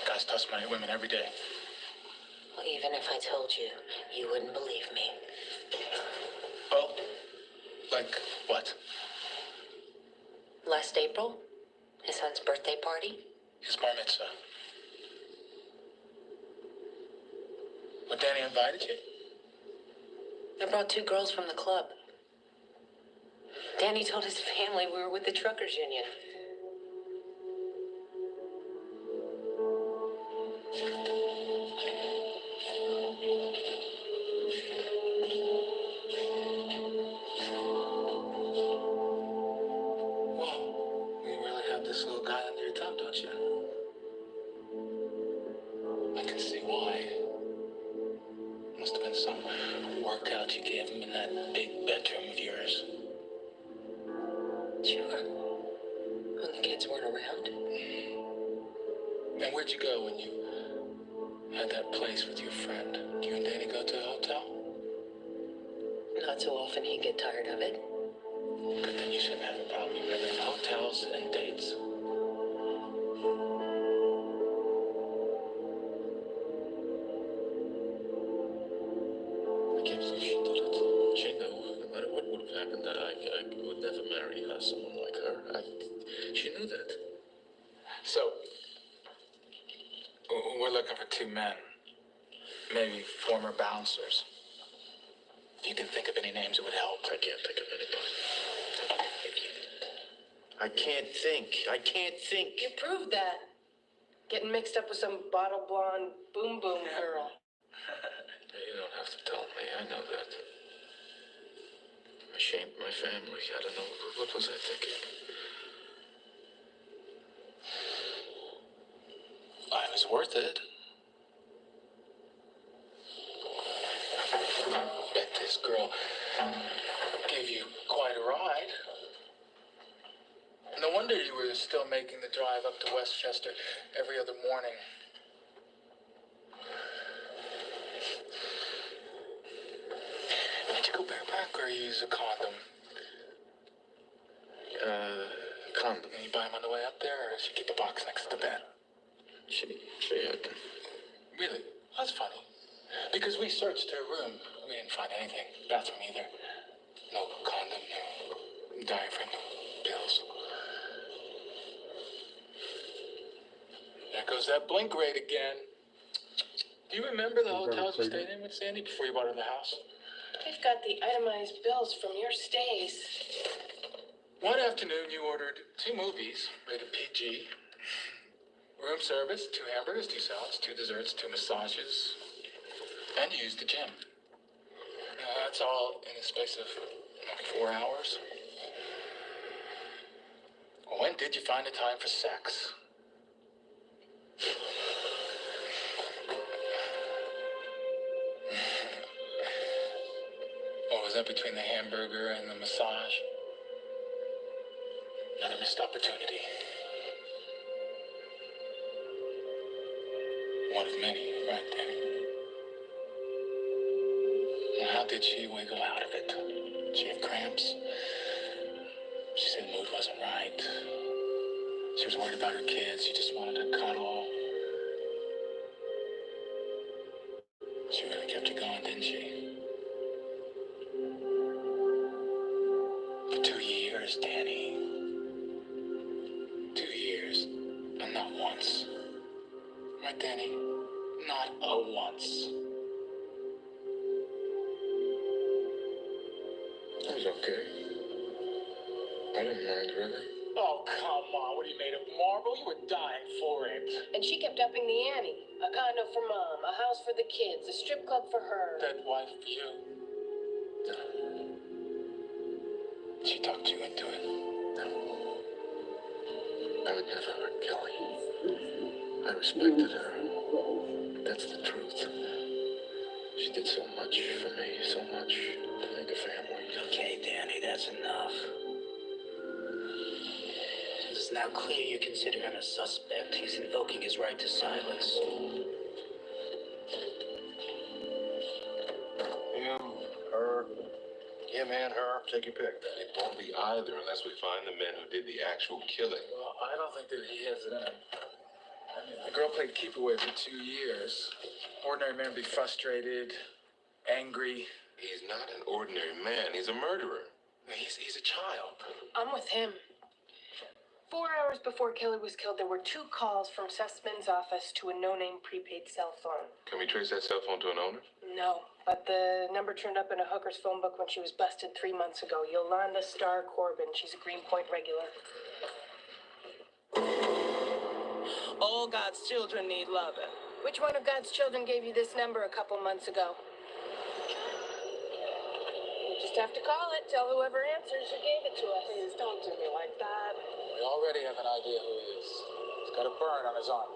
Guys toss money at women every day. Well, even if I told you, you wouldn't believe me. Well, like what? Last April, his son's birthday party. His bar mitzvah. Well, Danny invited you? I brought 2 girls from the club. Danny told his family we were with the truckers union. You really have this little guy under your tongue, don't you? I can see why. Must have been some workout you gave him in that big bedroom of yours. Sure. When the kids weren't around. And where'd you go when you had that place with your friend? You and Danny go to a hotel? Not so often he'd get tired of it. But then you shouldn't have a problem remembering hotels and dates. I can't believe she did it. She knew, no matter what would have happened, that I would never marry someone like her. She knew that. So, we're looking for 2 men. Maybe former bouncers. If you can think of any names, it would help. I can't think of anybody. I can't think. You proved that. Getting mixed up with some bottle blonde boom boom girl. You don't have to tell me. I know that. I shamed my family. I don't know. What was I thinking? It was worth it. Bet this girl gave you quite a ride. No wonder you were still making the drive up to Westchester every other morning. Did you go bareback or use a condom? Condom. And you buy them on the way up there, or did you keep a box next to the bed? She had them. Really? That's funny. Because we searched her room. We didn't find anything. Bathroom either. No condom, no diaphragm, no pills. There goes that blink rate again. Do you remember the hotels you stayed in with Sandy before you bought her the house? We've got the itemized bills from your stays. One afternoon, you ordered 2 movies, rated PG, room service, 2 hamburgers, 2 salads, 2 desserts, 2 massages, and you used the gym. That's all in a space of 4 hours. When did you find the time for sex? Or was that between the hamburger and the massage? Another missed opportunity. One of many, right, Danny? And how did she wiggle out of it? Did she have cramps? She said the mood wasn't right. She was worried about her kids. She just wanted to cuddle. She really kept you going, didn't she? For 2 years, Danny. 2 years. And not once. Right, Danny? Not a once. come on. What are you made of, marble? You were dying for it. And she kept upping the ante. A condo for mom, a house for the kids, a strip club for her. Dead wife for you. She talked you into it. I would never hurt Kelly. I respected her. That's the truth. She did so much for me, so much to make a family. Okay, Danny, that's enough. It's now clear you consider him a suspect. He's invoking his right to silence. Him, her, him and her, take your pick. It won't be either unless we find the men who did the actual killing. Well, I don't think that he has it in him. I mean, the girl played keep away for 2 years. Ordinary man would be frustrated, angry. He's not an ordinary man. He's a murderer. He's a child. I'm with him. 4 hours before Kelly was killed, there were 2 calls from Sussman's office to a no-name prepaid cell phone. Can we trace that cell phone to an owner? No, but the number turned up in a hooker's phone book when she was busted 3 months ago. Yolanda Starr Corbin. She's a Greenpoint regular. All God's children need loving. Which one of God's children gave you this number a couple months ago? You just have to call it. Tell whoever answers who gave it to us. Please don't do me like that. We already have an idea who he is. He's got a burn on his arm.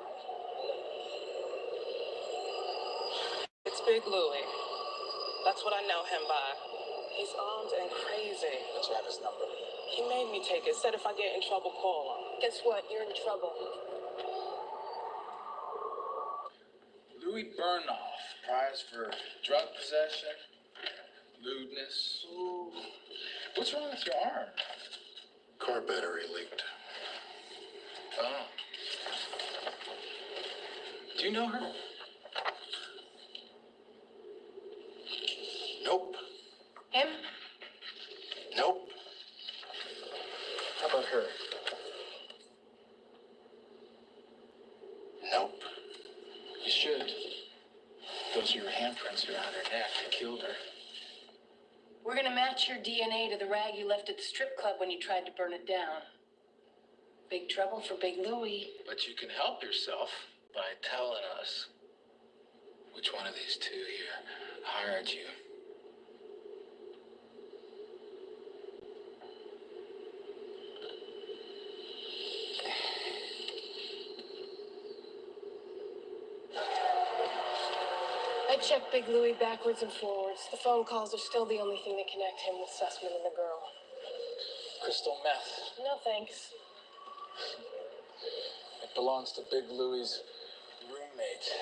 It's Big Louie. That's what I know him by. He's armed and crazy. But you have his number. He made me take it. Said if I get in trouble, call him. Guess what? You're in trouble. Louis Burnoff, prize for drug possession, lewdness. Ooh. What's wrong with your arm? Car battery leaked. Oh. Do you know her? Nope. Him? Nope. How about her? Nope. You should. Those are your handprints around her neck that killed her. We're gonna match your DNA to the rag you left at the strip club when you tried to burn it down. Big trouble for Big Louie. But you can help yourself by telling us which one of these 2 here hired you. I checked Big Louie backwards and forwards. The phone calls are still the only thing that connect him with Sussman and the girl. Crystal meth. No thanks. It belongs to Big Louie's roommate,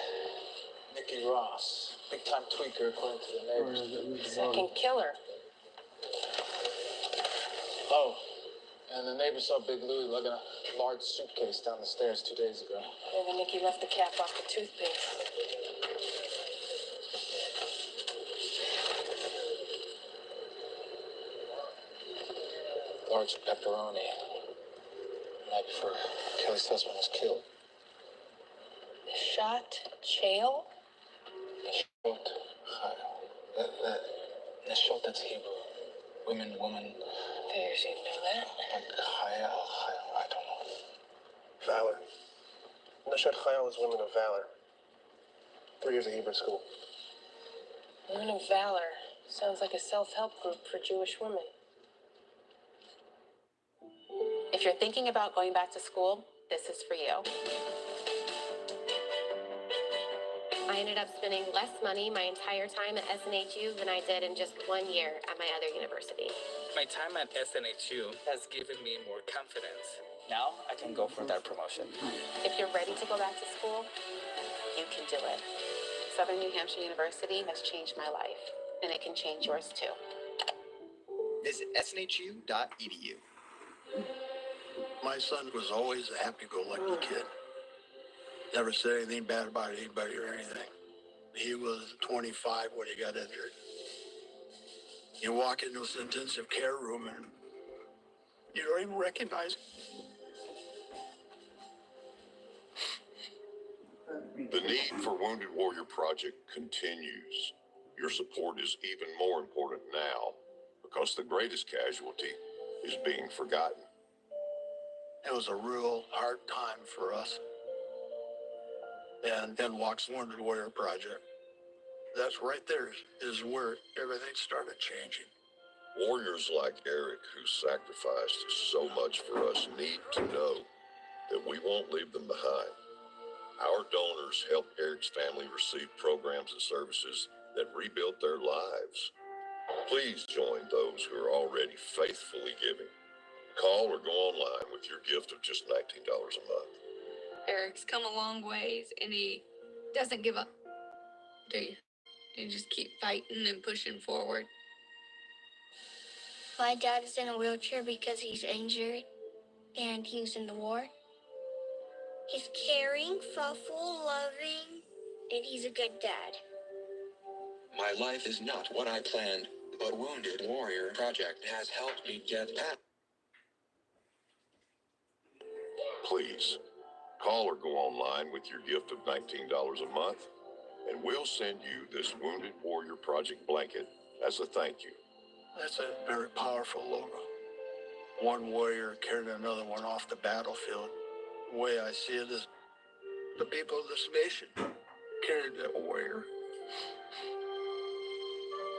Nikki Ross. Big time tweaker, according to the neighbors. Second killer. Oh, and the neighbor saw Big Louie lugging a large suitcase down the stairs 2 days ago. Maybe Nikki left the cap off the toothpaste. Large pepperoni. The night before Kelly Sussman was killed. Shot Chael? Neshot Chayil. Neshot, that's Hebrew. Woman. Figures you'd know that. But Chayil, I don't know. Valor. Neshot Chayil is Women of Valor. 3 years of Hebrew school. Women of Valor. Sounds like a self-help group for Jewish women. If you're thinking about going back to school, this is for you. I ended up spending less money my entire time at SNHU than I did in just 1 year at my other university. My time at SNHU has given me more confidence. Now I can go for that promotion. If you're ready to go back to school, you can do it. Southern New Hampshire University has changed my life, and it can change yours too. Visit snhu.edu. My son was always a happy-go-lucky kid. Never said anything bad about anybody or anything. He was 25 when he got injured. You walk into this intensive care room and you don't even recognize him. The need for Wounded Warrior Project continues. Your support is even more important now because the greatest casualty is being forgotten. It was a real hard time for us. And then walks Wounded Warrior Project. That's right there is where everything started changing. Warriors like Eric, who sacrificed so much for us, need to know that we won't leave them behind. Our donors help Eric's family receive programs and services that rebuilt their lives. Please join those who are already faithfully giving. Call or go online with your gift of just $19 a month. Eric's come a long ways, and he doesn't give up. Do you? You just keep fighting and pushing forward. My dad is in a wheelchair because he's injured and he was in the war. He's caring, thoughtful, loving, and he's a good dad. My life is not what I planned, but Wounded Warrior Project has helped me get past. Please, call or go online with your gift of $19 a month, and we'll send you this Wounded Warrior Project blanket as a thank you. That's a very powerful logo. One warrior carried another one off the battlefield. The way I see it is the people of this nation carried that warrior.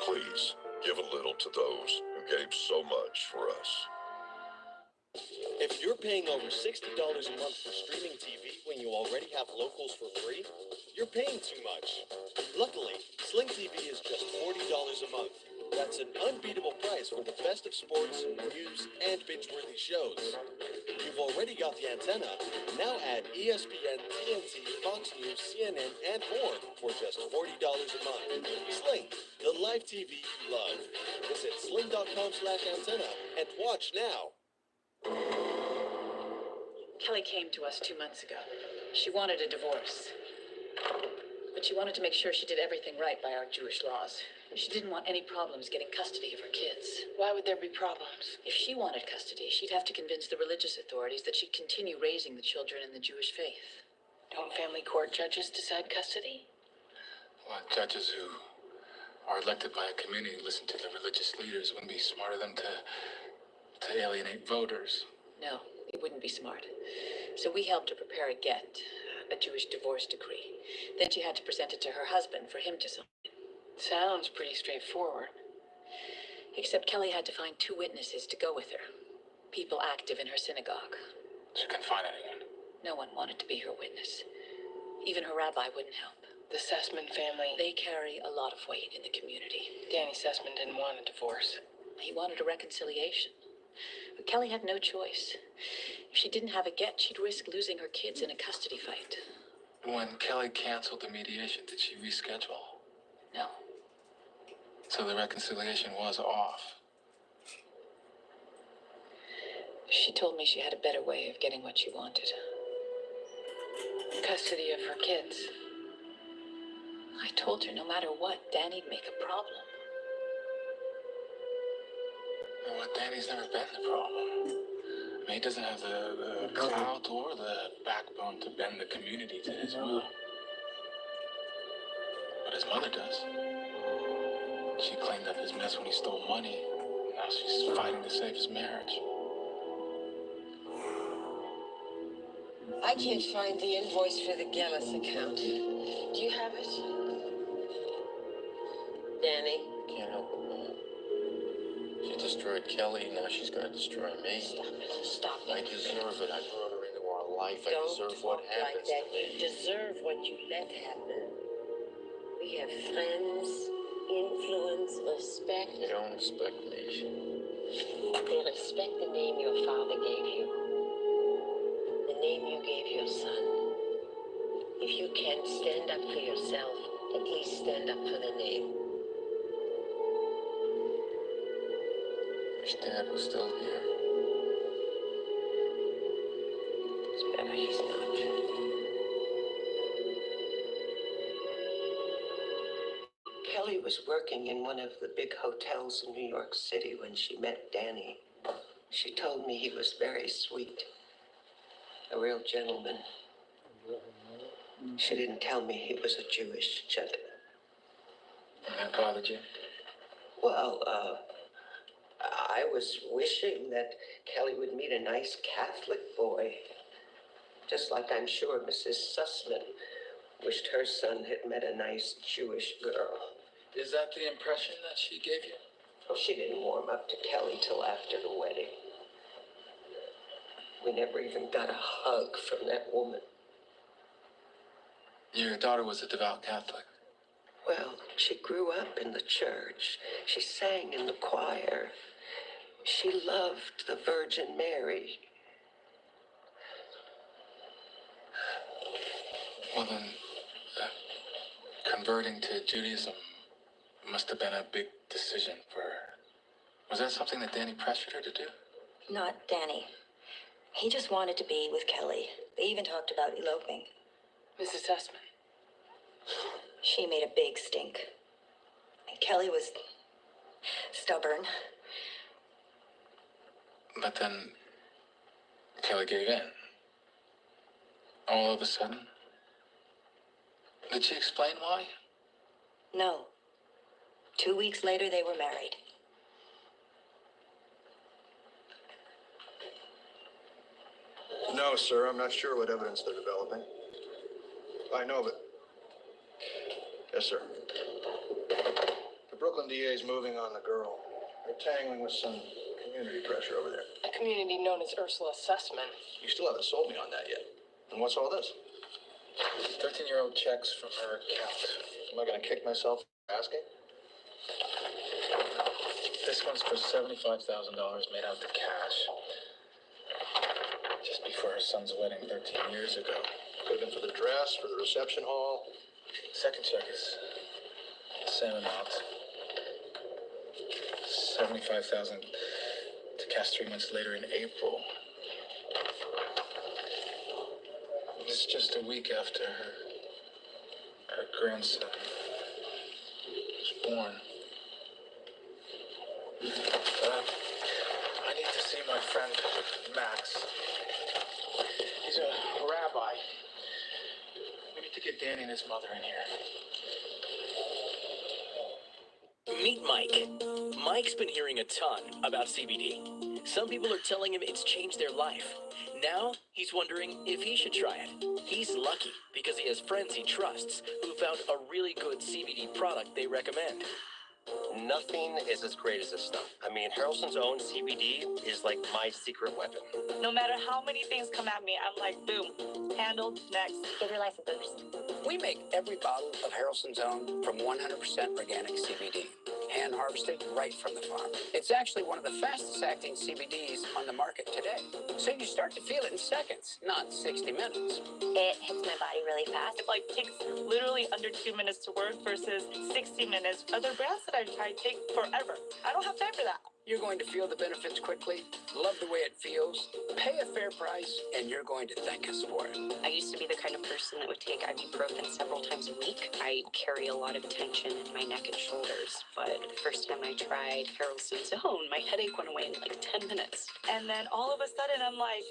Please, give a little to those who gave so much for us. If you're paying over $60 a month for streaming TV when you already have locals for free, you're paying too much. Luckily, Sling TV is just $40 a month. That's an unbeatable price for the best of sports, news, and binge-worthy shows. You've already got the antenna. Now add ESPN, TNT, Fox News, CNN, and more for just $40 a month. Sling, the live TV you love. Visit sling.com/antenna and watch now. Kelly came to us 2 months ago. She wanted a divorce. But she wanted to make sure she did everything right by our Jewish laws. She didn't want any problems getting custody of her kids. Why would there be problems? If she wanted custody, she'd have to convince the religious authorities that she'd continue raising the children in the Jewish faith. Don't family court judges decide custody? Well, judges who are elected by a community listen to the religious leaders. Wouldn't be smart of them to alienate voters. No, it wouldn't be smart. So we helped her prepare a get, a Jewish divorce decree. Then she had to present it to her husband for him to sign. Sounds pretty straightforward. Except Kelly had to find 2 witnesses to go with her. People active in her synagogue. She couldn't find anyone. No one wanted to be her witness. Even her rabbi wouldn't help. The Sussman family. They carry a lot of weight in the community. Danny Sussman didn't want a divorce. He wanted a reconciliation. But Kelly had no choice. If she didn't have a get, she'd risk losing her kids in a custody fight. When Kelly canceled the mediation, did she reschedule? No. So the reconciliation was off. She told me she had a better way of getting what she wanted. Custody of her kids. I told her no matter what, Danny'd make a problem. Well, Danny's never been the problem. I mean, he doesn't have the clout or the backbone to bend the community to his will. But his mother does. She cleaned up his mess when he stole money. Now she's fighting to save his marriage. I can't find the invoice for the Gellis account. Do you have it? Danny? Can't help it, Mom. She destroyed Kelly, now she's gonna destroy me. Stop it. Stop it. I deserve it. I brought her into our life. I Don't deserve what talk like happens that. to me. You deserve what you let happen. We have friends, influence, respect. You don't respect me. They respect the name your father gave you. The name you gave your son. If you can't stand up for yourself, at least stand up for the name. Wish Dad was still here. It's better he's not. Kelly was working in one of the big hotels in New York City when she met Danny. She told me he was very sweet. A real gentleman. She didn't tell me he was a Jewish gentleman. And that bothered you? Well, I was wishing that Kelly would meet a nice Catholic boy. Just like I'm sure Mrs. Sussman wished her son had met a nice Jewish girl. Is that the impression that she gave you? Oh, she didn't warm up to Kelly till after the wedding. We never even got a hug from that woman. Your daughter was a devout Catholic. Well, she grew up in the church. She sang in the choir. She loved the Virgin Mary. Well then, converting to Judaism must have been a big decision for her. Was that something that Danny pressured her to do? Not Danny. He just wanted to be with Kelly. They even talked about eloping. Mrs. Sussman. She made a big stink. And Kelly was stubborn. But then Kelly gave in. All of a sudden. Did she explain why? No. 2 weeks later, they were married. No, sir, I'm not sure what evidence they're developing. I know, but... Yes, sir. The Brooklyn DA is moving on the girl. They're tangling with some community pressure over there. A community known as Ursula Sussman. You still haven't sold me on that yet. And what's all this? 13-year-old checks from her account. Am I going to kick myself for asking? This one's for $75,000 made out to cash. Just before her son's wedding 13 years ago. Could have been for the dress, for the reception hall. Second check is the same amount. $75,000 to cash 3 months later in April. It's just a week after her grandson was born. I need to see my friend Max. He's a rabbi. We need to get Danny and his mother in here. Meet Mike. Mike's been hearing a ton about CBD. Some people are telling him it's changed their life. Now he's wondering if he should try it. He's lucky because he has friends he trusts who found a really good CBD product they recommend. Nothing is as great as this stuff. I mean, Harrelson's own CBD is like my secret weapon. No matter how many things come at me, I'm like, boom, handled, next. Give your life a boost. We make every bottle of Harrelson's Own from 100% organic CBD, hand harvested right from the farm. It's actually one of the fastest acting CBDs on the market today. So you start to feel it in seconds, not 60 minutes. It hits my body really fast. It takes literally under 2 minutes to work versus 60 minutes. Other brands that I've tried take forever. I don't have time for that. You're going to feel the benefits quickly, love the way it feels, pay a fair price, and you're going to thank us for it. I used to be the kind of person that would take ibuprofen several times a week. I carry a lot of tension in my neck and shoulders, but the first time I tried Harrelson's Own, my headache went away in 10 minutes. And then all of a sudden, I'm like,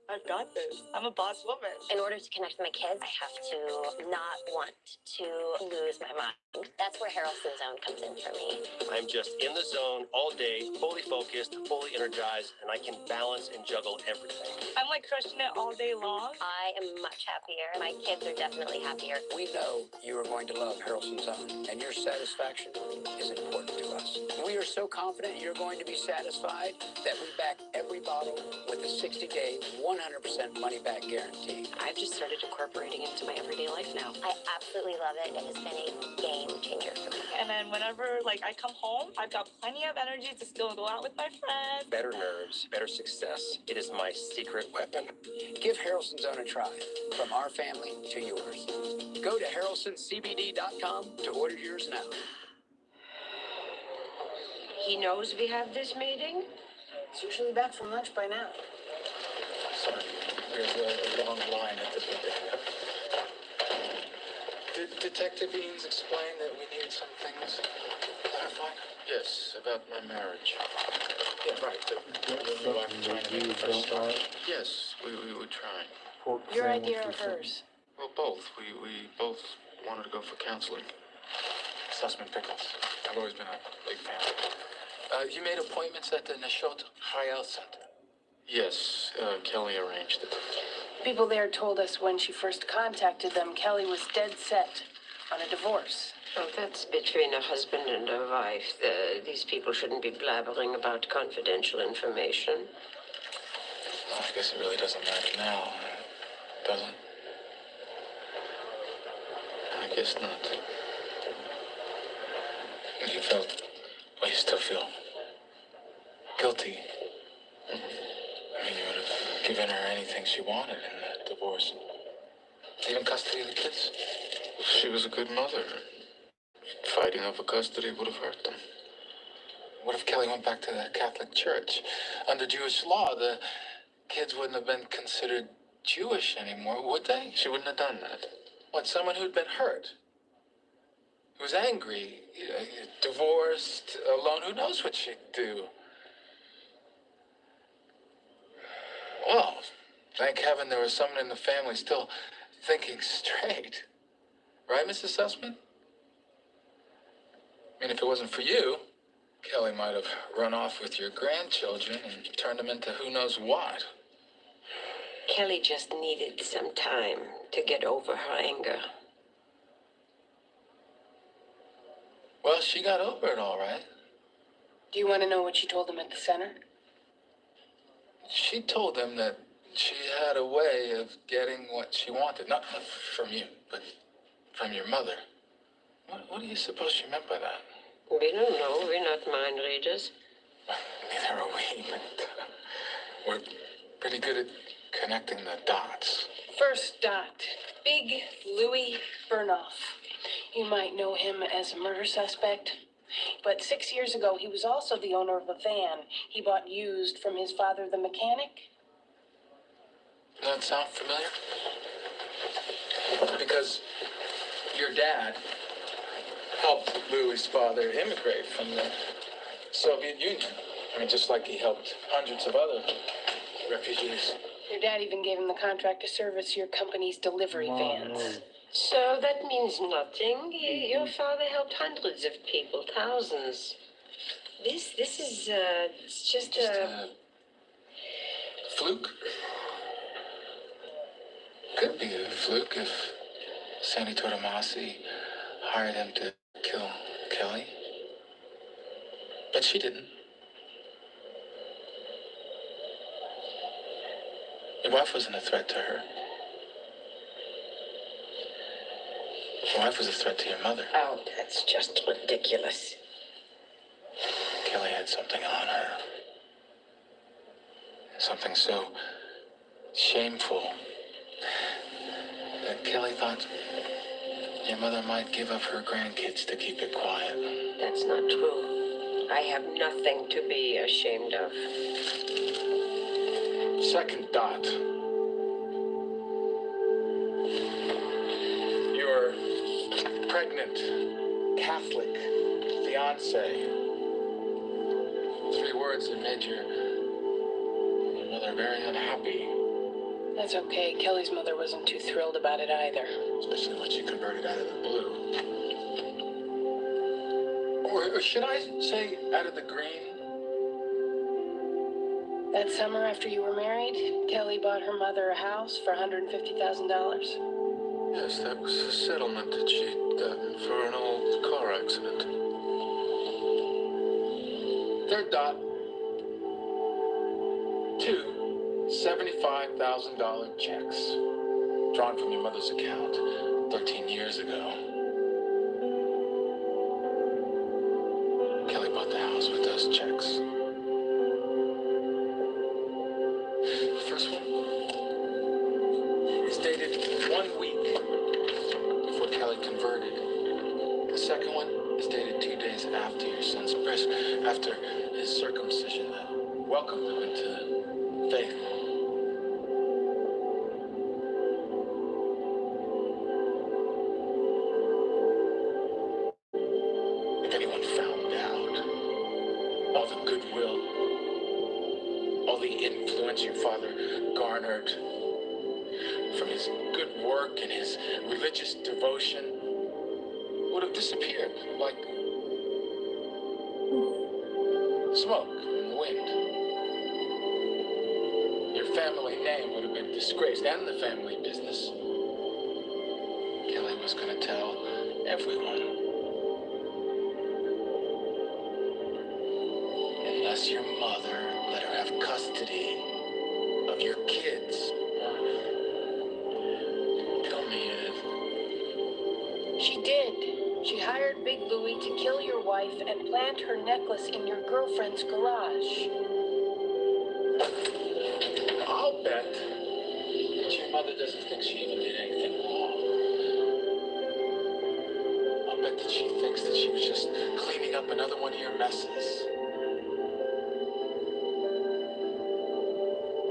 I've got this. I'm a boss woman. In order to connect with my kids, I have to not want to lose my mind. That's where Harrelson's Zone comes in for me. I'm just in the zone all day, fully focused, fully energized, and I can balance and juggle everything. I'm crushing it all day long. I am much happier. My kids are definitely happier. We know you are going to love Harrelson's Own, and your satisfaction is important to us. We are so confident you're going to be satisfied that we back every bottle with a 60-day, 100% money-back guarantee. I've just started incorporating it into my everyday life now. I absolutely love it. It has been a game changer for me. And then whenever I come home, I've got plenty of energy to still go out with my friends. Better nerves, better success. It is my secret weapon. Give Harrelson's Own a try, from our family to yours. Go to harrelsonscbd.com to order yours now. He knows we have this meeting? He's usually back from lunch by now. Sorry, there's a long line at the bodega. Did Detective Eanes explain that we needed some things clarified? Yes, about my marriage. Yeah, right. The wife trying to make the first start. Yes, we were trying. Your idea or hers? Well, both. We both wanted to go for counseling. Sussman Pickles. I've always been a big fan. You made appointments at the Nashot Hayel Center? Yes, Kelly arranged it. People there told us when she first contacted them, Kelly was dead set on a divorce. Well, that's between a husband and a wife. These people shouldn't be blabbering about confidential information. Well, I guess it really doesn't matter now, does it? I guess not. You felt, well, you still feel guilty. I mean, you would have given her anything she wanted in the divorce. Even custody of the kids. She was a good mother. Fighting over custody would have hurt them. What if Kelly went back to the Catholic Church? Under Jewish law, the kids wouldn't have been considered Jewish anymore, would they? She wouldn't have done that. What, someone who'd been hurt? Who was angry, divorced, alone, who knows what she'd do? Well, thank heaven there was someone in the family still thinking straight. Right, Mrs. Sussman? I mean, if it wasn't for you, Kelly might have run off with your grandchildren and turned them into who knows what. Kelly just needed some time to get over her anger. Well, she got over it all right. Do you want to know what she told them at the center? She told them that she had a way of getting what she wanted. Not from you, but from your mother. What do you suppose she meant by that? We don't know. We're not mind readers. Neither are we, but we're pretty good at connecting the dots. First dot, Big Louis Burnoff. You might know him as a murder suspect. But 6 years ago, he was also the owner of a van he bought used from his father, the mechanic. Does that sound familiar? Because your dad helped Louis' father immigrate from the Soviet Union. I mean, just like he helped hundreds of other refugees. Your dad even gave him the contract to service your company's delivery vans. So that means nothing. Your father helped hundreds of people, thousands. This is, it's just a... Fluke? Could be a fluke if Sandy Tortomasi hired him to kill Kelly. But she didn't. Your wife wasn't a threat to her. Your wife was a threat to your mother. Oh, that's just ridiculous. Kelly had something on her. Something so shameful that Kelly thought your mother might give up her grandkids to keep it quiet. That's not true. I have nothing to be ashamed of. Second dot. Your pregnant Catholic fiance. 3 words that made your mother very unhappy. That's okay. Kelly's mother wasn't too thrilled about it either. Especially when she converted out of the blue. Or should I say out of the green? That summer after you were married, Kelly bought her mother a house for $150,000. Yes, that was a settlement that she'd gotten for an old car accident. Third dot. 2 $75,000 checks drawn from your mother's account 13 years ago. Kelly bought the house with those checks. The first one is dated 1 week before Kelly converted. The second one is dated 2 days after your son's birth, after his circumcision that welcomed him into faith. If anyone found out all the goodwill, all the influence your father garnered from his good work and his religious devotion, would have disappeared like Smoke in the wind. Your family name would have been disgraced, and the family business. Kelly was gonna tell everyone. Unless your mother let her have custody of your kids. Tell me, She did. She hired Big Louie to kill your wife and plant her necklace in your girlfriend's garage. I'll bet that your mother doesn't think she even did anything wrong. I'll bet that she thinks that she was just cleaning up another one of your messes.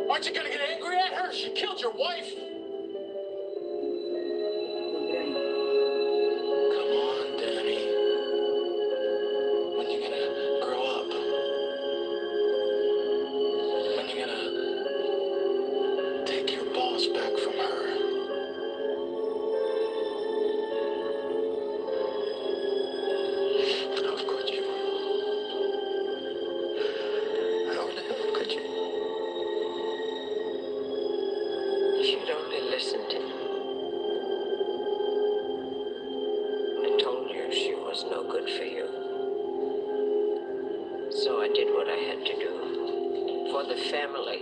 Aren't you gonna get angry at her? She killed your wife! Come on, Danny. When you gonna grow up? When you gonna take your balls back from her? How could you? How the hell could you? She'd only listened. I told you she was no good for you. So I did what I had to do. For the family.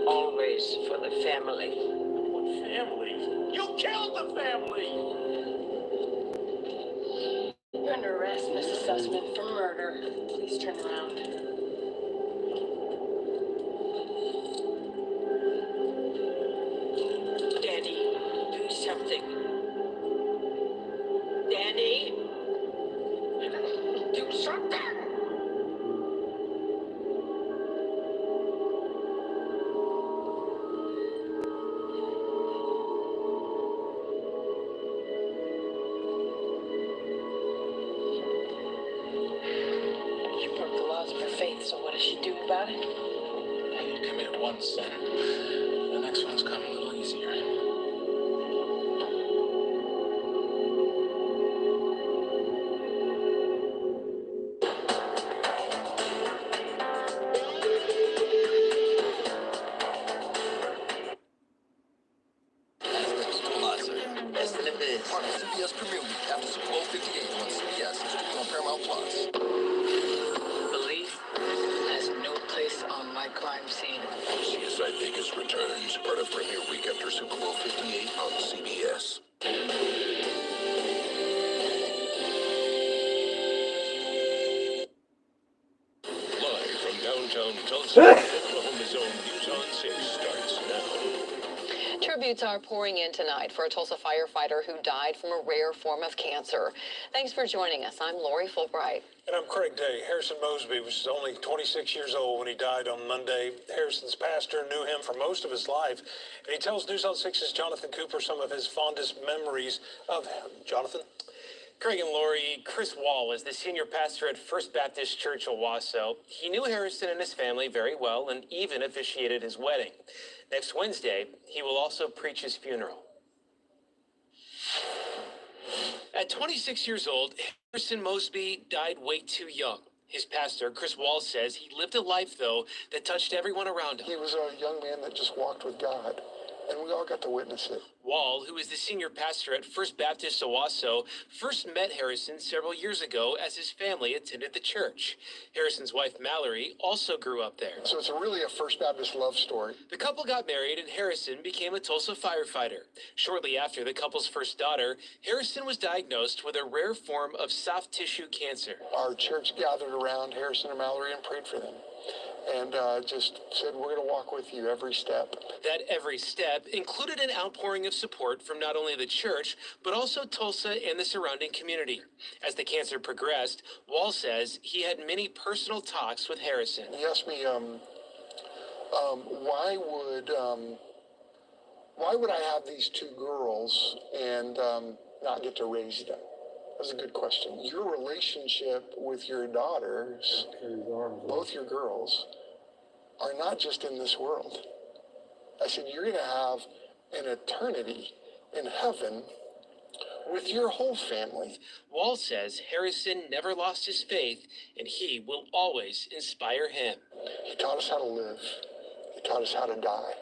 Always for the family. What family? You killed the family! You're under arrest, Mrs. Sussman, for murder. Please turn around. Danny, do something. Danny? Do something! She broke the laws of her faith, so what does she do about it? You commit one sin, the next one's come a little easier. Part of CBS Premier Week after Super Bowl 58 on CBS, streaming on Paramount Plus. Police has no place on my crime scene. CSI Vegas returns, part of Premier Week after Super Bowl 58 on CBS. Live from downtown Tulsa, Oklahoma's own News on 6 starts now. Tributes are pouring in tonight for a Tulsa firefighter who died from a rare form of cancer. Thanks for joining us. I'm Lori Fulbright. And I'm Craig Day. Harrison Mosby was only 26 years old when he died on Monday. Harrison's pastor knew him for most of his life. And he tells News on 6's Jonathan Cooper some of his fondest memories of him. Jonathan? Craig and Lori, Chris Wall is the senior pastor at First Baptist Church Owasso. He knew Harrison and his family very well and even officiated his wedding. Next Wednesday, he will also preach his funeral. At 26 years old, Harrison Mosby died way too young. His pastor, Chris Wall, says he lived a life, though, that touched everyone around him. He was a young man that just walked with God, and we all got to witness it. Wall, who is the senior pastor at First Baptist Owasso, first met Harrison several years ago as his family attended the church. Harrison's wife, Mallory, also grew up there. So it's really a First Baptist love story. The couple got married and Harrison became a Tulsa firefighter. Shortly after the couple's first daughter, Harrison was diagnosed with a rare form of soft tissue cancer. Our church gathered around Harrison and Mallory and prayed for them. And just said, we're going to walk with you every step. That every step included an outpouring of support from not only the church, but also Tulsa and the surrounding community. As the cancer progressed, Wall says he had many personal talks with Harrison. He asked me, why would I have these two girls and not get to raise them? That's a good question. Your relationship with your daughters, both your girls, are not just in this world. I said, you're going to have an eternity in heaven with your whole family. Wall says Harrison never lost his faith, and he will always inspire him. He taught us how to live. He taught us how to die.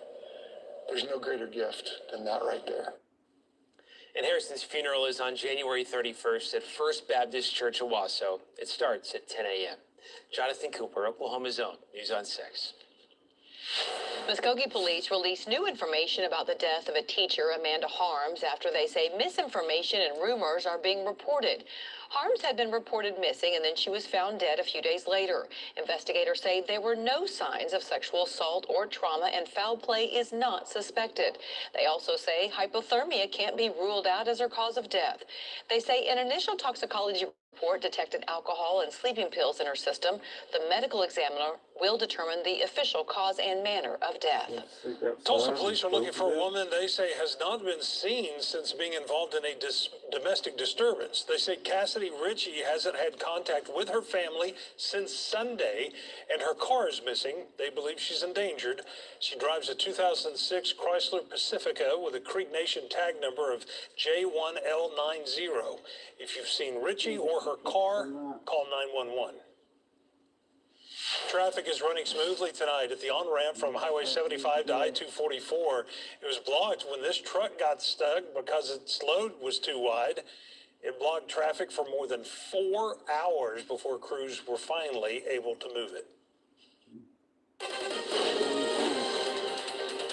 There's no greater gift than that right there. And Harrison's funeral is on January 31st at First Baptist Church, Owasso. It starts at 10 a.m. Jonathan Cooper, Oklahoma's Own, News on 6. Muskogee police released new information about the death of a teacher, Amanda Harms, after they say misinformation and rumors are being reported. Harms had been reported missing, and then she was found dead a few days later. Investigators say there were no signs of sexual assault or trauma, and foul play is not suspected. They also say hypothermia can't be ruled out as her cause of death. They say an initial toxicology report detected alcohol and sleeping pills in her system. The medical examiner will determine the official cause and manner of death. Tulsa police are looking for a woman they say has not been seen since being involved in a domestic disturbance. They say Cassidy Ritchie hasn't had contact with her family since Sunday, and her car is missing. They believe she's endangered. She drives a 2006 Chrysler Pacifica with a Creek Nation tag number of J1L90. If you've seen Ritchie or her car, call 911. Traffic is running smoothly tonight at the on-ramp from Highway 75 to I-244. It was blocked when this truck got stuck because its load was too wide. It blocked traffic for more than 4 hours before crews were finally able to move it.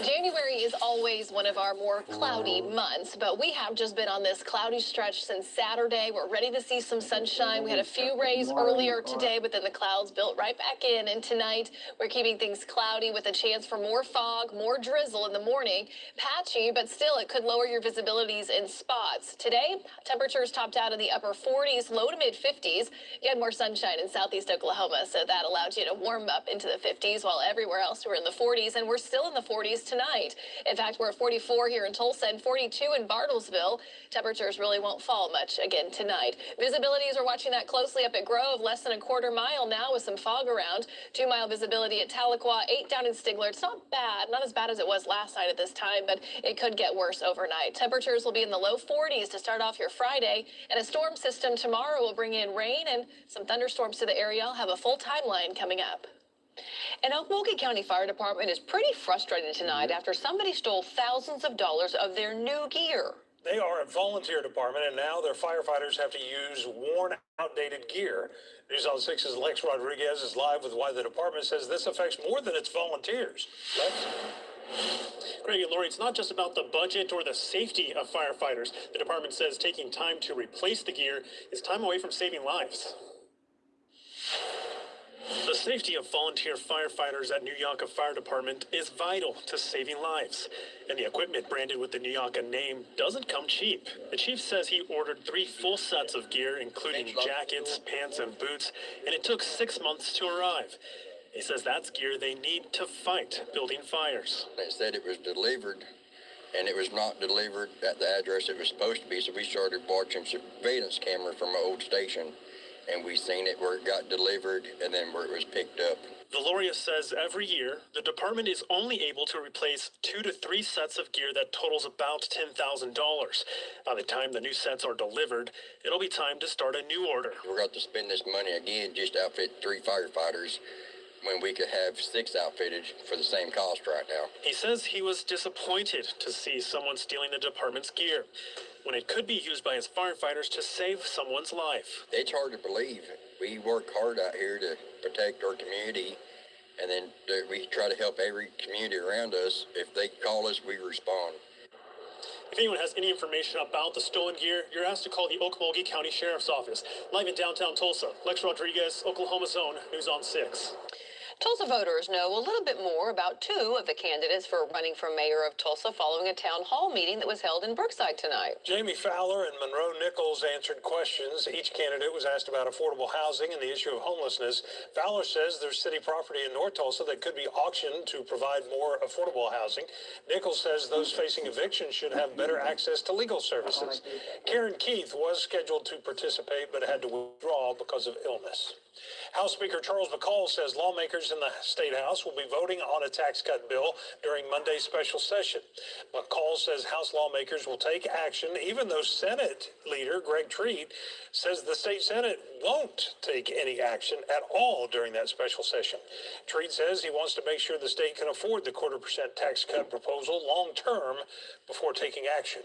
January is always one of our more cloudy months, but we have just been on this cloudy stretch since Saturday. We're ready to see some sunshine. We had a few rays earlier today, but then the clouds built right back in. And tonight, we're keeping things cloudy with a chance for more fog, more drizzle in the morning. Patchy, but still it could lower your visibilities in spots. Today, temperatures topped out in the upper 40s, low to mid 50s. You had more sunshine in southeast Oklahoma, so that allowed you to warm up into the 50s, while everywhere else we're in the 40s, and we're still in the 40s tonight. In fact, we're at 44 here in Tulsa and 42 in Bartlesville. Temperatures really won't fall much again tonight. Visibilities are watching that closely up at Grove, less than a quarter mile now with some fog around. 2 mile visibility at Tahlequah, 8 down in Stigler. It's not bad, not as bad as it was last night at this time, but it could get worse overnight. Temperatures will be in the low 40s to start off your Friday, and a storm system tomorrow will bring in rain and some thunderstorms to the area. I'll have a full timeline coming up. An Okmulgee County Fire Department is pretty frustrated tonight after somebody stole thousands of dollars of their new gear. They are a volunteer department, and now their firefighters have to use worn, outdated gear. News on 6's Lex Rodriguez is live with why the department says this affects more than its volunteers. Lex? Greg and Lori, it's not just about the budget or the safety of firefighters. The department says taking time to replace the gear is time away from saving lives. The safety of volunteer firefighters at New Yawka Fire Department is vital to saving lives. And the equipment branded with the New Yawka name doesn't come cheap. The chief says he ordered 3 full sets of gear, including jackets, pants, and boots, and it took 6 months to arrive. He says that's gear they need to fight building fires. They said it was delivered, and it was not delivered at the address it was supposed to be, so we started watching surveillance camera from an old station. And we seen it where it got delivered and then where it was picked up. Valoria says every year, the department is only able to replace 2 to 3 sets of gear that totals about $10,000. By the time the new sets are delivered, it'll be time to start a new order. We're going to spend this money again just to outfit 3 firefighters when we could have 6 outfitted for the same cost right now. He says he was disappointed to see someone stealing the department's gear, when it could be used by his firefighters to save someone's life. It's hard to believe. We work hard out here to protect our community, and then we try to help every community around us. If they call us, we respond. If anyone has any information about the stolen gear, you're asked to call the Okmulgee County Sheriff's Office. Live in downtown Tulsa, Lex Rodriguez, Oklahoma's Own, News on 6. Tulsa voters know a little bit more about 2 of the candidates for running for mayor of Tulsa following a town hall meeting that was held in Brookside tonight. Jamie Fowler and Monroe Nichols answered questions. Each candidate was asked about affordable housing and the issue of homelessness. Fowler says there's city property in North Tulsa that could be auctioned to provide more affordable housing. Nichols says those facing eviction should have better access to legal services. Karen Keith was scheduled to participate but had to withdraw because of illness. House Speaker Charles McCall says lawmakers in the State House will be voting on a tax cut bill during Monday's special session. McCall says House lawmakers will take action, even though Senate leader Greg Treat says the state Senate won't take any action at all during that special session. Treat says he wants to make sure the state can afford the 0.25% tax cut proposal long term before taking action.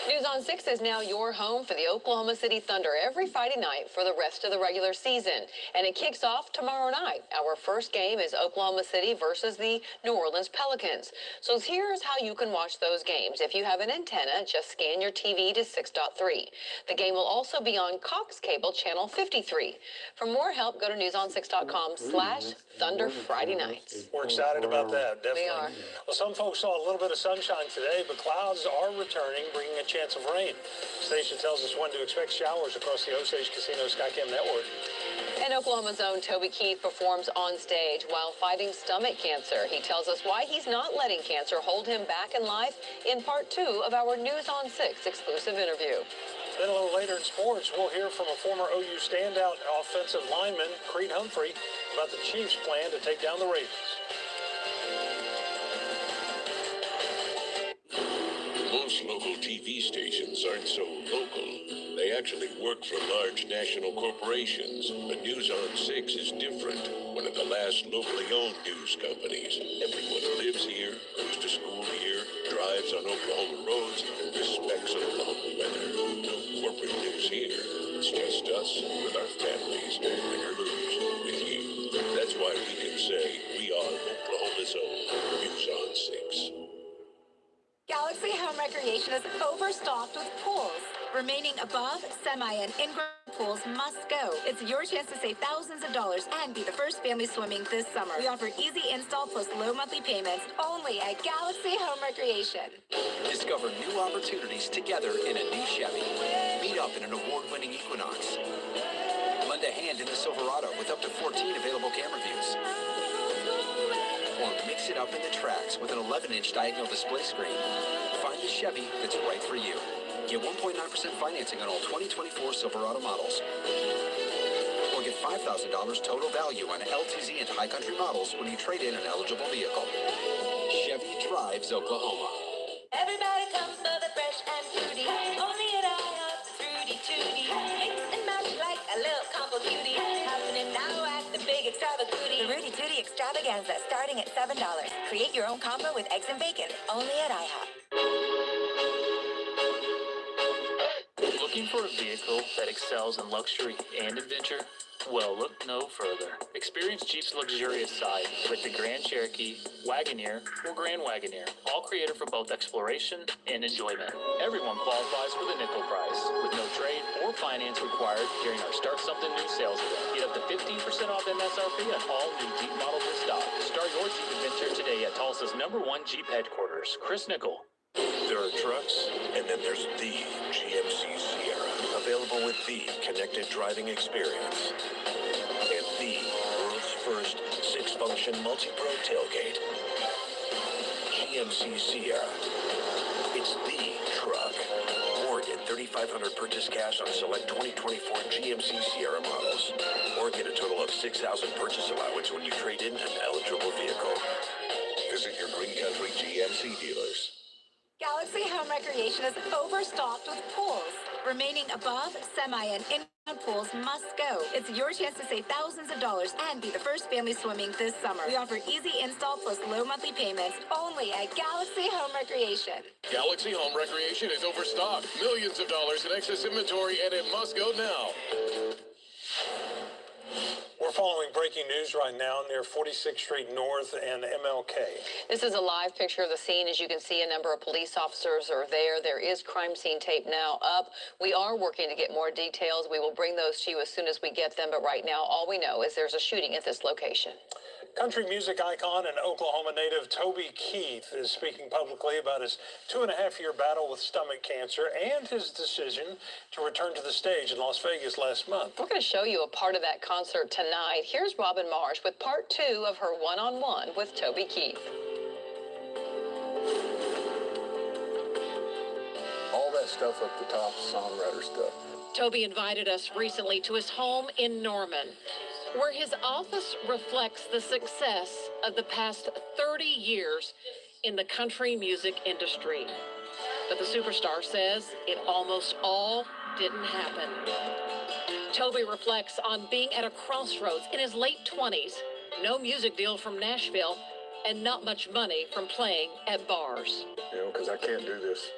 News on 6 is now your home for the Oklahoma City Thunder every Friday night for the rest of the regular season. And it kicks off tomorrow night. Our first game is Oklahoma City versus the New Orleans Pelicans. So here's how you can watch those games. If you have an antenna, just scan your TV to 6.3. The game will also be on Cox Cable Channel 53. For more help, go to newson6.com/Thunder Friday nights. We're excited about that, definitely. We are. Well, some folks saw a little bit of sunshine today, but clouds are returning, bringing a chance of rain. The station tells us when to expect showers across the Osage Casino Skycam network. And Oklahoma's own Toby Keith performs on stage while fighting stomach cancer. He tells us why he's not letting cancer hold him back in life in part 2 of our News on 6 exclusive interview. Then a little later in sports, we'll hear from a former OU standout offensive lineman, Creed Humphrey, about the Chiefs' plan to take down the Ravens. Most local TV stations aren't so local. They actually work for large national corporations. But News on 6 is different. One of the last locally owned news companies. Everyone lives here, goes to school here, drives on Oklahoma roads, and respects Oklahoma weather. No corporate news here. It's just us with our families, win or lose, with you. That's why we can say we are Oklahoma's own News on 6. Galaxy Home Recreation is overstocked with pools. Remaining above, semi, and in-ground pools must go. It's your chance to save thousands of dollars and be the first family swimming this summer. We offer easy install plus low monthly payments only at Galaxy Home Recreation. Discover new opportunities together in a new Chevy. Meet up in an award-winning Equinox. Lend a hand in the Silverado with up to 14 available camera views. Or mix it up in the tracks with an 11-inch diagonal display screen. Find the Chevy that's right for you. Get 1.9% financing on all 2024 Silverado models. Or get $5,000 total value on LTZ and High Country models when you trade in an eligible vehicle. Chevy drives Oklahoma. Everybody comes for the fresh and fruity. Only at IHOP's Fruity Tooty. Mix and match like a little combo cutie. Happening now at the Big Extravaguty. The Rudy Tooty Extravaganza starting at $7. Create your own combo with eggs and bacon. Only at IHOP. Looking for a vehicle that excels in luxury and adventure? Well, look no further. Experience Jeep's luxurious side with the Grand Cherokee, Wagoneer, or Grand Wagoneer, all created for both exploration and enjoyment. Everyone qualifies for the nickel price, with no trade or finance required during our Start Something New sales event. Get up to 15% off MSRP on all new Jeep models in stock. Start your Jeep adventure today at Tulsa's #1 Jeep headquarters. Chris Nickel. There are trucks, and then there's the GMC Sierra, available with the connected driving experience and the world's first 6-function multi-pro tailgate. GMC Sierra. It's the truck. Or get $3,500 purchase cash on select 2024 GMC Sierra models. Or get a total of $6,000 purchase allowance when you trade in an eligible vehicle. Visit your Green Country GMC dealers. Galaxy Home Recreation is overstocked with pools. Remaining above, semi, and in-ground pools must go. It's your chance to save thousands of dollars and be the first family swimming this summer. We offer easy install plus low monthly payments only at Galaxy Home Recreation. Galaxy Home Recreation is overstocked. Millions of dollars in excess inventory, and it must go now. We're following breaking news right now near 46th Street North and MLK. This is a live picture of the scene. As you can see, a number of police officers are there. There is crime scene tape now up. We are working to get more details. We will bring those to you as soon as we get them. But right now, all we know is there's a shooting at this location. Country music icon and Oklahoma native Toby Keith is speaking publicly about his 2.5-year battle with stomach cancer and his decision to return to the stage in Las Vegas last month. We're going to show you a part of that concert tonight. Here's Robin Marsh with part 2 of her one-on-one with Toby Keith. All that stuff up the top is songwriter stuff. Toby invited us recently to his home in Norman. where his office reflects the success of the past 30 years in the country music industry. But the superstar says it almost all didn't happen. Toby reflects on being at a crossroads in his late 20s, no music deal from Nashville, and not much money from playing at bars. You know, because I can't do this.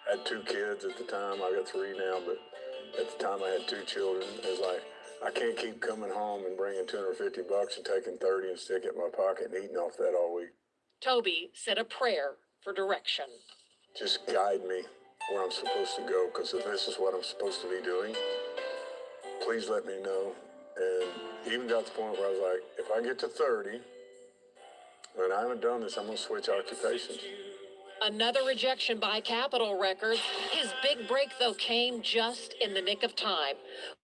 I had 2 kids at the time. I got 3 now, but at the time I had 2 children. It's like, I can't keep coming home and bringing $250 and taking 30 and sticking it in my pocket and eating off that all week. Toby said a prayer for direction. Just guide me where I'm supposed to go, because if this is what I'm supposed to be doing, please let me know. And even got to the point where I was like, if I get to 30, when I haven't done this, I'm going to switch occupations. Another rejection by Capitol Records. His big break, though, came just in the nick of time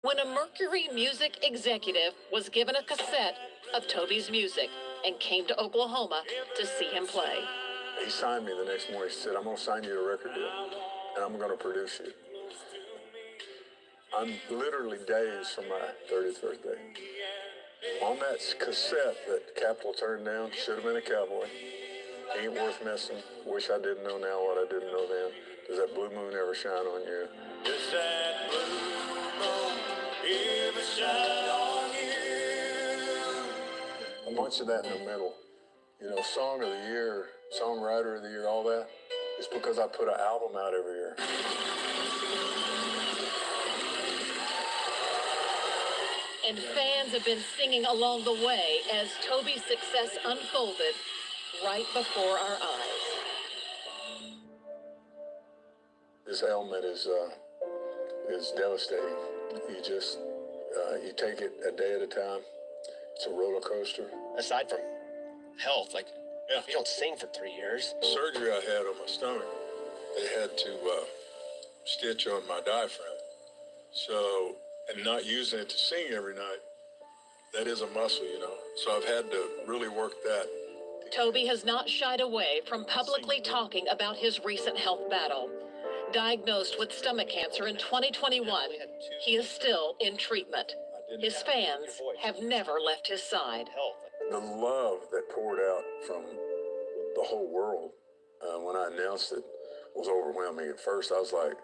when a Mercury music executive was given a cassette of Toby's music and came to Oklahoma to see him play. He signed me the next morning. He said, I'm going to sign you a record deal, and I'm going to produce you. I'm literally days from my 30th birthday. On that cassette that Capitol turned down, should have been a cowboy. Ain't worth missing. Wish I didn't know now what I didn't know then. Does that blue moon ever shine on you? Does that blue moon ever shine on you? A bunch of that in the middle. You know, Song of the Year, Songwriter of the Year, all that. It's because I put an album out every year. And fans have been singing along the way as Toby's success unfolded right before our eyes. This ailment is devastating. You take it a day at a time. It's a roller coaster. Aside from health, like, if you don't sing for 3 years. Surgery I had on my stomach, they had to stitch on my diaphragm. So, and not using it to sing every night, that is a muscle, you know. So I've had to really work that. Toby has not shied away from publicly talking about his recent health battle. Diagnosed with stomach cancer in 2021, he is still in treatment. His fans have never left his side. The love that poured out from the whole world when I announced it was overwhelming. At first, I was like,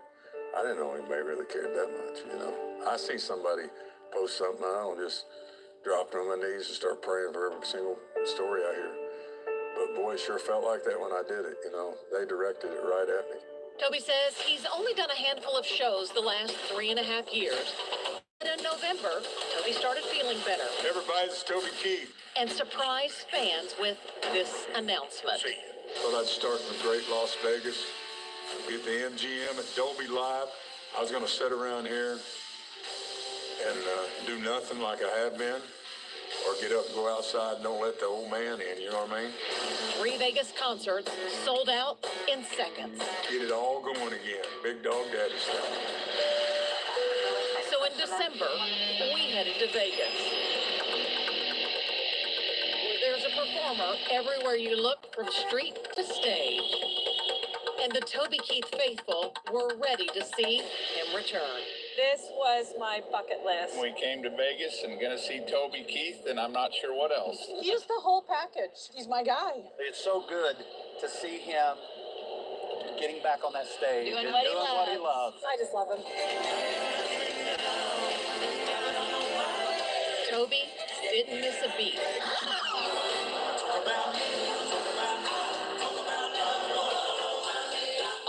I didn't know anybody really cared that much, you know. I see somebody post something, I don't just drop on my knees and start praying for every single story I hear. But boy, it sure felt like that when I did it, you know. They directed it right at me. Toby says he's only done a handful of shows the last 3.5 years. But in November, Toby started feeling better. Everybody, it's Toby Keith. And surprised fans with this announcement. Thought I'd start in the great Las Vegas, get the MGM at Dolby Live. I was going to sit around here and do nothing like I have been, or get up and go outside and don't let the old man in, you know what I mean? 3 Vegas concerts sold out in seconds. Get it all going again. Big Dog Daddy style. So in December, we headed to Vegas. There's a performer everywhere you look, from street to stage. And the Toby Keith faithful were ready to see him return. This was my bucket list. We came to Vegas and gonna see Toby Keith, and I'm not sure what else. He's the whole package. He's my guy. It's so good to see him getting back on that stage Doing and what he doing what he loves. I just love him. Toby didn't miss a beat.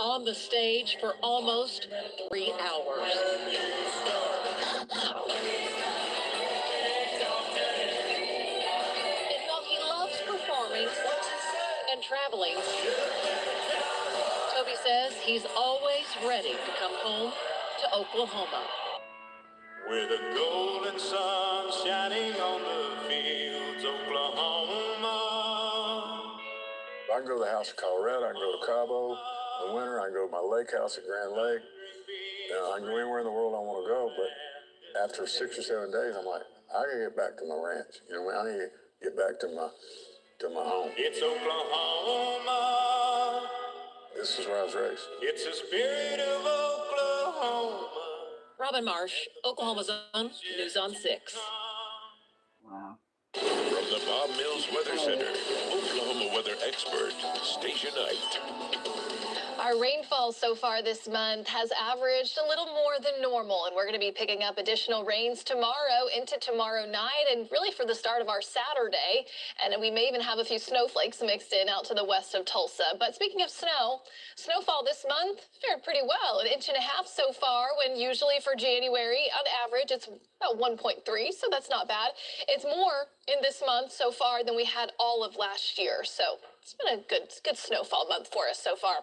On the stage for almost 3 hours. And while he loves performing and traveling, Toby says he's always ready to come home to Oklahoma. With a golden sun shining on the fields, Oklahoma. I can go to the house of Colorado, I can go to Cabo. In the winter, I can go to my lake house at Grand Lake. I can go anywhere in the world I want to go, but after 6 or 7 days, I'm like, I gotta get back to my ranch. You know, I need to get back to my home. It's Oklahoma. This is where I was raised. It's the spirit of Oklahoma. Robin Marsh, Oklahoma's own News on 6. the Bob Mills Weather Center, Oklahoma weather expert, Stacia Knight. Our rainfall so far this month has averaged a little more than normal, and we're going to be picking up additional rains tomorrow into tomorrow night and really for the start of our Saturday. And we may even have a few snowflakes mixed in out to the west of Tulsa. But speaking of snow, snowfall this month fared pretty well. 1.5 inches so far, when usually for January, on average, it's about 1.3, so that's not bad. It's more in this month so far than we had all of last year. So it's been a good snowfall month for us so far.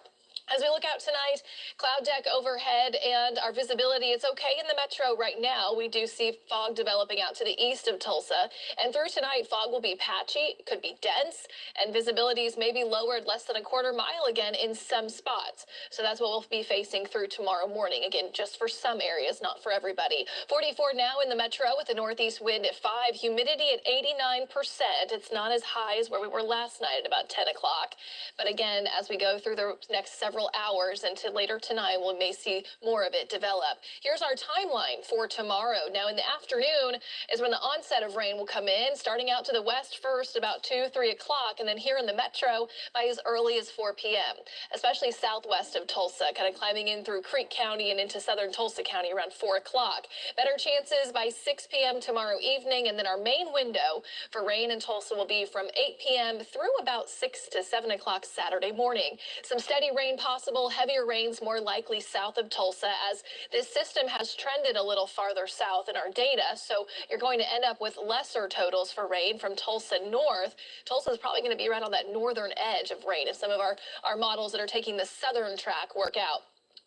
As we look out tonight, cloud deck overhead and our visibility, it's okay in the metro right now. We do see fog developing out to the east of Tulsa. And through tonight, fog will be patchy, could be dense, and visibilities may be lowered less than a quarter mile again in some spots. So that's what we'll be facing through tomorrow morning. Again, just for some areas, not for everybody. 44 now in the metro with a northeast wind at 5, humidity at 89%. It's not as high as where we were last night at about 10 o'clock. But again, as we go through the next several hours into later tonight, we may see more of it develop. Here's our timeline for tomorrow. Now in the afternoon is when the onset of rain will come in, starting out to the west first about 2-3 o'clock, and then here in the metro by as early as 4 p.m., especially southwest of Tulsa, kind of climbing in through Creek County and into southern Tulsa County around 4 o'clock. Better chances by 6 p.m. tomorrow evening, and then our main window for rain in Tulsa will be from 8 p.m. through about 6 to 7 o'clock Saturday morning. Some steady rain possible, heavier rains more likely south of Tulsa as this system has trended a little farther south in our data. So you're going to end up with lesser totals for rain from Tulsa north. Tulsa is probably going to be right on that northern edge of rain if some of our models that are taking the southern track work out.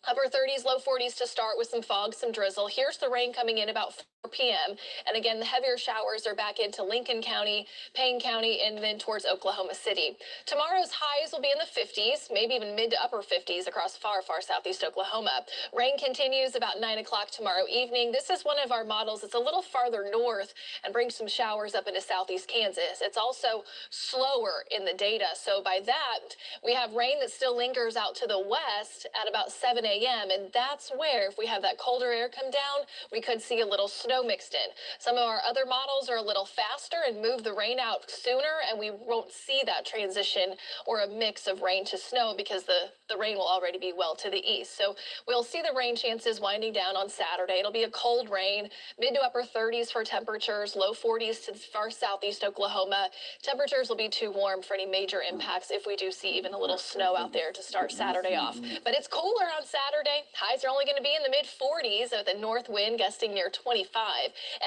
Upper 30s, low 40s to start with some fog, some drizzle. Here's the rain coming in about 4 p.m. And again, the heavier showers are back into Lincoln County, Payne County, and then towards Oklahoma City. Tomorrow's highs will be in the 50s, maybe even mid to upper 50s across far southeast Oklahoma. Rain continues about 9 o'clock tomorrow evening. This is one of our models. It's a little farther north and brings some showers up into southeast Kansas. It's also slower in the data. So by that, we have rain that still lingers out to the west at about 7 a.m. And that's where, if we have that colder air come down, we could see a little snow mixed in. Some of our other models are a little faster and move the rain out sooner, and we won't see that transition or a mix of rain to snow because the rain will already be well to the east. So we'll see the rain chances winding down on Saturday. It'll be a cold rain, mid to upper 30s for temperatures, low 40s to far southeast Oklahoma. Temperatures will be too warm for any major impacts if we do see even a little snow out there to start Saturday off. But it's cooler on Saturday. Highs are only going to be in the mid 40s with a north wind gusting near 25.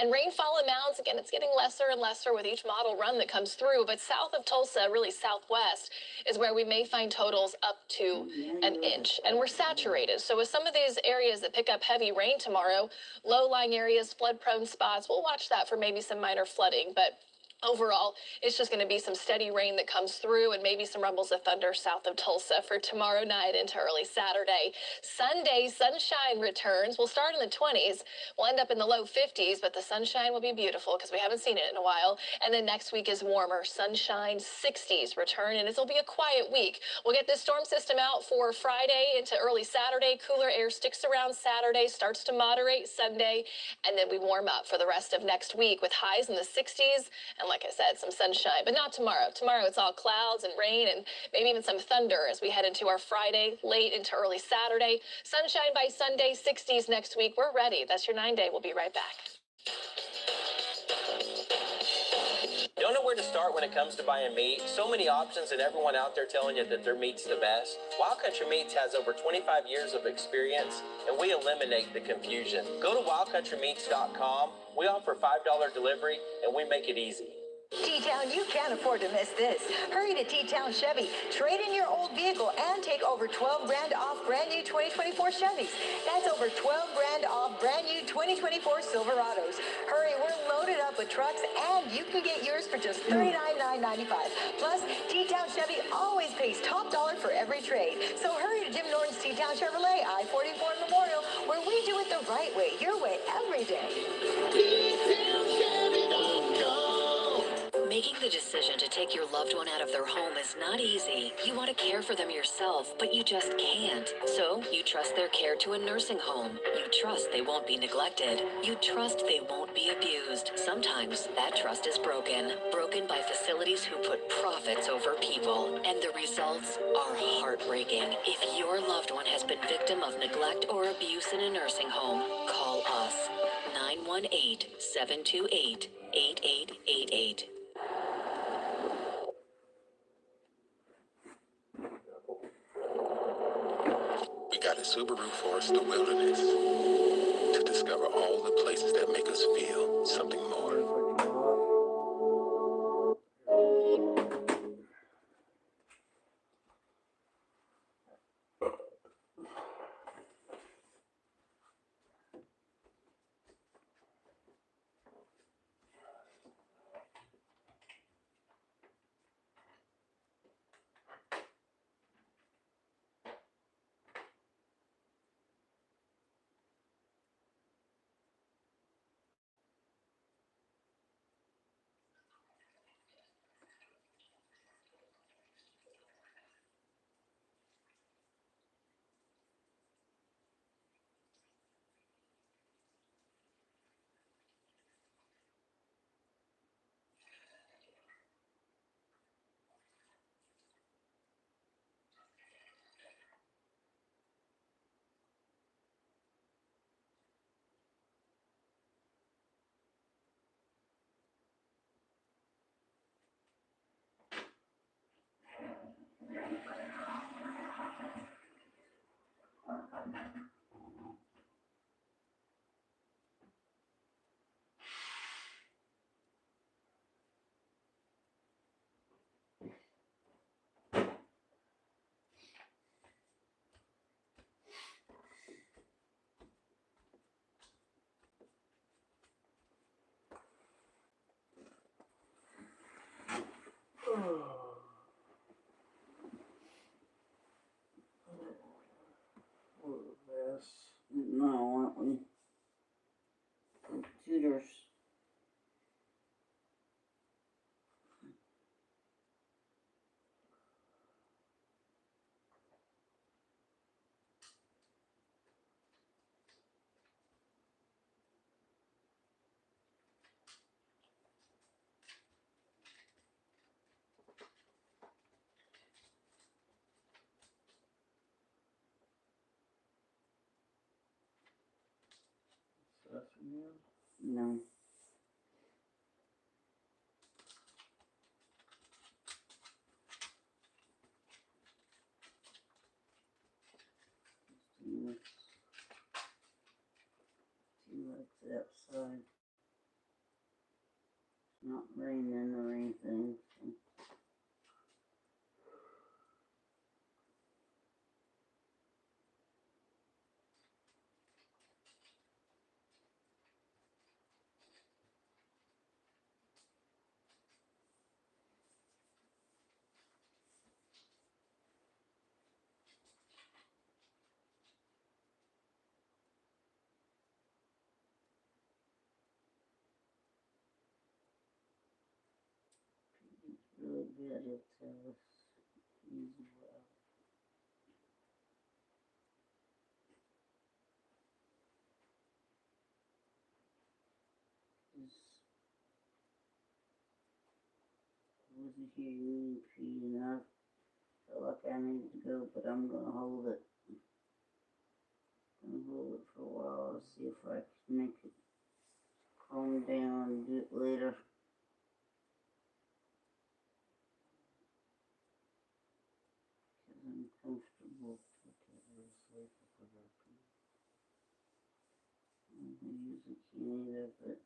And rainfall amounts, again, it's getting lesser and lesser with each model run that comes through. But south of Tulsa, really southwest, is where we may find totals up to an inch. And we're saturated. So with some of these areas that pick up heavy rain tomorrow, low-lying areas, flood-prone spots, we'll watch that for maybe some minor flooding. But overall, it's just going to be some steady rain that comes through and maybe some rumbles of thunder south of Tulsa for tomorrow night into early Saturday. Sunday, sunshine returns. We'll start in the 20s. We'll end up in the low 50s, but the sunshine will be beautiful because we haven't seen it in a while. And then next week is warmer. Sunshine, 60s return, and it'll be a quiet week. We'll get this storm system out for Friday into early Saturday. Cooler air sticks around Saturday, starts to moderate Sunday, and then we warm up for the rest of next week with highs in the 60s and, like I said, some sunshine, but not tomorrow. Tomorrow it's all clouds and rain and maybe even some thunder as we head into our Friday, late into early Saturday. Sunshine by Sunday, 60s next week. We're ready. That's your 9-day. We'll be right back. Don't know where to start when it comes to buying meat? So many options and everyone out there telling you that their meat's the best. Wild Country Meats has over 25 years of experience, and we eliminate the confusion. Go to wildcountrymeats.com. We offer $5 delivery, and we make it easy. T-Town, you can't afford to miss this. Hurry to T-Town Chevy. Trade in your old vehicle and take over $12 grand off brand new 2024 Chevys. That's over $12 grand off brand new 2024 Silverados. Hurry, we're loaded up with trucks and you can get yours for just $39,995. Plus, T-Town Chevy always pays top dollar for every trade. So hurry to Jim Norton's T-Town Chevrolet, I-44 Memorial, where we do it the right way, your way, every day. Making the decision to take your loved one out of their home is not easy. You want to care for them yourself, but you just can't. So you trust their care to a nursing home. You trust they won't be neglected. You trust they won't be abused. Sometimes that trust is broken. Broken by facilities who put profits over people. And the results are heartbreaking. If your loved one has been victim of neglect or abuse in a nursing home, call us. 918-728-8888. We got a Subaru Forester Wilderness to discover all the places that make us feel something more. No, aren't we? Computers. No. See what's outside. It's not raining or anything. So. Really good, he'll tell us easy well. Wasn't hearing feed enough. Felt like I needed to go, but I'm gonna hold it. Gonna hold it for a while, see if I can make it calm down and do it later. Cause I'm comfortable to get a little sleep if I go to. I usually can't either, but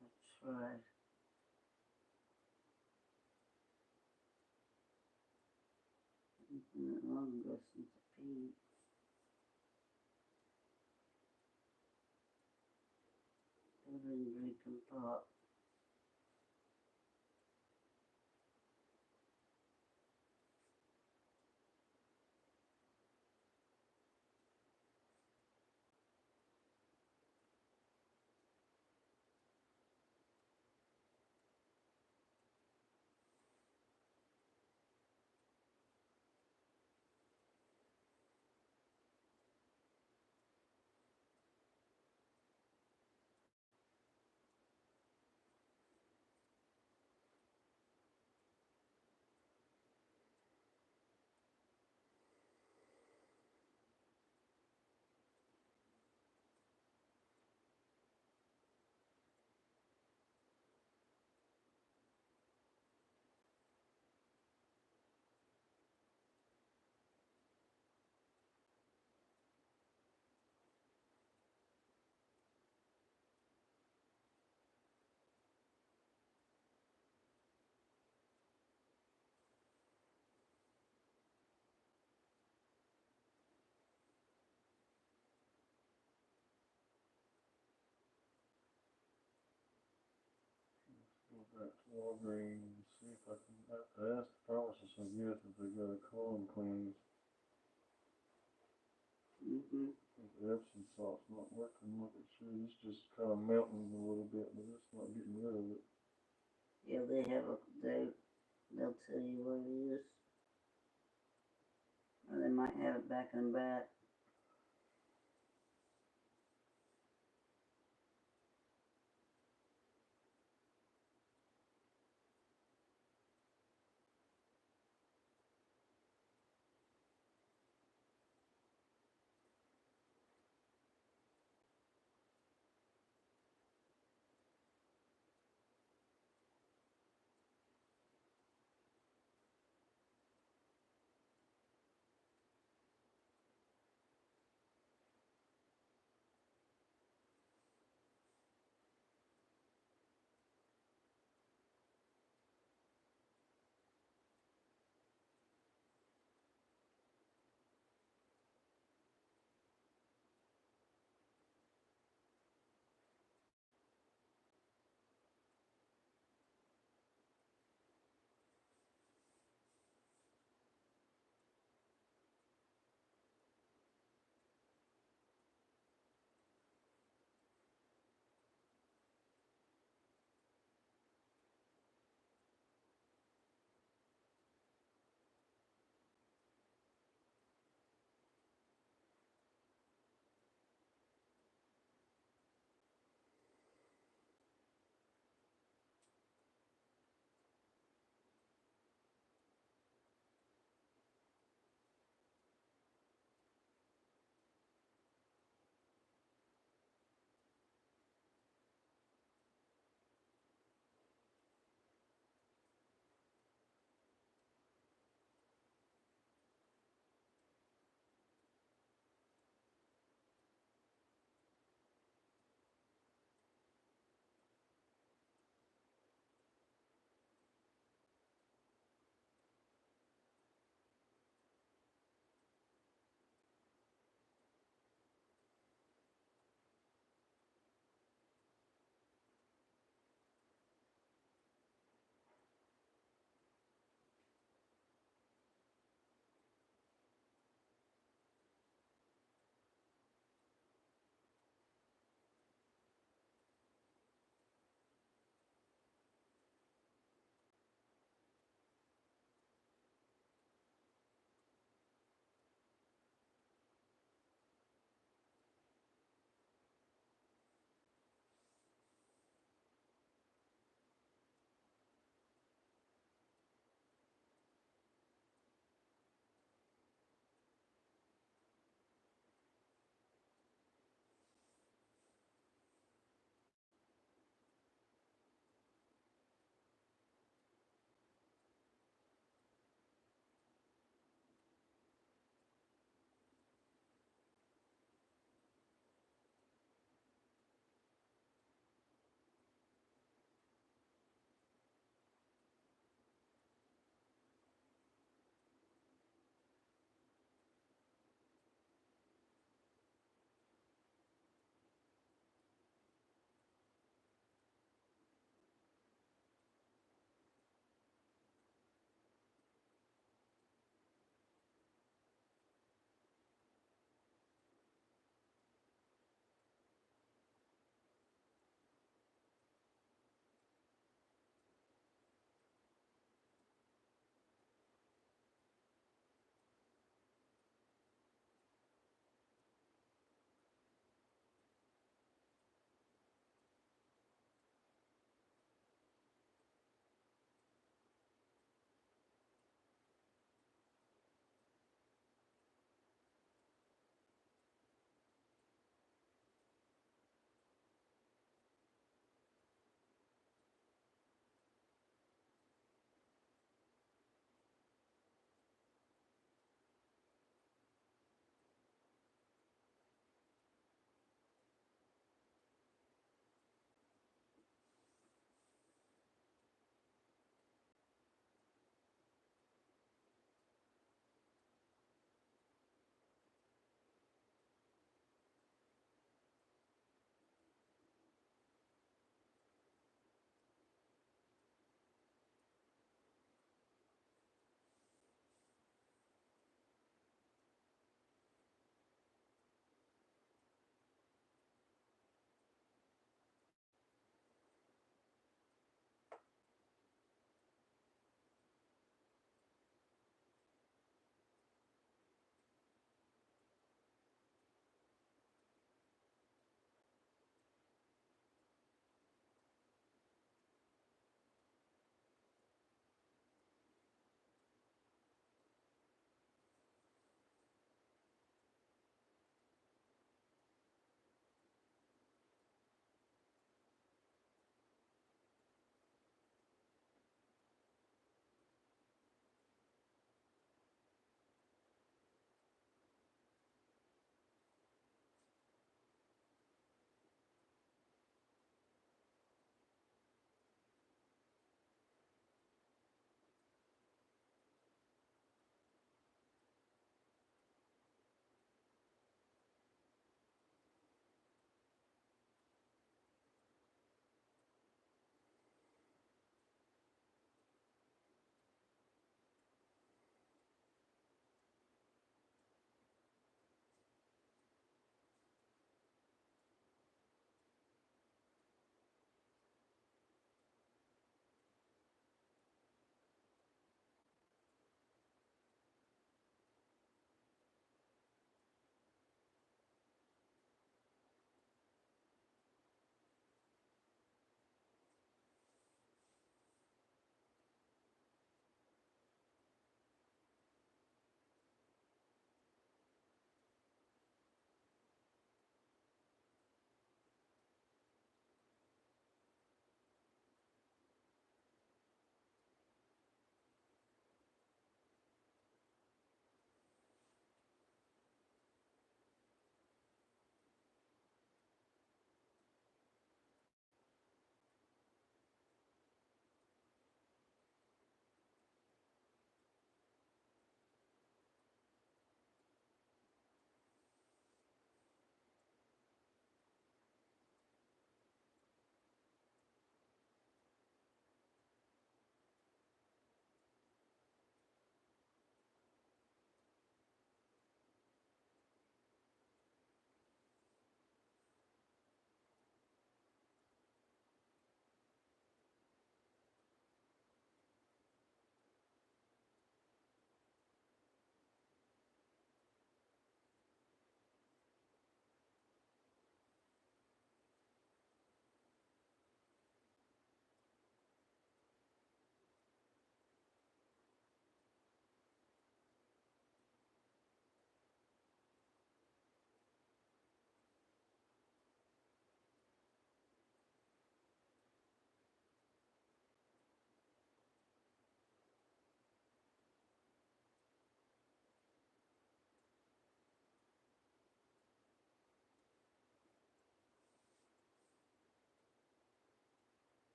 I tried. It's been that long ago since I peed. I've been drinking pop. back to Walgreens and see if I can ask the pharmacist again if they got a colon cleanse. The Epsom salt's not working like it should. It's just kind of melting a little bit, but it's not getting rid of it. Yeah, they'll tell you what it is. Or they might have it back and back.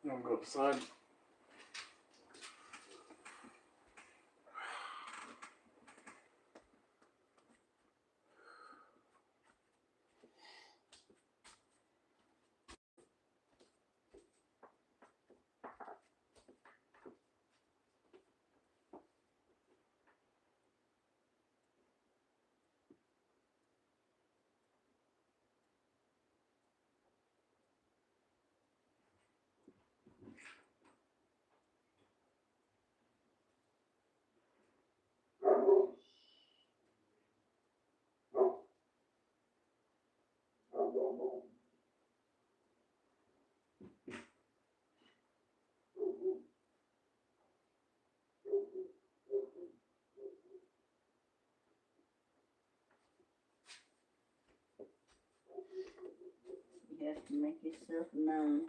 You wanna go outside? You have to make yourself known.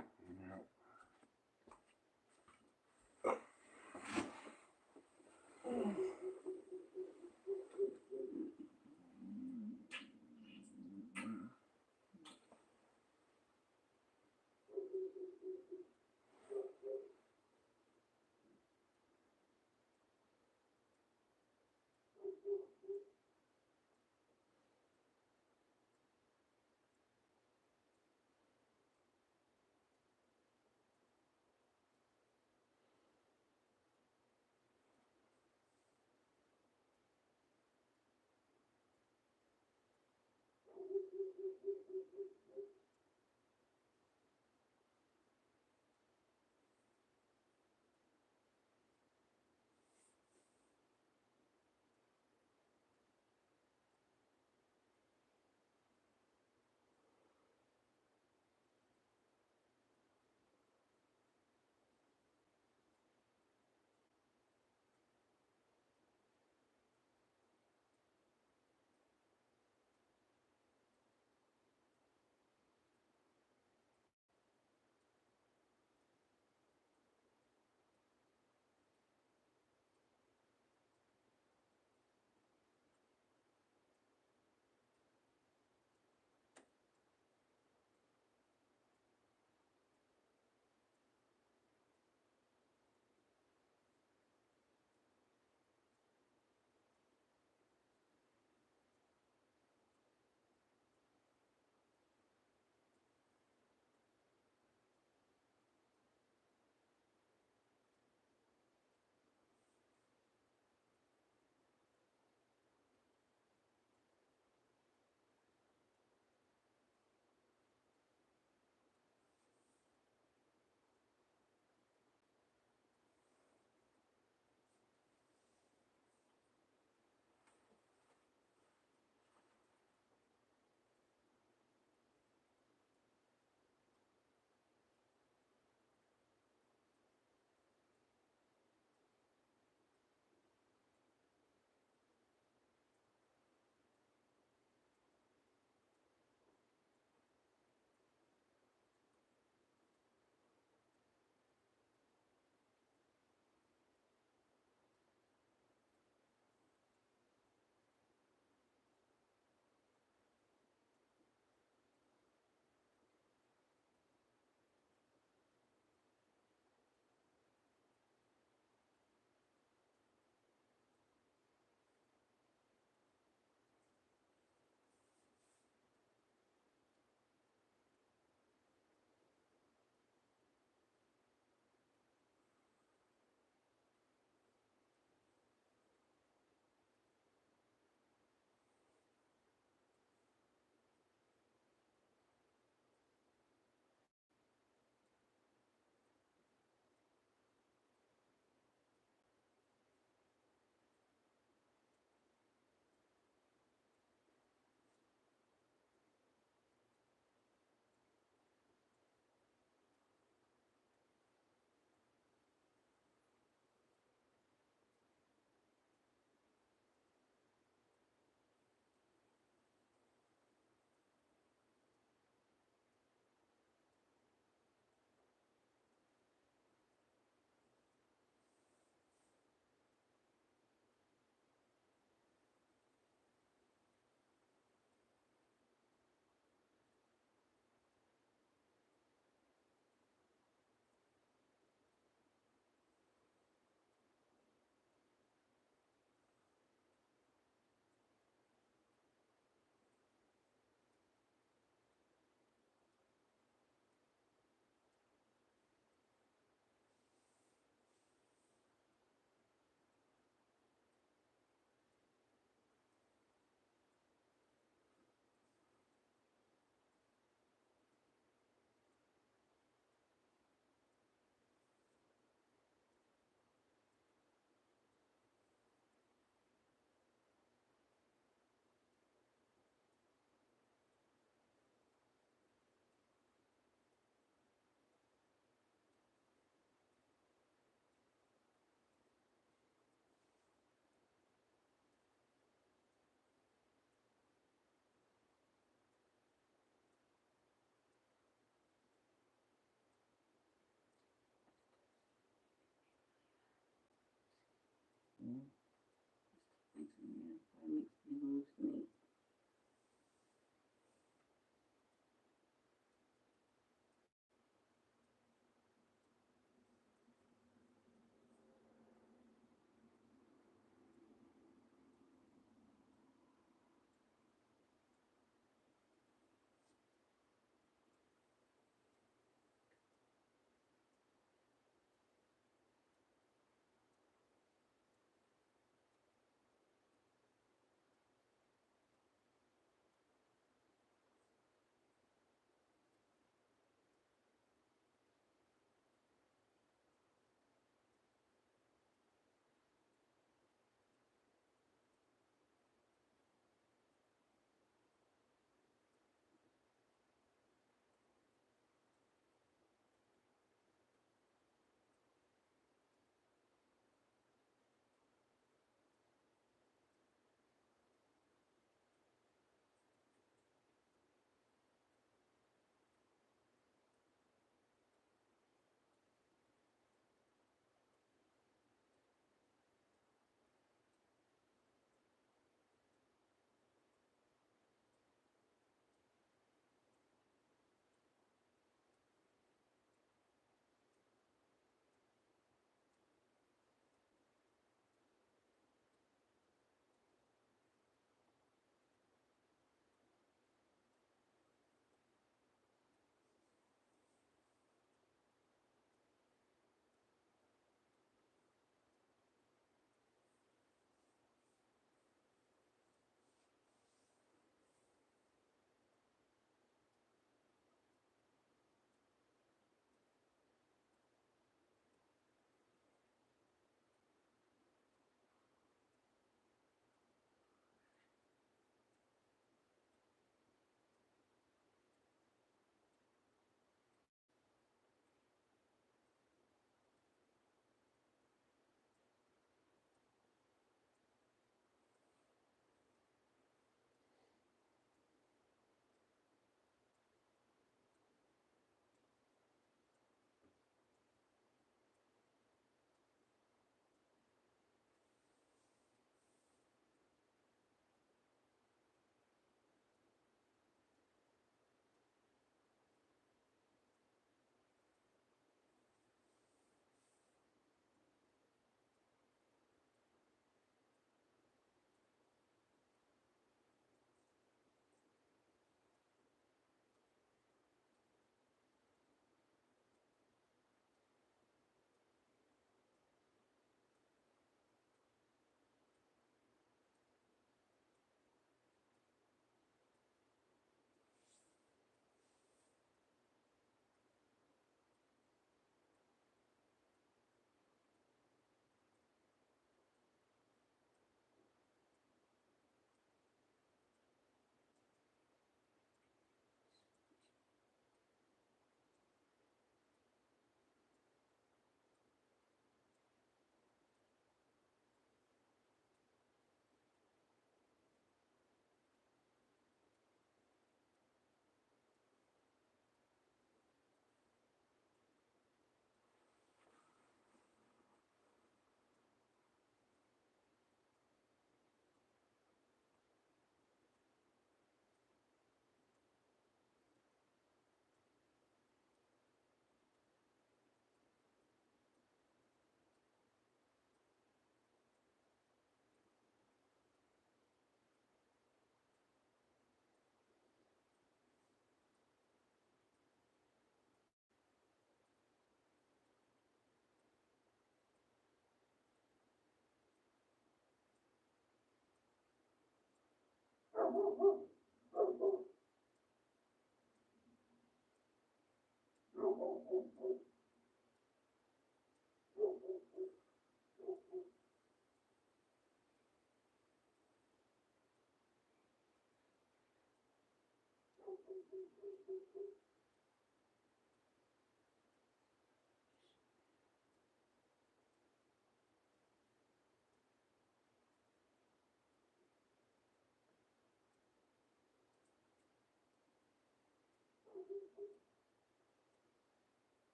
makes you lose meat.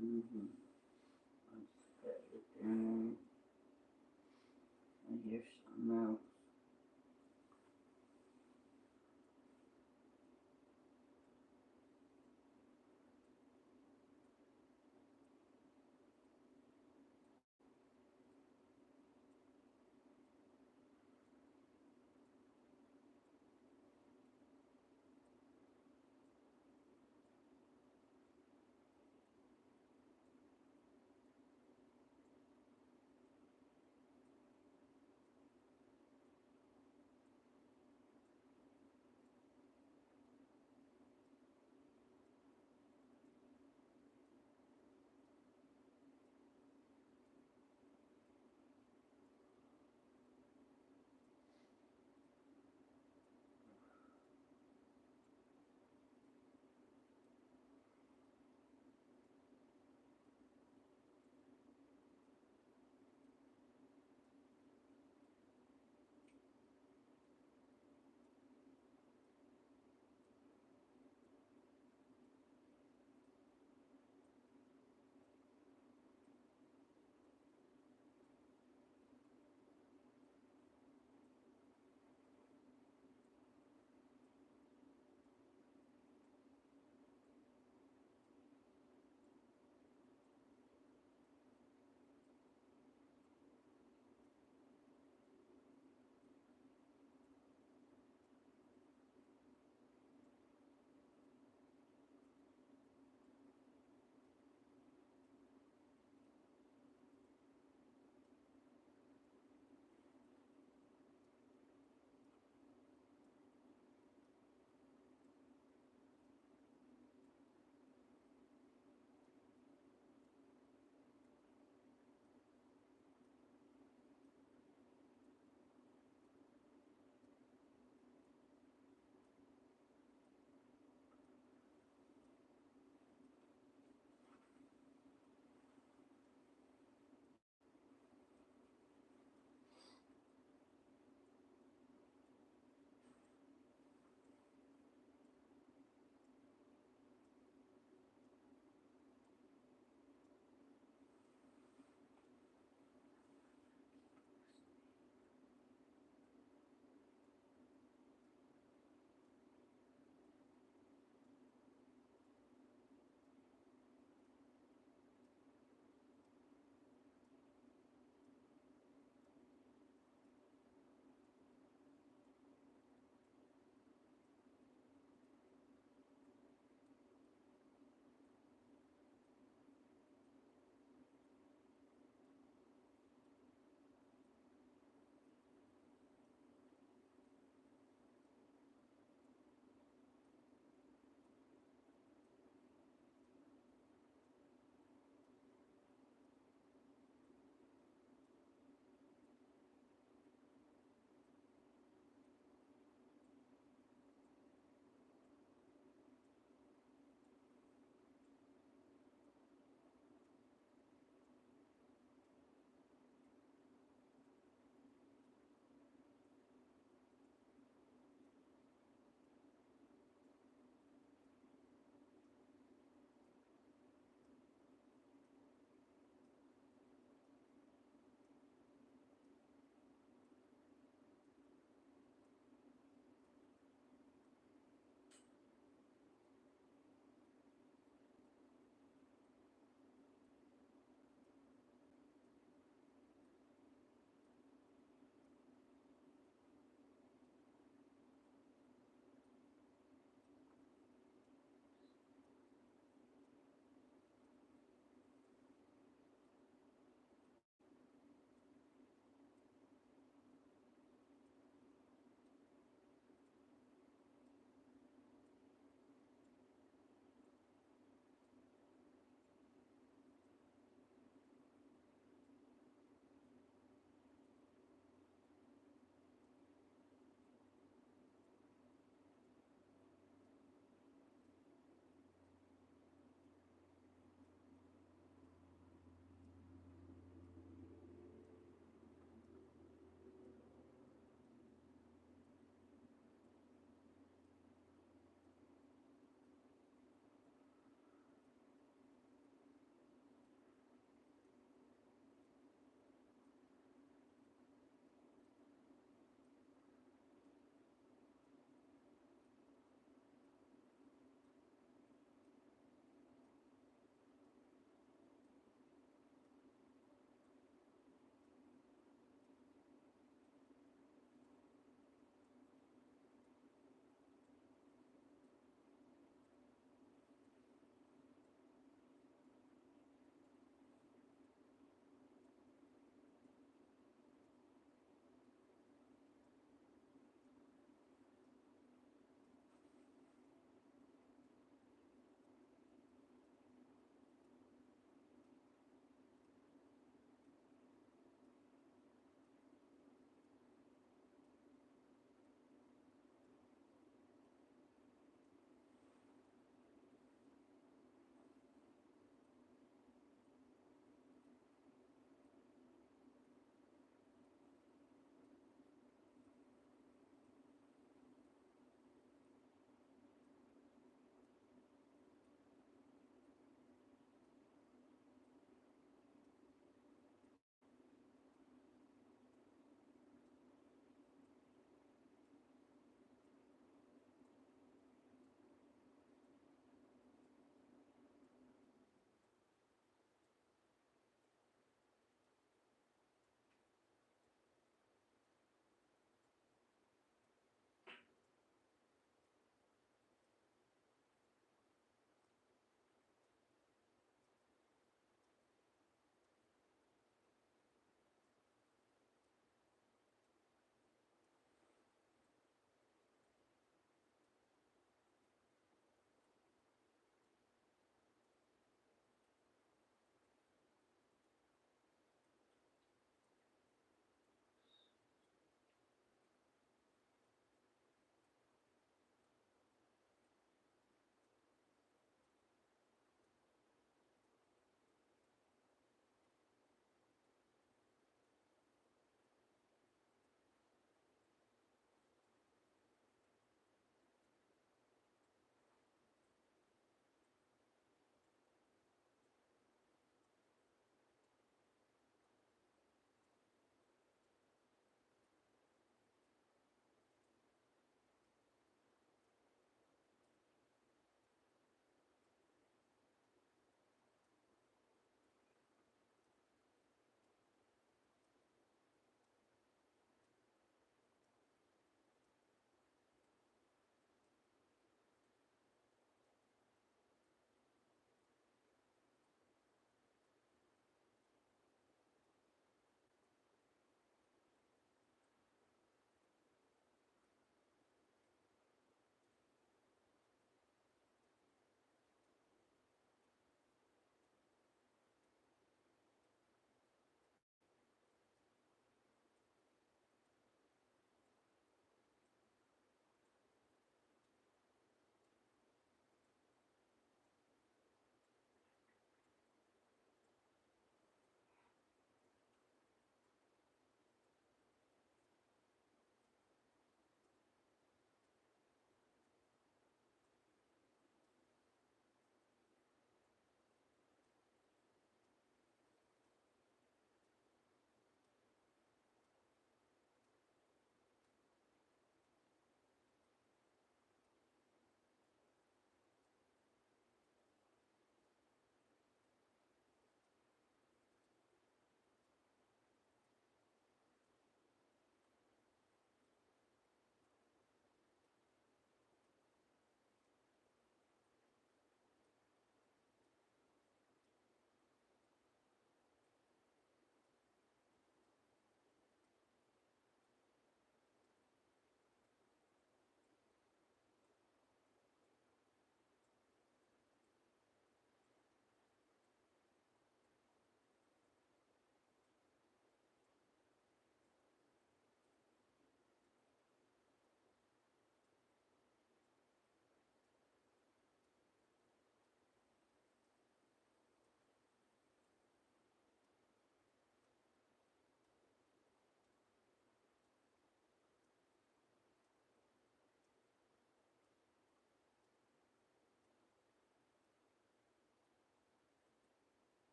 Mm-hmm. I just gotta get there. And here's some milk.